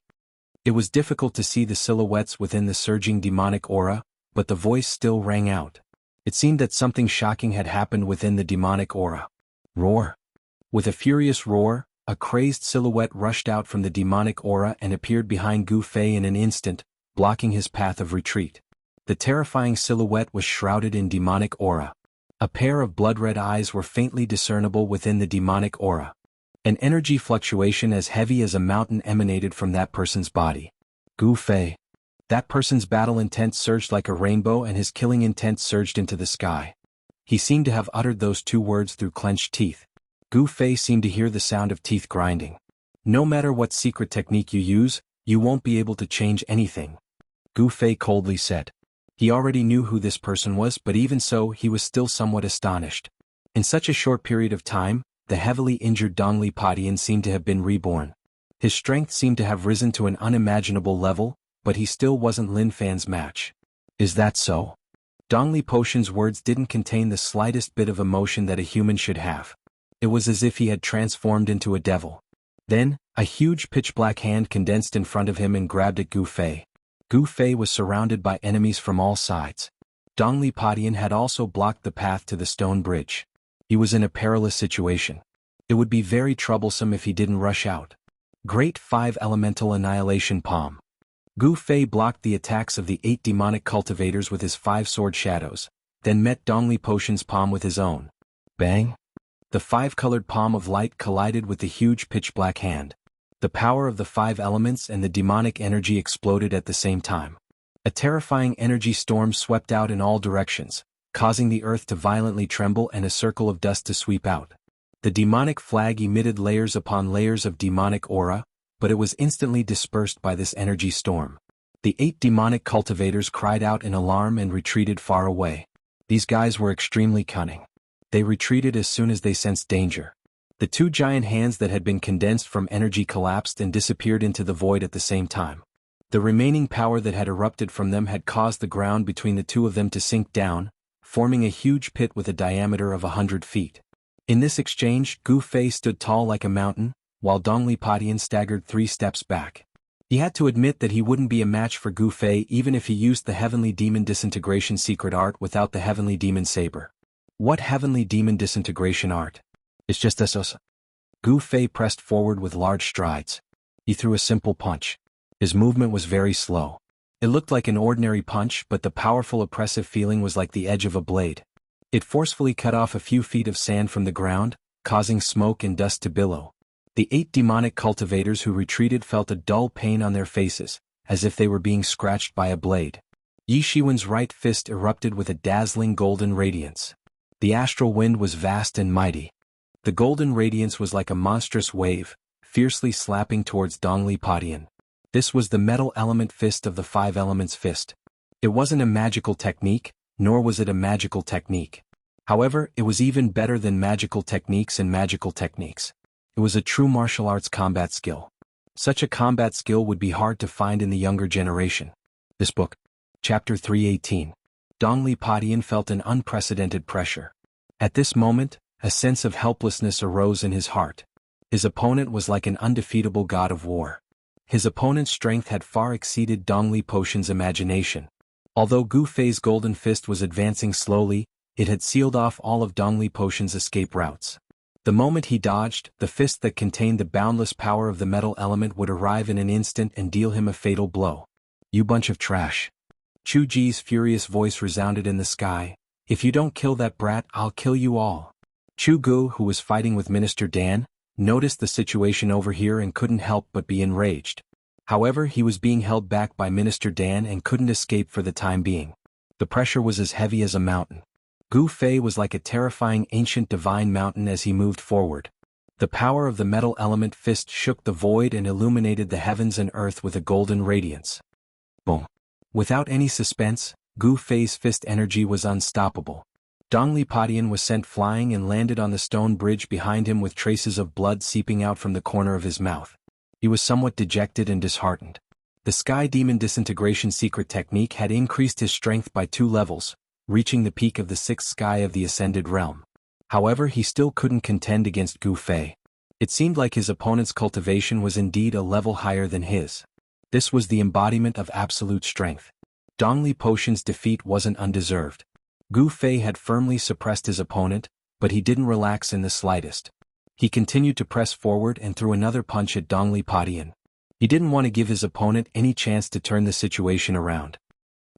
It was difficult to see the silhouettes within the surging demonic aura, but the voice still rang out. It seemed that something shocking had happened within the demonic aura. Roar. With a furious roar, a crazed silhouette rushed out from the demonic aura and appeared behind Gu Fei in an instant, blocking his path of retreat. The terrifying silhouette was shrouded in demonic aura. A pair of blood-red eyes were faintly discernible within the demonic aura. An energy fluctuation as heavy as a mountain emanated from that person's body. Gu Fei. That person's battle intent surged like a rainbow and his killing intent surged into the sky. He seemed to have uttered those 2 words through clenched teeth. Gu Fei seemed to hear the sound of teeth grinding. No matter what secret technique you use, you won't be able to change anything. Gu Fei coldly said. He already knew who this person was, but even so, he was still somewhat astonished. In such a short period of time, the heavily injured Dongli Patian seemed to have been reborn. His strength seemed to have risen to an unimaginable level, but he still wasn't Lin Fan's match. Is that so? Dongli Potion's words didn't contain the slightest bit of emotion that a human should have. It was as if he had transformed into a devil. Then, a huge pitch-black hand condensed in front of him and grabbed at Gu Fei. Gu Fei was surrounded by enemies from all sides. Dongli Patian had also blocked the path to the stone bridge. He was in a perilous situation. It would be very troublesome if he didn't rush out. Great 5 Elemental Annihilation Palm. Gu Fei blocked the attacks of the 8 demonic cultivators with his 5 sword shadows, then met Dongli Potion's palm with his own. Bang! The 5-colored palm of light collided with the huge pitch-black hand. The power of the 5 elements and the demonic energy exploded at the same time. A terrifying energy storm swept out in all directions, causing the earth to violently tremble and a circle of dust to sweep out. The demonic flag emitted layers upon layers of demonic aura, but it was instantly dispersed by this energy storm. The 8 demonic cultivators cried out in alarm and retreated far away. These guys were extremely cunning. They retreated as soon as they sensed danger. The 2 giant hands that had been condensed from energy collapsed and disappeared into the void at the same time. The remaining power that had erupted from them had caused the ground between the 2 of them to sink down, forming a huge pit with a diameter of 100 feet. In this exchange, Gu Fei stood tall like a mountain, while Dongli Patian staggered 3 steps back. He had to admit that he wouldn't be a match for Gu Fei even if he used the Heavenly Demon Disintegration secret art without the Heavenly Demon Saber. What Heavenly Demon Disintegration art? It's just this. Gu Fei pressed forward with large strides. He threw a simple punch. His movement was very slow. It looked like an ordinary punch, but the powerful oppressive feeling was like the edge of a blade. It forcefully cut off a few feet of sand from the ground, causing smoke and dust to billow. The 8 demonic cultivators who retreated felt a dull pain on their faces, as if they were being scratched by a blade. Yi Shiwen's right fist erupted with a dazzling golden radiance. The astral wind was vast and mighty. The golden radiance was like a monstrous wave, fiercely slapping towards Dongli Patian. This was the metal element fist of the 5 elements fist. It wasn't a magical technique, nor was it a magical technique. However, it was even better than magical techniques and magical techniques. It was a true martial arts combat skill. Such a combat skill would be hard to find in the younger generation. This book. Chapter 318. Dongli Patian felt an unprecedented pressure. At this moment, a sense of helplessness arose in his heart. His opponent was like an undefeatable god of war. His opponent's strength had far exceeded Dongli Potion's imagination. Although Gu Fei's golden fist was advancing slowly, it had sealed off all of Dongli Potion's escape routes. The moment he dodged, the fist that contained the boundless power of the metal element would arrive in an instant and deal him a fatal blow. "You bunch of trash." Chu Ji's furious voice resounded in the sky. "If you don't kill that brat, I'll kill you all." Chu Gu, who was fighting with Minister Dan, noticed the situation over here and couldn't help but be enraged. However, he was being held back by Minister Dan and couldn't escape for the time being. The pressure was as heavy as a mountain. Gu Fei was like a terrifying ancient divine mountain as he moved forward. The power of the metal element fist shook the void and illuminated the heavens and earth with a golden radiance. Boom! Without any suspense, Gu Fei's fist energy was unstoppable. Dongli Potion was sent flying and landed on the stone bridge behind him with traces of blood seeping out from the corner of his mouth. He was somewhat dejected and disheartened. The Sky Demon disintegration secret technique had increased his strength by 2 levels, reaching the peak of the 6th sky of the Ascended Realm. However, he still couldn't contend against Gu Fei. It seemed like his opponent's cultivation was indeed a level higher than his. This was the embodiment of absolute strength. Dongli Potion's defeat wasn't undeserved. Gu Fei had firmly suppressed his opponent, but he didn't relax in the slightest. He continued to press forward and threw another punch at Dongli Potion. He didn't want to give his opponent any chance to turn the situation around.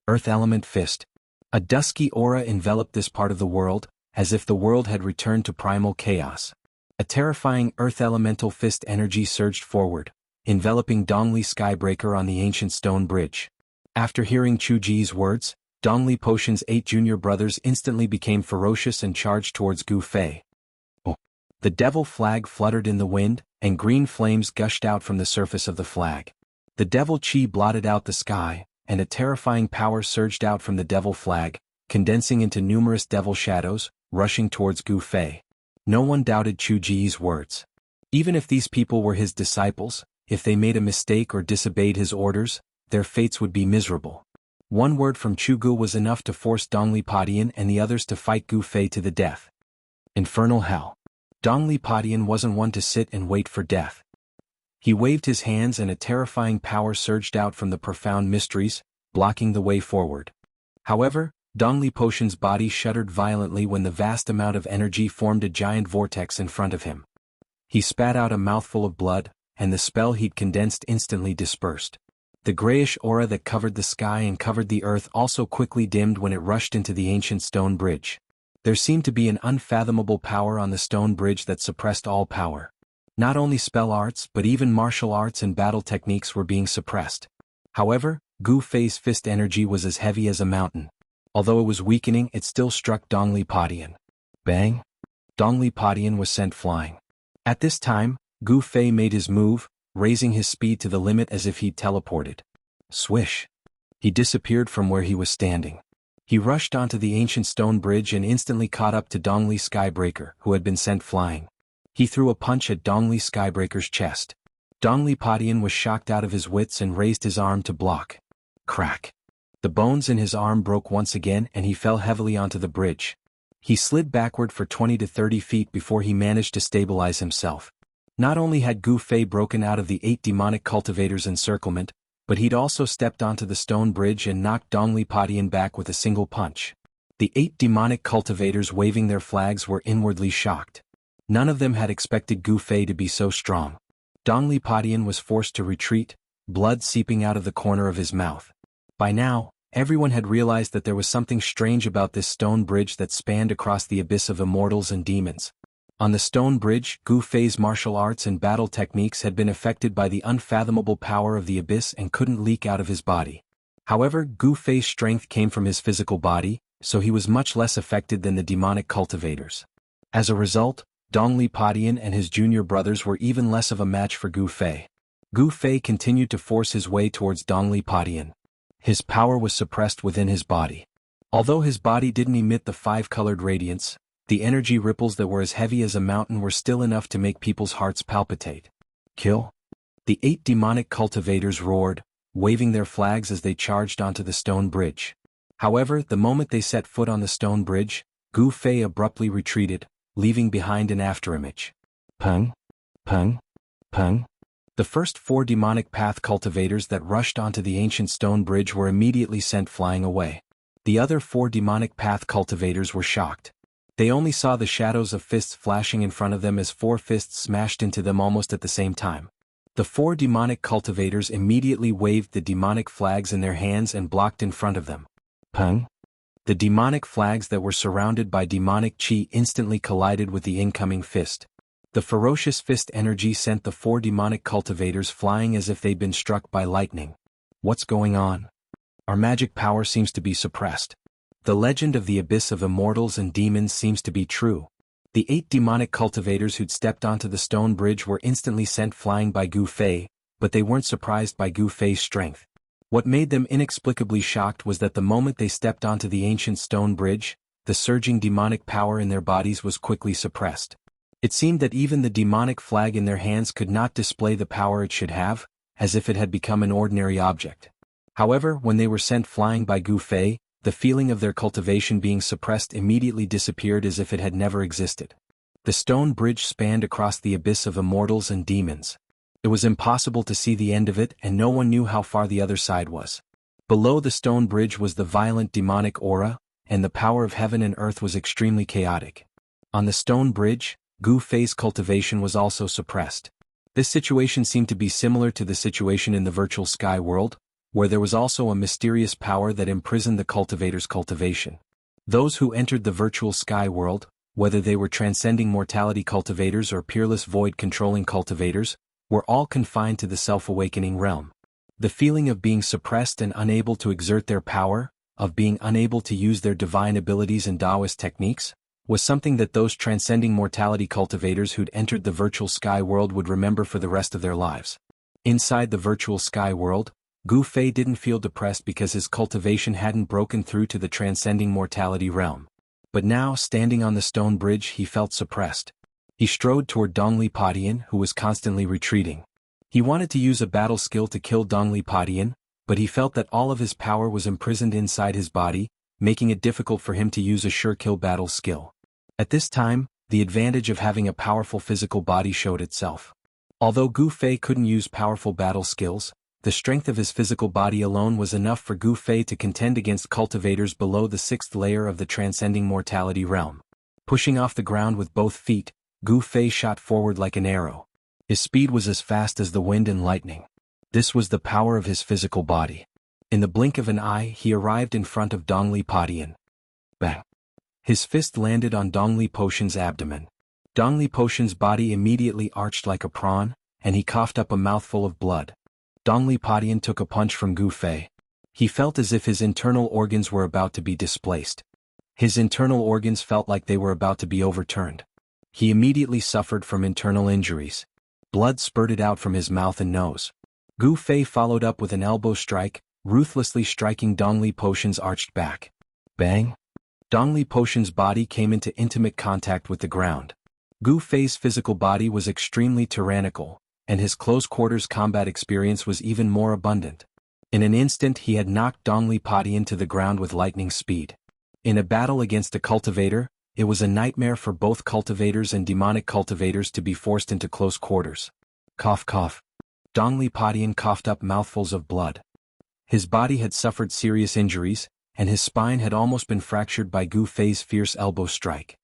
Earth Element Fist. A dusky aura enveloped this part of the world, as if the world had returned to primal chaos. A terrifying Earth Elemental Fist energy surged forward, enveloping Dongli Skybreaker on the ancient stone bridge. After hearing Chu Ji's words, Dongli Potion's 8 junior brothers instantly became ferocious and charged towards Gu Fei. Oh! The devil flag fluttered in the wind, and green flames gushed out from the surface of the flag. The devil chi blotted out the sky, and a terrifying power surged out from the devil flag, condensing into numerous devil shadows, rushing towards Gu Fei. No one doubted Chu Ji's words. Even if these people were his disciples, if they made a mistake or disobeyed his orders, their fates would be miserable. One word from Chu Gu was enough to force Dongli Potion and the others to fight Gu Fei to the death. Infernal hell. Dongli Potion wasn't one to sit and wait for death. He waved his hands and a terrifying power surged out from the profound mysteries, blocking the way forward. However, Dongli Potion's body shuddered violently when the vast amount of energy formed a giant vortex in front of him. He spat out a mouthful of blood, and the spell he'd condensed instantly dispersed. The grayish aura that covered the sky and covered the earth also quickly dimmed when it rushed into the ancient stone bridge. There seemed to be an unfathomable power on the stone bridge that suppressed all power. Not only spell arts but even martial arts and battle techniques were being suppressed. However, Gu Fei's fist energy was as heavy as a mountain. Although it was weakening, it still struck Dongli Potion. Bang! Dongli Potion was sent flying. At this time, Gu Fei made his move, raising his speed to the limit as if he'd teleported. Swish! He disappeared from where he was standing. He rushed onto the ancient stone bridge and instantly caught up to Dongli Skybreaker, who had been sent flying. He threw a punch at Dongli Skybreaker's chest. Dongli Potion was shocked out of his wits and raised his arm to block. Crack! The bones in his arm broke once again and he fell heavily onto the bridge. He slid backward for 20 to 30 feet before he managed to stabilize himself. Not only had Gu Fei broken out of the 8 demonic cultivators' encirclement, but he'd also stepped onto the stone bridge and knocked Dongli Potion back with a single punch. The 8 demonic cultivators waving their flags were inwardly shocked. None of them had expected Gu Fei to be so strong. Dongli Potion was forced to retreat, blood seeping out of the corner of his mouth. By now, everyone had realized that there was something strange about this stone bridge that spanned across the abyss of immortals and demons. On the stone bridge, Gu Fei's martial arts and battle techniques had been affected by the unfathomable power of the abyss and couldn't leak out of his body. However, Gu Fei's strength came from his physical body, so he was much less affected than the demonic cultivators. As a result, Dongli Potion and his junior brothers were even less of a match for Gu Fei. Gu Fei continued to force his way towards Dongli Potion. His power was suppressed within his body. Although his body didn't emit the 5-colored radiance, the energy ripples that were as heavy as a mountain were still enough to make people's hearts palpitate. Kill! The 8 demonic cultivators roared, waving their flags as they charged onto the stone bridge. However, the moment they set foot on the stone bridge, Gu Fei abruptly retreated, leaving behind an afterimage. Peng! Peng, peng. The first 4 demonic path cultivators that rushed onto the ancient stone bridge were immediately sent flying away. The other 4 demonic path cultivators were shocked. They only saw the shadows of fists flashing in front of them as 4 fists smashed into them almost at the same time. The 4 demonic cultivators immediately waved the demonic flags in their hands and blocked in front of them. Peng. The demonic flags that were surrounded by demonic chi instantly collided with the incoming fist. The ferocious fist energy sent the 4 demonic cultivators flying as if they'd been struck by lightning. What's going on? Our magic power seems to be suppressed. The legend of the abyss of immortals and demons seems to be true. The 8 demonic cultivators who'd stepped onto the stone bridge were instantly sent flying by Gu Fei, but they weren't surprised by Gu Fei's strength. What made them inexplicably shocked was that the moment they stepped onto the ancient stone bridge, the surging demonic power in their bodies was quickly suppressed. It seemed that even the demonic flag in their hands could not display the power it should have, as if it had become an ordinary object. However, when they were sent flying by Gu Fei, the feeling of their cultivation being suppressed immediately disappeared as if it had never existed. The stone bridge spanned across the abyss of immortals and demons. It was impossible to see the end of it, and no one knew how far the other side was. Below the stone bridge was the violent demonic aura, and the power of heaven and earth was extremely chaotic. On the stone bridge, Gu Fei's cultivation was also suppressed. This situation seemed to be similar to the situation in the virtual sky world, where there was also a mysterious power that imprisoned the cultivator's cultivation. Those who entered the virtual sky world, whether they were transcending mortality cultivators or peerless void-controlling cultivators, were all confined to the self-awakening realm. The feeling of being suppressed and unable to exert their power, of being unable to use their divine abilities and Taoist techniques, was something that those transcending mortality cultivators who'd entered the virtual sky world would remember for the rest of their lives. Inside the virtual sky world, Gu Fei didn't feel depressed because his cultivation hadn't broken through to the transcending mortality realm. But now, standing on the stone bridge, he felt suppressed. He strode toward Dongli Padian, who was constantly retreating. He wanted to use a battle skill to kill Dongli Padian, but he felt that all of his power was imprisoned inside his body, making it difficult for him to use a sure-kill battle skill. At this time, the advantage of having a powerful physical body showed itself. Although Gu Fei couldn't use powerful battle skills, the strength of his physical body alone was enough for Gu Fei to contend against cultivators below the 6th layer of the transcending mortality realm. Pushing off the ground with both feet, Gu Fei shot forward like an arrow. His speed was as fast as the wind and lightning. This was the power of his physical body. In the blink of an eye, he arrived in front of Dongli Padian. Bang! His fist landed on Dongli Potion's abdomen. Dongli Potion's body immediately arched like a prawn, and he coughed up a mouthful of blood. Dongli Padian took a punch from Gu Fei. He felt as if his internal organs were about to be displaced. His internal organs felt like they were about to be overturned. He immediately suffered from internal injuries. Blood spurted out from his mouth and nose. Gu Fei followed up with an elbow strike, ruthlessly striking Dongli Potion's arched back. Bang! Dongli Potion's body came into intimate contact with the ground. Gu Fei's physical body was extremely tyrannical, and his close-quarters combat experience was even more abundant. In an instant he had knocked Dongli Padian to the ground with lightning speed. In a battle against a cultivator, it was a nightmare for both cultivators and demonic cultivators to be forced into close quarters. Cough cough. Dongli Padian coughed up mouthfuls of blood. His body had suffered serious injuries, and his spine had almost been fractured by Gu Fei's fierce elbow strike.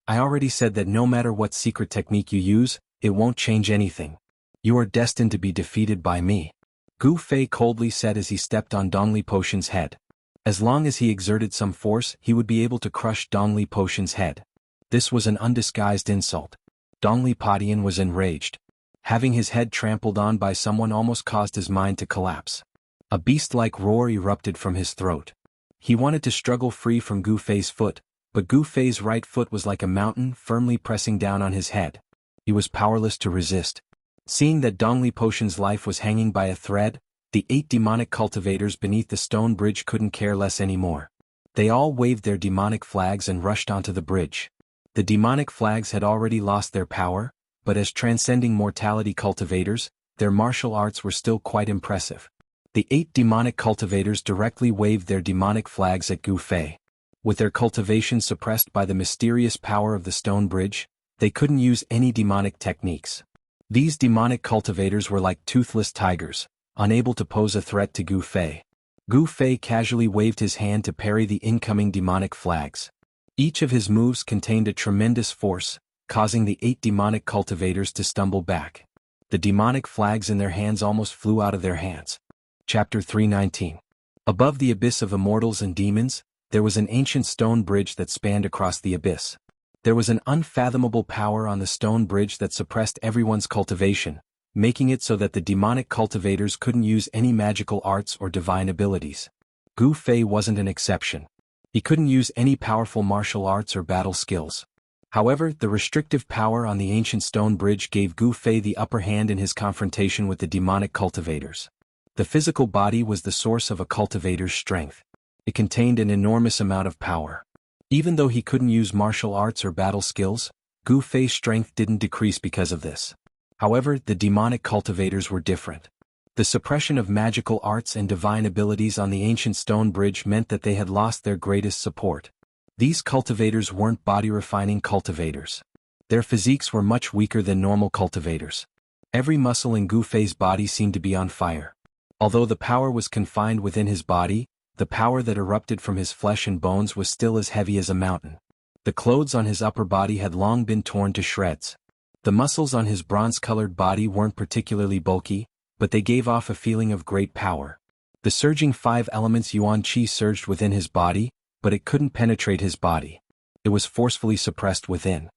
I already said that no matter what secret technique you use, it won't change anything. You are destined to be defeated by me. Gu Fei coldly said as he stepped on Dongli Potion's head. As long as he exerted some force, he would be able to crush Dongli Potion's head. This was an undisguised insult. Dongli Padian was enraged. Having his head trampled on by someone almost caused his mind to collapse. A beast-like roar erupted from his throat. He wanted to struggle free from Gu Fei's foot, but Gu Fei's right foot was like a mountain firmly pressing down on his head. He was powerless to resist. Seeing that Dongli Potion's life was hanging by a thread, the 8 demonic cultivators beneath the stone bridge couldn't care less anymore. They all waved their demonic flags and rushed onto the bridge. The demonic flags had already lost their power, but as transcending mortality cultivators, their martial arts were still quite impressive. The 8 demonic cultivators directly waved their demonic flags at Gu Fei. With their cultivation suppressed by the mysterious power of the stone bridge, they couldn't use any demonic techniques. These demonic cultivators were like toothless tigers, unable to pose a threat to Gu Fei. Gu Fei casually waved his hand to parry the incoming demonic flags. Each of his moves contained a tremendous force, causing the 8 demonic cultivators to stumble back. The demonic flags in their hands almost flew out of their hands. Chapter 319. Above the abyss of immortals and demons, there was an ancient stone bridge that spanned across the abyss. There was an unfathomable power on the stone bridge that suppressed everyone's cultivation, making it so that the demonic cultivators couldn't use any magical arts or divine abilities. Gu Fei wasn't an exception. He couldn't use any powerful martial arts or battle skills. However, the restrictive power on the ancient stone bridge gave Gu Fei the upper hand in his confrontation with the demonic cultivators. The physical body was the source of a cultivator's strength. It contained an enormous amount of power. Even though he couldn't use martial arts or battle skills, Gu Fei's strength didn't decrease because of this. However, the demonic cultivators were different. The suppression of magical arts and divine abilities on the ancient stone bridge meant that they had lost their greatest support. These cultivators weren't body-refining cultivators. Their physiques were much weaker than normal cultivators. Every muscle in Gu Fei's body seemed to be on fire. Although the power was confined within his body, the power that erupted from his flesh and bones was still as heavy as a mountain. The clothes on his upper body had long been torn to shreds. The muscles on his bronze-colored body weren't particularly bulky, but they gave off a feeling of great power. The surging 5 elements Yuan Qi surged within his body, but it couldn't penetrate his body. It was forcefully suppressed within.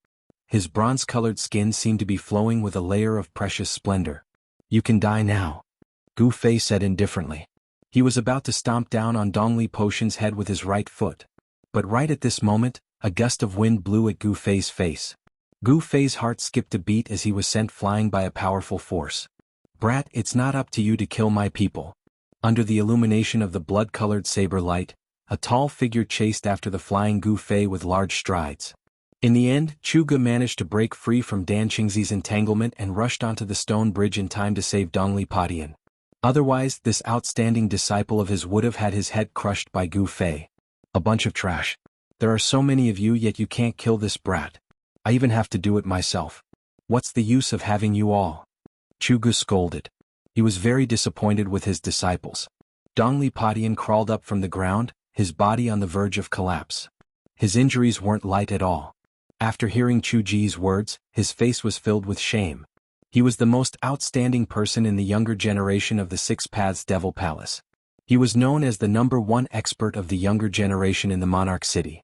His bronze-colored skin seemed to be flowing with a layer of precious splendor. "You can die now," Gu Fei said indifferently. He was about to stomp down on Dongli Potion's head with his right foot. But right at this moment, a gust of wind blew at Gu Fei's face. Gu Fei's heart skipped a beat as he was sent flying by a powerful force. "Brat, it's not up to you to kill my people." Under the illumination of the blood-colored saber light, a tall figure chased after the flying Gu Fei with large strides. In the end, Chuge managed to break free from Dan Qingzi's entanglement and rushed onto the stone bridge in time to save Dongli Padian. Otherwise, this outstanding disciple of his would have had his head crushed by Gu Fei. "A bunch of trash. There are so many of you, yet you can't kill this brat. I even have to do it myself. What's the use of having you all?" Chuge scolded. He was very disappointed with his disciples. Dongli Padian crawled up from the ground, his body on the verge of collapse. His injuries weren't light at all. After hearing Chu Ji's words, his face was filled with shame. He was the most outstanding person in the younger generation of the Six Paths Devil Palace. He was known as the #1 expert of the younger generation in the Monarch City.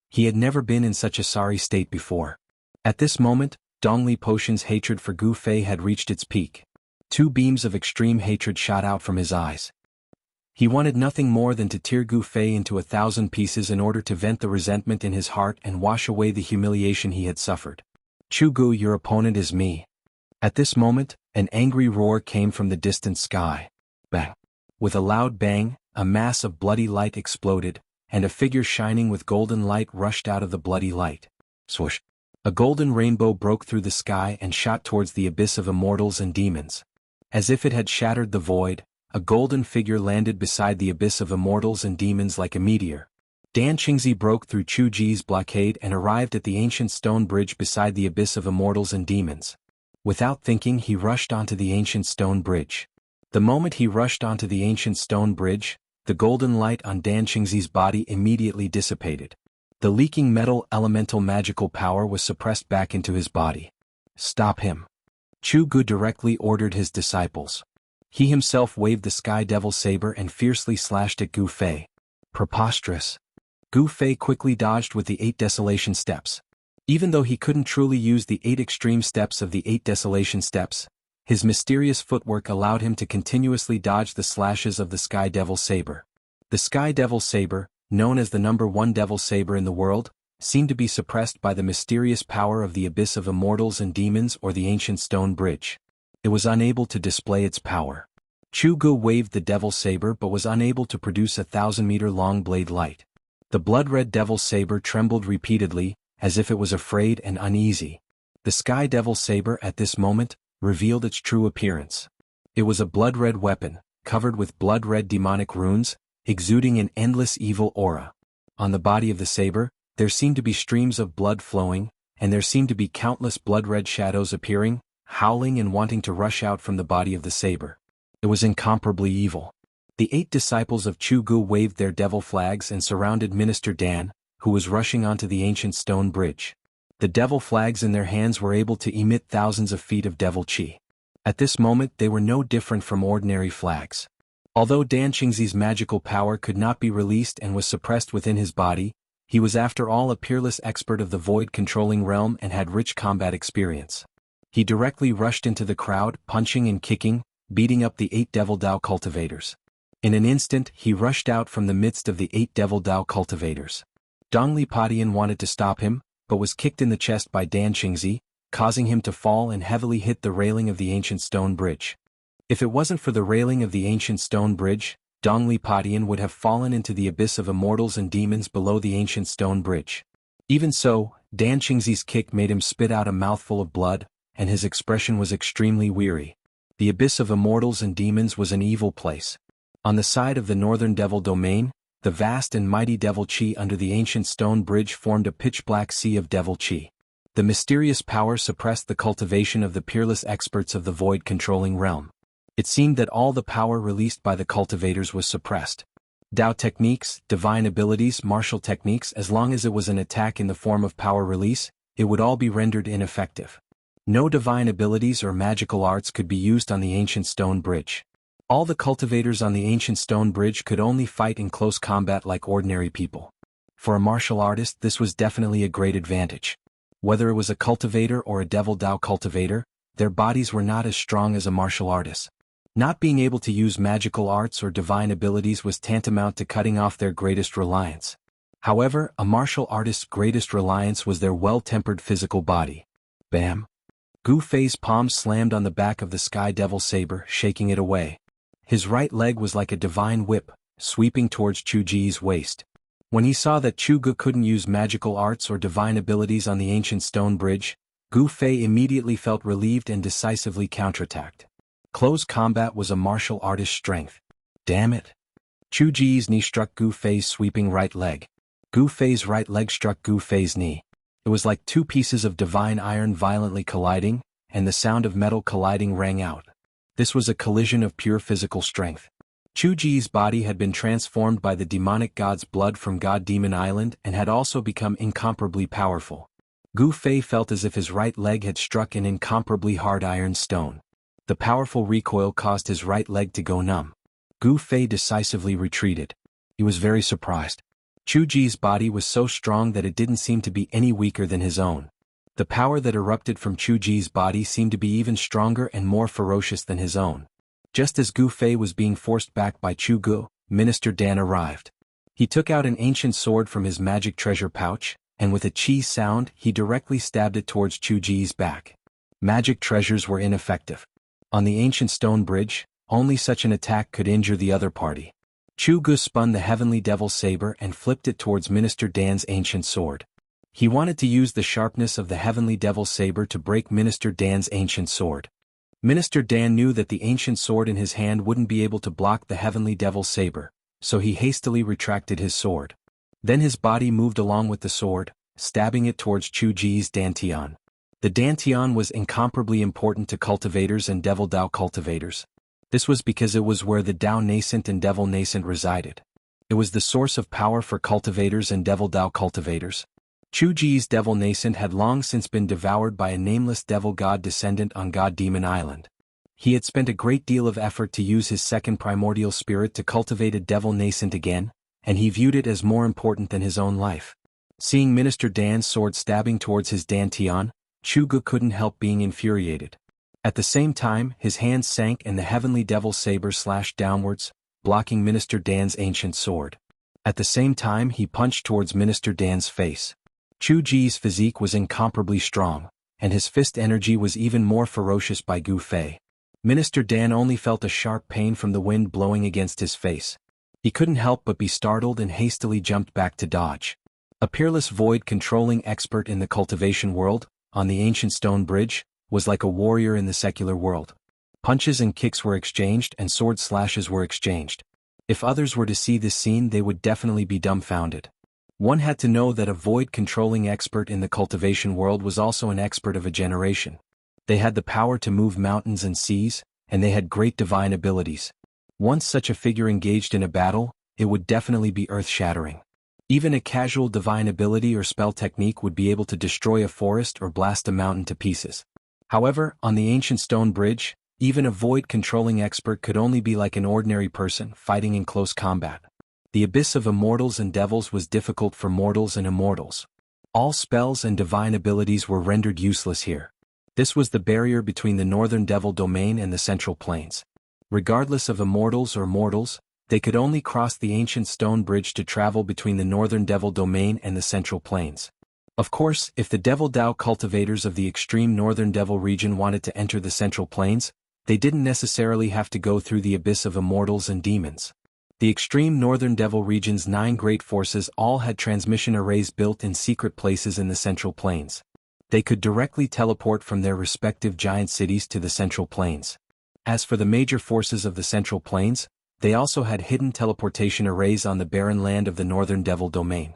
He had never been in such a sorry state before. At this moment, Dongli Potion's hatred for Gu Fei had reached its peak. 2 beams of extreme hatred shot out from his eyes. He wanted nothing more than to tear Gu Fei into 1,000 pieces in order to vent the resentment in his heart and wash away the humiliation he had suffered. "Chugu, your opponent is me." At this moment, an angry roar came from the distant sky. Bang! With a loud bang, a mass of bloody light exploded, and a figure shining with golden light rushed out of the bloody light. Swoosh! A golden rainbow broke through the sky and shot towards the abyss of immortals and demons. As if it had shattered the void, a golden figure landed beside the abyss of immortals and demons like a meteor. Dan Qingzi broke through Chu Ji's blockade and arrived at the ancient stone bridge beside the abyss of immortals and demons. Without thinking, he rushed onto the ancient stone bridge. The moment he rushed onto the ancient stone bridge, the golden light on Dan Qingzi's body immediately dissipated. The leaking metal elemental magical power was suppressed back into his body. "Stop him." Chu Gu directly ordered his disciples. He himself waved the Sky Devil Saber and fiercely slashed at Gu Fei. Preposterous. Gu Fei quickly dodged with the 8 Desolation Steps. Even though he couldn't truly use the 8 extreme steps of the 8 Desolation Steps, his mysterious footwork allowed him to continuously dodge the slashes of the Sky Devil Saber. The Sky Devil Saber, known as the #1 Devil Saber in the world, seemed to be suppressed by the mysterious power of the abyss of immortals and demons or the ancient stone bridge. It was unable to display its power. Chu Gu waved the Devil Saber but was unable to produce a 1,000-meter-long blade light. The blood-red Devil Saber trembled repeatedly, as if it was afraid and uneasy. The Sky Devil Saber at this moment revealed its true appearance. It was a blood-red weapon, covered with blood-red demonic runes, exuding an endless evil aura. On the body of the saber, there seemed to be streams of blood flowing, and there seemed to be countless blood-red shadows appearing, howling and wanting to rush out from the body of the saber. It was incomparably evil. The 8 disciples of Chu Gu waved their devil flags and surrounded Minister Dan, who was rushing onto the ancient stone bridge. The devil flags in their hands were able to emit thousands of feet of devil chi. At this moment they were no different from ordinary flags. Although Dan Qingzi's magical power could not be released and was suppressed within his body, he was after all a peerless expert of the void-controlling realm and had rich combat experience. He directly rushed into the crowd, punching and kicking, beating up the 8 Devil Dao cultivators. In an instant he rushed out from the midst of the 8 Devil Dao cultivators. Dongli Padian wanted to stop him, but was kicked in the chest by Dan Qingzi, causing him to fall and heavily hit the railing of the ancient stone bridge. If it wasn't for the railing of the ancient stone bridge, Dongli Padian would have fallen into the abyss of immortals and demons below the ancient stone bridge. Even so, Dan Qingzi's kick made him spit out a mouthful of blood, and his expression was extremely weary. The abyss of immortals and demons was an evil place. On the side of the northern devil domain, the vast and mighty devil chi under the ancient stone bridge formed a pitch-black sea of devil chi. The mysterious power suppressed the cultivation of the peerless experts of the void-controlling realm. It seemed that all the power released by the cultivators was suppressed. Dao techniques, divine abilities, martial techniques, as long as it was an attack in the form of power release, it would all be rendered ineffective. No divine abilities or magical arts could be used on the ancient stone bridge. All the cultivators on the ancient stone bridge could only fight in close combat like ordinary people. For a martial artist, this was definitely a great advantage. Whether it was a cultivator or a devil Dao cultivator, their bodies were not as strong as a martial artist. Not being able to use magical arts or divine abilities was tantamount to cutting off their greatest reliance. However, a martial artist's greatest reliance was their well-tempered physical body. Bam! Gu Fei's palm slammed on the back of the Sky Devil saber, shaking it away. His right leg was like a divine whip, sweeping towards Chu Ji's waist. When he saw that Chu Gu couldn't use magical arts or divine abilities on the ancient stone bridge, Gu Fei immediately felt relieved and decisively counterattacked. Close combat was a martial artist's strength. Damn it! Chu Ji's knee struck Gu Fei's sweeping right leg. Gu Fei's right leg struck Gu Fei's knee. It was like 2 pieces of divine iron violently colliding, and the sound of metal colliding rang out. This was a collision of pure physical strength. Chu Ji's body had been transformed by the demonic god's blood from God Demon Island and had also become incomparably powerful. Gu Fei felt as if his right leg had struck an incomparably hard iron stone. The powerful recoil caused his right leg to go numb. Gu Fei decisively retreated. He was very surprised. Chu Ji's body was so strong that it didn't seem to be any weaker than his own. The power that erupted from Chu Ji's body seemed to be even stronger and more ferocious than his own. Just as Gu Fei was being forced back by Chu Gu, Minister Dan arrived. He took out an ancient sword from his magic treasure pouch, and with a chi sound he directly stabbed it towards Chu Ji's back. Magic treasures were ineffective. On the ancient stone bridge, only such an attack could injure the other party. Chu Gu spun the heavenly devil saber and flipped it towards Minister Dan's ancient sword. He wanted to use the sharpness of the heavenly devil saber to break Minister Dan's ancient sword. Minister Dan knew that the ancient sword in his hand wouldn't be able to block the heavenly devil saber, so he hastily retracted his sword. Then his body moved along with the sword, stabbing it towards Chu Ji's dantian. The dantian was incomparably important to cultivators and devil Dao cultivators. This was because it was where the Dao nascent and devil nascent resided. It was the source of power for cultivators and devil Dao cultivators. Chu Ji's devil nascent had long since been devoured by a nameless devil god descendant on God Demon Island. He had spent a great deal of effort to use his second primordial spirit to cultivate a devil nascent again, and he viewed it as more important than his own life. Seeing Minister Dan's sword stabbing towards his dantian, Chu Gu couldn't help being infuriated. At the same time, his hands sank and the heavenly devil saber slashed downwards, blocking Minister Dan's ancient sword. At the same time he punched towards Minister Dan's face. Chu Ji's physique was incomparably strong, and his fist energy was even more ferocious by Gu Fei. Minister Dan only felt a sharp pain from the wind blowing against his face. He couldn't help but be startled and hastily jumped back to dodge. A peerless void-controlling expert in the cultivation world, on the ancient stone bridge, was like a warrior in the secular world. Punches and kicks were exchanged and sword slashes were exchanged. If others were to see this scene they would definitely be dumbfounded. One had to know that a void-controlling expert in the cultivation world was also an expert of a generation. They had the power to move mountains and seas, and they had great divine abilities. Once such a figure engaged in a battle, it would definitely be earth-shattering. Even a casual divine ability or spell technique would be able to destroy a forest or blast a mountain to pieces. However, on the ancient stone bridge, even a void-controlling expert could only be like an ordinary person fighting in close combat. The abyss of immortals and devils was difficult for mortals and immortals. All spells and divine abilities were rendered useless here. This was the barrier between the northern devil domain and the central plains. Regardless of immortals or mortals, they could only cross the ancient stone bridge to travel between the northern devil domain and the central plains. Of course, if the Devil Dao cultivators of the extreme northern devil region wanted to enter the central plains, they didn't necessarily have to go through the abyss of immortals and demons. The extreme northern devil region's 9 great forces all had transmission arrays built in secret places in the central plains. They could directly teleport from their respective giant cities to the central plains. As for the major forces of the central plains, they also had hidden teleportation arrays on the barren land of the northern devil domain.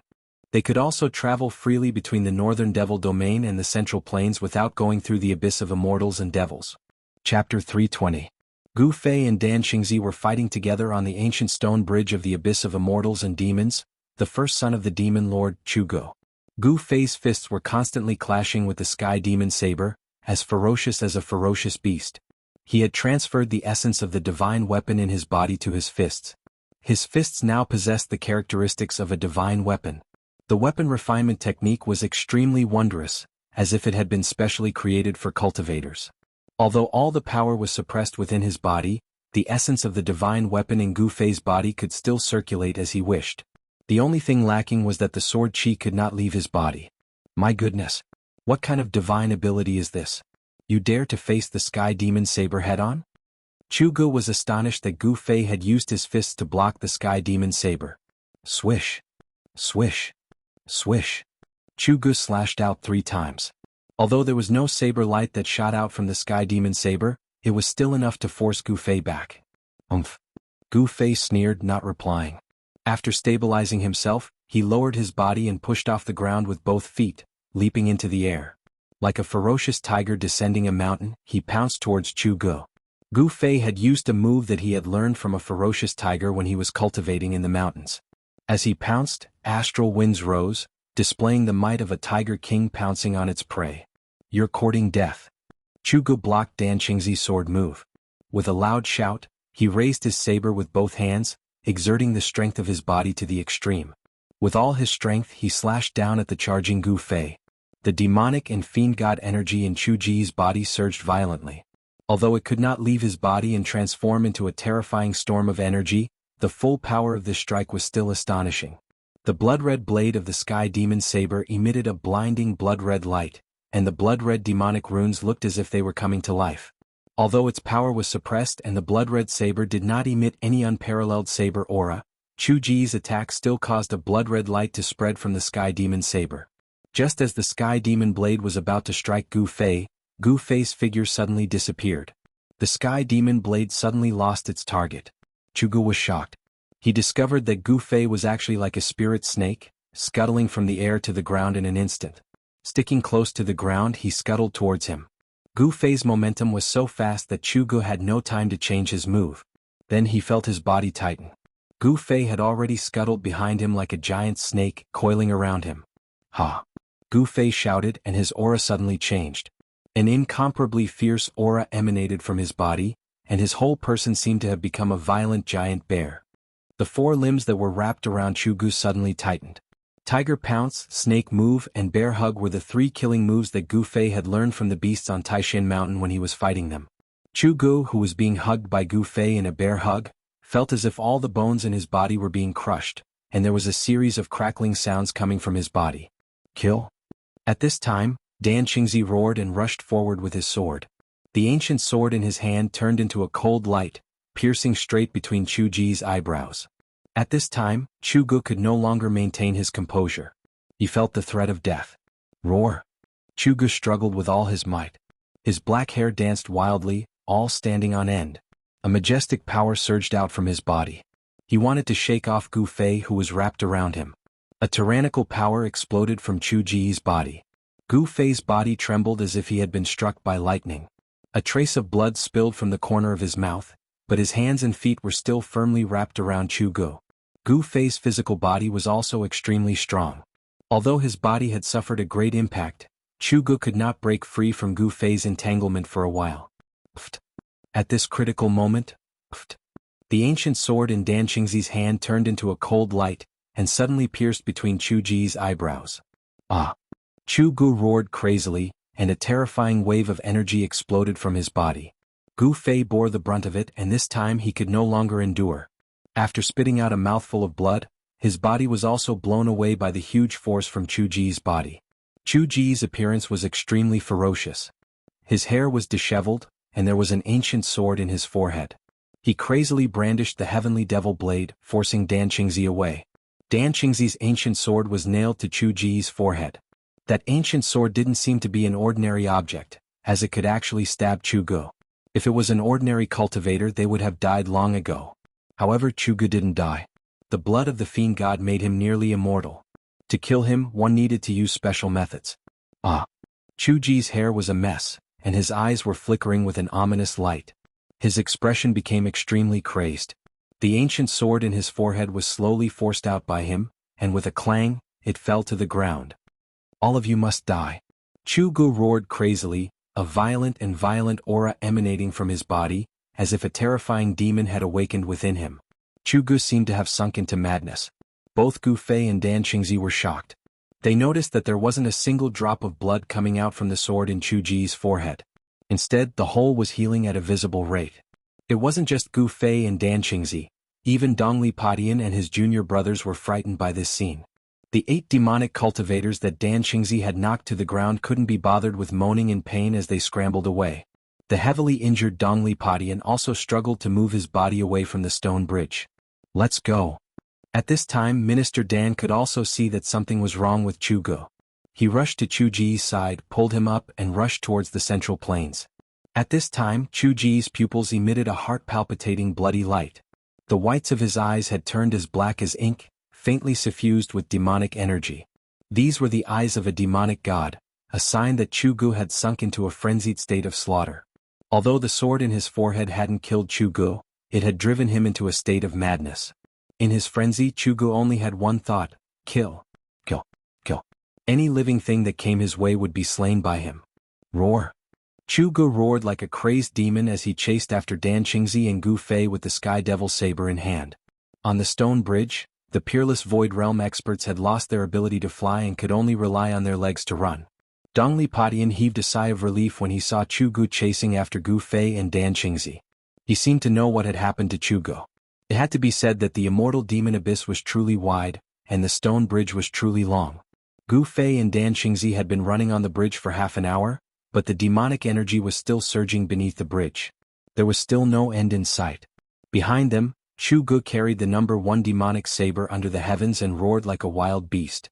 They could also travel freely between the northern devil domain and the central plains without going through the abyss of immortals and devils. Chapter 320. Gu Fei and Dan Xingzi were fighting together on the ancient stone bridge of the abyss of immortals and demons, the first son of the demon lord, Chugo. Gu Fei's fists were constantly clashing with the sky demon saber, as ferocious as a ferocious beast. He had transferred the essence of the divine weapon in his body to his fists. His fists now possessed the characteristics of a divine weapon. The weapon refinement technique was extremely wondrous, as if it had been specially created for cultivators. Although all the power was suppressed within his body, the essence of the divine weapon in Gu Fei's body could still circulate as he wished. The only thing lacking was that the sword chi could not leave his body. My goodness! What kind of divine ability is this? You dare to face the sky demon saber head-on? Chugu was astonished that Gu Fei had used his fists to block the sky demon saber. Swish! Swish! Swish! Chugu slashed out 3 times. Although there was no saber light that shot out from the sky demon saber, it was still enough to force Gu Fei back. Umph! Gu Fei sneered, not replying. After stabilizing himself, he lowered his body and pushed off the ground with both feet, leaping into the air. Like a ferocious tiger descending a mountain, he pounced towards Chugu. Gu Fei had used a move that he had learned from a ferocious tiger when he was cultivating in the mountains. As he pounced, astral winds rose, displaying the might of a tiger king pouncing on its prey. You're courting death. Chugu blocked Dan Xingzi's sword move. With a loud shout, he raised his saber with both hands, exerting the strength of his body to the extreme. With all his strength he slashed down at the charging Gu Fei. The demonic and fiend god energy in Chu Ji's body surged violently. Although it could not leave his body and transform into a terrifying storm of energy, the full power of this strike was still astonishing. The blood-red blade of the sky demon saber emitted a blinding blood-red light, and the blood-red demonic runes looked as if they were coming to life. Although its power was suppressed and the blood-red saber did not emit any unparalleled saber aura, Chu Ji's attack still caused a blood-red light to spread from the sky demon saber. Just as the sky demon blade was about to strike Gu Fei's figure suddenly disappeared. The sky demon blade suddenly lost its target. Chugu was shocked. He discovered that Gu Fei was actually like a spirit snake, scuttling from the air to the ground in an instant. Sticking close to the ground, he scuttled towards him. Gu Fei's momentum was so fast that Chugu had no time to change his move. Then he felt his body tighten. Gu Fei had already scuttled behind him like a giant snake, coiling around him. Ha! Gu Fei shouted, and his aura suddenly changed. An incomparably fierce aura emanated from his body, and his whole person seemed to have become a violent giant bear. The 4 limbs that were wrapped around Chugu suddenly tightened. Tiger Pounce, Snake Move, and Bear Hug were the 3 killing moves that Gu Fei had learned from the beasts on Taishan Mountain when he was fighting them. Chugu, who was being hugged by Gu Fei in a bear hug, felt as if all the bones in his body were being crushed, and there was a series of crackling sounds coming from his body. Kill? At this time, Dan Xingzi roared and rushed forward with his sword. The ancient sword in his hand turned into a cold light, piercing straight between Chu Ji's eyebrows. At this time, Chugu could no longer maintain his composure. He felt the threat of death. Roar! Chugu struggled with all his might. His black hair danced wildly, all standing on end. A majestic power surged out from his body. He wanted to shake off Gu Fei, who was wrapped around him. A tyrannical power exploded from Chu Ji's body. Gu Fei's body trembled as if he had been struck by lightning. A trace of blood spilled from the corner of his mouth, but his hands and feet were still firmly wrapped around Chu Gu. Gu Fei's physical body was also extremely strong. Although his body had suffered a great impact, Chu Gu could not break free from Gu Fei's entanglement for a while. Pft. At this critical moment, pft, the ancient sword in Dan Qingzi's hand turned into a cold light, and suddenly pierced between Chu Ji's eyebrows. Ah! Chu Gu roared crazily, and a terrifying wave of energy exploded from his body. Gu Fei bore the brunt of it, and this time he could no longer endure. After spitting out a mouthful of blood, his body was also blown away by the huge force from Chu Ji's body. Chu Ji's appearance was extremely ferocious. His hair was disheveled, and there was an ancient sword in his forehead. He crazily brandished the heavenly devil blade, forcing Dan Qingzi away. Dan Qingzi's ancient sword was nailed to Chu Ji's forehead. That ancient sword didn't seem to be an ordinary object, as it could actually stab Chu Gu. If it was an ordinary cultivator, they would have died long ago. However, Chu Gu didn't die. The blood of the fiend god made him nearly immortal. To kill him, one needed to use special methods. Ah! Chu Ji's hair was a mess, and his eyes were flickering with an ominous light. His expression became extremely crazed. The ancient sword in his forehead was slowly forced out by him, and with a clang, it fell to the ground. All of you must die. Chu Gu roared crazily, a violent aura emanating from his body, as if a terrifying demon had awakened within him. Chu Gu seemed to have sunk into madness. Both Gu Fei and Dan Qingzi were shocked. They noticed that there wasn't a single drop of blood coming out from the sword in Chu Ji's forehead. Instead, the hole was healing at a visible rate. It wasn't just Gu Fei and Dan Qingzi. Even Dongli Padian and his junior brothers were frightened by this scene. The 8 demonic cultivators that Dan Qingzi had knocked to the ground couldn't be bothered with moaning in pain as they scrambled away. The heavily injured Dongli Padian also struggled to move his body away from the stone bridge. Let's go. At this time, Minister Dan could also see that something was wrong with Chu Gu. He rushed to Chu Ji's side, pulled him up, and rushed towards the central plains. At this time, Chu Ji's pupils emitted a heart-palpitating bloody light. The whites of his eyes had turned as black as ink, faintly suffused with demonic energy. These were the eyes of a demonic god, a sign that Chu Gu had sunk into a frenzied state of slaughter. Although the sword in his forehead hadn't killed Chu Gu, it had driven him into a state of madness. In his frenzy, Chu Gu only had one thought: kill, kill, kill. Any living thing that came his way would be slain by him. Roar! Chu Gu roared like a crazed demon as he chased after Dan Qingzi and Gu Fei with the Sky Devil saber in hand. On the stone bridge, the peerless Void Realm experts had lost their ability to fly and could only rely on their legs to run. Dongli Padian heaved a sigh of relief when he saw Chu Gu chasing after Gu Fei and Dan Qingzi. He seemed to know what had happened to Chu Gu. It had to be said that the immortal demon abyss was truly wide, and the stone bridge was truly long. Gu Fei and Dan Qingzi had been running on the bridge for half an hour, but the demonic energy was still surging beneath the bridge. There was still no end in sight. Behind them, Chu Gu carried the number 1 demonic saber under the heavens and roared like a wild beast.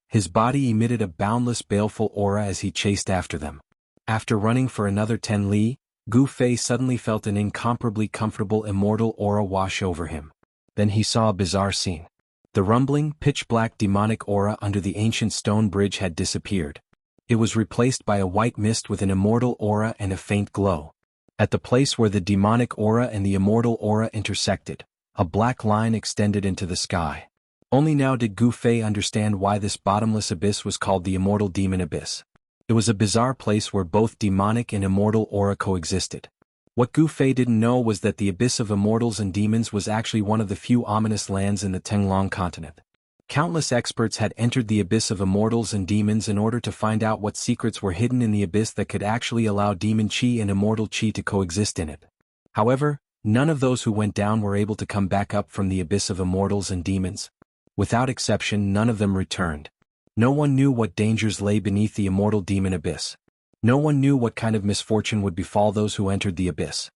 His body emitted a boundless baleful aura as he chased after them. After running for another 10 li, Gu Fei suddenly felt an incomparably comfortable immortal aura wash over him. Then he saw a bizarre scene. The rumbling, pitch-black demonic aura under the ancient stone bridge had disappeared. It was replaced by a white mist with an immortal aura and a faint glow. At the place where the demonic aura and the immortal aura intersected, a black line extended into the sky. Only now did Gu Fei understand why this bottomless abyss was called the Immortal Demon Abyss. It was a bizarre place where both demonic and immortal aura coexisted. What Gu Fei didn't know was that the abyss of immortals and demons was actually one of the few ominous lands in the Tenglong continent. Countless experts had entered the abyss of immortals and demons in order to find out what secrets were hidden in the abyss that could actually allow demon chi and immortal chi to coexist in it. However, none of those who went down were able to come back up from the abyss of immortals and demons. Without exception, none of them returned. No one knew what dangers lay beneath the immortal demon abyss. No one knew what kind of misfortune would befall those who entered the abyss.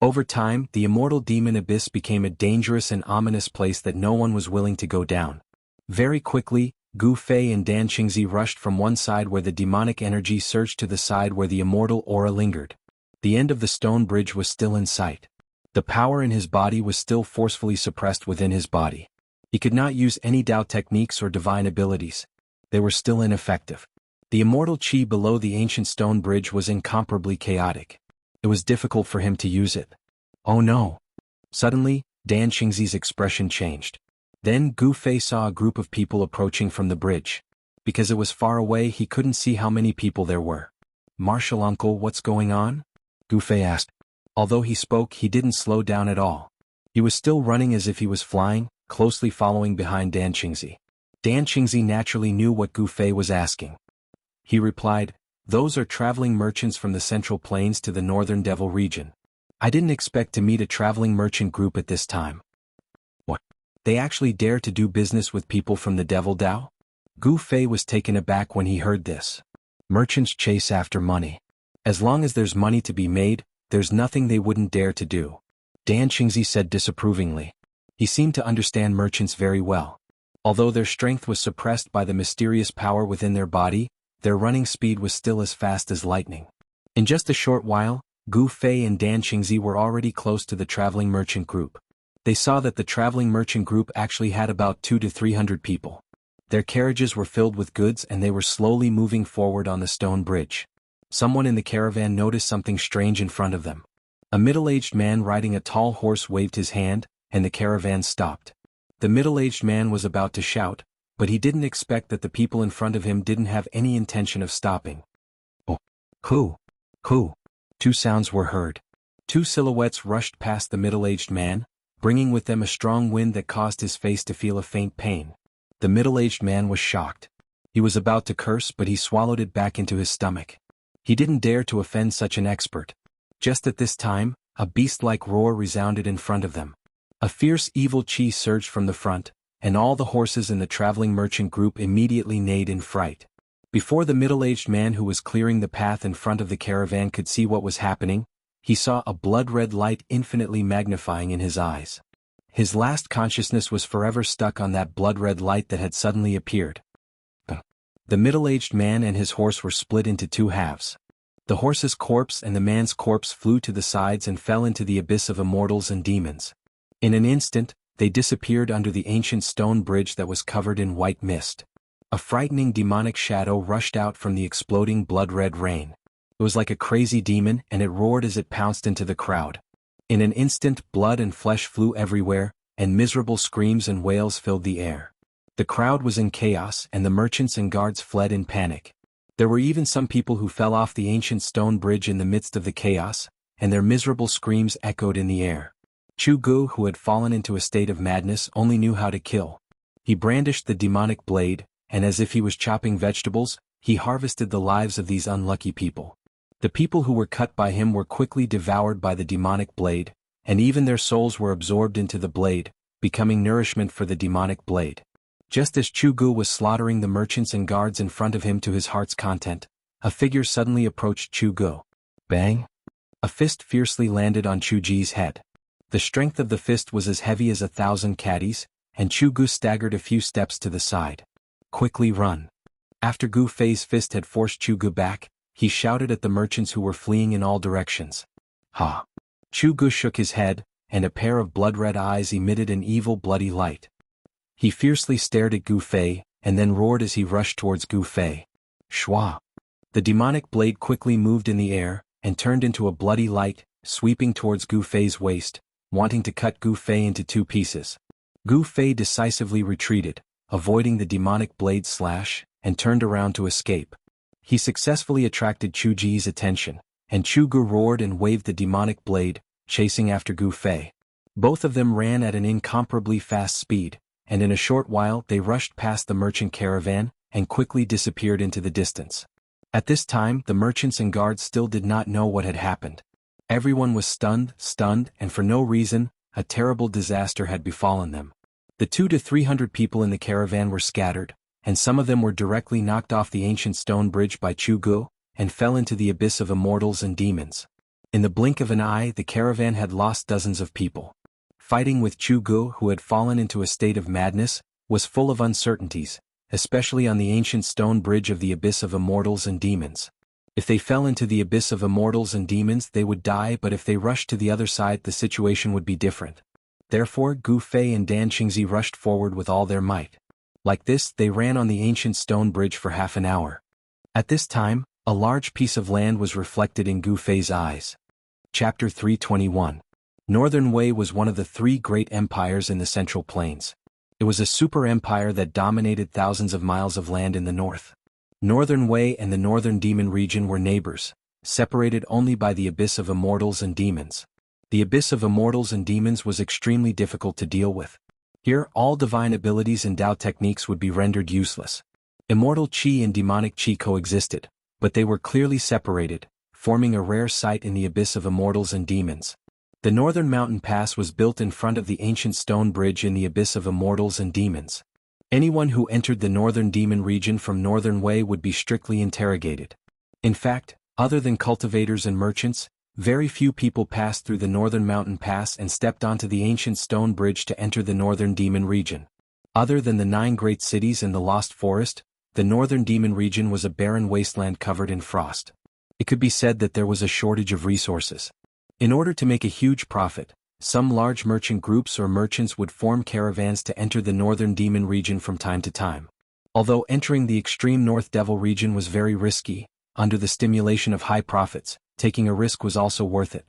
Over time, the immortal demon abyss became a dangerous and ominous place that no one was willing to go down. Very quickly, Gu Fei and Dan Qingzi rushed from one side where the demonic energy surged to the side where the immortal aura lingered. The end of the stone bridge was still in sight. The power in his body was still forcefully suppressed within his body. He could not use any Dao techniques or divine abilities. They were still ineffective. The immortal chi below the ancient stone bridge was incomparably chaotic. It was difficult for him to use it. Oh no! Suddenly, Dan Qingzi's expression changed. Then Gu Fei saw a group of people approaching from the bridge. Because it was far away, he couldn't see how many people there were. "Martial uncle, what's going on?" Gu Fei asked. Although he spoke, he didn't slow down at all. He was still running as if he was flying, closely following behind Dan Qingzi. Dan Qingzi naturally knew what Gu Fei was asking. He replied, "Those are traveling merchants from the Central Plains to the Northern Devil region. I didn't expect to meet a traveling merchant group at this time." "What? They actually dare to do business with people from the Devil Dao?" Gu Fei was taken aback when he heard this. Merchants chase after money. As long as there's money to be made, there's nothing they wouldn't dare to do. Dan Qingzi said disapprovingly. He seemed to understand merchants very well. Although their strength was suppressed by the mysterious power within their body, their running speed was still as fast as lightning. In just a short while, Gu Fei and Dan Qingzi were already close to the traveling merchant group. They saw that the traveling merchant group actually had about 200 to 300 people. Their carriages were filled with goods and they were slowly moving forward on the stone bridge. Someone in the caravan noticed something strange in front of them. A middle-aged man riding a tall horse waved his hand, and the caravan stopped. The middle-aged man was about to shout, but he didn't expect that the people in front of him didn't have any intention of stopping. "Oh, who? Who?" Two sounds were heard. Two silhouettes rushed past the middle-aged man, bringing with them a strong wind that caused his face to feel a faint pain. The middle-aged man was shocked. He was about to curse, but he swallowed it back into his stomach. He didn't dare to offend such an expert. Just at this time, a beast-like roar resounded in front of them. A fierce evil chi surged from the front, and all the horses in the traveling merchant group immediately neighed in fright. Before the middle-aged man who was clearing the path in front of the caravan could see what was happening, he saw a blood-red light infinitely magnifying in his eyes. His last consciousness was forever stuck on that blood-red light that had suddenly appeared. The middle-aged man and his horse were split into two halves. The horse's corpse and the man's corpse flew to the sides and fell into the abyss of immortals and demons. In an instant, they disappeared under the ancient stone bridge that was covered in white mist. A frightening demonic shadow rushed out from the exploding blood-red rain. It was like a crazy demon, and it roared as it pounced into the crowd. In an instant, blood and flesh flew everywhere, and miserable screams and wails filled the air. The crowd was in chaos, and the merchants and guards fled in panic. There were even some people who fell off the ancient stone bridge in the midst of the chaos, and their miserable screams echoed in the air. Chu Gu, who had fallen into a state of madness, only knew how to kill. He brandished the demonic blade, and as if he was chopping vegetables, he harvested the lives of these unlucky people. The people who were cut by him were quickly devoured by the demonic blade, and even their souls were absorbed into the blade, becoming nourishment for the demonic blade. Just as Chu Gu was slaughtering the merchants and guards in front of him to his heart's content, a figure suddenly approached Chu Gu. Bang! A fist fiercely landed on Chu Ji's head. The strength of the fist was as heavy as 1,000 caddies, and Chu Gu staggered a few steps to the side. "Quickly run!" After Gu Fei's fist had forced Chu Gu back, he shouted at the merchants who were fleeing in all directions. "Ha!" Chu Gu shook his head, and a pair of blood-red eyes emitted an evil bloody light. He fiercely stared at Gu Fei, and then roared as he rushed towards Gu Fei. Shwa! The demonic blade quickly moved in the air, and turned into a bloody light, sweeping towards Gu Fei's waist, wanting to cut Gu Fei into two pieces. Gu Fei decisively retreated, avoiding the demonic blade's slash, and turned around to escape. He successfully attracted Chu Ji's attention, and Chu Gu roared and waved the demonic blade, chasing after Gu Fei. Both of them ran at an incomparably fast speed, and in a short while they rushed past the merchant caravan, and quickly disappeared into the distance. At this time the merchants and guards still did not know what had happened. Everyone was stunned, and for no reason, a terrible disaster had befallen them. The 200 to 300 people in the caravan were scattered, and some of them were directly knocked off the ancient stone bridge by Chu Gu, and fell into the abyss of immortals and demons. In the blink of an eye the caravan had lost dozens of people. Fighting with Chu Gu, who had fallen into a state of madness, was full of uncertainties, especially on the ancient stone bridge of the abyss of immortals and demons. If they fell into the abyss of immortals and demons they would die, but if they rushed to the other side the situation would be different. Therefore Gu Fei and Dan Qingzi rushed forward with all their might. Like this they ran on the ancient stone bridge for half an hour. At this time, a large piece of land was reflected in Gu Fei's eyes. Chapter 321. Northern Wei was one of the three great empires in the Central Plains. It was a super empire that dominated thousands of miles of land in the north. Northern Wei and the Northern Demon region were neighbors, separated only by the abyss of immortals and demons. The abyss of immortals and demons was extremely difficult to deal with. Here, all divine abilities and Dao techniques would be rendered useless. Immortal Qi and demonic Qi coexisted, but they were clearly separated, forming a rare sight in the abyss of immortals and demons. The Northern Mountain Pass was built in front of the ancient stone bridge in the abyss of immortals and demons. Anyone who entered the Northern Demon region from Northern Wei would be strictly interrogated. In fact, other than cultivators and merchants, very few people passed through the Northern Mountain Pass and stepped onto the ancient stone bridge to enter the Northern Demon region. Other than the 9 great cities and the Lost Forest, the Northern Demon region was a barren wasteland covered in frost. It could be said that there was a shortage of resources. In order to make a huge profit, some large merchant groups or merchants would form caravans to enter the Northern Demon region from time to time. Although entering the extreme North Devil region was very risky, under the stimulation of high profits, taking a risk was also worth it.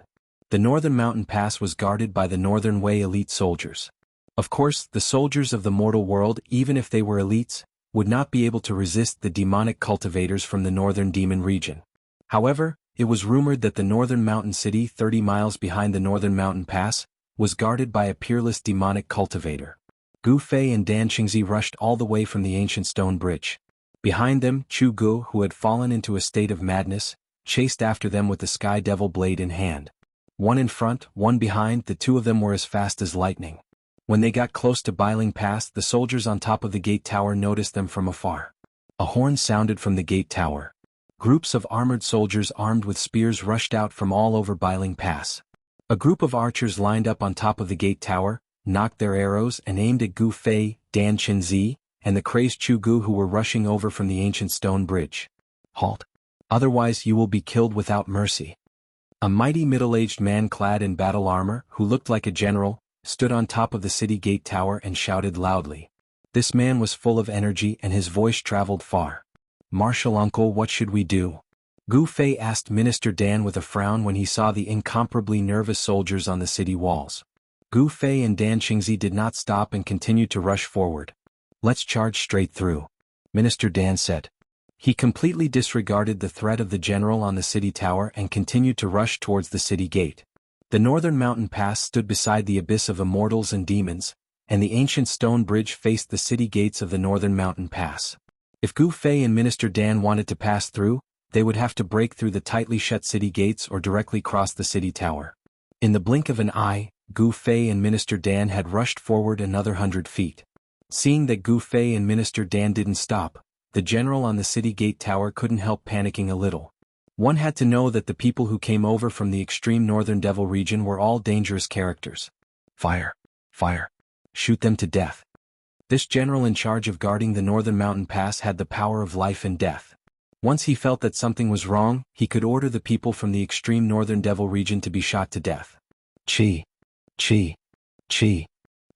The Northern Mountain Pass was guarded by the Northern Wei elite soldiers. Of course, the soldiers of the mortal world, even if they were elites, would not be able to resist the demonic cultivators from the Northern Demon region. However, it was rumored that the Northern Mountain City 30 miles behind the Northern Mountain Pass was guarded by a peerless demonic cultivator. Gu Fei and Dan Qingzi rushed all the way from the ancient stone bridge. Behind them, Chu Gu, who had fallen into a state of madness, chased after them with the Sky Devil blade in hand. One in front, one behind, the two of them were as fast as lightning. When they got close to Bailing Pass, the soldiers on top of the gate tower noticed them from afar. A horn sounded from the gate tower. Groups of armored soldiers armed with spears rushed out from all over Bailing Pass. A group of archers lined up on top of the gate tower, knocked their arrows and aimed at Gu Fei, Dan Qingzi, and the crazed Chu Gu who were rushing over from the ancient stone bridge. Halt! Otherwise you will be killed without mercy. A mighty middle-aged man clad in battle armor, who looked like a general, stood on top of the city gate tower and shouted loudly. This man was full of energy and his voice traveled far. "Martial uncle, what should we do?" Gu Fei asked Minister Dan with a frown when he saw the incomparably nervous soldiers on the city walls. Gu Fei and Dan Qingzi did not stop and continued to rush forward. "Let's charge straight through," Minister Dan said. He completely disregarded the threat of the general on the city tower and continued to rush towards the city gate. The Northern Mountain Pass stood beside the abyss of immortals and demons, and the ancient stone bridge faced the city gates of the Northern Mountain Pass. If Gu Fei and Minister Dan wanted to pass through, they would have to break through the tightly shut city gates or directly cross the city tower. In the blink of an eye, Gu Fei and Minister Dan had rushed forward another 100 feet. Seeing that Gu Fei and Minister Dan didn't stop, the general on the city gate tower couldn't help panicking a little. One had to know that the people who came over from the extreme Northern Devil region were all dangerous characters. Fire! Fire! Shoot them to death. This general in charge of guarding the Northern Mountain Pass had the power of life and death. Once he felt that something was wrong, he could order the people from the extreme Northern Devil region to be shot to death. Chi! Chi! Chi!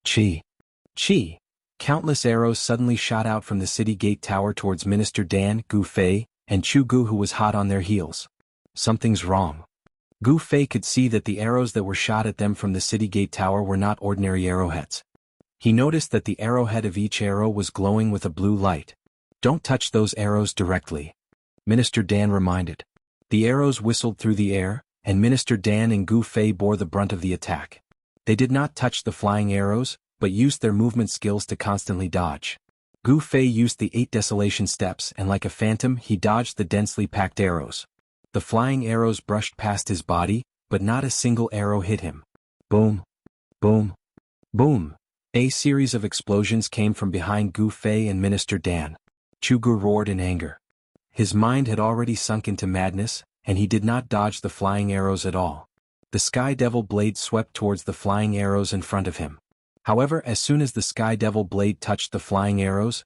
Chi! Chi! Countless arrows suddenly shot out from the city gate tower towards Minister Dan, Gu Fei, and Chu Gu who was hot on their heels. Something's wrong. Gu Fei could see that the arrows that were shot at them from the city gate tower were not ordinary arrowheads. He noticed that the arrowhead of each arrow was glowing with a blue light. "Don't touch those arrows directly," Minister Dan reminded. The arrows whistled through the air, and Minister Dan and Gu Fei bore the brunt of the attack. They did not touch the flying arrows, but used their movement skills to constantly dodge. Gu Fei used the 8 desolation steps and like a phantom he dodged the densely packed arrows. The flying arrows brushed past his body, but not a single arrow hit him. Boom! Boom! Boom! A series of explosions came from behind Gu Fei and Minister Dan. Chu Gu roared in anger. His mind had already sunk into madness, and he did not dodge the flying arrows at all. The Sky Devil blade swept towards the flying arrows in front of him. However, as soon as the Sky Devil blade touched the flying arrows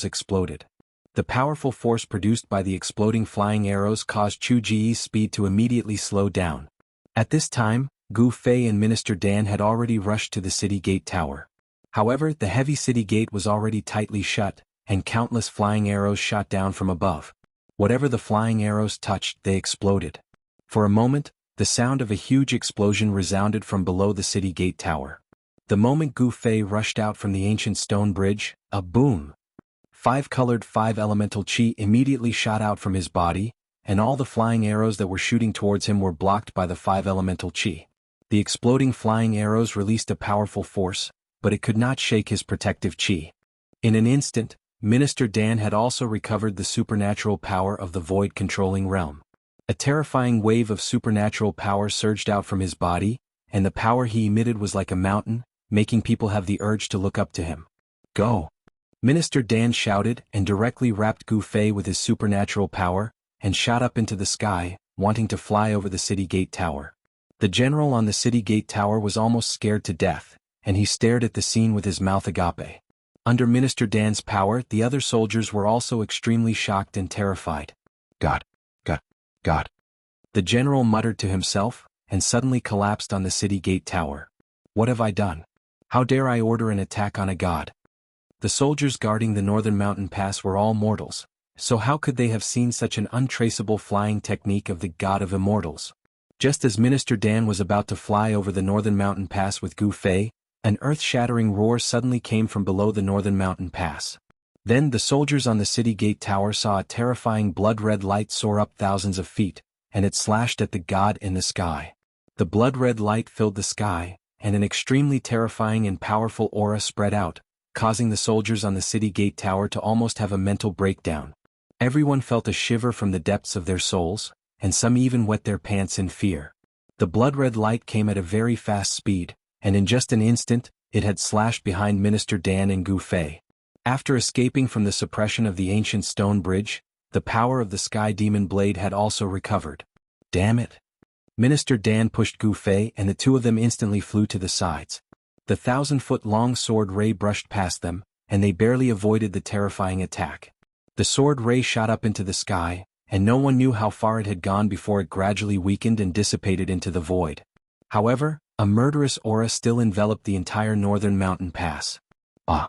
exploded. The powerful force produced by the exploding flying arrows caused Chu Ji's speed to immediately slow down. At this time, Gu Fei and Minister Dan had already rushed to the city gate tower. However, the heavy city gate was already tightly shut, and countless flying arrows shot down from above. Whatever the flying arrows touched, they exploded. For a moment, the sound of a huge explosion resounded from below the city gate tower. The moment Gu Fei rushed out from the ancient stone bridge, a boom! 5-colored 5-elemental chi immediately shot out from his body, and all the flying arrows that were shooting towards him were blocked by the 5-elemental chi. The exploding flying arrows released a powerful force, but it could not shake his protective chi. In an instant, Minister Dan had also recovered the supernatural power of the void-controlling realm. A terrifying wave of supernatural power surged out from his body, and the power he emitted was like a mountain, making people have the urge to look up to him. Go! Minister Dan shouted and directly wrapped Gu Fei with his supernatural power, and shot up into the sky, wanting to fly over the city gate tower. The general on the city gate tower was almost scared to death, and he stared at the scene with his mouth agape. Under Minister Dan's power, the other soldiers were also extremely shocked and terrified. God! God! God! The general muttered to himself, and suddenly collapsed on the city gate tower. What have I done? How dare I order an attack on a god? The soldiers guarding the northern mountain pass were all mortals, so how could they have seen such an untraceable flying technique of the god of immortals? Just as Minister Dan was about to fly over the northern mountain pass with Gu Fei, an earth-shattering roar suddenly came from below the northern mountain pass. Then the soldiers on the city gate tower saw a terrifying blood-red light soar up thousands of feet, and it slashed at the god in the sky. The blood-red light filled the sky, and an extremely terrifying and powerful aura spread out, causing the soldiers on the city gate tower to almost have a mental breakdown. Everyone felt a shiver from the depths of their souls, and some even wet their pants in fear. The blood-red light came at a very fast speed, and in just an instant, it had slashed behind Minister Dan and Gu Fei. After escaping from the suppression of the ancient stone bridge, the power of the Sky Demon Blade had also recovered. Damn it! Minister Dan pushed Gu Fei and the two of them instantly flew to the sides. The 1,000-foot-long sword ray brushed past them, and they barely avoided the terrifying attack. The sword ray shot up into the sky, and no one knew how far it had gone before it gradually weakened and dissipated into the void. However, a murderous aura still enveloped the entire northern mountain pass. Ah!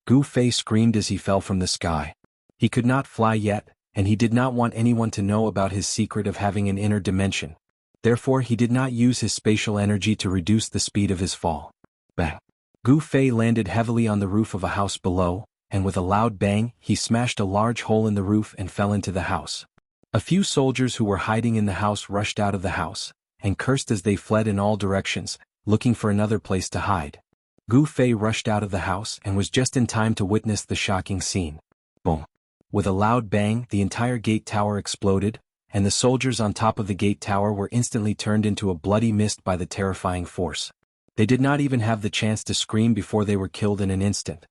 Gu Fei screamed as he fell from the sky. He could not fly yet, and he did not want anyone to know about his secret of having an inner dimension. Therefore he did not use his spatial energy to reduce the speed of his fall. Bang! Gu Fei landed heavily on the roof of a house below, and with a loud bang, he smashed a large hole in the roof and fell into the house. A few soldiers who were hiding in the house rushed out of the house, and cursed as they fled in all directions, looking for another place to hide. Gu Fei rushed out of the house and was just in time to witness the shocking scene. Boom! With a loud bang, the entire gate tower exploded, and the soldiers on top of the gate tower were instantly turned into a bloody mist by the terrifying force. They did not even have the chance to scream before they were killed in an instant.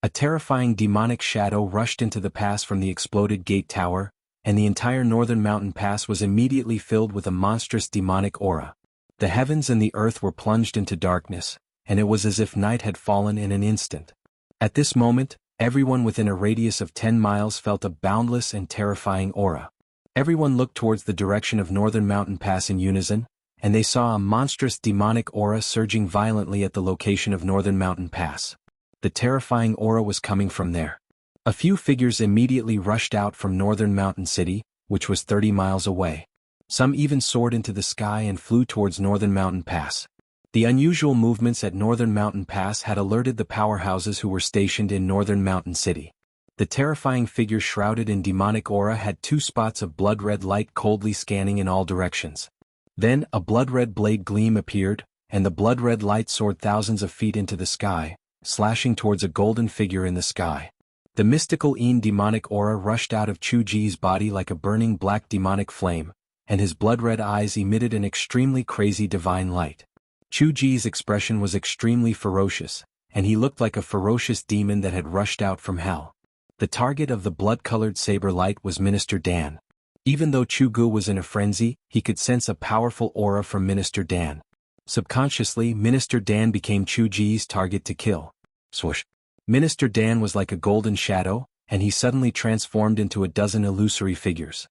A terrifying demonic shadow rushed into the pass from the exploded gate tower, and the entire northern mountain pass was immediately filled with a monstrous demonic aura. The heavens and the earth were plunged into darkness, and it was as if night had fallen in an instant. At this moment, everyone within a radius of 10 miles felt a boundless and terrifying aura. Everyone looked towards the direction of northern mountain pass in unison, and they saw a monstrous demonic aura surging violently at the location of northern mountain pass. The terrifying aura was coming from there. A few figures immediately rushed out from northern mountain city, which was 30 miles away. Some even soared into the sky and flew towards northern mountain pass. The unusual movements at northern mountain pass had alerted the powerhouses who were stationed in northern mountain city. The terrifying figure shrouded in demonic aura had 2 spots of blood-red light coldly scanning in all directions. Then a blood-red blade gleam appeared, and the blood-red light soared thousands of feet into the sky, slashing towards a golden figure in the sky. The mystical demonic aura rushed out of Chu Ji's body like a burning black demonic flame, and his blood-red eyes emitted an extremely crazy divine light. Chu Ji's expression was extremely ferocious, and he looked like a ferocious demon that had rushed out from hell. The target of the blood-colored saber light was Minister Dan. Even though Chu Gu was in a frenzy, he could sense a powerful aura from Minister Dan. Subconsciously, Minister Dan became Chu Ji's target to kill. Swoosh! Minister Dan was like a golden shadow, and he suddenly transformed into a dozen illusory figures.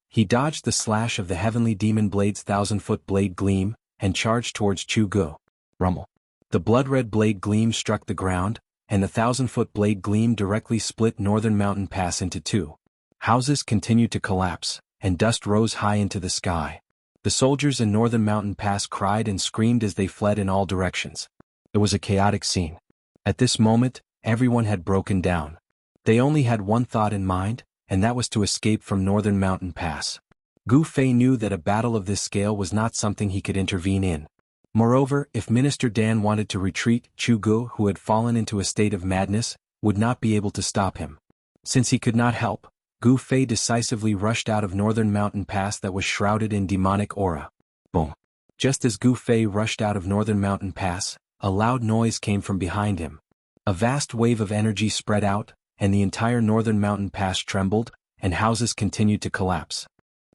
He dodged the slash of the heavenly demon blade's 1,000-foot blade gleam, and charged towards Chu Gu. Rumble! The blood-red blade gleam struck the ground, and the 1,000-foot blade gleam directly split northern mountain pass into 2. Houses continued to collapse, and dust rose high into the sky. The soldiers in Northern Mountain Pass cried and screamed as they fled in all directions. It was a chaotic scene. At this moment, everyone had broken down. They only had one thought in mind, and that was to escape from Northern Mountain Pass. Gu Fei knew that a battle of this scale was not something he could intervene in. Moreover, if Minister Dan wanted to retreat, Chu Gu, who had fallen into a state of madness, would not be able to stop him. Since he could not help, Gu Fei decisively rushed out of Northern Mountain Pass that was shrouded in demonic aura. Boom! Just as Gu Fei rushed out of Northern Mountain Pass, a loud noise came from behind him. A vast wave of energy spread out, and the entire Northern Mountain Pass trembled, and houses continued to collapse.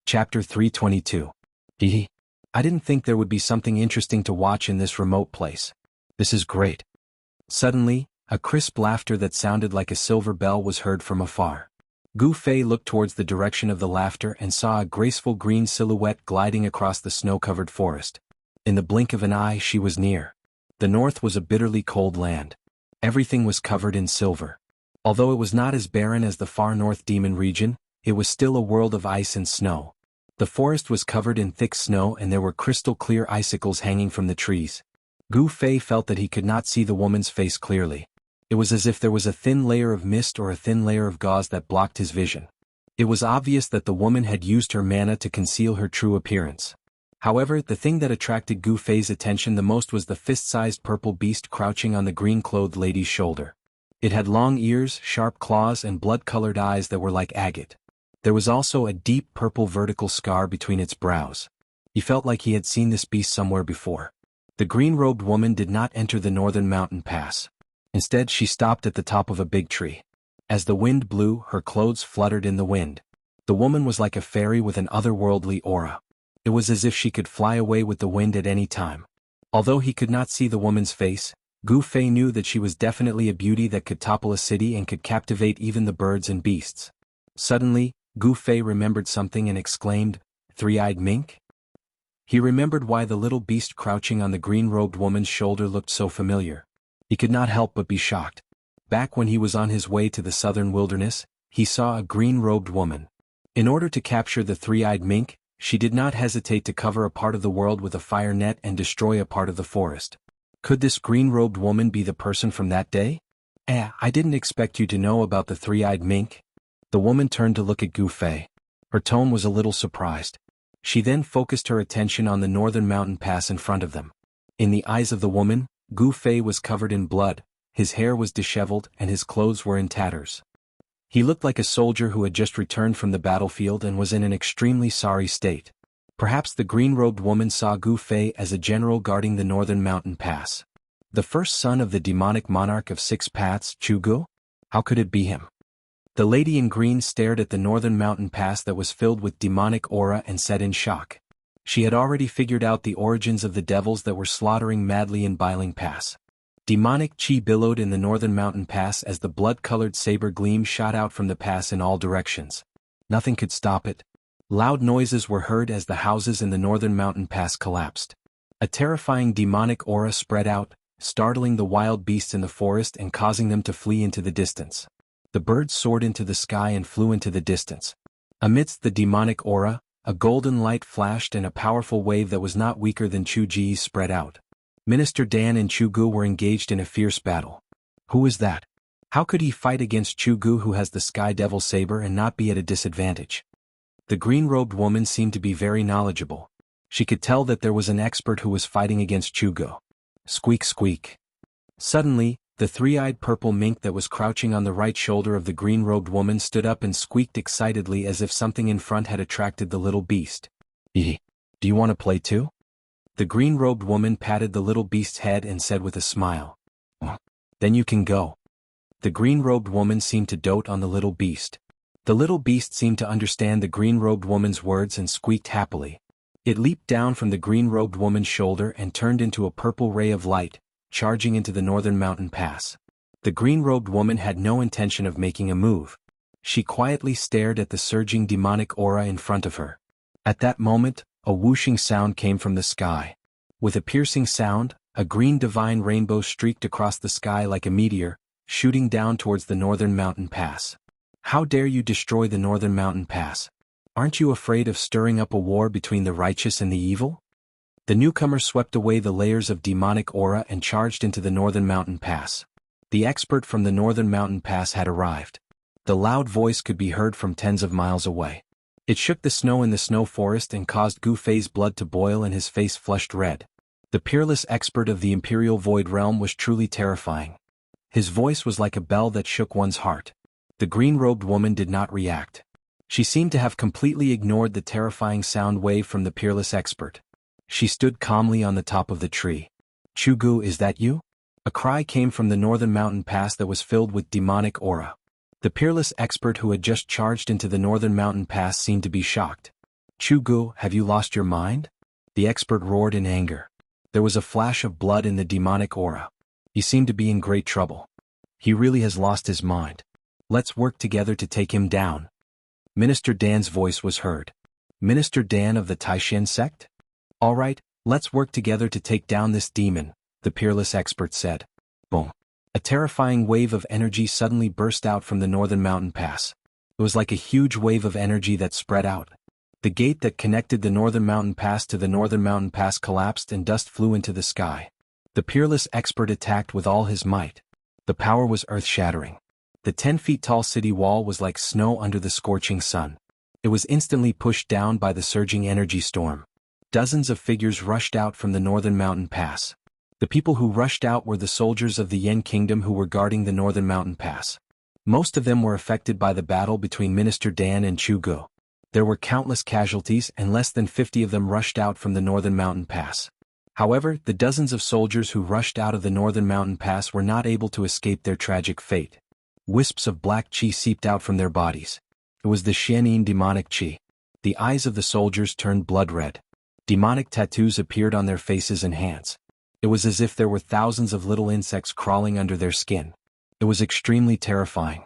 Chapter 322. Hee. I didn't think there would be something interesting to watch in this remote place. This is great. Suddenly, a crisp laughter that sounded like a silver bell was heard from afar. Gu Fei looked towards the direction of the laughter and saw a graceful green silhouette gliding across the snow-covered forest. In the blink of an eye she was near. The north was a bitterly cold land. Everything was covered in silver. Although it was not as barren as the far north demon region, it was still a world of ice and snow. The forest was covered in thick snow and there were crystal-clear icicles hanging from the trees. Gu Fei felt that he could not see the woman's face clearly. It was as if there was a thin layer of mist or a thin layer of gauze that blocked his vision. It was obvious that the woman had used her mana to conceal her true appearance. However, the thing that attracted Gu Fei's attention the most was the fist-sized purple beast crouching on the green-clothed lady's shoulder. It had long ears, sharp claws and blood-colored eyes that were like agate. There was also a deep purple vertical scar between its brows. He felt like he had seen this beast somewhere before. The green-robed woman did not enter the Northern Mountain Pass. Instead, she stopped at the top of a big tree. As the wind blew, her clothes fluttered in the wind. The woman was like a fairy with an otherworldly aura. It was as if she could fly away with the wind at any time. Although he could not see the woman's face, Gu Fei knew that she was definitely a beauty that could topple a city and could captivate even the birds and beasts. Suddenly, Gu Fei remembered something and exclaimed, "Three-eyed mink?" He remembered why the little beast crouching on the green-robed woman's shoulder looked so familiar. He could not help but be shocked. Back when he was on his way to the southern wilderness, he saw a green-robed woman. In order to capture the three-eyed mink, she did not hesitate to cover a part of the world with a fire net and destroy a part of the forest. Could this green-robed woman be the person from that day? I didn't expect you to know about the three-eyed mink." The woman turned to look at Gu Fei. Her tone was a little surprised. She then focused her attention on the Northern Mountain Pass in front of them. In the eyes of the woman, Gu Fei was covered in blood, his hair was disheveled and his clothes were in tatters. He looked like a soldier who had just returned from the battlefield and was in an extremely sorry state. Perhaps the green-robed woman saw Gu Fei as a general guarding the Northern Mountain Pass. The first son of the demonic monarch of 6 paths, Chu Gu? How could it be him? The lady in green stared at the Northern Mountain Pass that was filled with demonic aura and said in shock. She had already figured out the origins of the devils that were slaughtering madly in Biling Pass. Demonic chi billowed in the Northern Mountain Pass as the blood-colored saber gleam shot out from the pass in all directions. Nothing could stop it. Loud noises were heard as the houses in the Northern Mountain Pass collapsed. A terrifying demonic aura spread out, startling the wild beasts in the forest and causing them to flee into the distance. The birds soared into the sky and flew into the distance. Amidst the demonic aura, a golden light flashed and a powerful wave that was not weaker than Chu Ji's spread out. Minister Dan and Chu Gu were engaged in a fierce battle. Who is that? How could he fight against Chu Gu, who has the Sky Devil Saber, and not be at a disadvantage? The green-robed woman seemed to be very knowledgeable. She could tell that there was an expert who was fighting against Chu Gu. Squeak squeak. Suddenly, the three-eyed purple mink that was crouching on the right shoulder of the green-robed woman stood up and squeaked excitedly as if something in front had attracted the little beast. Do you want to play too? The green-robed woman patted the little beast's head and said with a smile. Then you can go. The green-robed woman seemed to dote on the little beast. The little beast seemed to understand the green-robed woman's words and squeaked happily. It leaped down from the green-robed woman's shoulder and turned into a purple ray of light, charging into the Northern Mountain Pass. The green-robed woman had no intention of making a move. She quietly stared at the surging demonic aura in front of her. At that moment, a whooshing sound came from the sky. With a piercing sound, a green divine rainbow streaked across the sky like a meteor, shooting down towards the Northern Mountain Pass. How dare you destroy the Northern Mountain Pass? Aren't you afraid of stirring up a war between the righteous and the evil? The newcomer swept away the layers of demonic aura and charged into the Northern Mountain Pass. The expert from the Northern Mountain Pass had arrived. The loud voice could be heard from tens of miles away. It shook the snow in the snow forest and caused Gu Fei's blood to boil and his face flushed red. The peerless expert of the Imperial Void Realm was truly terrifying. His voice was like a bell that shook one's heart. The green-robed woman did not react. She seemed to have completely ignored the terrifying sound wave from the peerless expert. She stood calmly on the top of the tree. Chugu, is that you? A cry came from the Northern Mountain Pass that was filled with demonic aura. The peerless expert who had just charged into the Northern Mountain Pass seemed to be shocked. Chugu, have you lost your mind? The expert roared in anger. There was a flash of blood in the demonic aura. He seemed to be in great trouble. He really has lost his mind. Let's work together to take him down. Minister Dan's voice was heard. Minister Dan of the Taishan sect? All right, let's work together to take down this demon, the peerless expert said. Boom. A terrifying wave of energy suddenly burst out from the Northern Mountain Pass. It was like a huge wave of energy that spread out. The gate that connected the Northern Mountain Pass to the Northern Mountain Pass collapsed and dust flew into the sky. The peerless expert attacked with all his might. The power was earth-shattering. The 10-feet-tall city wall was like snow under the scorching sun. It was instantly pushed down by the surging energy storm. Dozens of figures rushed out from the Northern Mountain Pass. The people who rushed out were the soldiers of the Yen Kingdom who were guarding the Northern Mountain Pass. Most of them were affected by the battle between Minister Dan and Chugu. There were countless casualties and less than 50 of them rushed out from the Northern Mountain Pass. However, the dozens of soldiers who rushed out of the Northern Mountain Pass were not able to escape their tragic fate. Wisps of black qi seeped out from their bodies. It was the Xianyin demonic qi. The eyes of the soldiers turned blood red. Demonic tattoos appeared on their faces and hands. It was as if there were thousands of little insects crawling under their skin. It was extremely terrifying.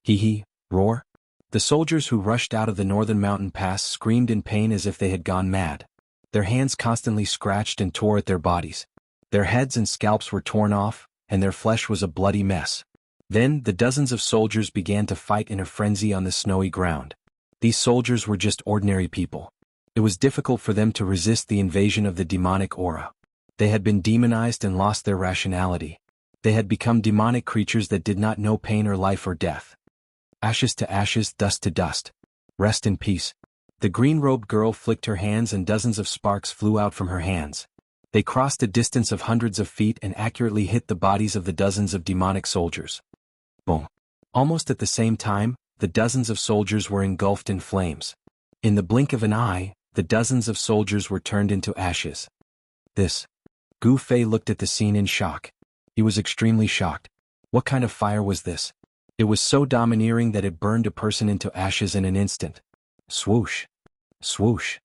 Hee, roar. The soldiers who rushed out of the Northern Mountain Pass screamed in pain as if they had gone mad. Their hands constantly scratched and tore at their bodies. Their heads and scalps were torn off, and their flesh was a bloody mess. Then, the dozens of soldiers began to fight in a frenzy on the snowy ground. These soldiers were just ordinary people. It was difficult for them to resist the invasion of the demonic aura. They had been demonized and lost their rationality. They had become demonic creatures that did not know pain or life or death. Ashes to ashes, dust to dust. Rest in peace. The green-robed girl flicked her hands and dozens of sparks flew out from her hands. They crossed a distance of hundreds of feet and accurately hit the bodies of the dozens of demonic soldiers. Boom. Almost at the same time, the dozens of soldiers were engulfed in flames. In the blink of an eye, the dozens of soldiers were turned into ashes. Gu Fei looked at the scene in shock. He was extremely shocked. What kind of fire was this? It was so domineering that it burned a person into ashes in an instant. Swoosh. Swoosh.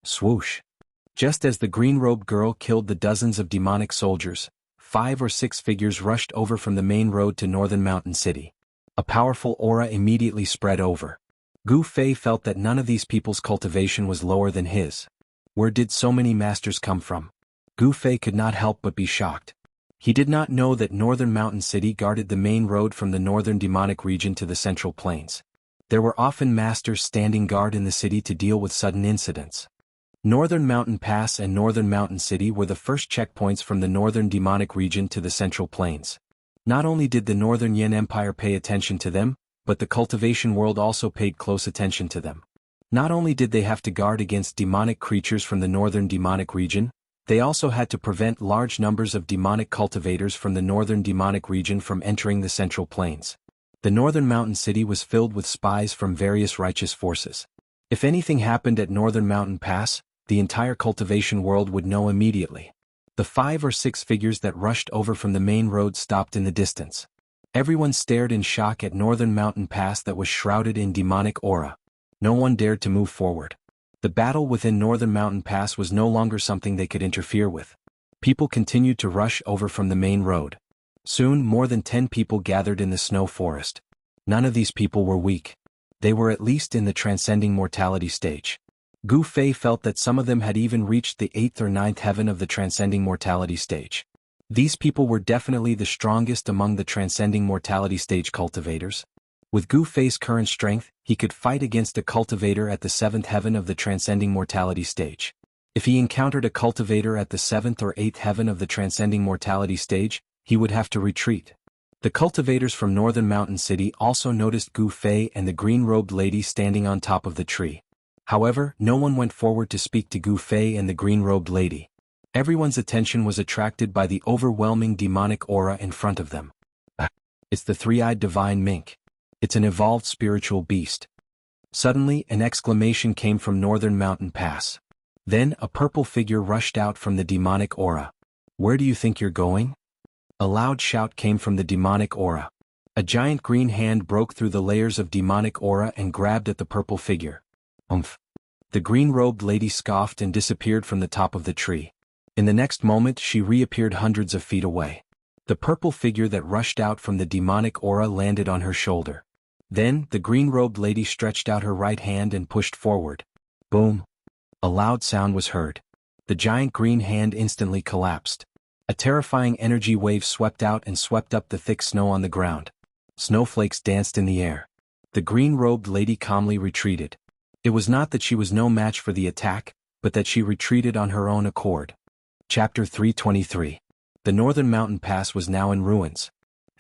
Swoosh. Just as the green-robed girl killed the dozens of demonic soldiers, 5 or 6 figures rushed over from the main road to Northern Mountain City. A powerful aura immediately spread over. Gu Fei felt that none of these people's cultivation was lower than his. Where did so many masters come from? Gu Fei could not help but be shocked. He did not know that Northern Mountain City guarded the main road from the northern demonic region to the Central Plains. There were often masters standing guard in the city to deal with sudden incidents. Northern Mountain Pass and Northern Mountain City were the first checkpoints from the northern demonic region to the Central Plains. Not only did the Northern Yen Empire pay attention to them, but the cultivation world also paid close attention to them. Not only did they have to guard against demonic creatures from the northern demonic region, they also had to prevent large numbers of demonic cultivators from the northern demonic region from entering the Central Plains. The Northern Mountain City was filled with spies from various righteous forces. If anything happened at Northern Mountain Pass, the entire cultivation world would know immediately. The 5 or 6 figures that rushed over from the main road stopped in the distance. Everyone stared in shock at Northern Mountain Pass that was shrouded in demonic aura. No one dared to move forward. The battle within Northern Mountain Pass was no longer something they could interfere with. People continued to rush over from the main road. Soon, more than 10 people gathered in the snow forest. None of these people were weak. They were at least in the transcending mortality stage. Gu Fei felt that some of them had even reached the 8th or 9th heaven of the transcending mortality stage. These people were definitely the strongest among the transcending mortality stage cultivators. With Gu Fei's current strength, he could fight against a cultivator at the 7th heaven of the transcending mortality stage. If he encountered a cultivator at the 7th or 8th heaven of the transcending mortality stage, he would have to retreat. The cultivators from Northern Mountain City also noticed Gu Fei and the green-robed lady standing on top of the tree. However, no one went forward to speak to Gu Fei and the green-robed lady. Everyone's attention was attracted by the overwhelming demonic aura in front of them. It's the three-eyed divine mink. It's an evolved spiritual beast. Suddenly, an exclamation came from Northern Mountain Pass. Then, a purple figure rushed out from the demonic aura. Where do you think you're going? A loud shout came from the demonic aura. A giant green hand broke through the layers of demonic aura and grabbed at the purple figure. Umph. The green-robed lady scoffed and disappeared from the top of the tree. In the next moment, she reappeared hundreds of feet away. The purple figure that rushed out from the demonic aura landed on her shoulder. Then, the green-robed lady stretched out her right hand and pushed forward. Boom. A loud sound was heard. The giant green hand instantly collapsed. A terrifying energy wave swept out and swept up the thick snow on the ground. Snowflakes danced in the air. The green-robed lady calmly retreated. It was not that she was no match for the attack, but that she retreated on her own accord. Chapter 323. The Northern Mountain Pass was now in ruins.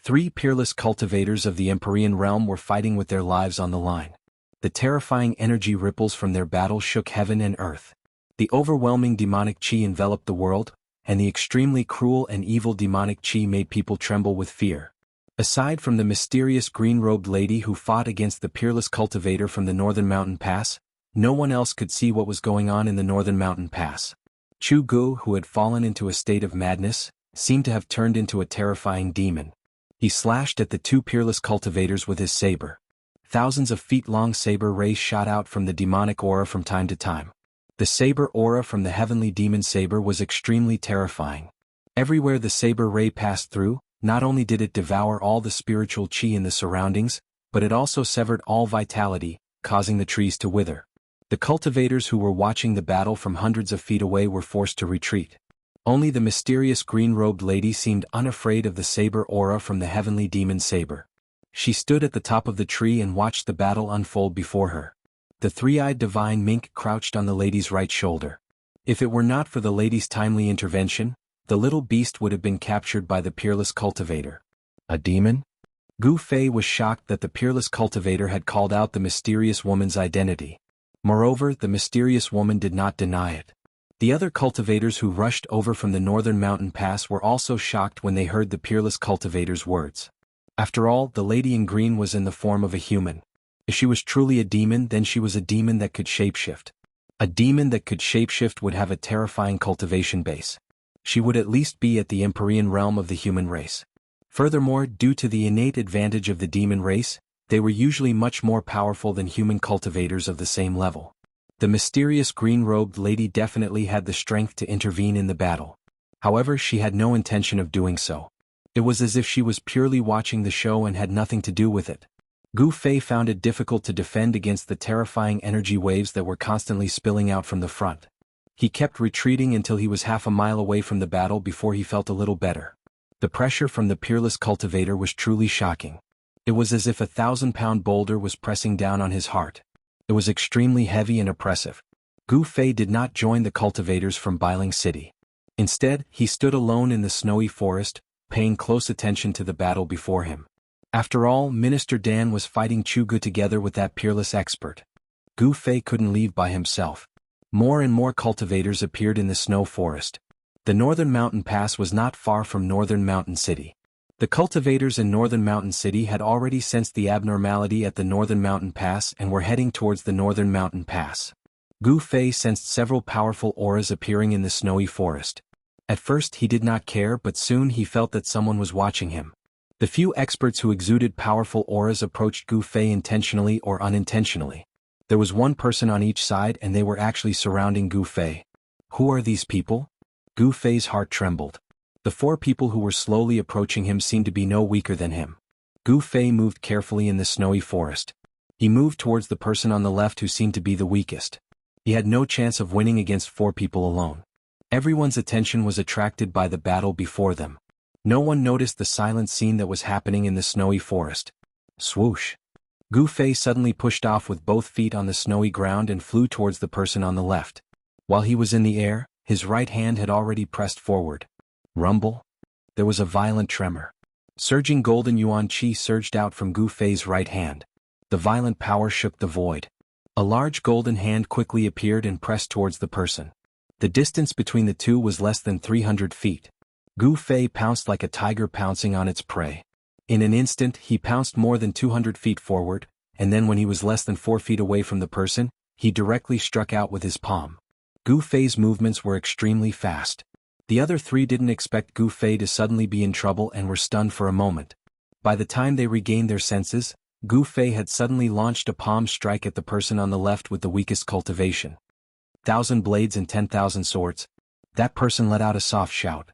3 peerless cultivators of the Empyrean realm were fighting with their lives on the line. The terrifying energy ripples from their battle shook heaven and earth. The overwhelming demonic chi enveloped the world, and the extremely cruel and evil demonic chi made people tremble with fear. Aside from the mysterious green-robed lady who fought against the peerless cultivator from the Northern Mountain Pass, no one else could see what was going on in the Northern Mountain Pass. Chu Gu, who had fallen into a state of madness, seemed to have turned into a terrifying demon. He slashed at the 2 peerless cultivators with his saber. Thousands of feet-long saber rays shot out from the demonic aura from time to time. The saber aura from the heavenly demon saber was extremely terrifying. Everywhere the saber ray passed through, not only did it devour all the spiritual chi in the surroundings, but it also severed all vitality, causing the trees to wither. The cultivators who were watching the battle from hundreds of feet away were forced to retreat. Only the mysterious green-robed lady seemed unafraid of the saber aura from the heavenly demon saber. She stood at the top of the tree and watched the battle unfold before her. The three-eyed divine mink crouched on the lady's right shoulder. If it were not for the lady's timely intervention, the little beast would have been captured by the peerless cultivator. A demon? Gu Fei was shocked that the peerless cultivator had called out the mysterious woman's identity. Moreover, the mysterious woman did not deny it. The other cultivators who rushed over from the Northern Mountain Pass were also shocked when they heard the peerless cultivator's words. After all, the lady in green was in the form of a human. If she was truly a demon, then she was a demon that could shapeshift. A demon that could shapeshift would have a terrifying cultivation base. She would at least be at the Empyrean realm of the human race. Furthermore, due to the innate advantage of the demon race, they were usually much more powerful than human cultivators of the same level. The mysterious green-robed lady definitely had the strength to intervene in the battle. However, she had no intention of doing so. It was as if she was purely watching the show and had nothing to do with it. Gu Fei found it difficult to defend against the terrifying energy waves that were constantly spilling out from the front. He kept retreating until he was half a mile away from the battle before he felt a little better. The pressure from the peerless cultivator was truly shocking. It was as if a 1,000-pound boulder was pressing down on his heart. It was extremely heavy and oppressive. Gu Fei did not join the cultivators from Bailing City. Instead, he stood alone in the snowy forest, paying close attention to the battle before him. After all, Minister Dan was fighting Chu Gu together with that peerless expert. Gu Fei couldn't leave by himself. More and more cultivators appeared in the snow forest. The Northern Mountain Pass was not far from Northern Mountain City. The cultivators in Northern Mountain City had already sensed the abnormality at the Northern Mountain Pass and were heading towards the Northern Mountain Pass. Gu Fei sensed several powerful auras appearing in the snowy forest. At first he did not care, but soon he felt that someone was watching him. The few experts who exuded powerful auras approached Gu Fei intentionally or unintentionally. There was one person on each side and they were actually surrounding Gu Fei. Who are these people? Gu Fei's heart trembled. The 4 people who were slowly approaching him seemed to be no weaker than him. Gu Fei moved carefully in the snowy forest. He moved towards the person on the left who seemed to be the weakest. He had no chance of winning against 4 people alone. Everyone's attention was attracted by the battle before them. No one noticed the silent scene that was happening in the snowy forest. Swoosh! Gu Fei suddenly pushed off with both feet on the snowy ground and flew towards the person on the left. While he was in the air, his right hand had already pressed forward. Rumble? There was a violent tremor. Surging golden yuan qi surged out from Gu Fei's right hand. The violent power shook the void. A large golden hand quickly appeared and pressed towards the person. The distance between the two was less than 300 feet. Gu Fei pounced like a tiger pouncing on its prey. In an instant he pounced more than 200 feet forward, and then when he was less than 4 feet away from the person, he directly struck out with his palm. Gu Fei's movements were extremely fast. The other three didn't expect Gu Fei to suddenly be in trouble and were stunned for a moment. By the time they regained their senses, Gu Fei had suddenly launched a palm strike at the person on the left with the weakest cultivation. 1,000 blades and 10,000 swords. That person let out a soft shout.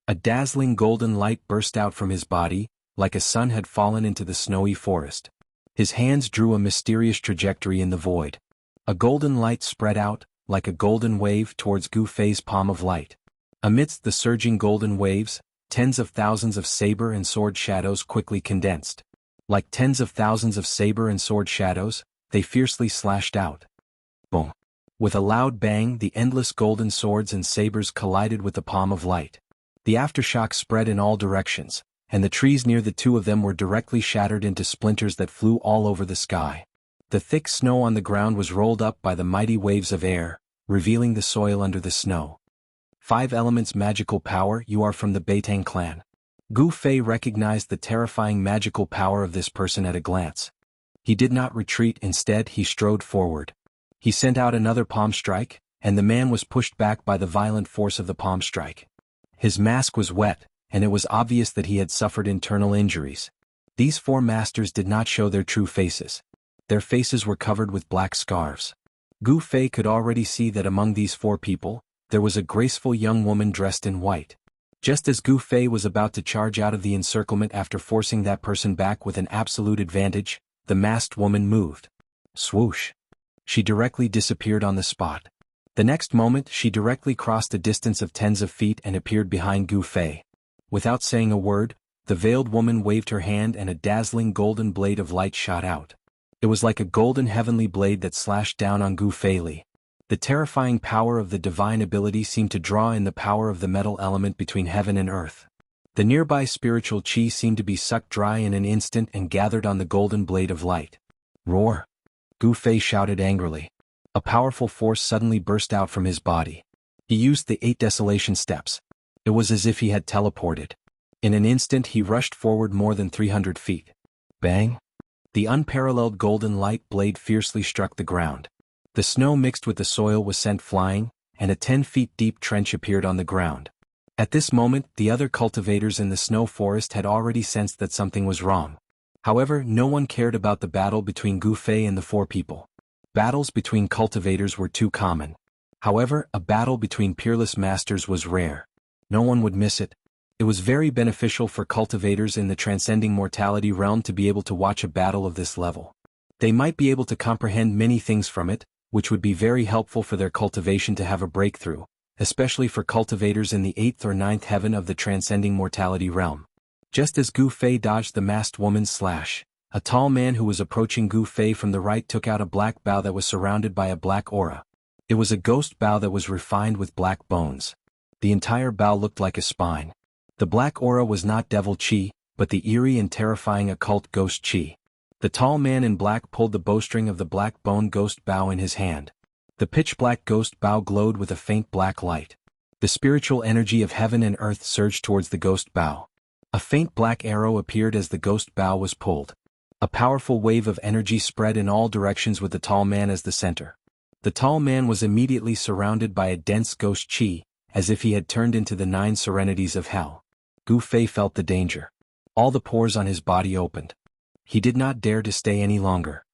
A dazzling golden light burst out from his body, like a sun had fallen into the snowy forest. His hands drew a mysterious trajectory in the void. A golden light spread out, like a golden wave towards Gu Fei's palm of light. Amidst the surging golden waves, tens of thousands of saber and sword shadows quickly condensed. Like tens of thousands of saber and sword shadows, they fiercely slashed out. Boom! With a loud bang, the endless golden swords and sabers collided with the palm of light. The aftershock spread in all directions, and the trees near the two of them were directly shattered into splinters that flew all over the sky. The thick snow on the ground was rolled up by the mighty waves of air, revealing the soil under the snow. 5 elements magical power. You are from the Beitang clan. Gu Fei recognized the terrifying magical power of this person at a glance. He did not retreat, instead he strode forward. He sent out another palm strike, and the man was pushed back by the violent force of the palm strike. His mask was wet, and it was obvious that he had suffered internal injuries. These 4 masters did not show their true faces. Their faces were covered with black scarves. Gu Fei could already see that among these 4 people, there was a graceful young woman dressed in white. Just as Gu Fei was about to charge out of the encirclement after forcing that person back with an absolute advantage, the masked woman moved. Swoosh! She directly disappeared on the spot. The next moment she directly crossed a distance of tens of feet and appeared behind Gu Fei. Without saying a word, the veiled woman waved her hand and a dazzling golden blade of light shot out. It was like a golden heavenly blade that slashed down on Gu Fei. The terrifying power of the divine ability seemed to draw in the power of the metal element between heaven and earth. The nearby spiritual qi seemed to be sucked dry in an instant and gathered on the golden blade of light. Roar! Gu Fei shouted angrily. A powerful force suddenly burst out from his body. He used the 8 desolation steps. It was as if he had teleported. In an instant he rushed forward more than 300 feet. Bang! The unparalleled golden light blade fiercely struck the ground. The snow mixed with the soil was sent flying, and a 10 feet deep trench appeared on the ground. At this moment, the other cultivators in the snow forest had already sensed that something was wrong. However, no one cared about the battle between Gu Fei and the 4 people. Battles between cultivators were too common. However, a battle between peerless masters was rare. No one would miss it. It was very beneficial for cultivators in the transcending mortality realm to be able to watch a battle of this level. They might be able to comprehend many things from it, which would be very helpful for their cultivation to have a breakthrough, especially for cultivators in the 8th or 9th heaven of the transcending mortality realm. Just as Gu Fei dodged the masked woman's slash, a tall man who was approaching Gu Fei from the right took out a black bow that was surrounded by a black aura. It was a ghost bow that was refined with black bones. The entire bow looked like a spine. The black aura was not devil qi, but the eerie and terrifying occult ghost qi. The tall man in black pulled the bowstring of the black bone ghost bow in his hand. The pitch-black ghost bow glowed with a faint black light. The spiritual energy of heaven and earth surged towards the ghost bow. A faint black arrow appeared as the ghost bow was pulled. A powerful wave of energy spread in all directions with the tall man as the center. The tall man was immediately surrounded by a dense ghost qi, as if he had turned into the 9 serenities of hell. Gu Fei felt the danger. All the pores on his body opened. He did not dare to stay any longer.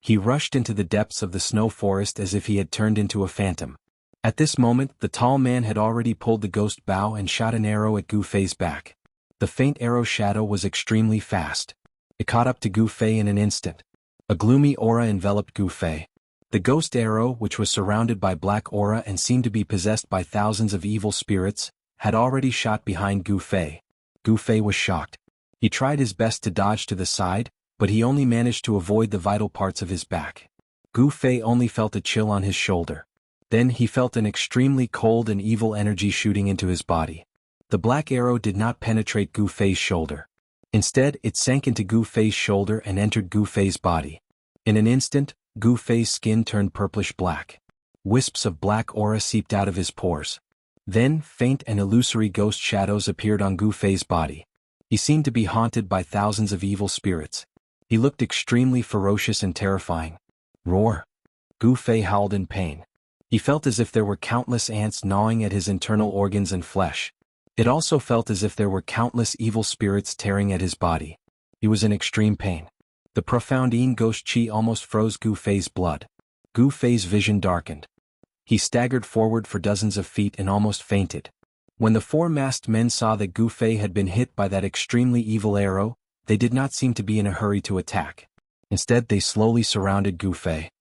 He rushed into the depths of the snow forest as if he had turned into a phantom. At this moment, the tall man had already pulled the ghost bow and shot an arrow at Gu Fei's back. The faint arrow shadow was extremely fast. It caught up to Gu Fei in an instant. A gloomy aura enveloped Gu Fei. The ghost arrow, which was surrounded by black aura and seemed to be possessed by thousands of evil spirits, had already shot behind Gu Fei. Gu Fei was shocked. He tried his best to dodge to the side, but he only managed to avoid the vital parts of his back. Gu Fei only felt a chill on his shoulder. Then he felt an extremely cold and evil energy shooting into his body. The black arrow did not penetrate Gu Fei's shoulder. Instead, it sank into Gu Fei's shoulder and entered Gu Fei's body. In an instant, Gu Fei's skin turned purplish-black. Wisps of black aura seeped out of his pores. Then, faint and illusory ghost shadows appeared on Gu Fei's body. He seemed to be haunted by thousands of evil spirits. He looked extremely ferocious and terrifying. Roar! Gu Fei howled in pain. He felt as if there were countless ants gnawing at his internal organs and flesh. It also felt as if there were countless evil spirits tearing at his body. He was in extreme pain. The profound Yin ghost chi almost froze Gu Fei's blood. Gu Fei's vision darkened. He staggered forward for dozens of feet and almost fainted. When the four masked men saw that Gu Fei had been hit by that extremely evil arrow, they did not seem to be in a hurry to attack. Instead, they slowly surrounded Gu Fei.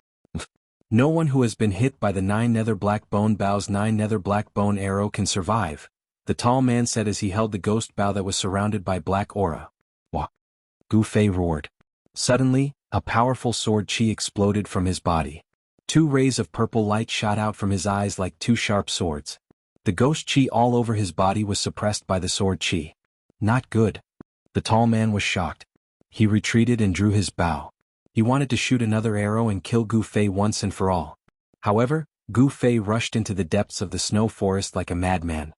No one who has been hit by the 9 nether black bone bow's 9 nether black bone arrow can survive, the tall man said as he held the ghost bow that was surrounded by black aura. Wah! Gu Fei roared. Suddenly, a powerful sword chi exploded from his body. 2 rays of purple light shot out from his eyes like 2 sharp swords. The ghost chi all over his body was suppressed by the sword chi. Not good. The tall man was shocked. He retreated and drew his bow. He wanted to shoot another arrow and kill Gu Fei once and for all. However, Gu Fei rushed into the depths of the snow forest like a madman.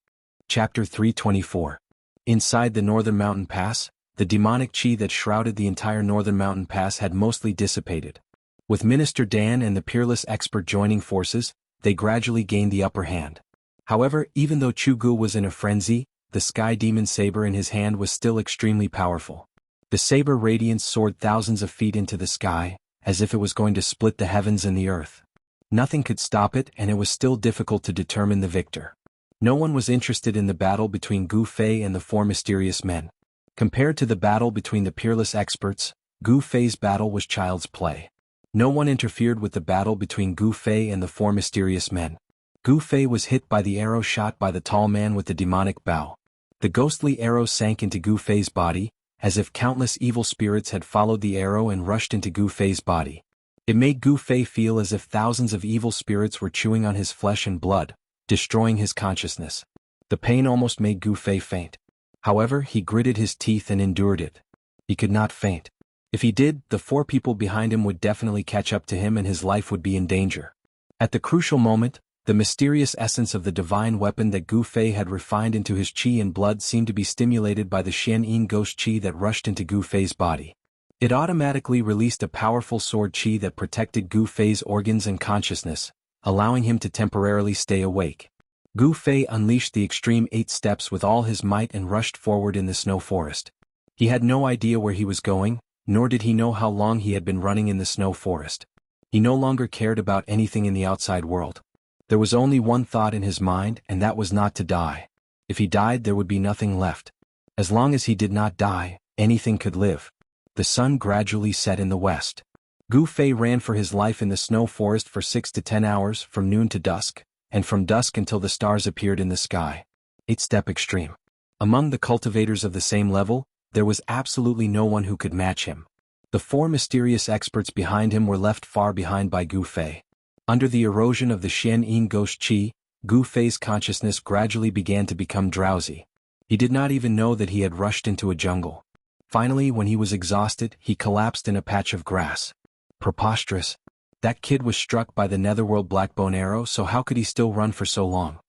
Chapter 324. Inside the Northern Mountain Pass, the demonic chi that shrouded the entire Northern Mountain Pass had mostly dissipated. With Minister Dan and the peerless expert joining forces, they gradually gained the upper hand. However, even though Chu Gu was in a frenzy, the sky demon saber in his hand was still extremely powerful. The saber radiance soared thousands of feet into the sky, as if it was going to split the heavens and the earth. Nothing could stop it, and it was still difficult to determine the victor. No one was interested in the battle between Gu Fei and the 4 mysterious men. Compared to the battle between the peerless experts, Gu Fei's battle was child's play. No one interfered with the battle between Gu Fei and the 4 mysterious men. Gu Fei was hit by the arrow shot by the tall man with the demonic bow. The ghostly arrow sank into Gu Fei's body, as if countless evil spirits had followed the arrow and rushed into Gu Fei's body. It made Gu Fei feel as if thousands of evil spirits were chewing on his flesh and blood, destroying his consciousness. The pain almost made Gu Fei faint. However, he gritted his teeth and endured it. He could not faint. If he did, the 4 people behind him would definitely catch up to him and his life would be in danger. At the crucial moment, the mysterious essence of the divine weapon that Gu Fei had refined into his chi and blood seemed to be stimulated by the Xian Yin ghost chi that rushed into Gu Fei's body. It automatically released a powerful sword chi that protected Gu Fei's organs and consciousness, allowing him to temporarily stay awake. Gu Fei unleashed the extreme 8 steps with all his might and rushed forward in the snow forest. He had no idea where he was going, nor did he know how long he had been running in the snow forest. He no longer cared about anything in the outside world. There was only one thought in his mind, and that was not to die. If he died, there would be nothing left. As long as he did not die, anything could live. The sun gradually set in the west. Gu Fei ran for his life in the snow forest for 6 to 10 hours, from noon to dusk, and from dusk until the stars appeared in the sky. 8-step extreme. Among the cultivators of the same level, there was absolutely no one who could match him. The 4 mysterious experts behind him were left far behind by Gu Fei. Under the erosion of the Xian Yin ghost chi, Gu Fei's consciousness gradually began to become drowsy. He did not even know that he had rushed into a jungle. Finally, when he was exhausted, he collapsed in a patch of grass. Preposterous. That kid was struck by the netherworld blackbone arrow, so how could he still run for so long?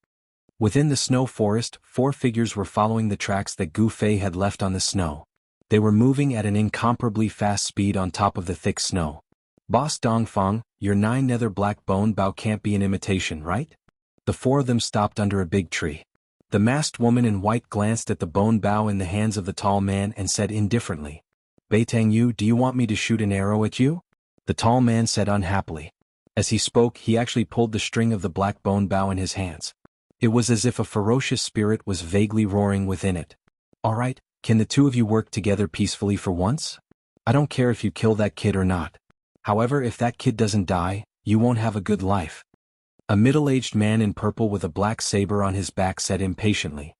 Within the snow forest, 4 figures were following the tracks that Gu Fei had left on the snow. They were moving at an incomparably fast speed on top of the thick snow. Boss Dongfang, your 9 nether black bone bow can't be an imitation, right? The 4 of them stopped under a big tree. The masked woman in white glanced at the bone bow in the hands of the tall man and said indifferently, "Beitang Yu, do you want me to shoot an arrow at you?" The tall man said unhappily. As he spoke, he actually pulled the string of the black bone bow in his hands. It was as if a ferocious spirit was vaguely roaring within it. "All right, can the 2 of you work together peacefully for once? I don't care if you kill that kid or not. However, if that kid doesn't die, you won't have a good life." A middle-aged man in purple with a black saber on his back said impatiently.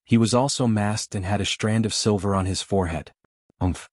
He was also masked and had a strand of silver on his forehead. "Umph."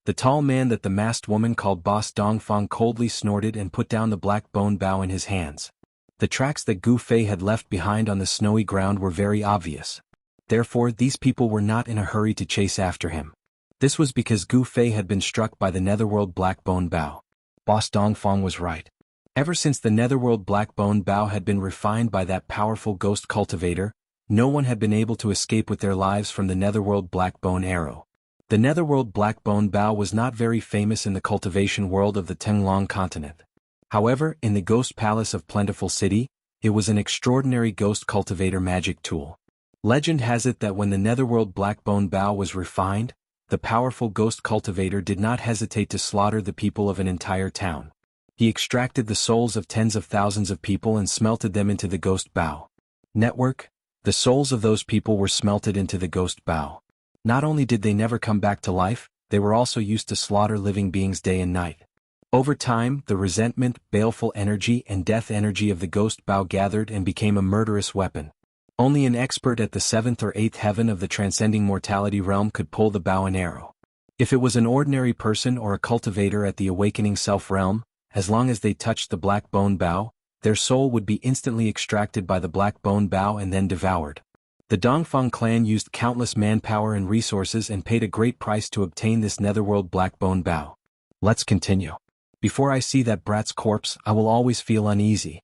The tall man that the masked woman called Boss Dongfang coldly snorted and put down the black bone bow in his hands. The tracks that Gu Fei had left behind on the snowy ground were very obvious. Therefore, these people were not in a hurry to chase after him. This was because Gu Fei had been struck by the netherworld black bone bow. Boss Dongfang was right. Ever since the netherworld black bone bow had been refined by that powerful ghost cultivator, no one had been able to escape with their lives from the netherworld black bone arrow. The netherworld black bone bow was not very famous in the cultivation world of the Tenglong continent. However, in the ghost palace of Plentiful City, it was an extraordinary ghost cultivator magic tool. Legend has it that when the netherworld black bone bow was refined, the powerful ghost cultivator did not hesitate to slaughter the people of an entire town. He extracted the souls of tens of thousands of people and smelted them into the ghost bow. Network, the souls of those people were smelted into the ghost bow. Not only did they never come back to life, they were also used to slaughter living beings day and night. Over time, the resentment, baleful energy and death energy of the ghost bow gathered and became a murderous weapon. Only an expert at the 7th or 8th heaven of the transcending mortality realm could pull the bow and arrow. If it was an ordinary person or a cultivator at the awakening self realm, as long as they touched the black bone bow, their soul would be instantly extracted by the black bone bow and then devoured. The Dongfang clan used countless manpower and resources and paid a great price to obtain this netherworld black bone bow. Let's continue. Before I see that brat's corpse, I will always feel uneasy.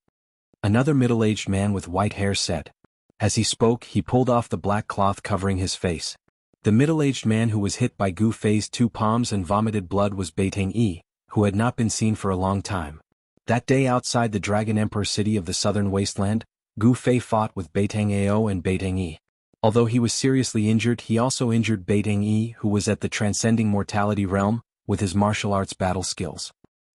Another middle-aged man with white hair said. As he spoke, he pulled off the black cloth covering his face. The middle-aged man who was hit by Gu Fei's 2 palms and vomited blood was Beitang Yi, who had not been seen for a long time. That day outside the Dragon Emperor city of the southern wasteland, Gu Fei fought with Beitang Ao and Beitang Yi. Although he was seriously injured, he also injured Beitang Yi, who was at the transcending mortality realm, with his martial arts battle skills.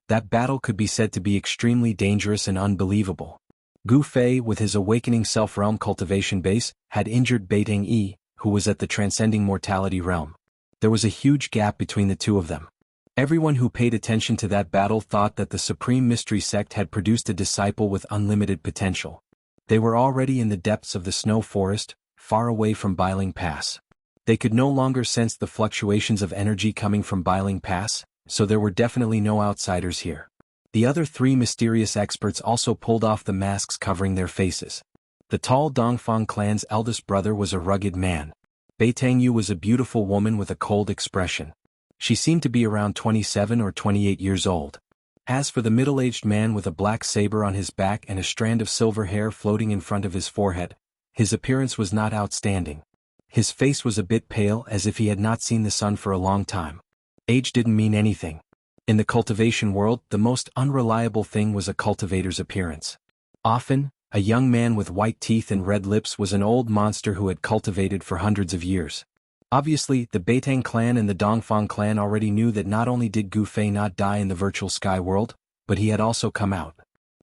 That battle could be said to be extremely dangerous and unbelievable. Gu Fei, with his awakening self-realm cultivation base, had injured Beitang Yi, who was at the transcending mortality realm. There was a huge gap between the two of them. Everyone who paid attention to that battle thought that the Supreme Mystery Sect had produced a disciple with unlimited potential. They were already in the depths of the snow forest, far away from Biling Pass. They could no longer sense the fluctuations of energy coming from Biling Pass, so there were definitely no outsiders here. The other 3 mysterious experts also pulled off the masks covering their faces. The tall Dongfang clan's eldest brother was a rugged man. Beitang Yu was a beautiful woman with a cold expression. She seemed to be around 27 or 28 years old. As for the middle-aged man with a black saber on his back and a strand of silver hair floating in front of his forehead, his appearance was not outstanding. His face was a bit pale, as if he had not seen the sun for a long time. Age didn't mean anything. In the cultivation world, the most unreliable thing was a cultivator's appearance. Often, a young man with white teeth and red lips was an old monster who had cultivated for hundreds of years. Obviously, the Beitang clan and the Dongfang clan already knew that not only did Gu Fei not die in the virtual sky world, but he had also come out.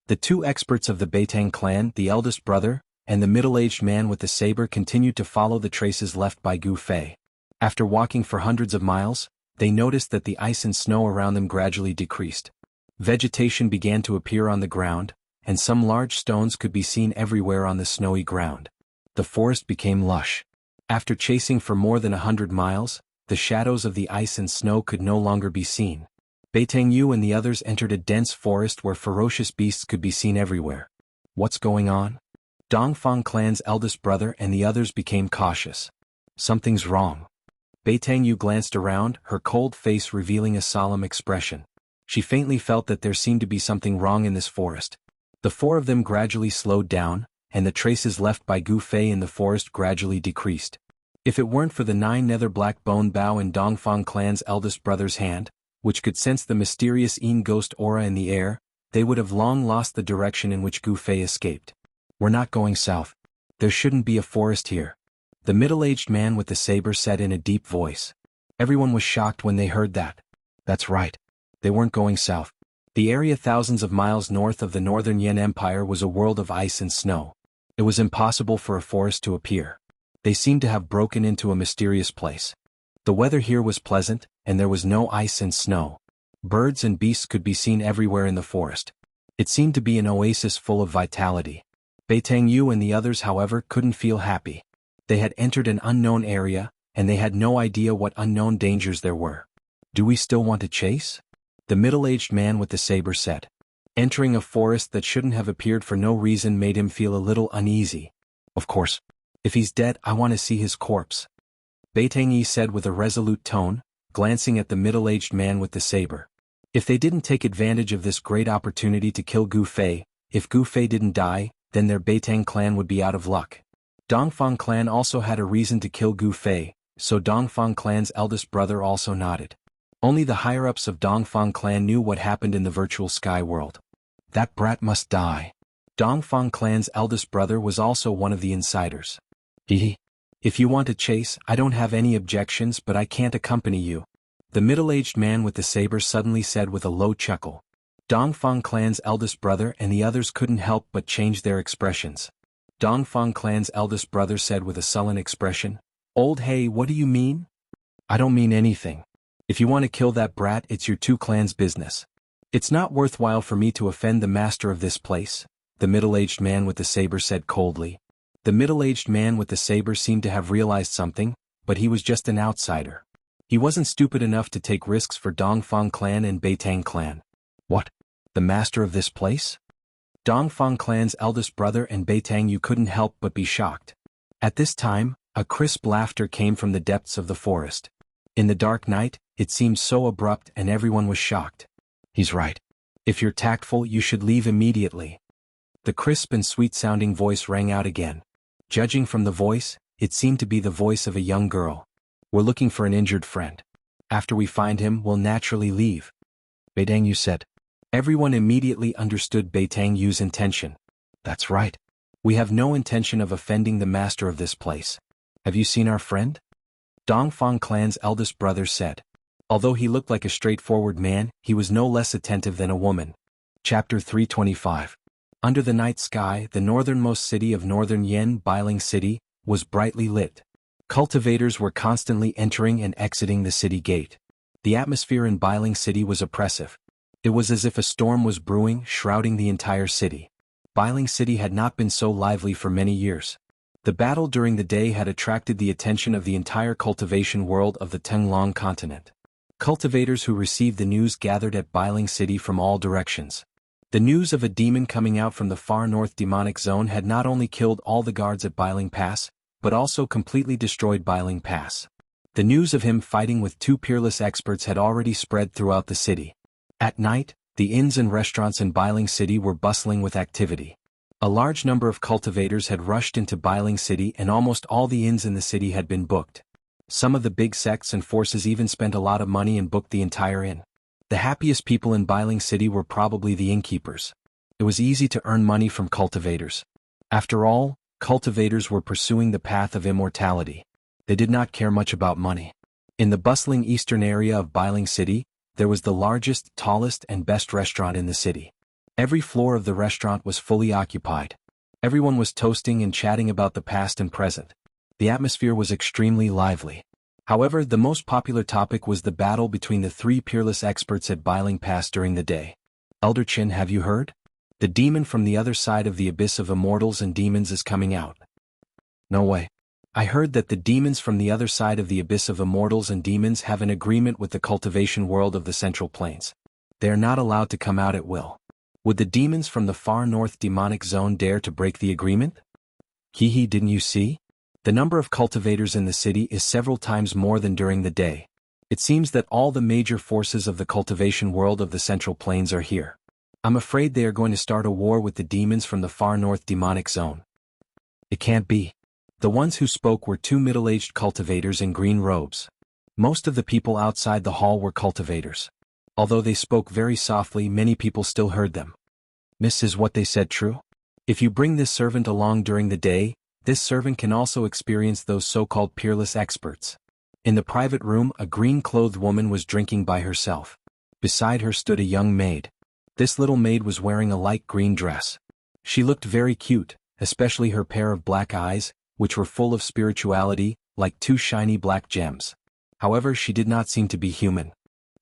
The 2 experts of the Beitang clan, the eldest brother, and the middle-aged man with the saber continued to follow the traces left by Gu Fei. After walking for hundreds of miles, they noticed that the ice and snow around them gradually decreased. Vegetation began to appear on the ground, and some large stones could be seen everywhere on the snowy ground. The forest became lush. After chasing for more than 100 miles, the shadows of the ice and snow could no longer be seen. Beitang Yu and the others entered a dense forest where ferocious beasts could be seen everywhere. What's going on? Dongfang clan's eldest brother and the others became cautious. Something's wrong. Beitang Yu glanced around, her cold face revealing a solemn expression. She faintly felt that there seemed to be something wrong in this forest. The 4 of them gradually slowed down, and the traces left by Gu Fei in the forest gradually decreased. If it weren't for the 9 nether black bone bow in Dongfang clan's eldest brother's hand, which could sense the mysterious Yin ghost aura in the air, they would have long lost the direction in which Gu Fei escaped. We're not going south. There shouldn't be a forest here. The middle-aged man with the saber said in a deep voice. Everyone was shocked when they heard that. That's right. They weren't going south. The area thousands of miles north of the northern Yan Empire was a world of ice and snow. It was impossible for a forest to appear. They seemed to have broken into a mysterious place. The weather here was pleasant, and there was no ice and snow. Birds and beasts could be seen everywhere in the forest. It seemed to be an oasis full of vitality. Beitang Yu and the others, however, couldn't feel happy. They had entered an unknown area, and they had no idea what unknown dangers there were. Do we still want to chase? The middle-aged man with the saber said. Entering a forest that shouldn't have appeared for no reason made him feel a little uneasy. Of course. If he's dead, I want to see his corpse. Beitangi said with a resolute tone, glancing at the middle-aged man with the saber. If they didn't take advantage of this great opportunity to kill Gu Fei, if Gu Fei didn't die, then their Beitang clan would be out of luck. Dongfang clan also had a reason to kill Gu Fei, so Dongfang clan's eldest brother also nodded. Only the higher-ups of Dongfang clan knew what happened in the virtual sky world. That brat must die. Dongfang clan's eldest brother was also one of the insiders. If you want to chase, I don't have any objections, but I can't accompany you. The middle-aged man with the saber suddenly said with a low chuckle. Dongfang clan's eldest brother and the others couldn't help but change their expressions. Dongfang clan's eldest brother said with a sullen expression, Old hey, what do you mean? I don't mean anything. If you want to kill that brat, it's your two clans' business. It's not worthwhile for me to offend the master of this place, the middle-aged man with the saber said coldly. The middle-aged man with the saber seemed to have realized something, but he was just an outsider. He wasn't stupid enough to take risks for Dongfang clan and Beitang clan. What? The master of this place? Dongfang clan's eldest brother and Beitang you couldn't help but be shocked. At this time, a crisp laughter came from the depths of the forest. In the dark night, it seemed so abrupt and everyone was shocked. He's right. If you're tactful, you should leave immediately. The crisp and sweet-sounding voice rang out again. Judging from the voice, it seemed to be the voice of a young girl. We're looking for an injured friend. After we find him, we'll naturally leave. Beitang Yu said. Everyone immediately understood Beitang Yu's intention. That's right. We have no intention of offending the master of this place. Have you seen our friend? Dongfang clan's eldest brother said. Although he looked like a straightforward man, he was no less attentive than a woman. Chapter 325. Under the night sky, the northernmost city of northern Yen, Bailing City, was brightly lit. Cultivators were constantly entering and exiting the city gate. The atmosphere in Bailing City was oppressive. It was as if a storm was brewing, shrouding the entire city. Bailing City had not been so lively for many years. The battle during the day had attracted the attention of the entire cultivation world of the Tenglong continent. Cultivators who received the news gathered at Bailing City from all directions. The news of a demon coming out from the far north demonic zone had not only killed all the guards at Bailing Pass, but also completely destroyed Bailing Pass. The news of him fighting with two peerless experts had already spread throughout the city. At night, the inns and restaurants in Bailing City were bustling with activity. A large number of cultivators had rushed into Bailing City and almost all the inns in the city had been booked. Some of the big sects and forces even spent a lot of money and booked the entire inn. The happiest people in Bailing City were probably the innkeepers. It was easy to earn money from cultivators. After all, cultivators were pursuing the path of immortality. They did not care much about money. In the bustling eastern area of Bailing City, there was the largest, tallest, and best restaurant in the city. Every floor of the restaurant was fully occupied. Everyone was toasting and chatting about the past and present. The atmosphere was extremely lively. However, the most popular topic was the battle between the three peerless experts at Bailing Pass during the day. Elder Chin, have you heard? The demon from the other side of the abyss of immortals and demons is coming out. No way. I heard that the demons from the other side of the abyss of immortals and demons have an agreement with the cultivation world of the Central Plains. They are not allowed to come out at will. Would the demons from the far north demonic zone dare to break the agreement? Didn't you see? The number of cultivators in the city is several times more than during the day. It seems that all the major forces of the cultivation world of the Central Plains are here. I'm afraid they are going to start a war with the demons from the far north demonic zone. It can't be. The ones who spoke were two middle-aged cultivators in green robes. Most of the people outside the hall were cultivators. Although they spoke very softly, many people still heard them. Miss, is what they said true? If you bring this servant along during the day, this servant can also experience those so-called peerless experts. In the private room, a green-clothed woman was drinking by herself. Beside her stood a young maid. This little maid was wearing a light green dress. She looked very cute, especially her pair of black eyes, which were full of spirituality, like two shiny black gems. However, she did not seem to be human.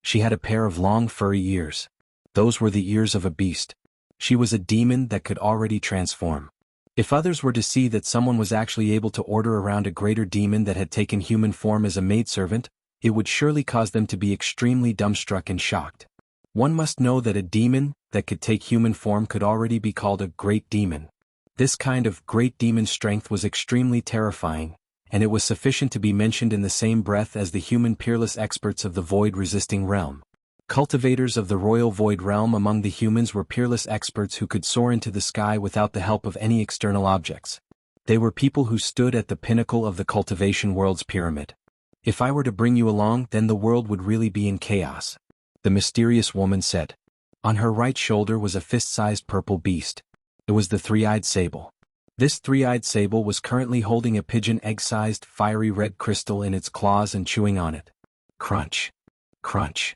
She had a pair of long furry ears. Those were the ears of a beast. She was a demon that could already transform. If others were to see that someone was actually able to order around a greater demon that had taken human form as a maidservant, it would surely cause them to be extremely dumbstruck and shocked. One must know that a demon that could take human form could already be called a great demon. This kind of great demon strength was extremely terrifying, and it was sufficient to be mentioned in the same breath as the human peerless experts of the void-resisting realm. Cultivators of the royal void realm among the humans were peerless experts who could soar into the sky without the help of any external objects. They were people who stood at the pinnacle of the cultivation world's pyramid. If I were to bring you along, then the world would really be in chaos, the mysterious woman said. On her right shoulder was a fist-sized purple beast. It was the three-eyed sable. This three-eyed sable was currently holding a pigeon egg-sized fiery red crystal in its claws and chewing on it. Crunch. Crunch.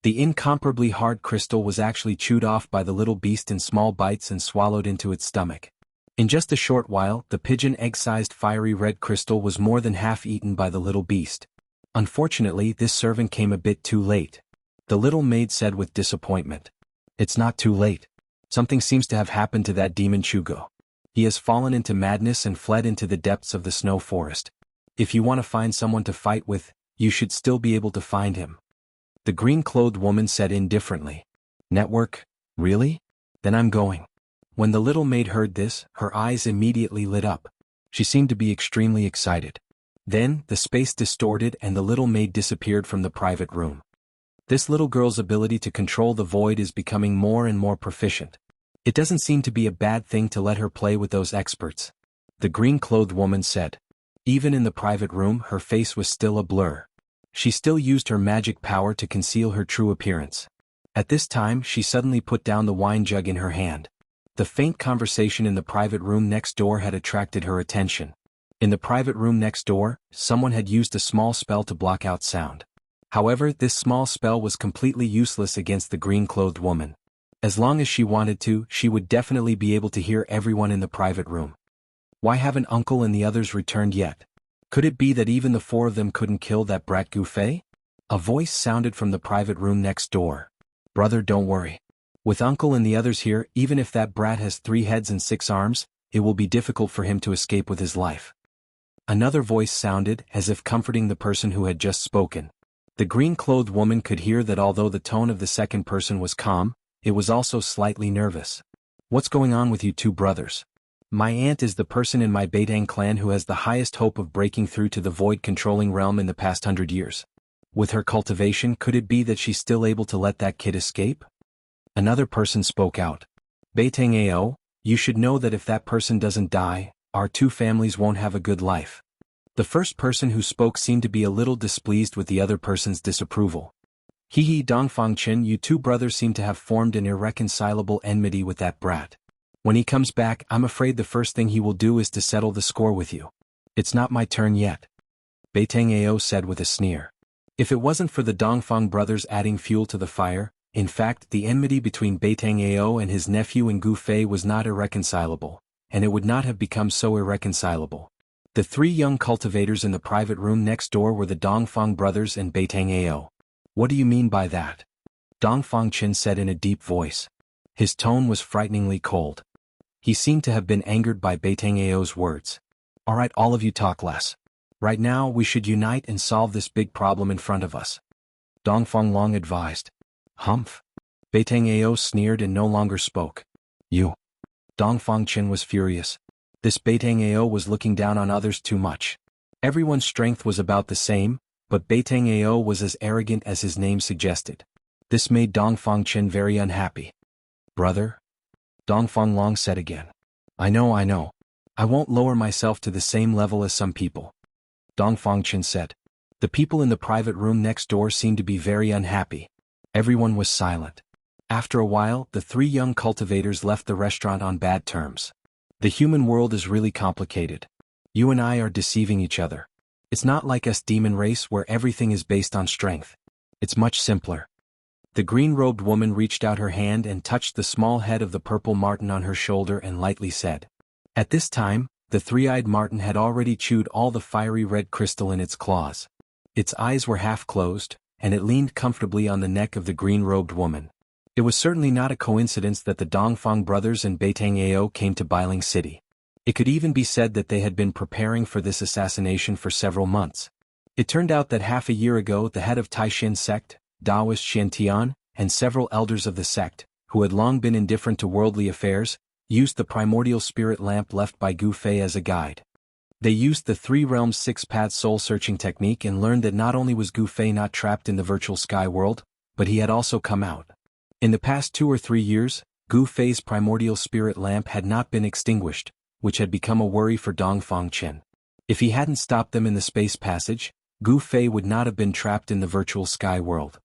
The incomparably hard crystal was actually chewed off by the little beast in small bites and swallowed into its stomach. In just a short while, the pigeon egg-sized fiery red crystal was more than half eaten by the little beast. Unfortunately, this servant came a bit too late. The little maid said with disappointment. It's not too late. Something seems to have happened to that demon Chugo. He has fallen into madness and fled into the depths of the snow forest. If you want to find someone to fight with, you should still be able to find him. The green-clothed woman said indifferently. Network? Really? Then I'm going. When the little maid heard this, her eyes immediately lit up. She seemed to be extremely excited. Then, the space distorted and the little maid disappeared from the private room. This little girl's ability to control the void is becoming more and more proficient. It doesn't seem to be a bad thing to let her play with those experts, the green-clothed woman said. Even in the private room, her face was still a blur. She still used her magic power to conceal her true appearance. At this time, she suddenly put down the wine jug in her hand. The faint conversation in the private room next door had attracted her attention. In the private room next door, someone had used a small spell to block out sound. However, this small spell was completely useless against the green-clothed woman. As long as she wanted to, she would definitely be able to hear everyone in the private room. Why haven't Uncle and the others returned yet? Could it be that even the four of them couldn't kill that brat Gufei? A voice sounded from the private room next door. Brother, don't worry. With Uncle and the others here, even if that brat has 3 heads and 6 arms, it will be difficult for him to escape with his life. Another voice sounded, as if comforting the person who had just spoken. The green-clothed woman could hear that although the tone of the second person was calm, it was also slightly nervous. What's going on with you two brothers? My aunt is the person in my Beitang clan who has the highest hope of breaking through to the void-controlling realm in the past 100 years. With her cultivation, could it be that she's still able to let that kid escape? Another person spoke out. Beitang Ao, you should know that if that person doesn't die, our 2 families won't have a good life. The first person who spoke seemed to be a little displeased with the other person's disapproval. He Dongfang Chen, you 2 brothers seem to have formed an irreconcilable enmity with that brat. When he comes back, I'm afraid the first thing he will do is to settle the score with you. It's not my turn yet. Beitang Ao said with a sneer. If it wasn't for the Dongfang brothers adding fuel to the fire, in fact, the enmity between Beitang Ao and his nephew and Gu Fei was not irreconcilable, and it would not have become so irreconcilable. The 3 young cultivators in the private room next door were the Dongfang brothers and Beitang Ao. What do you mean by that? Dongfang Chen said in a deep voice. His tone was frighteningly cold. He seemed to have been angered by Beitang Ao's words. All right, all of you talk less. Right now, we should unite and solve this big problem in front of us. Dongfang Long advised. Humph. Beitang Ao sneered and no longer spoke. You. Dongfang Chen was furious. This Beitang Ao was looking down on others too much. Everyone's strength was about the same, but Beitang Ao was as arrogant as his name suggested. This made Dongfang Chen very unhappy. Brother? Dongfang Long said again. I know. I won't lower myself to the same level as some people. Dongfang Chen said. The people in the private room next door seemed to be very unhappy. Everyone was silent. After a while, the 3 young cultivators left the restaurant on bad terms. The human world is really complicated. You and I are deceiving each other. It's not like us demon race where everything is based on strength. It's much simpler. The green-robed woman reached out her hand and touched the small head of the purple marten on her shoulder and lightly said. At this time, the 3-eyed marten had already chewed all the fiery red crystal in its claws. Its eyes were half closed, and it leaned comfortably on the neck of the green-robed woman. It was certainly not a coincidence that the Dongfang brothers and Beitang Ao came to Bailing City. It could even be said that they had been preparing for this assassination for several months. It turned out that half a year ago the head of Taishan sect, Taoist Shantian, and several elders of the sect, who had long been indifferent to worldly affairs, used the primordial spirit lamp left by Gu Fei as a guide. They used the Three Realms Six-Path soul-searching technique and learned that not only was Gu Fei not trapped in the virtual sky world, but he had also come out. In the past 2 or 3 years, Gu Fei's primordial spirit lamp had not been extinguished, which had become a worry for Dongfang Chen. If he hadn't stopped them in the space passage, Gu Fei would not have been trapped in the virtual sky world.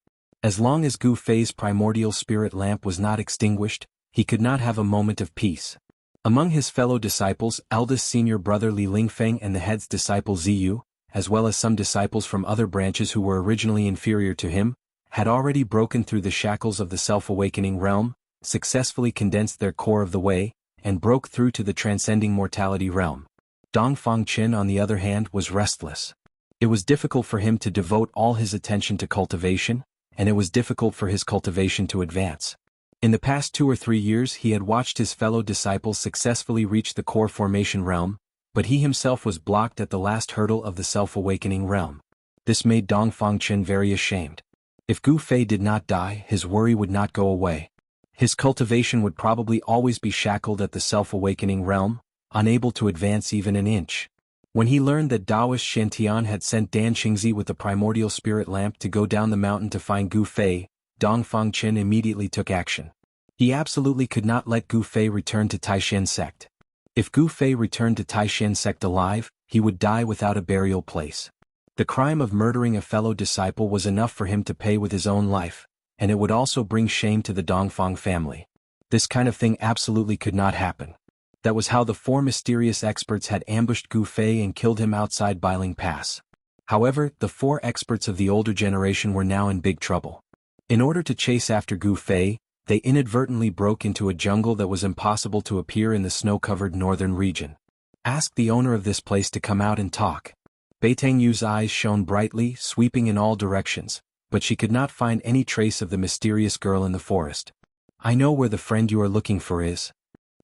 As long as Gu Fei's primordial spirit lamp was not extinguished, he could not have a moment of peace. Among his fellow disciples, eldest senior brother Li Lingfeng and the head's disciple Ziyu, as well as some disciples from other branches who were originally inferior to him, had already broken through the shackles of the self-awakening realm, successfully condensed their core of the way, and broke through to the transcending mortality realm. Dongfang Chen, on the other hand, was restless. It was difficult for him to devote all his attention to cultivation, and it was difficult for his cultivation to advance. In the past 2 or 3 years he had watched his fellow disciples successfully reach the core formation realm, but he himself was blocked at the last hurdle of the self-awakening realm. This made Dongfang Chen very ashamed. If Gu Fei did not die, his worry would not go away. His cultivation would probably always be shackled at the self-awakening realm, unable to advance even an inch. When he learned that Taoist Shantian had sent Dan Qingzi with the primordial spirit lamp to go down the mountain to find Gu Fei, Dongfang Chen immediately took action. He absolutely could not let Gu Fei return to Taishan sect. If Gu Fei returned to Taishan sect alive, he would die without a burial place. The crime of murdering a fellow disciple was enough for him to pay with his own life, and it would also bring shame to the Dongfang family. This kind of thing absolutely could not happen. That was how the 4 mysterious experts had ambushed Gu Fei and killed him outside Bailing Pass. However, the 4 experts of the older generation were now in big trouble. In order to chase after Gu Fei, they inadvertently broke into a jungle that was impossible to appear in the snow-covered northern region. Ask the owner of this place to come out and talk. Beitang Yu's eyes shone brightly, sweeping in all directions, but she could not find any trace of the mysterious girl in the forest. I know where the friend you are looking for is.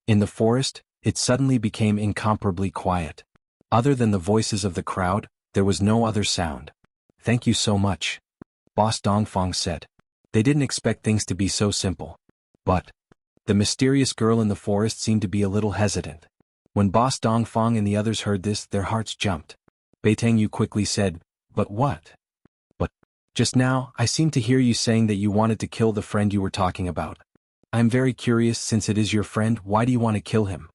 In the forest, it suddenly became incomparably quiet. Other than the voices of the crowd, there was no other sound. Thank you so much, Boss Dongfang said. They didn't expect things to be so simple. But the mysterious girl in the forest seemed to be a little hesitant. When Boss Dongfang and the others heard this, their hearts jumped. Beitang Yu quickly said, "But what?" "But just now, I seemed to hear you saying that you wanted to kill the friend you were talking about. I'm very curious, since it is your friend, why do you want to kill him?"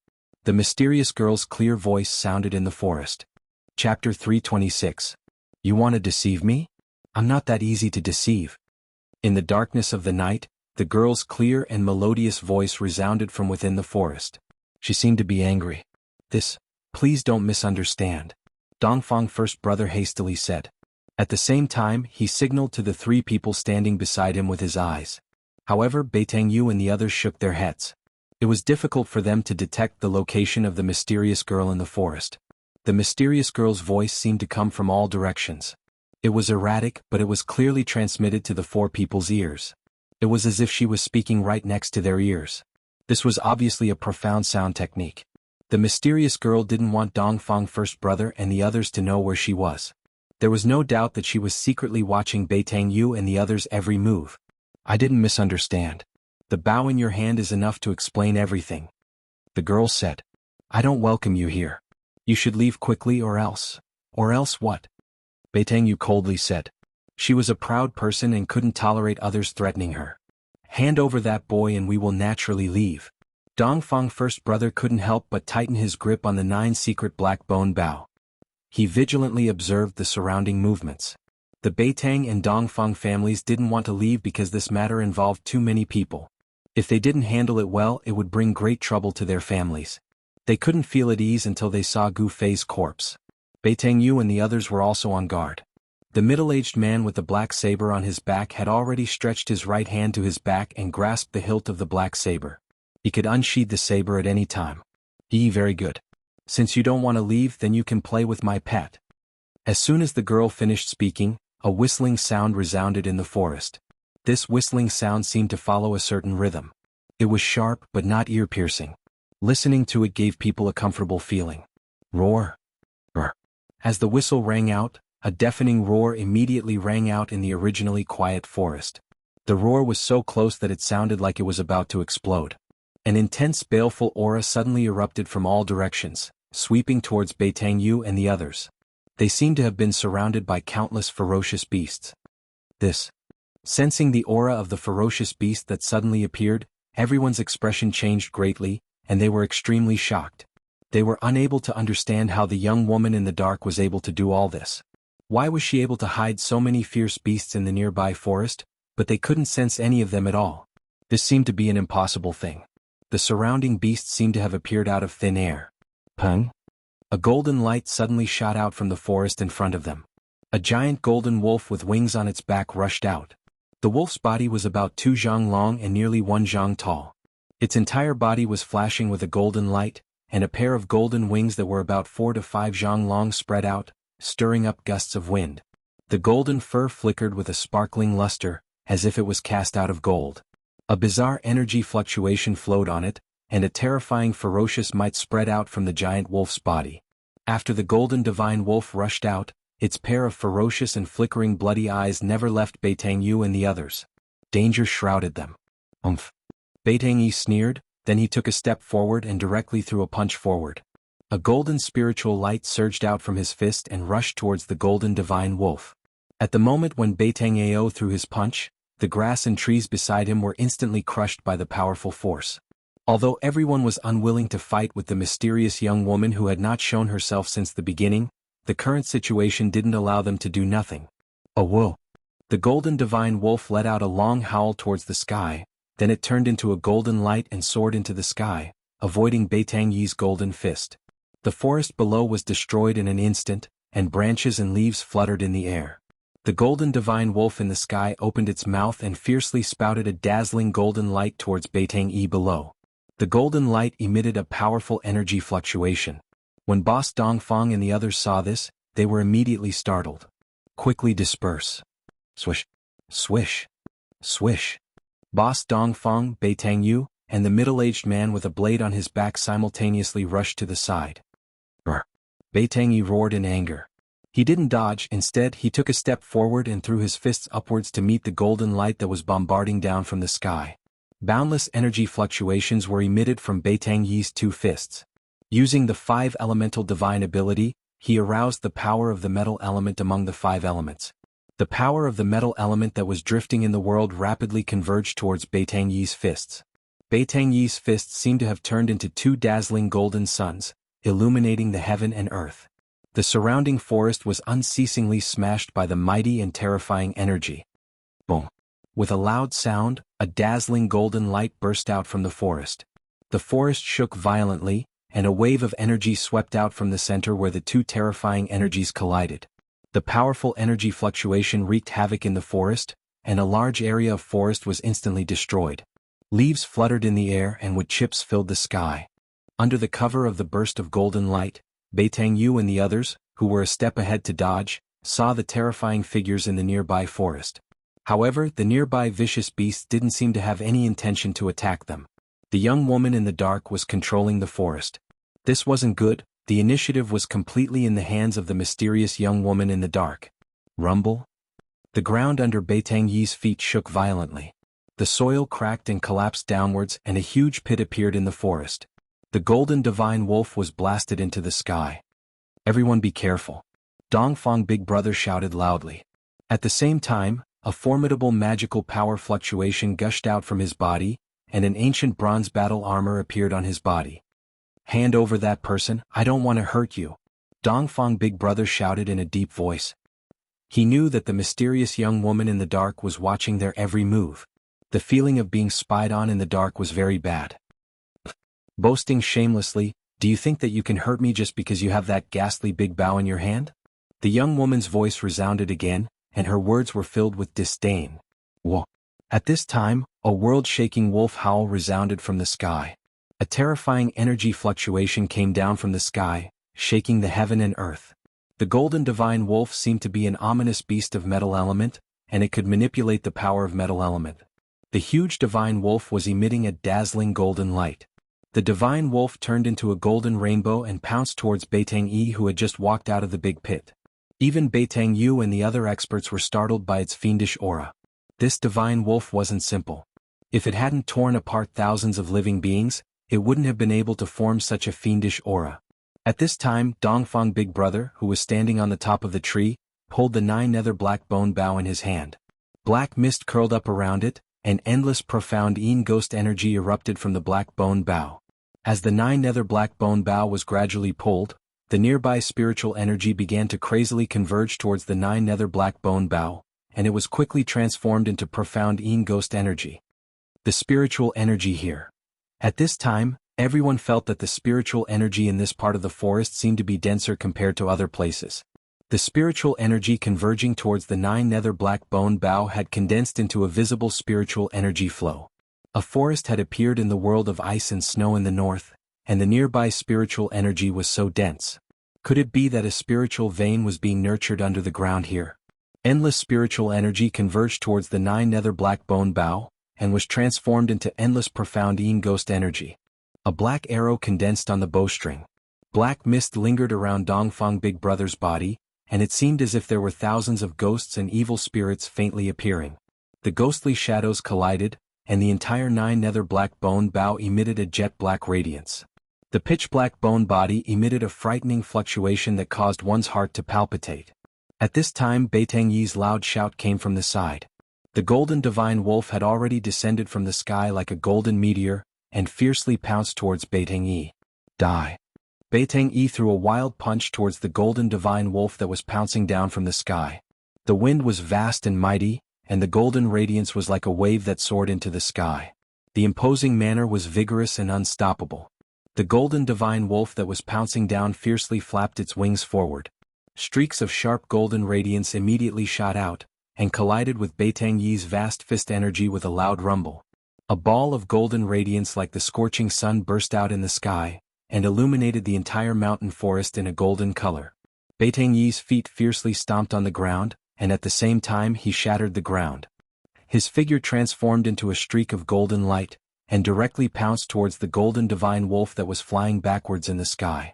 The mysterious girl's clear voice sounded in the forest. Chapter 326. You want to deceive me? I'm not that easy to deceive. In the darkness of the night, the girl's clear and melodious voice resounded from within the forest. She seemed to be angry. Please don't misunderstand," Dongfang first brother hastily said. At the same time, he signaled to the 3 people standing beside him with his eyes. However, Beitang Yu and the others shook their heads. It was difficult for them to detect the location of the mysterious girl in the forest. The mysterious girl's voice seemed to come from all directions. It was erratic, but it was clearly transmitted to the 4 people's ears. It was as if she was speaking right next to their ears. This was obviously a profound sound technique. The mysterious girl didn't want Dongfang first brother and the others to know where she was. There was no doubt that she was secretly watching Beitang Yu and the others' every move. I didn't misunderstand. The bow in your hand is enough to explain everything, the girl said. I don't welcome you here. You should leave quickly or else. Or else what? Beitang Yu coldly said. She was a proud person and couldn't tolerate others threatening her. Hand over that boy and we will naturally leave. Dongfang first brother couldn't help but tighten his grip on the 9 secret black bone bow. He vigilantly observed the surrounding movements. The Beitang and Dongfang families didn't want to leave because this matter involved too many people. If they didn't handle it well, it would bring great trouble to their families. They couldn't feel at ease until they saw Gu Fei's corpse. Beitang Yu and the others were also on guard. The middle-aged man with the black saber on his back had already stretched his right hand to his back and grasped the hilt of the black saber. He could unsheath the saber at any time. Very good. Since you don't want to leave, then you can play with my pet. As soon as the girl finished speaking, a whistling sound resounded in the forest. This whistling sound seemed to follow a certain rhythm. It was sharp but not ear-piercing. Listening to it gave people a comfortable feeling. Roar. As the whistle rang out, A deafening roar immediately rang out in the originally quiet forest. The roar was so close that it sounded like it was about to explode. An intense baleful aura suddenly erupted from all directions, sweeping towards Beitang and the others. They seemed to have been surrounded by countless ferocious beasts. Sensing the aura of the ferocious beast that suddenly appeared, everyone's expression changed greatly, and they were extremely shocked. They were unable to understand how the young woman in the dark was able to do all this. Why was she able to hide so many fierce beasts in the nearby forest, but they couldn't sense any of them at all? This seemed to be an impossible thing. The surrounding beasts seemed to have appeared out of thin air. Peng! A golden light suddenly shot out from the forest in front of them. A giant golden wolf with wings on its back rushed out. The wolf's body was about 2 zhang long and nearly 1 zhang tall. Its entire body was flashing with a golden light, and a pair of golden wings that were about 4 to 5 zhang long spread out, stirring up gusts of wind. The golden fur flickered with a sparkling luster, as if it was cast out of gold. A bizarre energy fluctuation flowed on it, and a terrifying ferocious might spread out from the giant wolf's body. After the golden divine wolf rushed out, its pair of ferocious and flickering bloody eyes never left Beitang and the others. Danger shrouded them. Umph! Beitang sneered, then he took a step forward and directly threw a punch forward. A golden spiritual light surged out from his fist and rushed towards the golden divine wolf. At the moment when Beitang threw his punch, the grass and trees beside him were instantly crushed by the powerful force. Although everyone was unwilling to fight with the mysterious young woman who had not shown herself since the beginning, the current situation didn't allow them to do nothing. Oh whoa! The golden divine wolf let out a long howl towards the sky, then it turned into a golden light and soared into the sky, avoiding Beitang's golden fist. The forest below was destroyed in an instant, and branches and leaves fluttered in the air. The golden divine wolf in the sky opened its mouth and fiercely spouted a dazzling golden light towards Beitang below. The golden light emitted a powerful energy fluctuation. When Boss Dongfang and the others saw this, they were immediately startled. Quickly disperse. Swish. Swish. Swish. Boss Dongfang, Beitang, and the middle-aged man with a blade on his back simultaneously rushed to the side. Brr! Beitang roared in anger. He didn't dodge, instead he took a step forward and threw his fists upwards to meet the golden light that was bombarding down from the sky. Boundless energy fluctuations were emitted from Beitang's 2 fists. Using the 5 elemental divine ability, he aroused the power of the metal element among the 5 elements. The power of the metal element that was drifting in the world rapidly converged towards Beitang's fists. Beitang's fists seemed to have turned into 2 dazzling golden suns, illuminating the heaven and earth. The surrounding forest was unceasingly smashed by the mighty and terrifying energy. Boom! With a loud sound, a dazzling golden light burst out from the forest. The forest shook violently, and a wave of energy swept out from the center where the 2 terrifying energies collided. The powerful energy fluctuation wreaked havoc in the forest, and a large area of forest was instantly destroyed. Leaves fluttered in the air and wood chips filled the sky. Under the cover of the burst of golden light, Beitang and the others, who were a step ahead to dodge, saw the terrifying figures in the nearby forest. However, the nearby vicious beasts didn't seem to have any intention to attack them. The young woman in the dark was controlling the forest. This wasn't good. The initiative was completely in the hands of the mysterious young woman in the dark. Rumble? The ground under Beitang's feet shook violently. The soil cracked and collapsed downwards and a huge pit appeared in the forest. The golden divine wolf was blasted into the sky. Everyone be careful. Dongfang Big Brother shouted loudly. At the same time, a formidable magical power fluctuation gushed out from his body, and an ancient bronze battle armor appeared on his body. Hand over that person, I don't want to hurt you. Dongfang Big Brother shouted in a deep voice. He knew that the mysterious young woman in the dark was watching their every move. The feeling of being spied on in the dark was very bad. Boasting shamelessly, do you think that you can hurt me just because you have that ghastly big bow in your hand? The young woman's voice resounded again, and her words were filled with disdain. Whoa! At this time, a world-shaking wolf howl resounded from the sky. A terrifying energy fluctuation came down from the sky, shaking the heaven and earth. The golden divine wolf seemed to be an ominous beast of metal element, and it could manipulate the power of metal element. The huge divine wolf was emitting a dazzling golden light. The divine wolf turned into a golden rainbow and pounced towards Beitang who had just walked out of the big pit. Even Beitang Yu and the other experts were startled by its fiendish aura. This divine wolf wasn't simple. If it hadn't torn apart thousands of living beings, it wouldn't have been able to form such a fiendish aura. At this time, Dongfang Big Brother, who was standing on the top of the tree, pulled the 9-nether black bone bough in his hand. Black mist curled up around it, and endless profound ghost energy erupted from the black bone bough. As the 9-nether black bone bough was gradually pulled, the nearby spiritual energy began to crazily converge towards the 9-nether black bone bough, and it was quickly transformed into profound ghost energy. The spiritual energy here. At this time, everyone felt that the spiritual energy in this part of the forest seemed to be denser compared to other places. The spiritual energy converging towards the 9-nether black bone bough had condensed into a visible spiritual energy flow. A forest had appeared in the world of ice and snow in the north, and the nearby spiritual energy was so dense. Could it be that a spiritual vein was being nurtured under the ground here? Endless spiritual energy converged towards the 9-nether black bone bough, and was transformed into endless profound ghost energy. A black arrow condensed on the bowstring. Black mist lingered around Dongfang Big Brother's body, and it seemed as if there were thousands of ghosts and evil spirits faintly appearing. The ghostly shadows collided, and the entire 9-nether black bone bough emitted a jet-black radiance. The pitch-black bone body emitted a frightening fluctuation that caused one's heart to palpitate. At this time Beitang Yi's loud shout came from the side. The golden divine wolf had already descended from the sky like a golden meteor, and fiercely pounced towards Beitang Yi. Die! Beitang Yi threw a wild punch towards the golden divine wolf that was pouncing down from the sky. The wind was vast and mighty, and the golden radiance was like a wave that soared into the sky. The imposing manner was vigorous and unstoppable. The golden divine wolf that was pouncing down fiercely flapped its wings forward. Streaks of sharp golden radiance immediately shot out, and collided with Beitang Yi's vast fist energy with a loud rumble. A ball of golden radiance like the scorching sun burst out in the sky, and illuminated the entire mountain forest in a golden color. Beitang Yi's feet fiercely stomped on the ground, and at the same time he shattered the ground. His figure transformed into a streak of golden light, and directly pounced towards the golden divine wolf that was flying backwards in the sky.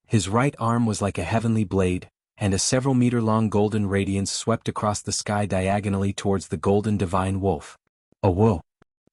His right arm was like a heavenly blade, and a several-meter-long golden radiance swept across the sky diagonally towards the golden divine wolf. Oh whoa!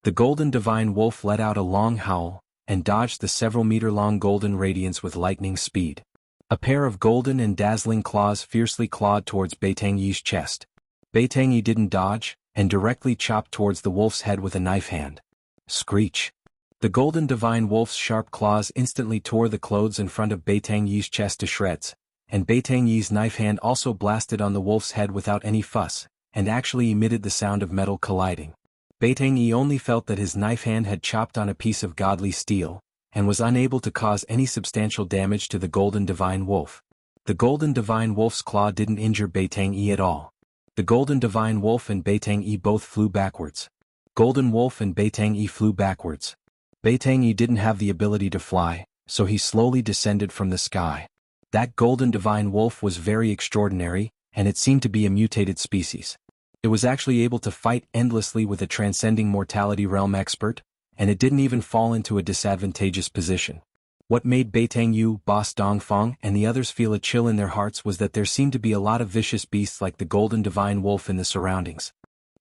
The golden divine wolf let out a long howl, and dodged the several-meter-long golden radiance with lightning speed. A pair of golden and dazzling claws fiercely clawed towards Beitang Yi's chest. Beitang Yi didn't dodge, and directly chopped towards the wolf's head with a knife hand. Screech! The golden divine wolf's sharp claws instantly tore the clothes in front of Beitang Yi's chest to shreds, and Beitang Yi's knife hand also blasted on the wolf's head without any fuss, and actually emitted the sound of metal colliding. Beitang Yi only felt that his knife hand had chopped on a piece of godly steel, and was unable to cause any substantial damage to the golden divine wolf. The golden divine wolf's claw didn't injure Beitang Yi at all. The golden divine wolf and Beitang Yi both flew backwards. Golden wolf and Beitang Yi flew backwards. Beitang Yi didn't have the ability to fly, so he slowly descended from the sky. That golden divine wolf was very extraordinary, and it seemed to be a mutated species. It was actually able to fight endlessly with a transcending mortality realm expert, and it didn't even fall into a disadvantageous position. What made Beitang Yu, Boss Dongfang, and the others feel a chill in their hearts was that there seemed to be a lot of vicious beasts like the golden divine wolf in the surroundings.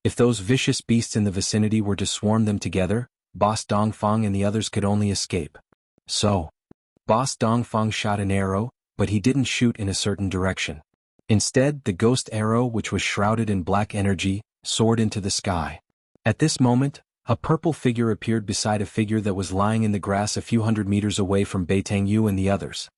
If those vicious beasts in the vicinity were to swarm them together, Boss Dongfang and the others could only escape. So, Boss Dongfang shot an arrow, but he didn't shoot in a certain direction. Instead, the ghost arrow, which was shrouded in black energy, soared into the sky. At this moment, a purple figure appeared beside a figure that was lying in the grass a few hundred meters away from Beitang Yu and the others.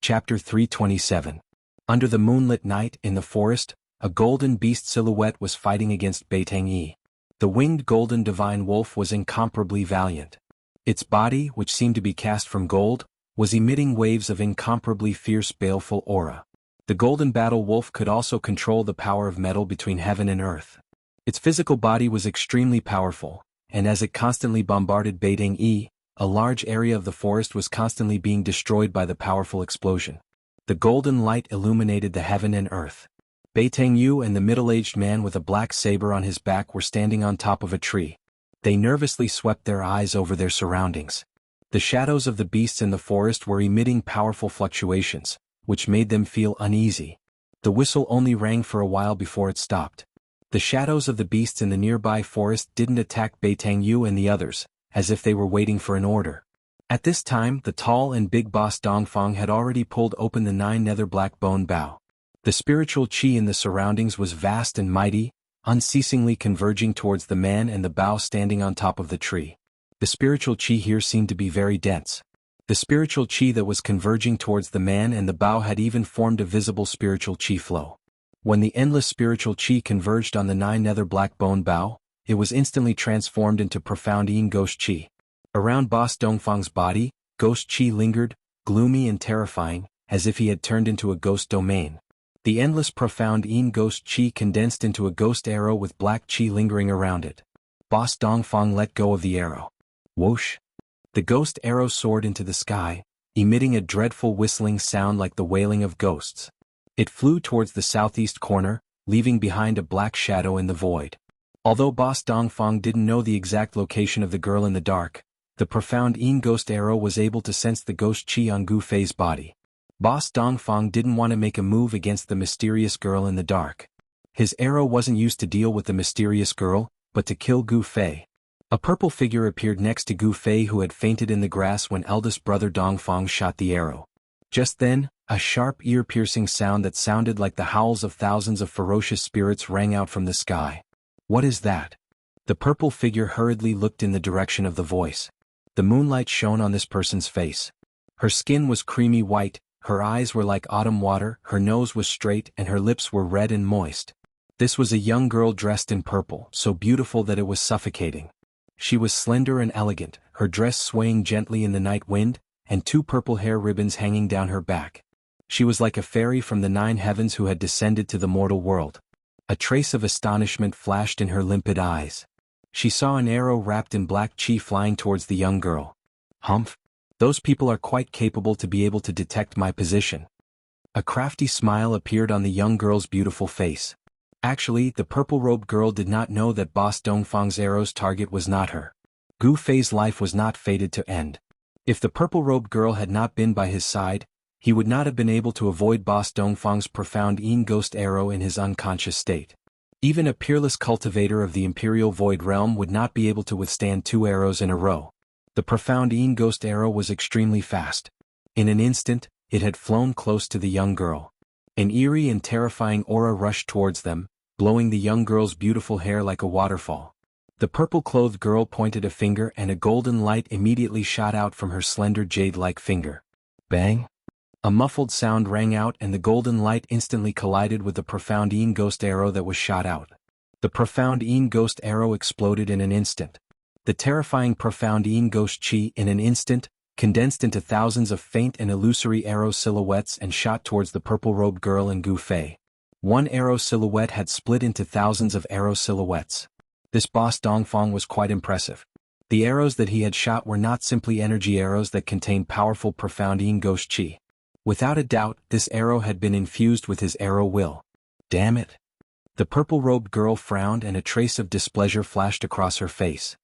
Chapter 327. Under the moonlit night in the forest, a golden beast silhouette was fighting against Beitang Yi. The winged golden divine wolf was incomparably valiant. Its body, which seemed to be cast from gold, was emitting waves of incomparably fierce baleful aura. The golden battle wolf could also control the power of metal between heaven and earth. Its physical body was extremely powerful, and as it constantly bombarded Beitang Yi, a large area of the forest was constantly being destroyed by the powerful explosion. The golden light illuminated the heaven and earth. Beitang Yu and the middle-aged man with a black saber on his back were standing on top of a tree. They nervously swept their eyes over their surroundings. The shadows of the beasts in the forest were emitting powerful fluctuations, which made them feel uneasy. The whistle only rang for a while before it stopped. The shadows of the beasts in the nearby forest didn't attack Beitangyu and the others, as if they were waiting for an order. At this time, the tall and big boss Dongfang had already pulled open the 9 nether black bone bow. The spiritual qi in the surroundings was vast and mighty, unceasingly converging towards the man and the bow standing on top of the tree. The spiritual qi here seemed to be very dense. The spiritual qi that was converging towards the man and the bow had even formed a visible spiritual qi flow. When the endless spiritual qi converged on the 9 nether black bone bow, it was instantly transformed into profound Yin ghost qi. Around Boss Dongfang's body, ghost qi lingered, gloomy and terrifying, as if he had turned into a ghost domain. The endless profound Yin ghost qi condensed into a ghost arrow with black qi lingering around it. Boss Dongfang let go of the arrow. Whoosh! The ghost arrow soared into the sky, emitting a dreadful whistling sound like the wailing of ghosts. It flew towards the southeast corner, leaving behind a black shadow in the void. Although Boss Dongfang didn't know the exact location of the girl in the dark, the profound Yin ghost arrow was able to sense the ghost qi on Gu Fei's body. Boss Dongfang didn't want to make a move against the mysterious girl in the dark. His arrow wasn't used to deal with the mysterious girl, but to kill Gu Fei. A purple figure appeared next to Gu Fei, who had fainted in the grass when eldest brother Dongfang shot the arrow. Just then, a sharp ear-piercing sound that sounded like the howls of thousands of ferocious spirits rang out from the sky. What is that? The purple figure hurriedly looked in the direction of the voice. The moonlight shone on this person's face. Her skin was creamy white, her eyes were like autumn water, her nose was straight and her lips were red and moist. This was a young girl dressed in purple, so beautiful that it was suffocating. She was slender and elegant, her dress swaying gently in the night wind, and 2 purple hair ribbons hanging down her back. She was like a fairy from the 9 heavens who had descended to the mortal world. A trace of astonishment flashed in her limpid eyes. She saw an arrow wrapped in black qi flying towards the young girl. Humph! Those people are quite capable to be able to detect my position. A crafty smile appeared on the young girl's beautiful face. Actually, the purple-robed girl did not know that Boss Dongfang's arrow's target was not her. Gu Fei's life was not fated to end. If the purple-robed girl had not been by his side, he would not have been able to avoid Boss Dongfang's profound Yin ghost arrow in his unconscious state. Even a peerless cultivator of the Imperial Void Realm would not be able to withstand 2 arrows in a row. The profound Yin ghost arrow was extremely fast. In an instant, it had flown close to the young girl. An eerie and terrifying aura rushed towards them, blowing the young girl's beautiful hair like a waterfall. The purple-clothed girl pointed a finger and a golden light immediately shot out from her slender jade-like finger. Bang! A muffled sound rang out and the golden light instantly collided with the profound Yin ghost arrow that was shot out. The profound Yin ghost arrow exploded in an instant. The terrifying profound Yin ghost qi in an instant condensed into thousands of faint and illusory arrow silhouettes and shot towards the purple-robed girl and Gu Fei. One arrow silhouette had split into thousands of arrow silhouettes. This Boss Dongfang was quite impressive. The arrows that he had shot were not simply energy arrows that contained powerful profound Yin ghost qi. Without a doubt, this arrow had been infused with his arrow will. Damn it! The purple-robed girl frowned and a trace of displeasure flashed across her face.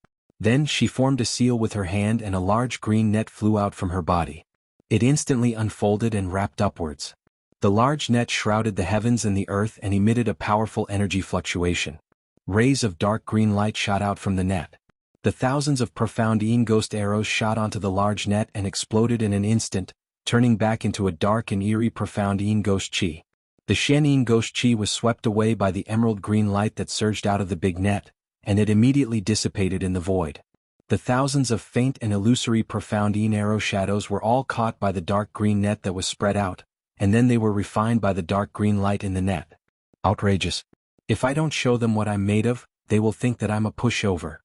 Then she formed a seal with her hand and a large green net flew out from her body. It instantly unfolded and wrapped upwards. The large net shrouded the heavens and the earth and emitted a powerful energy fluctuation. Rays of dark green light shot out from the net. The thousands of profound Yin ghost arrows shot onto the large net and exploded in an instant, turning back into a dark and eerie profound Yin ghost qi. The Shen Yin ghost qi was swept away by the emerald green light that surged out of the big net, and it immediately dissipated in the void. The thousands of faint and illusory profound Yin arrow shadows were all caught by the dark green net that was spread out, and then they were refined by the dark green light in the net. Outrageous. If I don't show them what I'm made of, they will think that I'm a pushover.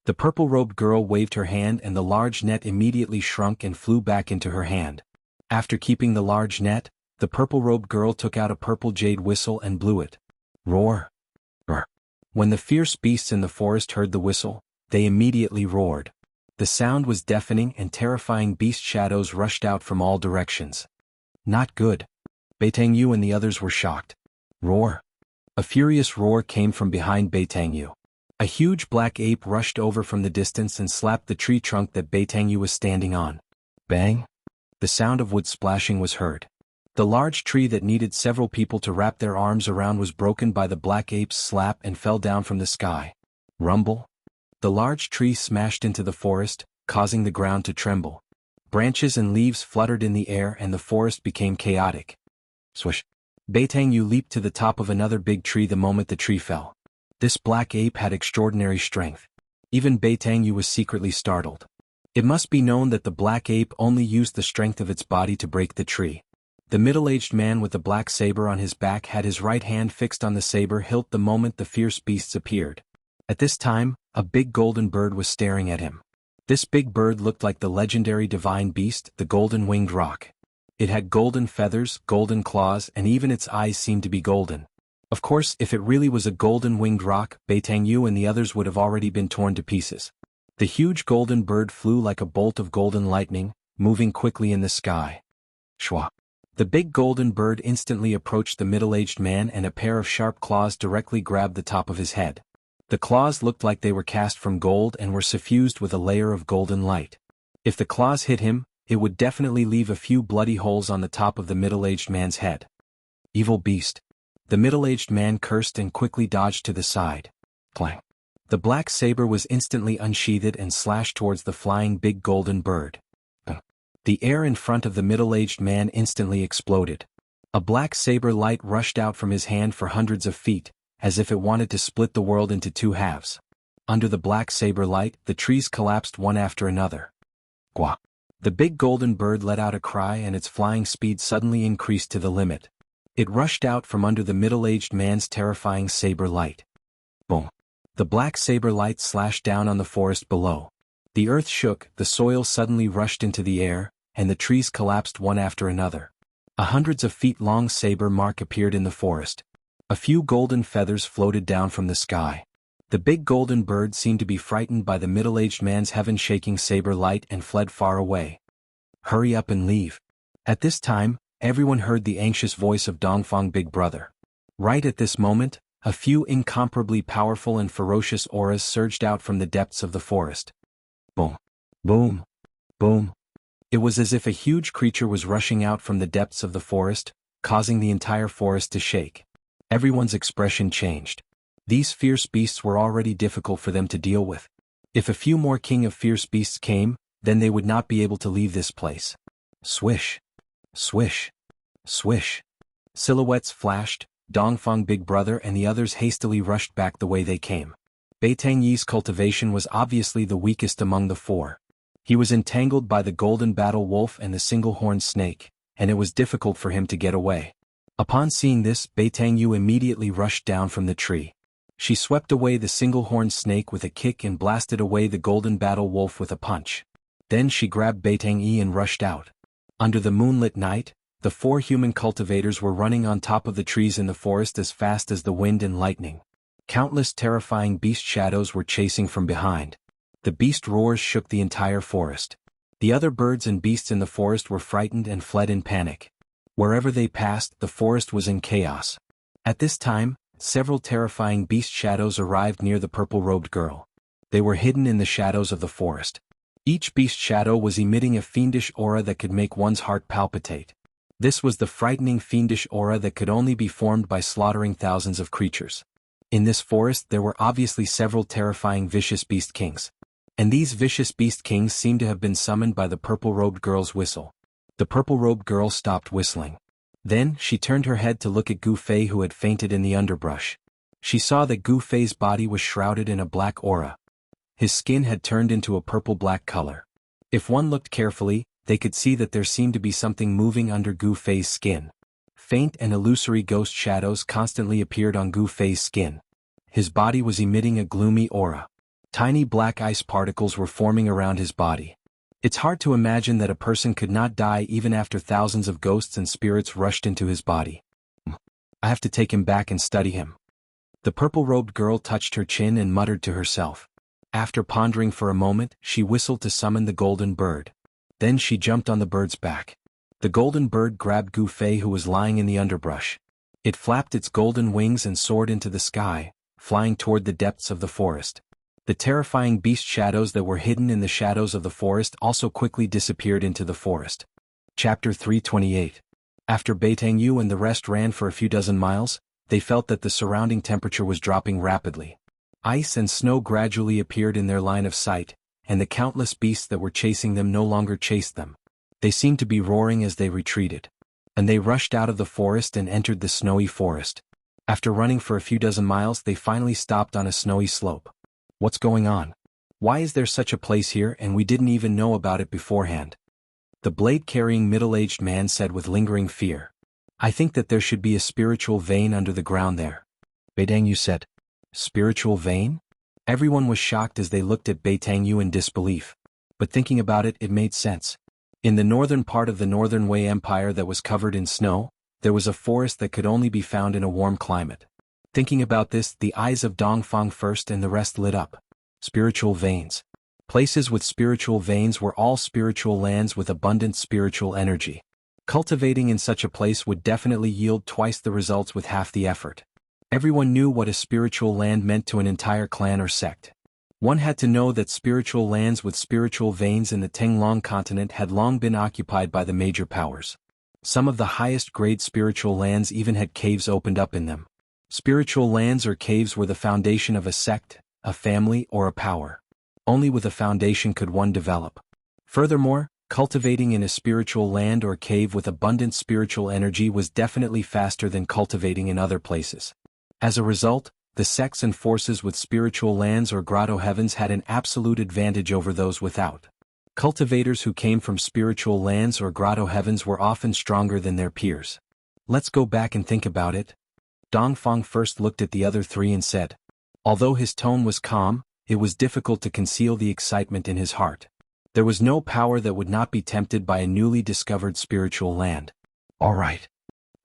The purple-robed girl waved her hand and the large net immediately shrunk and flew back into her hand. After keeping the large net, the purple-robed girl took out a purple jade whistle and blew it. Roar! Roar! When the fierce beasts in the forest heard the whistle, they immediately roared. The sound was deafening and terrifying beast shadows rushed out from all directions. Not good. Beitangyu and the others were shocked. Roar! A furious roar came from behind Beitangyu. A huge black ape rushed over from the distance and slapped the tree trunk that Beitangyu was standing on. Bang! The sound of wood splashing was heard. The large tree that needed several people to wrap their arms around was broken by the black ape's slap and fell down from the sky. Rumble. The large tree smashed into the forest, causing the ground to tremble. Branches and leaves fluttered in the air and the forest became chaotic. Swish. Beitang Yu leaped to the top of another big tree the moment the tree fell. This black ape had extraordinary strength. Even Beitang Yu was secretly startled. It must be known that the black ape only used the strength of its body to break the tree. The middle-aged man with the black saber on his back had his right hand fixed on the saber hilt the moment the fierce beasts appeared. At this time, a big golden bird was staring at him. This big bird looked like the legendary divine beast, the golden-winged roc. It had golden feathers, golden claws, and even its eyes seemed to be golden. Of course, if it really was a golden-winged roc, Beitang Yu and the others would have already been torn to pieces. The huge golden bird flew like a bolt of golden lightning, moving quickly in the sky. Shwa. The big golden bird instantly approached the middle-aged man and a pair of sharp claws directly grabbed the top of his head. The claws looked like they were cast from gold and were suffused with a layer of golden light. If the claws hit him, it would definitely leave a few bloody holes on the top of the middle-aged man's head. Evil beast. The middle-aged man cursed and quickly dodged to the side. Clang. The black saber was instantly unsheathed and slashed towards the flying big golden bird. The air in front of the middle-aged man instantly exploded. A black saber light rushed out from his hand for hundreds of feet, as if it wanted to split the world into two halves. Under the black saber light, the trees collapsed one after another. Gwa. The big golden bird let out a cry and its flying speed suddenly increased to the limit. It rushed out from under the middle-aged man's terrifying saber light. Boom. The black saber light slashed down on the forest below. The earth shook, the soil suddenly rushed into the air, and the trees collapsed one after another. A hundreds of feet long saber mark appeared in the forest. A few golden feathers floated down from the sky. The big golden bird seemed to be frightened by the middle-aged man's heaven-shaking saber light and fled far away. Hurry up and leave. At this time, everyone heard the anxious voice of Dongfang Big Brother. Right at this moment, a few incomparably powerful and ferocious auras surged out from the depths of the forest. Boom. Boom. Boom. It was as if a huge creature was rushing out from the depths of the forest, causing the entire forest to shake. Everyone's expression changed. These fierce beasts were already difficult for them to deal with. If a few more king of fierce beasts came, then they would not be able to leave this place. Swish. Swish. Swish. Silhouettes flashed, Dongfang Big Brother and the others hastily rushed back the way they came. Beitang Yi's cultivation was obviously the weakest among the four. He was entangled by the golden battle wolf and the single-horned snake, and it was difficult for him to get away. Upon seeing this, Beitang Yu immediately rushed down from the tree. She swept away the single-horned snake with a kick and blasted away the golden battle wolf with a punch. Then she grabbed Beitang Yi and rushed out. Under the moonlit night, the four human cultivators were running on top of the trees in the forest as fast as the wind and lightning. Countless terrifying beast shadows were chasing from behind. The beast roars shook the entire forest. The other birds and beasts in the forest were frightened and fled in panic. Wherever they passed, the forest was in chaos. At this time, several terrifying beast shadows arrived near the purple-robed girl. They were hidden in the shadows of the forest. Each beast shadow was emitting a fiendish aura that could make one's heart palpitate. This was the frightening fiendish aura that could only be formed by slaughtering thousands of creatures. In this forest there were obviously several terrifying vicious beast kings. And these vicious beast kings seemed to have been summoned by the purple-robed girl's whistle. The purple-robed girl stopped whistling. Then, she turned her head to look at Gu Fei who had fainted in the underbrush. She saw that Gu Fei's body was shrouded in a black aura. His skin had turned into a purple-black color. If one looked carefully, they could see that there seemed to be something moving under Gu Fei's skin. Faint and illusory ghost shadows constantly appeared on Gu Fei's skin. His body was emitting a gloomy aura. Tiny black ice particles were forming around his body. It's hard to imagine that a person could not die even after thousands of ghosts and spirits rushed into his body. I have to take him back and study him. The purple-robed girl touched her chin and muttered to herself. After pondering for a moment, she whistled to summon the golden bird. Then she jumped on the bird's back. The golden bird grabbed Gu Fei who was lying in the underbrush. It flapped its golden wings and soared into the sky, flying toward the depths of the forest. The terrifying beast shadows that were hidden in the shadows of the forest also quickly disappeared into the forest. Chapter 328. After Beitangyu and the rest ran for a few dozen miles, they felt that the surrounding temperature was dropping rapidly. Ice and snow gradually appeared in their line of sight, and the countless beasts that were chasing them no longer chased them. They seemed to be roaring as they retreated. And they rushed out of the forest and entered the snowy forest. After running for a few dozen miles, they finally stopped on a snowy slope. What's going on? Why is there such a place here and we didn't even know about it beforehand? The blade-carrying middle-aged man said with lingering fear. I think that there should be a spiritual vein under the ground there. Beitangyu said. Spiritual vein? Everyone was shocked as they looked at Beitangyu in disbelief. But thinking about it, it made sense. In the northern part of the Northern Wei Empire that was covered in snow, there was a forest that could only be found in a warm climate. Thinking about this, the eyes of Dongfang first and the rest lit up. Spiritual veins. Places with spiritual veins were all spiritual lands with abundant spiritual energy. Cultivating in such a place would definitely yield twice the results with half the effort. Everyone knew what a spiritual land meant to an entire clan or sect. One had to know that spiritual lands with spiritual veins in the Tenglong continent had long been occupied by the major powers. Some of the highest-grade spiritual lands even had caves opened up in them. Spiritual lands or caves were the foundation of a sect, a family, or a power. Only with a foundation could one develop. Furthermore, cultivating in a spiritual land or cave with abundant spiritual energy was definitely faster than cultivating in other places. As a result, the sects and forces with spiritual lands or grotto heavens had an absolute advantage over those without. Cultivators who came from spiritual lands or grotto heavens were often stronger than their peers. Let's go back and think about it. Dongfang first looked at the other three and said. Although his tone was calm, it was difficult to conceal the excitement in his heart. There was no power that would not be tempted by a newly discovered spiritual land. All right.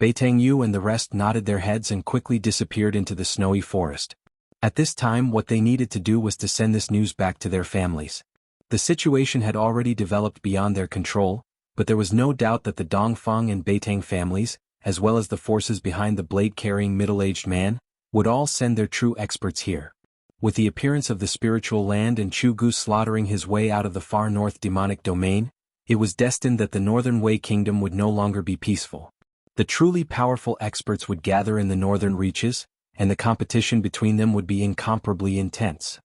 Beitangyu and the rest nodded their heads and quickly disappeared into the snowy forest. At this time, what they needed to do was to send this news back to their families. The situation had already developed beyond their control, but there was no doubt that the Dongfang and Beitang families, as well as the forces behind the blade-carrying middle-aged man, would all send their true experts here. With the appearance of the spiritual land and Jianghu slaughtering his way out of the far north demonic domain, it was destined that the Northern Wei Kingdom would no longer be peaceful. The truly powerful experts would gather in the northern reaches, and the competition between them would be incomparably intense.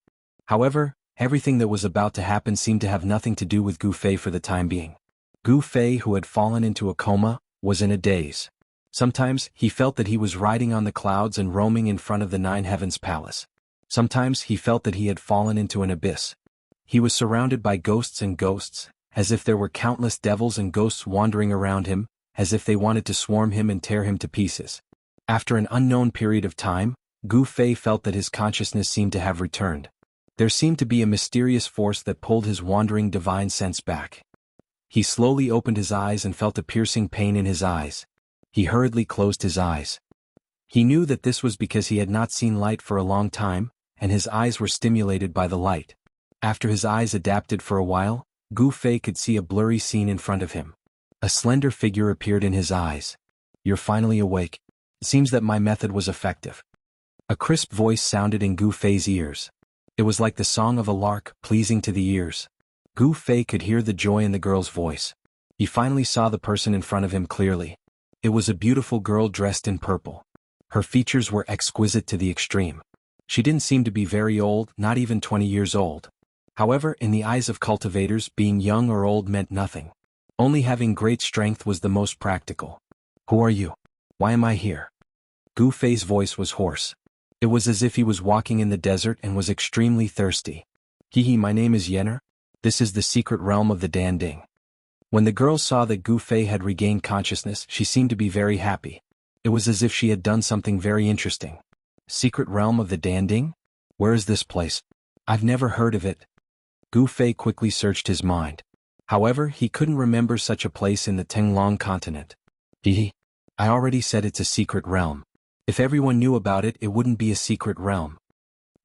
However, everything that was about to happen seemed to have nothing to do with Gu Fei for the time being. Gu Fei, who had fallen into a coma, was in a daze. Sometimes he felt that he was riding on the clouds and roaming in front of the Nine Heavens Palace. Sometimes he felt that he had fallen into an abyss. He was surrounded by ghosts and ghosts, as if there were countless devils and ghosts wandering around him, as if they wanted to swarm him and tear him to pieces. After an unknown period of time, Gu Fei felt that his consciousness seemed to have returned. There seemed to be a mysterious force that pulled his wandering divine sense back. He slowly opened his eyes and felt a piercing pain in his eyes. He hurriedly closed his eyes. He knew that this was because he had not seen light for a long time, and his eyes were stimulated by the light. After his eyes adapted for a while, Gu Fei could see a blurry scene in front of him. A slender figure appeared in his eyes. You're finally awake. It seems that my method was effective. A crisp voice sounded in Gu Fei's ears. It was like the song of a lark, pleasing to the ears. Gu Fei could hear the joy in the girl's voice. He finally saw the person in front of him clearly. It was a beautiful girl dressed in purple. Her features were exquisite to the extreme. She didn't seem to be very old, not even 20 years old. However, in the eyes of cultivators, being young or old meant nothing. Only having great strength was the most practical. Who are you? Why am I here? Gu Fei's voice was hoarse. It was as if he was walking in the desert and was extremely thirsty. My name is Yenner. This is the secret realm of the Danding. When the girl saw that Gu Fei had regained consciousness, she seemed to be very happy. It was as if she had done something very interesting. Secret realm of the Danding? Where is this place? I've never heard of it. Gu Fei quickly searched his mind. However, he couldn't remember such a place in the Tenglong continent. I already said it's a secret realm. If everyone knew about it, it wouldn't be a secret realm.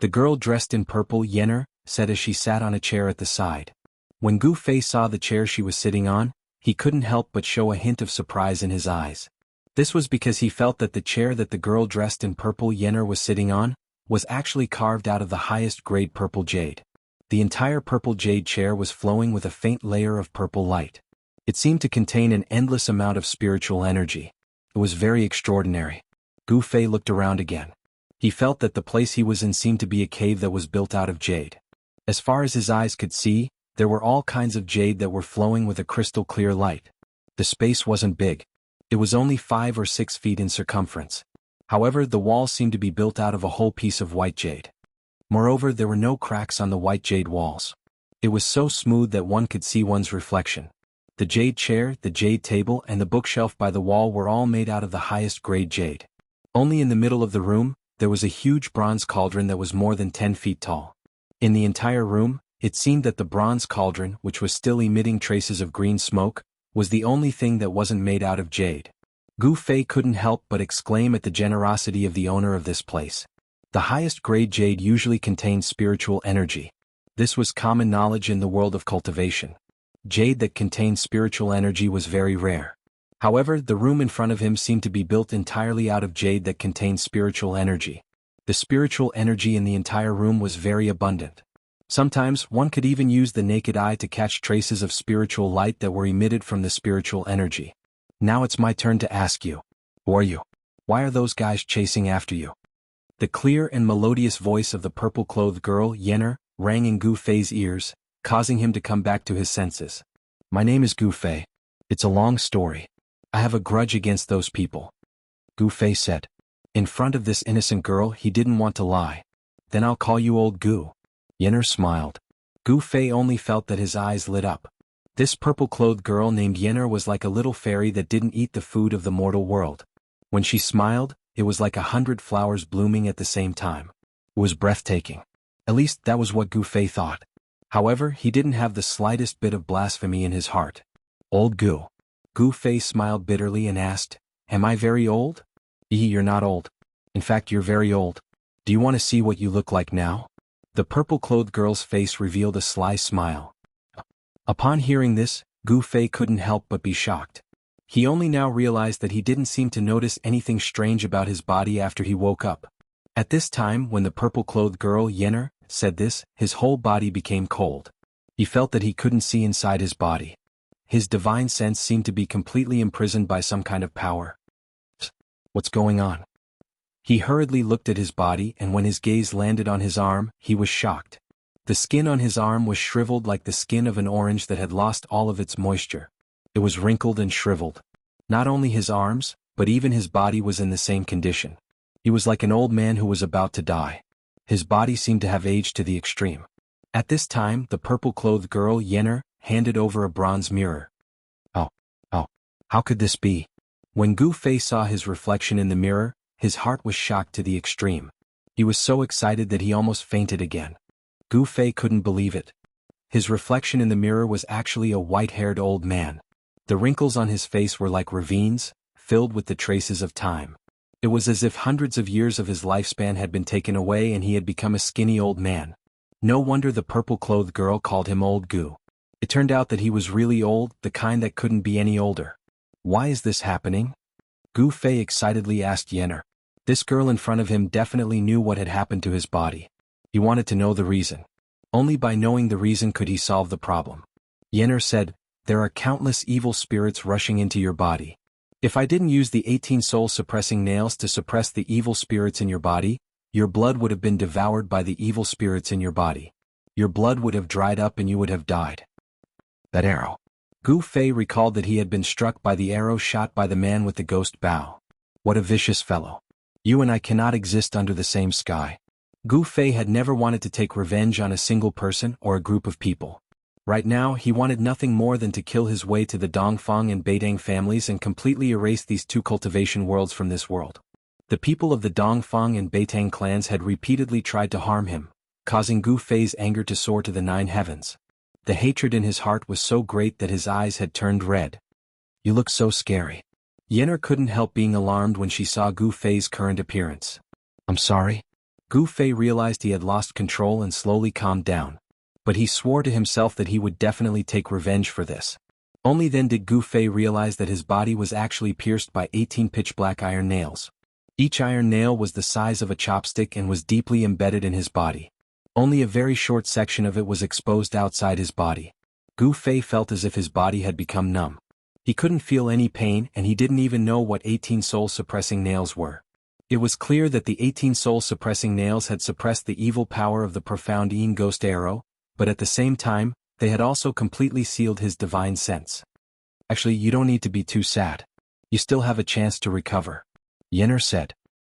The girl dressed in purple, Yenner, said as she sat on a chair at the side. When Gu Fei saw the chair she was sitting on, he couldn't help but show a hint of surprise in his eyes. This was because he felt that the chair that the girl dressed in purple, Yenner, was sitting on, was actually carved out of the highest grade purple jade. The entire purple jade chair was flowing with a faint layer of purple light. It seemed to contain an endless amount of spiritual energy. It was very extraordinary. Gu Fei looked around again. He felt that the place he was in seemed to be a cave that was built out of jade. As far as his eyes could see, there were all kinds of jade that were flowing with a crystal-clear light. The space wasn't big. It was only 5 or 6 feet in circumference. However, the walls seemed to be built out of a whole piece of white jade. Moreover, there were no cracks on the white jade walls. It was so smooth that one could see one's reflection. The jade chair, the jade table, and the bookshelf by the wall were all made out of the highest grade jade. Only in the middle of the room, there was a huge bronze cauldron that was more than 10 feet tall. In the entire room, it seemed that the bronze cauldron, which was still emitting traces of green smoke, was the only thing that wasn't made out of jade. Gu Fei couldn't help but exclaim at the generosity of the owner of this place. The highest grade jade usually contained spiritual energy. This was common knowledge in the world of cultivation. Jade that contained spiritual energy was very rare. However, the room in front of him seemed to be built entirely out of jade that contained spiritual energy. The spiritual energy in the entire room was very abundant. Sometimes, one could even use the naked eye to catch traces of spiritual light that were emitted from the spiritual energy. Now it's my turn to ask you. Who are you? Why are those guys chasing after you? The clear and melodious voice of the purple-clothed girl, Yenner, rang in Gu Fei's ears, causing him to come back to his senses. My name is Gu Fei. It's a long story. I have a grudge against those people. Gu Fei said. In front of this innocent girl, he didn't want to lie. Then I'll call you old Gu. Yenner smiled. Gu Fei only felt that his eyes lit up. This purple-clothed girl named Yenner was like a little fairy that didn't eat the food of the mortal world. When she smiled, it was like 100 flowers blooming at the same time. It was breathtaking. At least that was what Gu Fei thought. However, he didn't have the slightest bit of blasphemy in his heart. Old Gu. Gu Fei smiled bitterly and asked, Am I very old? You're not old. In fact, you're very old. Do you want to see what you look like now? The purple-clothed girl's face revealed a sly smile. Upon hearing this, Gu Fei couldn't help but be shocked. He only now realized that he didn't seem to notice anything strange about his body after he woke up. At this time, when the purple-clothed girl, Yenner, said this, his whole body became cold. He felt that he couldn't see inside his body. His divine sense seemed to be completely imprisoned by some kind of power. What's going on? He hurriedly looked at his body, and when his gaze landed on his arm, he was shocked. The skin on his arm was shriveled like the skin of an orange that had lost all of its moisture. It was wrinkled and shriveled. Not only his arms, but even his body was in the same condition. He was like an old man who was about to die. His body seemed to have aged to the extreme. At this time, the purple-clothed girl, Yenner, handed over a bronze mirror. Oh, how could this be? When Gu Fei saw his reflection in the mirror, his heart was shocked to the extreme. He was so excited that he almost fainted again. Gu Fei couldn't believe it. His reflection in the mirror was actually a white-haired old man. The wrinkles on his face were like ravines, filled with the traces of time. It was as if hundreds of years of his lifespan had been taken away and he had become a skinny old man. No wonder the purple-clothed girl called him Old Gu. It turned out that he was really old, the kind that couldn't be any older. Why is this happening? Gu Fei excitedly asked Yenner. This girl in front of him definitely knew what had happened to his body. He wanted to know the reason. Only by knowing the reason could he solve the problem. Yenner said, There are countless evil spirits rushing into your body. If I didn't use the 18 soul-suppressing nails to suppress the evil spirits in your body, your blood would have been devoured by the evil spirits in your body. Your blood would have dried up and you would have died. That arrow. Gu Fei recalled that he had been struck by the arrow shot by the man with the ghost bow. What a vicious fellow. You and I cannot exist under the same sky. Gu Fei had never wanted to take revenge on a single person or a group of people. Right now, he wanted nothing more than to kill his way to the Dongfang and Beidang families and completely erase these two cultivation worlds from this world. The people of the Dongfang and Beidang clans had repeatedly tried to harm him, causing Gu Fei's anger to soar to the 9 heavens. The hatred in his heart was so great that his eyes had turned red. You look so scary. Yenner couldn't help being alarmed when she saw Gu Fei's current appearance. I'm sorry. Gu Fei realized he had lost control and slowly calmed down. But he swore to himself that he would definitely take revenge for this. Only then did Gu Fei realize that his body was actually pierced by 18 pitch-black iron nails. Each iron nail was the size of a chopstick and was deeply embedded in his body. Only a very short section of it was exposed outside his body. Gu Fei felt as if his body had become numb. He couldn't feel any pain and he didn't even know what 18 soul-suppressing nails were. It was clear that the 18 soul-suppressing nails had suppressed the evil power of the profound Yin ghost arrow, but at the same time, they had also completely sealed his divine sense. Actually, you don't need to be too sad. You still have a chance to recover. Yenner said.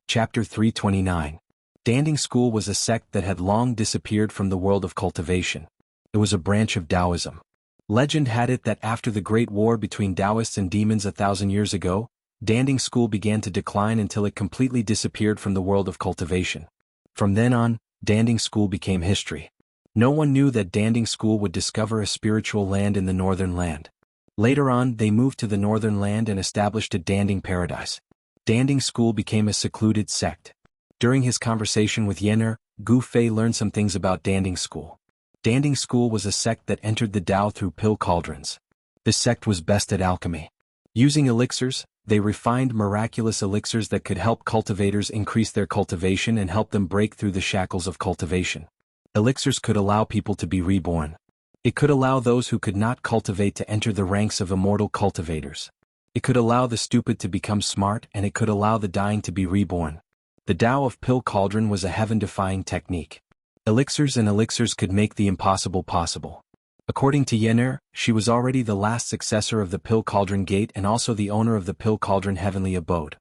Chapter 329. Danding School was a sect that had long disappeared from the world of cultivation. It was a branch of Taoism. Legend had it that after the Great War between Taoists and demons 1,000 years ago, Danding School began to decline until it completely disappeared from the world of cultivation. From then on, Danding School became history. No one knew that Danding School would discover a spiritual land in the northern land. Later on, they moved to the northern land and established a Danding paradise. Danding School became a secluded sect. During his conversation with Yenner, Gu Fei learned some things about Danding School. Danding School was a sect that entered the Tao through pill cauldrons. This sect was best at alchemy. Using elixirs, they refined miraculous elixirs that could help cultivators increase their cultivation and help them break through the shackles of cultivation. Elixirs could allow people to be reborn. It could allow those who could not cultivate to enter the ranks of immortal cultivators. It could allow the stupid to become smart and it could allow the dying to be reborn. The Tao of Pill Cauldron was a heaven-defying technique. Elixirs and elixirs could make the impossible possible. According to Yenner, she was already the last successor of the Pill Cauldron Gate and also the owner of the Pill Cauldron Heavenly Abode.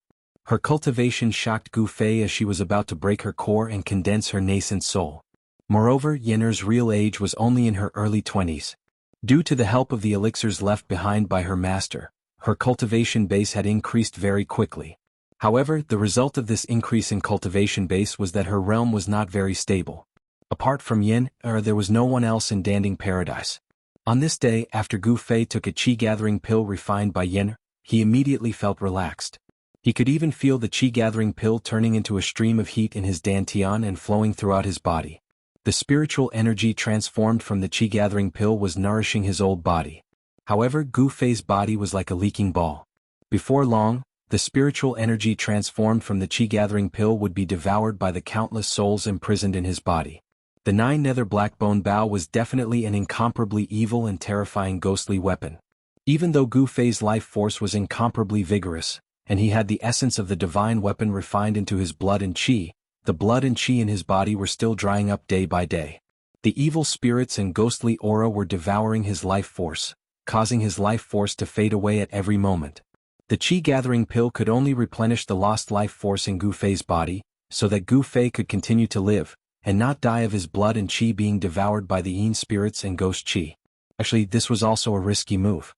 Her cultivation shocked Gu Fei as she was about to break her core and condense her nascent soul. Moreover, Yenner's real age was only in her early 20s. Due to the help of the elixirs left behind by her master, her cultivation base had increased very quickly. However, the result of this increase in cultivation base was that her realm was not very stable. Apart from Yenner, there was no one else in Danding Paradise. On this day, after Gu Fei took a qi-gathering pill refined by Yenner, he immediately felt relaxed. He could even feel the qi-gathering pill turning into a stream of heat in his dantian and flowing throughout his body. The spiritual energy transformed from the qi-gathering pill was nourishing his old body. However, Gu Fei's body was like a leaking ball. Before long, the spiritual energy transformed from the qi-gathering pill would be devoured by the countless souls imprisoned in his body. The 9-nether blackbone bow was definitely an incomparably evil and terrifying ghostly weapon. Even though Gu Fei's life force was incomparably vigorous, and he had the essence of the divine weapon refined into his blood and qi, the blood and qi in his body were still drying up day by day. The evil spirits and ghostly aura were devouring his life force, causing his life force to fade away at every moment. The qi-gathering pill could only replenish the lost life force in Gu Fei's body, so that Gu Fei could continue to live, and not die of his blood and qi being devoured by the Yin spirits and ghost qi. Actually, this was also a risky move.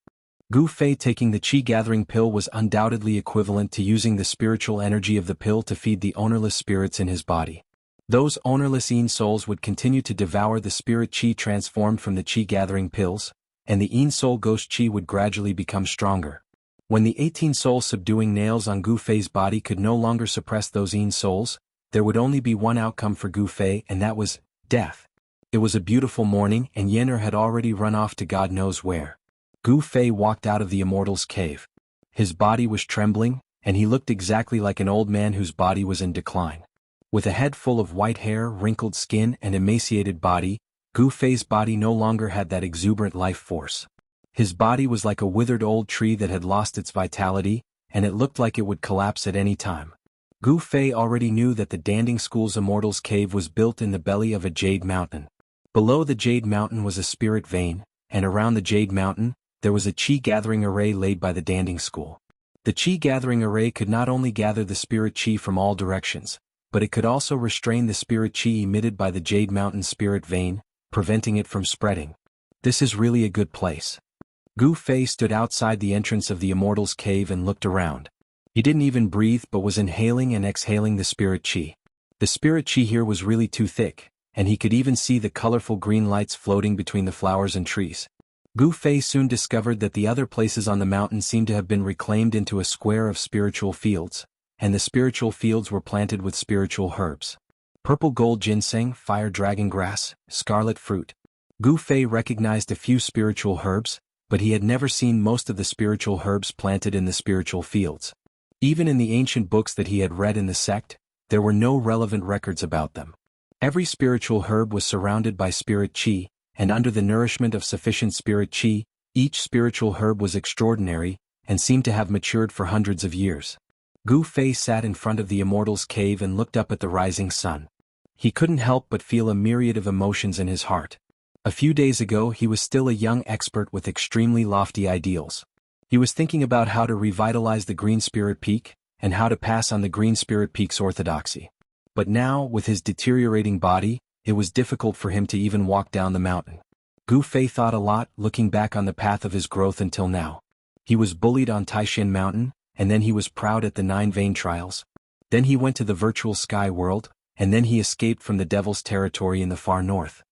Gu Fei taking the qi-gathering pill was undoubtedly equivalent to using the spiritual energy of the pill to feed the ownerless spirits in his body. Those ownerless Yin souls would continue to devour the spirit qi transformed from the qi-gathering pills, and the Yin soul ghost qi would gradually become stronger. When the 18 soul-subduing nails on Gu Fei's body could no longer suppress those Yin souls, there would only be one outcome for Gu Fei, and that was death. It was a beautiful morning and Yenner had already run off to God knows where. Gu Fei walked out of the Immortal's cave. His body was trembling, and he looked exactly like an old man whose body was in decline. With a head full of white hair, wrinkled skin, and emaciated body, Gu Fei's body no longer had that exuberant life force. His body was like a withered old tree that had lost its vitality, and it looked like it would collapse at any time. Gu Fei already knew that the Danding School's Immortal's cave was built in the belly of a jade mountain. Below the jade mountain was a spirit vein, and around the jade mountain, there was a qi-gathering array laid by the Danding School. The qi-gathering array could not only gather the spirit qi from all directions, but it could also restrain the spirit qi emitted by the jade mountain spirit vein, preventing it from spreading. This is really a good place. Gu Fei stood outside the entrance of the Immortal's cave and looked around. He didn't even breathe but was inhaling and exhaling the spirit qi. The spirit qi here was really too thick, and he could even see the colorful green lights floating between the flowers and trees. Gu Fei soon discovered that the other places on the mountain seemed to have been reclaimed into a square of spiritual fields, and the spiritual fields were planted with spiritual herbs. Purple gold ginseng, fire dragon grass, scarlet fruit. Gu Fei recognized a few spiritual herbs, but he had never seen most of the spiritual herbs planted in the spiritual fields. Even in the ancient books that he had read in the sect, there were no relevant records about them. Every spiritual herb was surrounded by spirit qi, and under the nourishment of sufficient spirit qi, each spiritual herb was extraordinary, and seemed to have matured for hundreds of years. Gu Fei sat in front of the Immortal's cave and looked up at the rising sun. He couldn't help but feel a myriad of emotions in his heart. A few days ago he was still a young expert with extremely lofty ideals. He was thinking about how to revitalize the Green Spirit Peak, and how to pass on the Green Spirit Peak's orthodoxy. But now, with his deteriorating body, it was difficult for him to even walk down the mountain. Gu Fei thought a lot, looking back on the path of his growth until now. He was bullied on Taishan Mountain, and then he was proud at the 9 Vein Trials. Then he went to the virtual sky world, and then he escaped from the Devil's territory in the far north.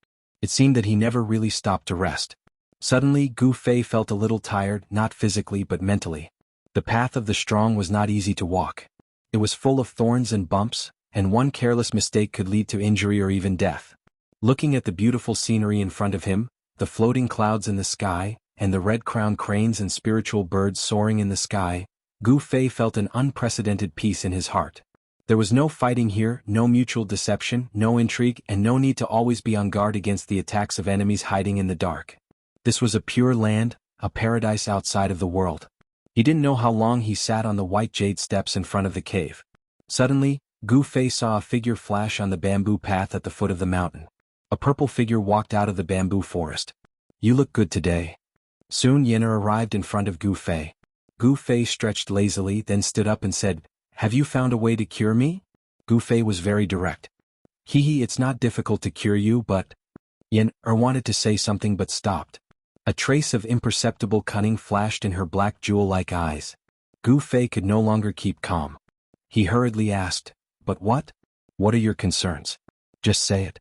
It seemed that he never really stopped to rest. Suddenly, Gu Fei felt a little tired, not physically but mentally. The path of the strong was not easy to walk. It was full of thorns and bumps, and one careless mistake could lead to injury or even death. Looking at the beautiful scenery in front of him, the floating clouds in the sky, and the red-crowned cranes and spiritual birds soaring in the sky, Gu Fei felt an unprecedented peace in his heart. There was no fighting here, no mutual deception, no intrigue, and no need to always be on guard against the attacks of enemies hiding in the dark. This was a pure land, a paradise outside of the world. He didn't know how long he sat on the white jade steps in front of the cave. Suddenly, Gu Fei saw a figure flash on the bamboo path at the foot of the mountain. A purple figure walked out of the bamboo forest. "You look good today." Soon Yen'er arrived in front of Gu Fei. Gu Fei stretched lazily, then stood up and said, "Have you found a way to cure me?" Gu Fei was very direct. It's not difficult to cure you, but..." Yen'er wanted to say something but stopped. A trace of imperceptible cunning flashed in her black jewel-like eyes. Gu Fei could no longer keep calm. He hurriedly asked, "But what? What are your concerns? Just say it."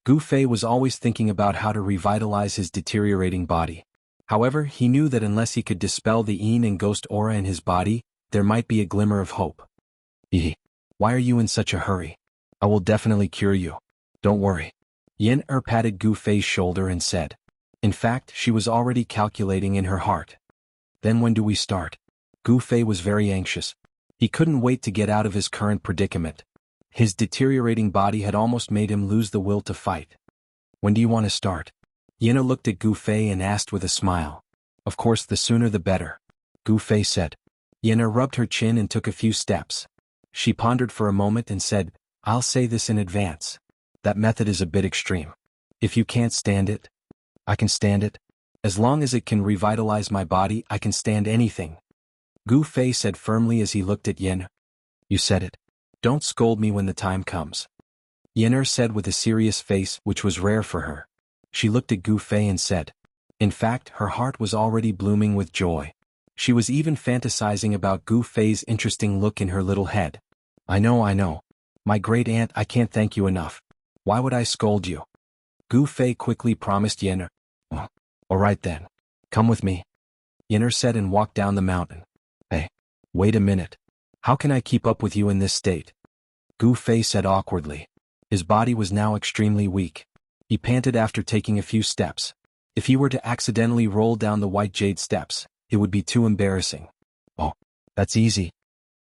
Gu Fei was always thinking about how to revitalize his deteriorating body. However, he knew that unless he could dispel the Yin and ghost aura in his body, there might be a glimmer of hope. Why are you in such a hurry? I will definitely cure you. Don't worry." Yen'er patted Gu Fei's shoulder and said. In fact, she was already calculating in her heart. "Then when do we start?" Gu Fei was very anxious. He couldn't wait to get out of his current predicament. His deteriorating body had almost made him lose the will to fight. "When do you want to start?" Yen'er looked at Gu Fei and asked with a smile. "Of course, the sooner the better," Gu Fei said. Yen'er rubbed her chin and took a few steps. She pondered for a moment and said, "I'll say this in advance. That method is a bit extreme. If you can't stand it, I can stand it. As long as it can revitalize my body, I can stand anything," Gu Fei said firmly as he looked at Yen'er. "You said it. Don't scold me when the time comes," Yen'er said with a serious face, which was rare for her. She looked at Gu Fei and said. In fact, her heart was already blooming with joy. She was even fantasizing about Gu Fei's interesting look in her little head. I know. My great aunt, I can't thank you enough. Why would I scold you?" Gu Fei quickly promised Yen'er. "All right then. Come with me," Yen'er said and walked down the mountain. "Hey, wait a minute. How can I keep up with you in this state?" Gu Fei said awkwardly. His body was now extremely weak. He panted after taking a few steps. If he were to accidentally roll down the white jade steps, it would be too embarrassing. "Oh, that's easy,"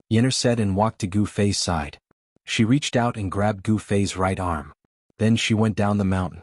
Yen'er said and walked to Gu Fei's side. She reached out and grabbed Gu Fei's right arm. Then she went down the mountain.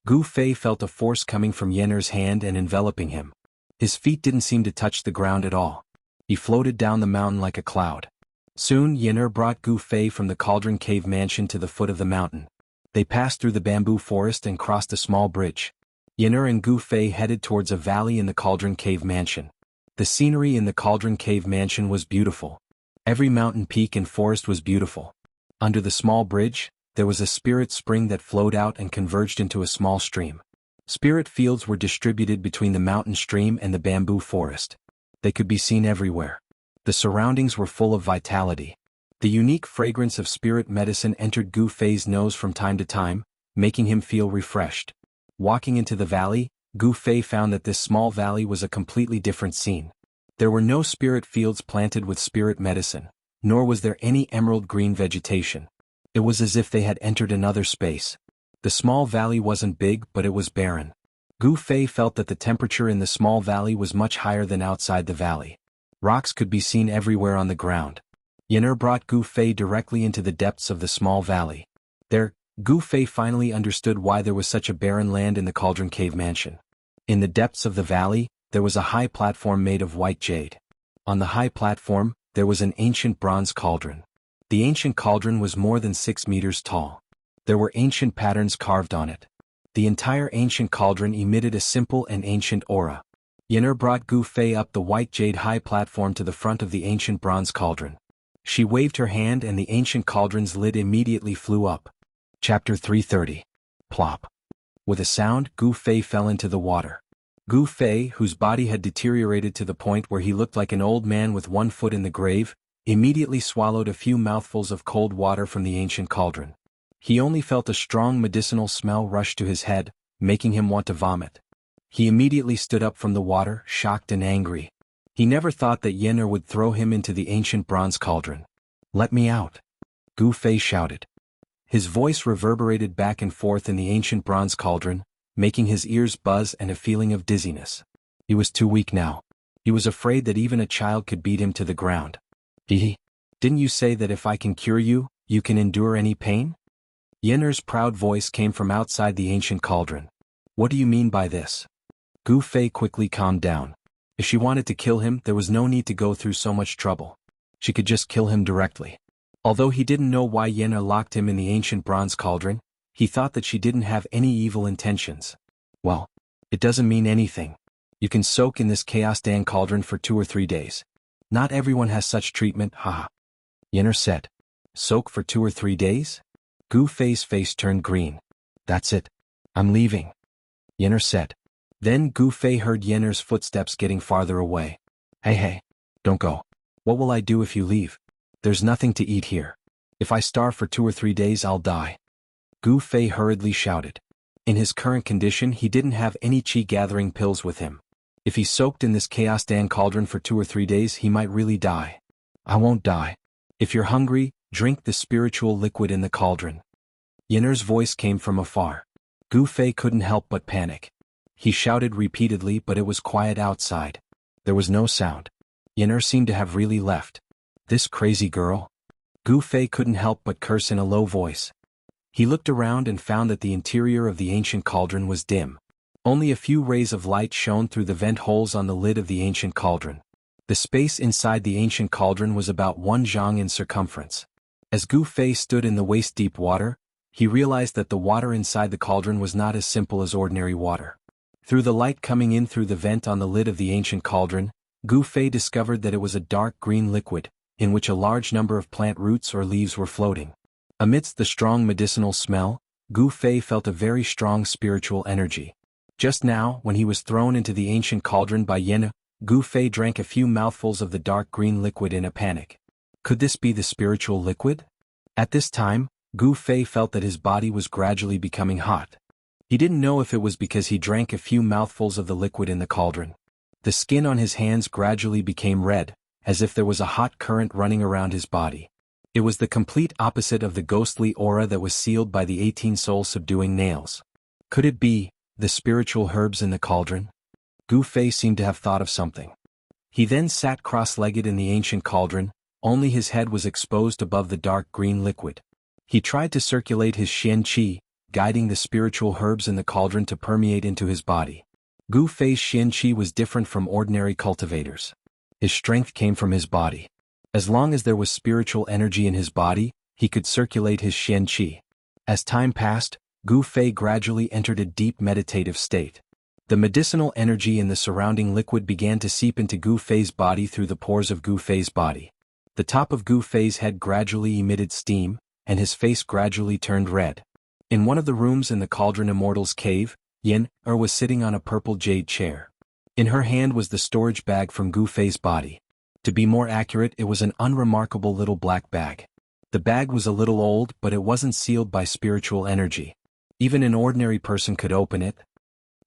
Gu Fei felt a force coming from Yen'er's hand and enveloping him. His feet didn't seem to touch the ground at all. He floated down the mountain like a cloud. Soon Yen'er brought Gu Fei from the Cauldron Cave mansion to the foot of the mountain. They passed through the bamboo forest and crossed a small bridge. Yen'er and Gu Fei headed towards a valley in the Cauldron Cave mansion. The scenery in the Cauldron Cave mansion was beautiful. Every mountain peak and forest was beautiful. Under the small bridge, there was a spirit spring that flowed out and converged into a small stream. Spirit fields were distributed between the mountain stream and the bamboo forest. They could be seen everywhere. The surroundings were full of vitality. The unique fragrance of spirit medicine entered Gu Fei's nose from time to time, making him feel refreshed. Walking into the valley, Gu Fei found that this small valley was a completely different scene. There were no spirit fields planted with spirit medicine, nor was there any emerald green vegetation. It was as if they had entered another space. The small valley wasn't big, but it was barren. Gu Fei felt that the temperature in the small valley was much higher than outside the valley. Rocks could be seen everywhere on the ground. Yen'er brought Gu Fei directly into the depths of the small valley. There, Gu Fei finally understood why there was such a barren land in the Cauldron Cave mansion. In the depths of the valley, there was a high platform made of white jade. On the high platform, there was an ancient bronze cauldron. The ancient cauldron was more than 6 meters tall. There were ancient patterns carved on it. The entire ancient cauldron emitted a simple and ancient aura. Yen'er brought Gu Fei up the white jade high platform to the front of the ancient bronze cauldron. She waved her hand and the ancient cauldron's lid immediately flew up. Chapter 330. Plop. With a sound, Gu Fei fell into the water. Gu Fei, whose body had deteriorated to the point where he looked like an old man with one foot in the grave, immediately swallowed a few mouthfuls of cold water from the ancient cauldron. He only felt a strong medicinal smell rush to his head, making him want to vomit. He immediately stood up from the water, shocked and angry. He never thought that Yen'er would throw him into the ancient bronze cauldron. "Let me out!" Gu Fei shouted. His voice reverberated back and forth in the ancient bronze cauldron, making his ears buzz and a feeling of dizziness. He was too weak now. He was afraid that even a child could beat him to the ground. Didn't you say that if I can cure you, you can endure any pain?" Yen'er's proud voice came from outside the ancient cauldron. "What do you mean by this?" Gu Fei quickly calmed down. If she wanted to kill him, there was no need to go through so much trouble. She could just kill him directly. Although he didn't know why Yen'er locked him in the ancient bronze cauldron, he thought that she didn't have any evil intentions. "Well, it doesn't mean anything. You can soak in this Chaos Dan cauldron for 2 or 3 days. Not everyone has such treatment, haha." Yen'er said. "Soak for 2 or 3 days?" Gu Fei's face turned green. "That's it. I'm leaving," Yen'er said. Then Gu Fei heard Yen'er's footsteps getting farther away. Hey, don't go. What will I do if you leave? There's nothing to eat here. If I starve for 2 or 3 days, I'll die." Gu Fei hurriedly shouted. In his current condition, he didn't have any qi gathering pills with him. If he soaked in this Chaos Dan cauldron for 2 or 3 days, he might really die. "I won't die. If you're hungry, drink the spiritual liquid in the cauldron." Yen'er's voice came from afar. Gu Fei couldn't help but panic. He shouted repeatedly, but it was quiet outside. There was no sound. Yen'er seemed to have really left. This crazy girl? Gu Fei couldn't help but curse in a low voice. He looked around and found that the interior of the ancient cauldron was dim. Only a few rays of light shone through the vent holes on the lid of the ancient cauldron. The space inside the ancient cauldron was about 1 zhang in circumference. As Gu Fei stood in the waist-deep water, he realized that the water inside the cauldron was not as simple as ordinary water. Through the light coming in through the vent on the lid of the ancient cauldron, Gu Fei discovered that it was a dark green liquid, in which a large number of plant roots or leaves were floating. Amidst the strong medicinal smell, Gu Fei felt a very strong spiritual energy. Just now, when he was thrown into the ancient cauldron by Yen'er, Gu Fei drank a few mouthfuls of the dark green liquid in a panic. Could this be the spiritual liquid? At this time, Gu Fei felt that his body was gradually becoming hot. He didn't know if it was because he drank a few mouthfuls of the liquid in the cauldron. The skin on his hands gradually became red, as if there was a hot current running around his body. It was the complete opposite of the ghostly aura that was sealed by the 18 soul-subduing nails. Could it be the spiritual herbs in the cauldron? Gu Fei seemed to have thought of something. He then sat cross-legged in the ancient cauldron, only his head was exposed above the dark green liquid. He tried to circulate his Xian Qi, guiding the spiritual herbs in the cauldron to permeate into his body. Gu Fei's Xian Qi was different from ordinary cultivators. His strength came from his body. As long as there was spiritual energy in his body, he could circulate his Xian Qi. As time passed, Gu Fei gradually entered a deep meditative state. The medicinal energy in the surrounding liquid began to seep into Gu Fei's body through the pores of Gu Fei's body. The top of Gu Fei's head gradually emitted steam, and his face gradually turned red. In one of the rooms in the Cauldron Immortal's cave, Yen'er was sitting on a purple jade chair. In her hand was the storage bag from Gu Fei's body. To be more accurate, it was an unremarkable little black bag. The bag was a little old, but it wasn't sealed by spiritual energy. Even an ordinary person could open it.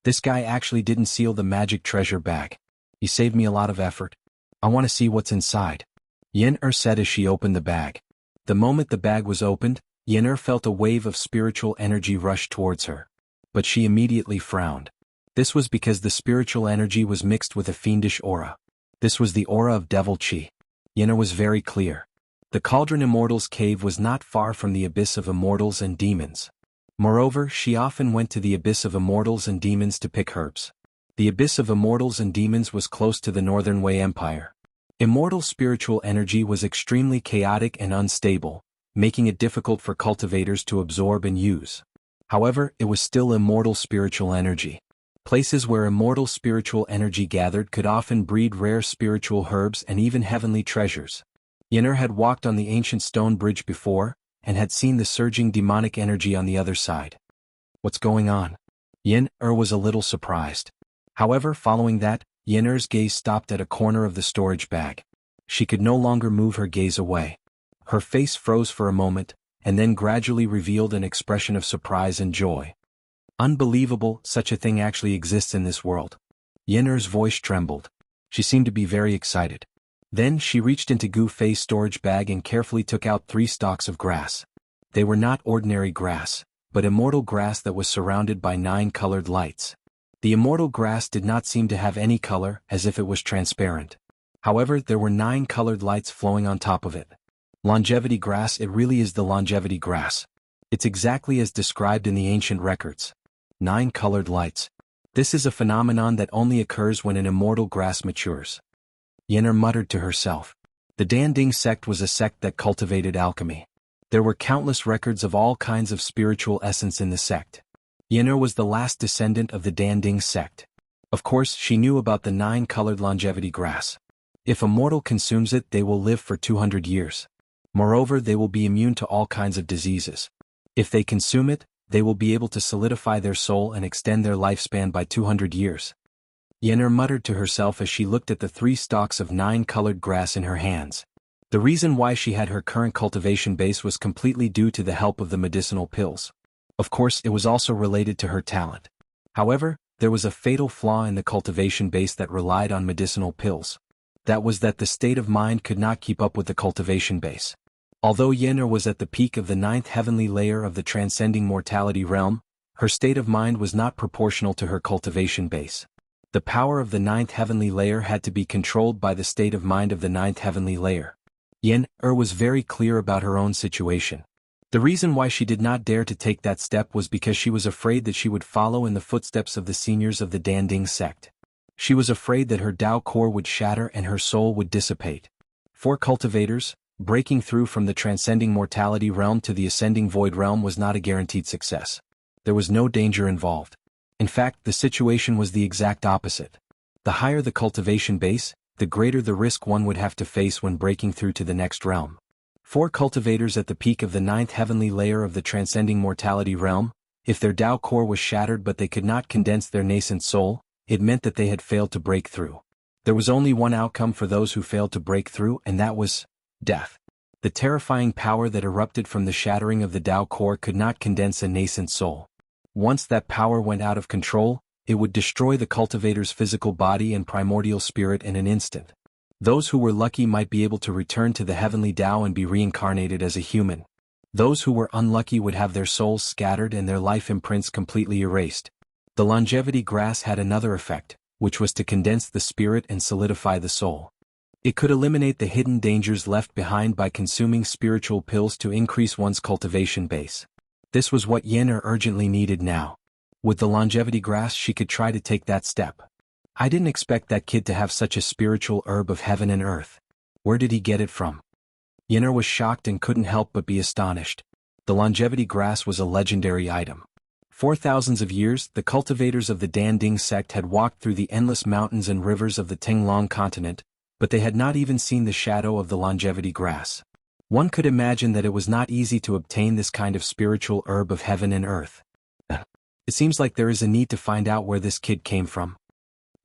This guy actually didn't seal the magic treasure bag. He saved me a lot of effort. I want to see what's inside, Yen'er said as she opened the bag. The moment the bag was opened, Yen'er felt a wave of spiritual energy rush towards her. But she immediately frowned. This was because the spiritual energy was mixed with a fiendish aura. This was the aura of devil qi. Yen'er was very clear. The Cauldron Immortal's cave was not far from the abyss of immortals and demons. Moreover, she often went to the abyss of immortals and demons to pick herbs. The abyss of immortals and demons was close to the Northern Wei Empire. Immortal spiritual energy was extremely chaotic and unstable, making it difficult for cultivators to absorb and use. However, it was still immortal spiritual energy. Places where immortal spiritual energy gathered could often breed rare spiritual herbs and even heavenly treasures. Yen'er had walked on the ancient stone bridge before, and had seen the surging demonic energy on the other side. What's going on? Yen'er was a little surprised. However, following that, Yen'er's gaze stopped at a corner of the storage bag. She could no longer move her gaze away. Her face froze for a moment, and then gradually revealed an expression of surprise and joy. Unbelievable, such a thing actually exists in this world. Yen'er's voice trembled. She seemed to be very excited. Then she reached into Gu Fei's storage bag and carefully took out 3 stalks of grass. They were not ordinary grass, but immortal grass that was surrounded by 9 colored lights. The immortal grass did not seem to have any color, as if it was transparent. However, there were 9 colored lights flowing on top of it. Longevity grass. It really is the longevity grass. It's exactly as described in the ancient records. 9 colored lights. This is a phenomenon that only occurs when an immortal grass matures. Yen'er muttered to herself. The Danding sect was a sect that cultivated alchemy. There were countless records of all kinds of spiritual essence in the sect. Yen'er was the last descendant of the Danding sect. Of course, she knew about the 9 colored longevity grass. If a mortal consumes it, they will live for 200 years. Moreover, they will be immune to all kinds of diseases. If they consume it, they will be able to solidify their soul and extend their lifespan by 200 years. Yen'er muttered to herself as she looked at the 3 stalks of 9 colored grass in her hands. The reason why she had her current cultivation base was completely due to the help of the medicinal pills. Of course, it was also related to her talent. However, there was a fatal flaw in the cultivation base that relied on medicinal pills. That was that the state of mind could not keep up with the cultivation base. Although Yen'er was at the peak of the 9th heavenly layer of the transcending mortality realm, her state of mind was not proportional to her cultivation base. The power of the 9th heavenly layer had to be controlled by the state of mind of the 9th heavenly layer. Yen'er was very clear about her own situation. The reason why she did not dare to take that step was because she was afraid that she would follow in the footsteps of the seniors of the Danding sect. She was afraid that her Tao core would shatter and her soul would dissipate. For cultivators, breaking through from the transcending mortality realm to the ascending void realm was not a guaranteed success. There was no danger involved. In fact, the situation was the exact opposite. The higher the cultivation base, the greater the risk one would have to face when breaking through to the next realm. For cultivators at the peak of the 9th heavenly layer of the transcending mortality realm, if their Tao core was shattered but they could not condense their nascent soul, it meant that they had failed to break through. There was only one outcome for those who failed to break through, and that was death. The terrifying power that erupted from the shattering of the Tao core could not condense a nascent soul. Once that power went out of control, it would destroy the cultivator's physical body and primordial spirit in an instant. Those who were lucky might be able to return to the heavenly Tao and be reincarnated as a human. Those who were unlucky would have their souls scattered and their life imprints completely erased. The longevity grass had another effect, which was to condense the spirit and solidify the soul. It could eliminate the hidden dangers left behind by consuming spiritual pills to increase one's cultivation base. This was what Yen'er urgently needed now. With the longevity grass she could try to take that step. I didn't expect that kid to have such a spiritual herb of heaven and earth. Where did he get it from? Yen'er was shocked and couldn't help but be astonished. The longevity grass was a legendary item. For thousands of years, the cultivators of the Danding sect had walked through the endless mountains and rivers of the Tinglong continent, but they had not even seen the shadow of the longevity grass. One could imagine that it was not easy to obtain this kind of spiritual herb of heaven and earth. It seems like there is a need to find out where this kid came from.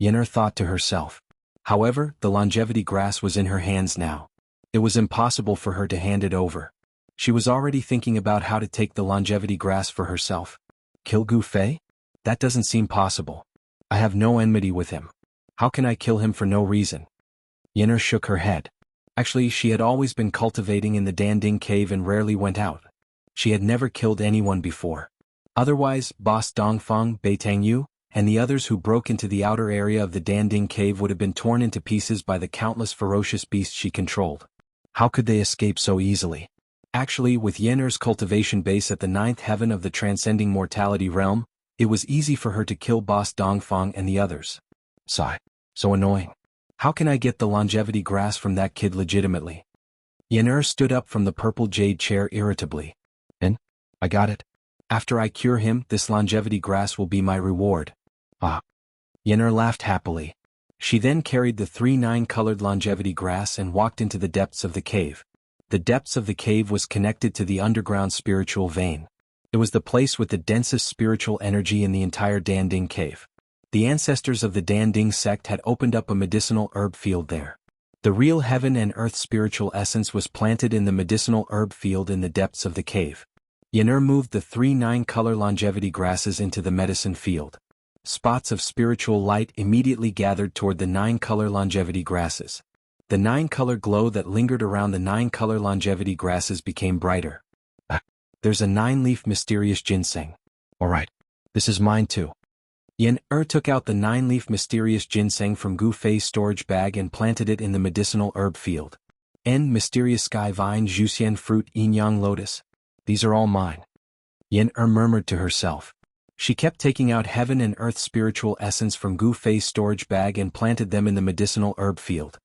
Yen'er thought to herself. However, the longevity grass was in her hands now. It was impossible for her to hand it over. She was already thinking about how to take the longevity grass for herself. Kill Gu Fei? That doesn't seem possible. I have no enmity with him. How can I kill him for no reason? Yen'er shook her head. Actually, she had always been cultivating in the Danding cave and rarely went out. She had never killed anyone before. Otherwise, Boss Dongfeng, Beitangyu, and the others who broke into the outer area of the Danding cave would have been torn into pieces by the countless ferocious beasts she controlled. How could they escape so easily? Actually, with Yen'er's cultivation base at the 9th heaven of the transcending mortality realm, it was easy for her to kill Boss Dongfang and the others. Sigh. So annoying. How can I get the longevity grass from that kid legitimately? Yen'er stood up from the purple jade chair irritably. And? I got it. After I cure him, this longevity grass will be my reward. Ah. Yen'er laughed happily. She then carried the 3 9-colored longevity grass and walked into the depths of the cave. The depths of the cave was connected to the underground spiritual vein. It was the place with the densest spiritual energy in the entire Danding cave. The ancestors of the Danding sect had opened up a medicinal herb field there. The real heaven and earth spiritual essence was planted in the medicinal herb field in the depths of the cave. Yen'er moved the 3 9-color longevity grasses into the medicine field. Spots of spiritual light immediately gathered toward the 9-color longevity grasses. The 9-color glow that lingered around the 9-color longevity grasses became brighter. There's a 9-leaf mysterious ginseng. Alright. This is mine too. Yen'er took out the 9-leaf mysterious ginseng from Gu Fei's storage bag and planted it in the medicinal herb field. Mysterious sky vine, Juxian fruit, Yin-yang lotus. These are all mine. Yen'er murmured to herself. She kept taking out heaven and earth spiritual essence from Gu Fei's storage bag and planted them in the medicinal herb field.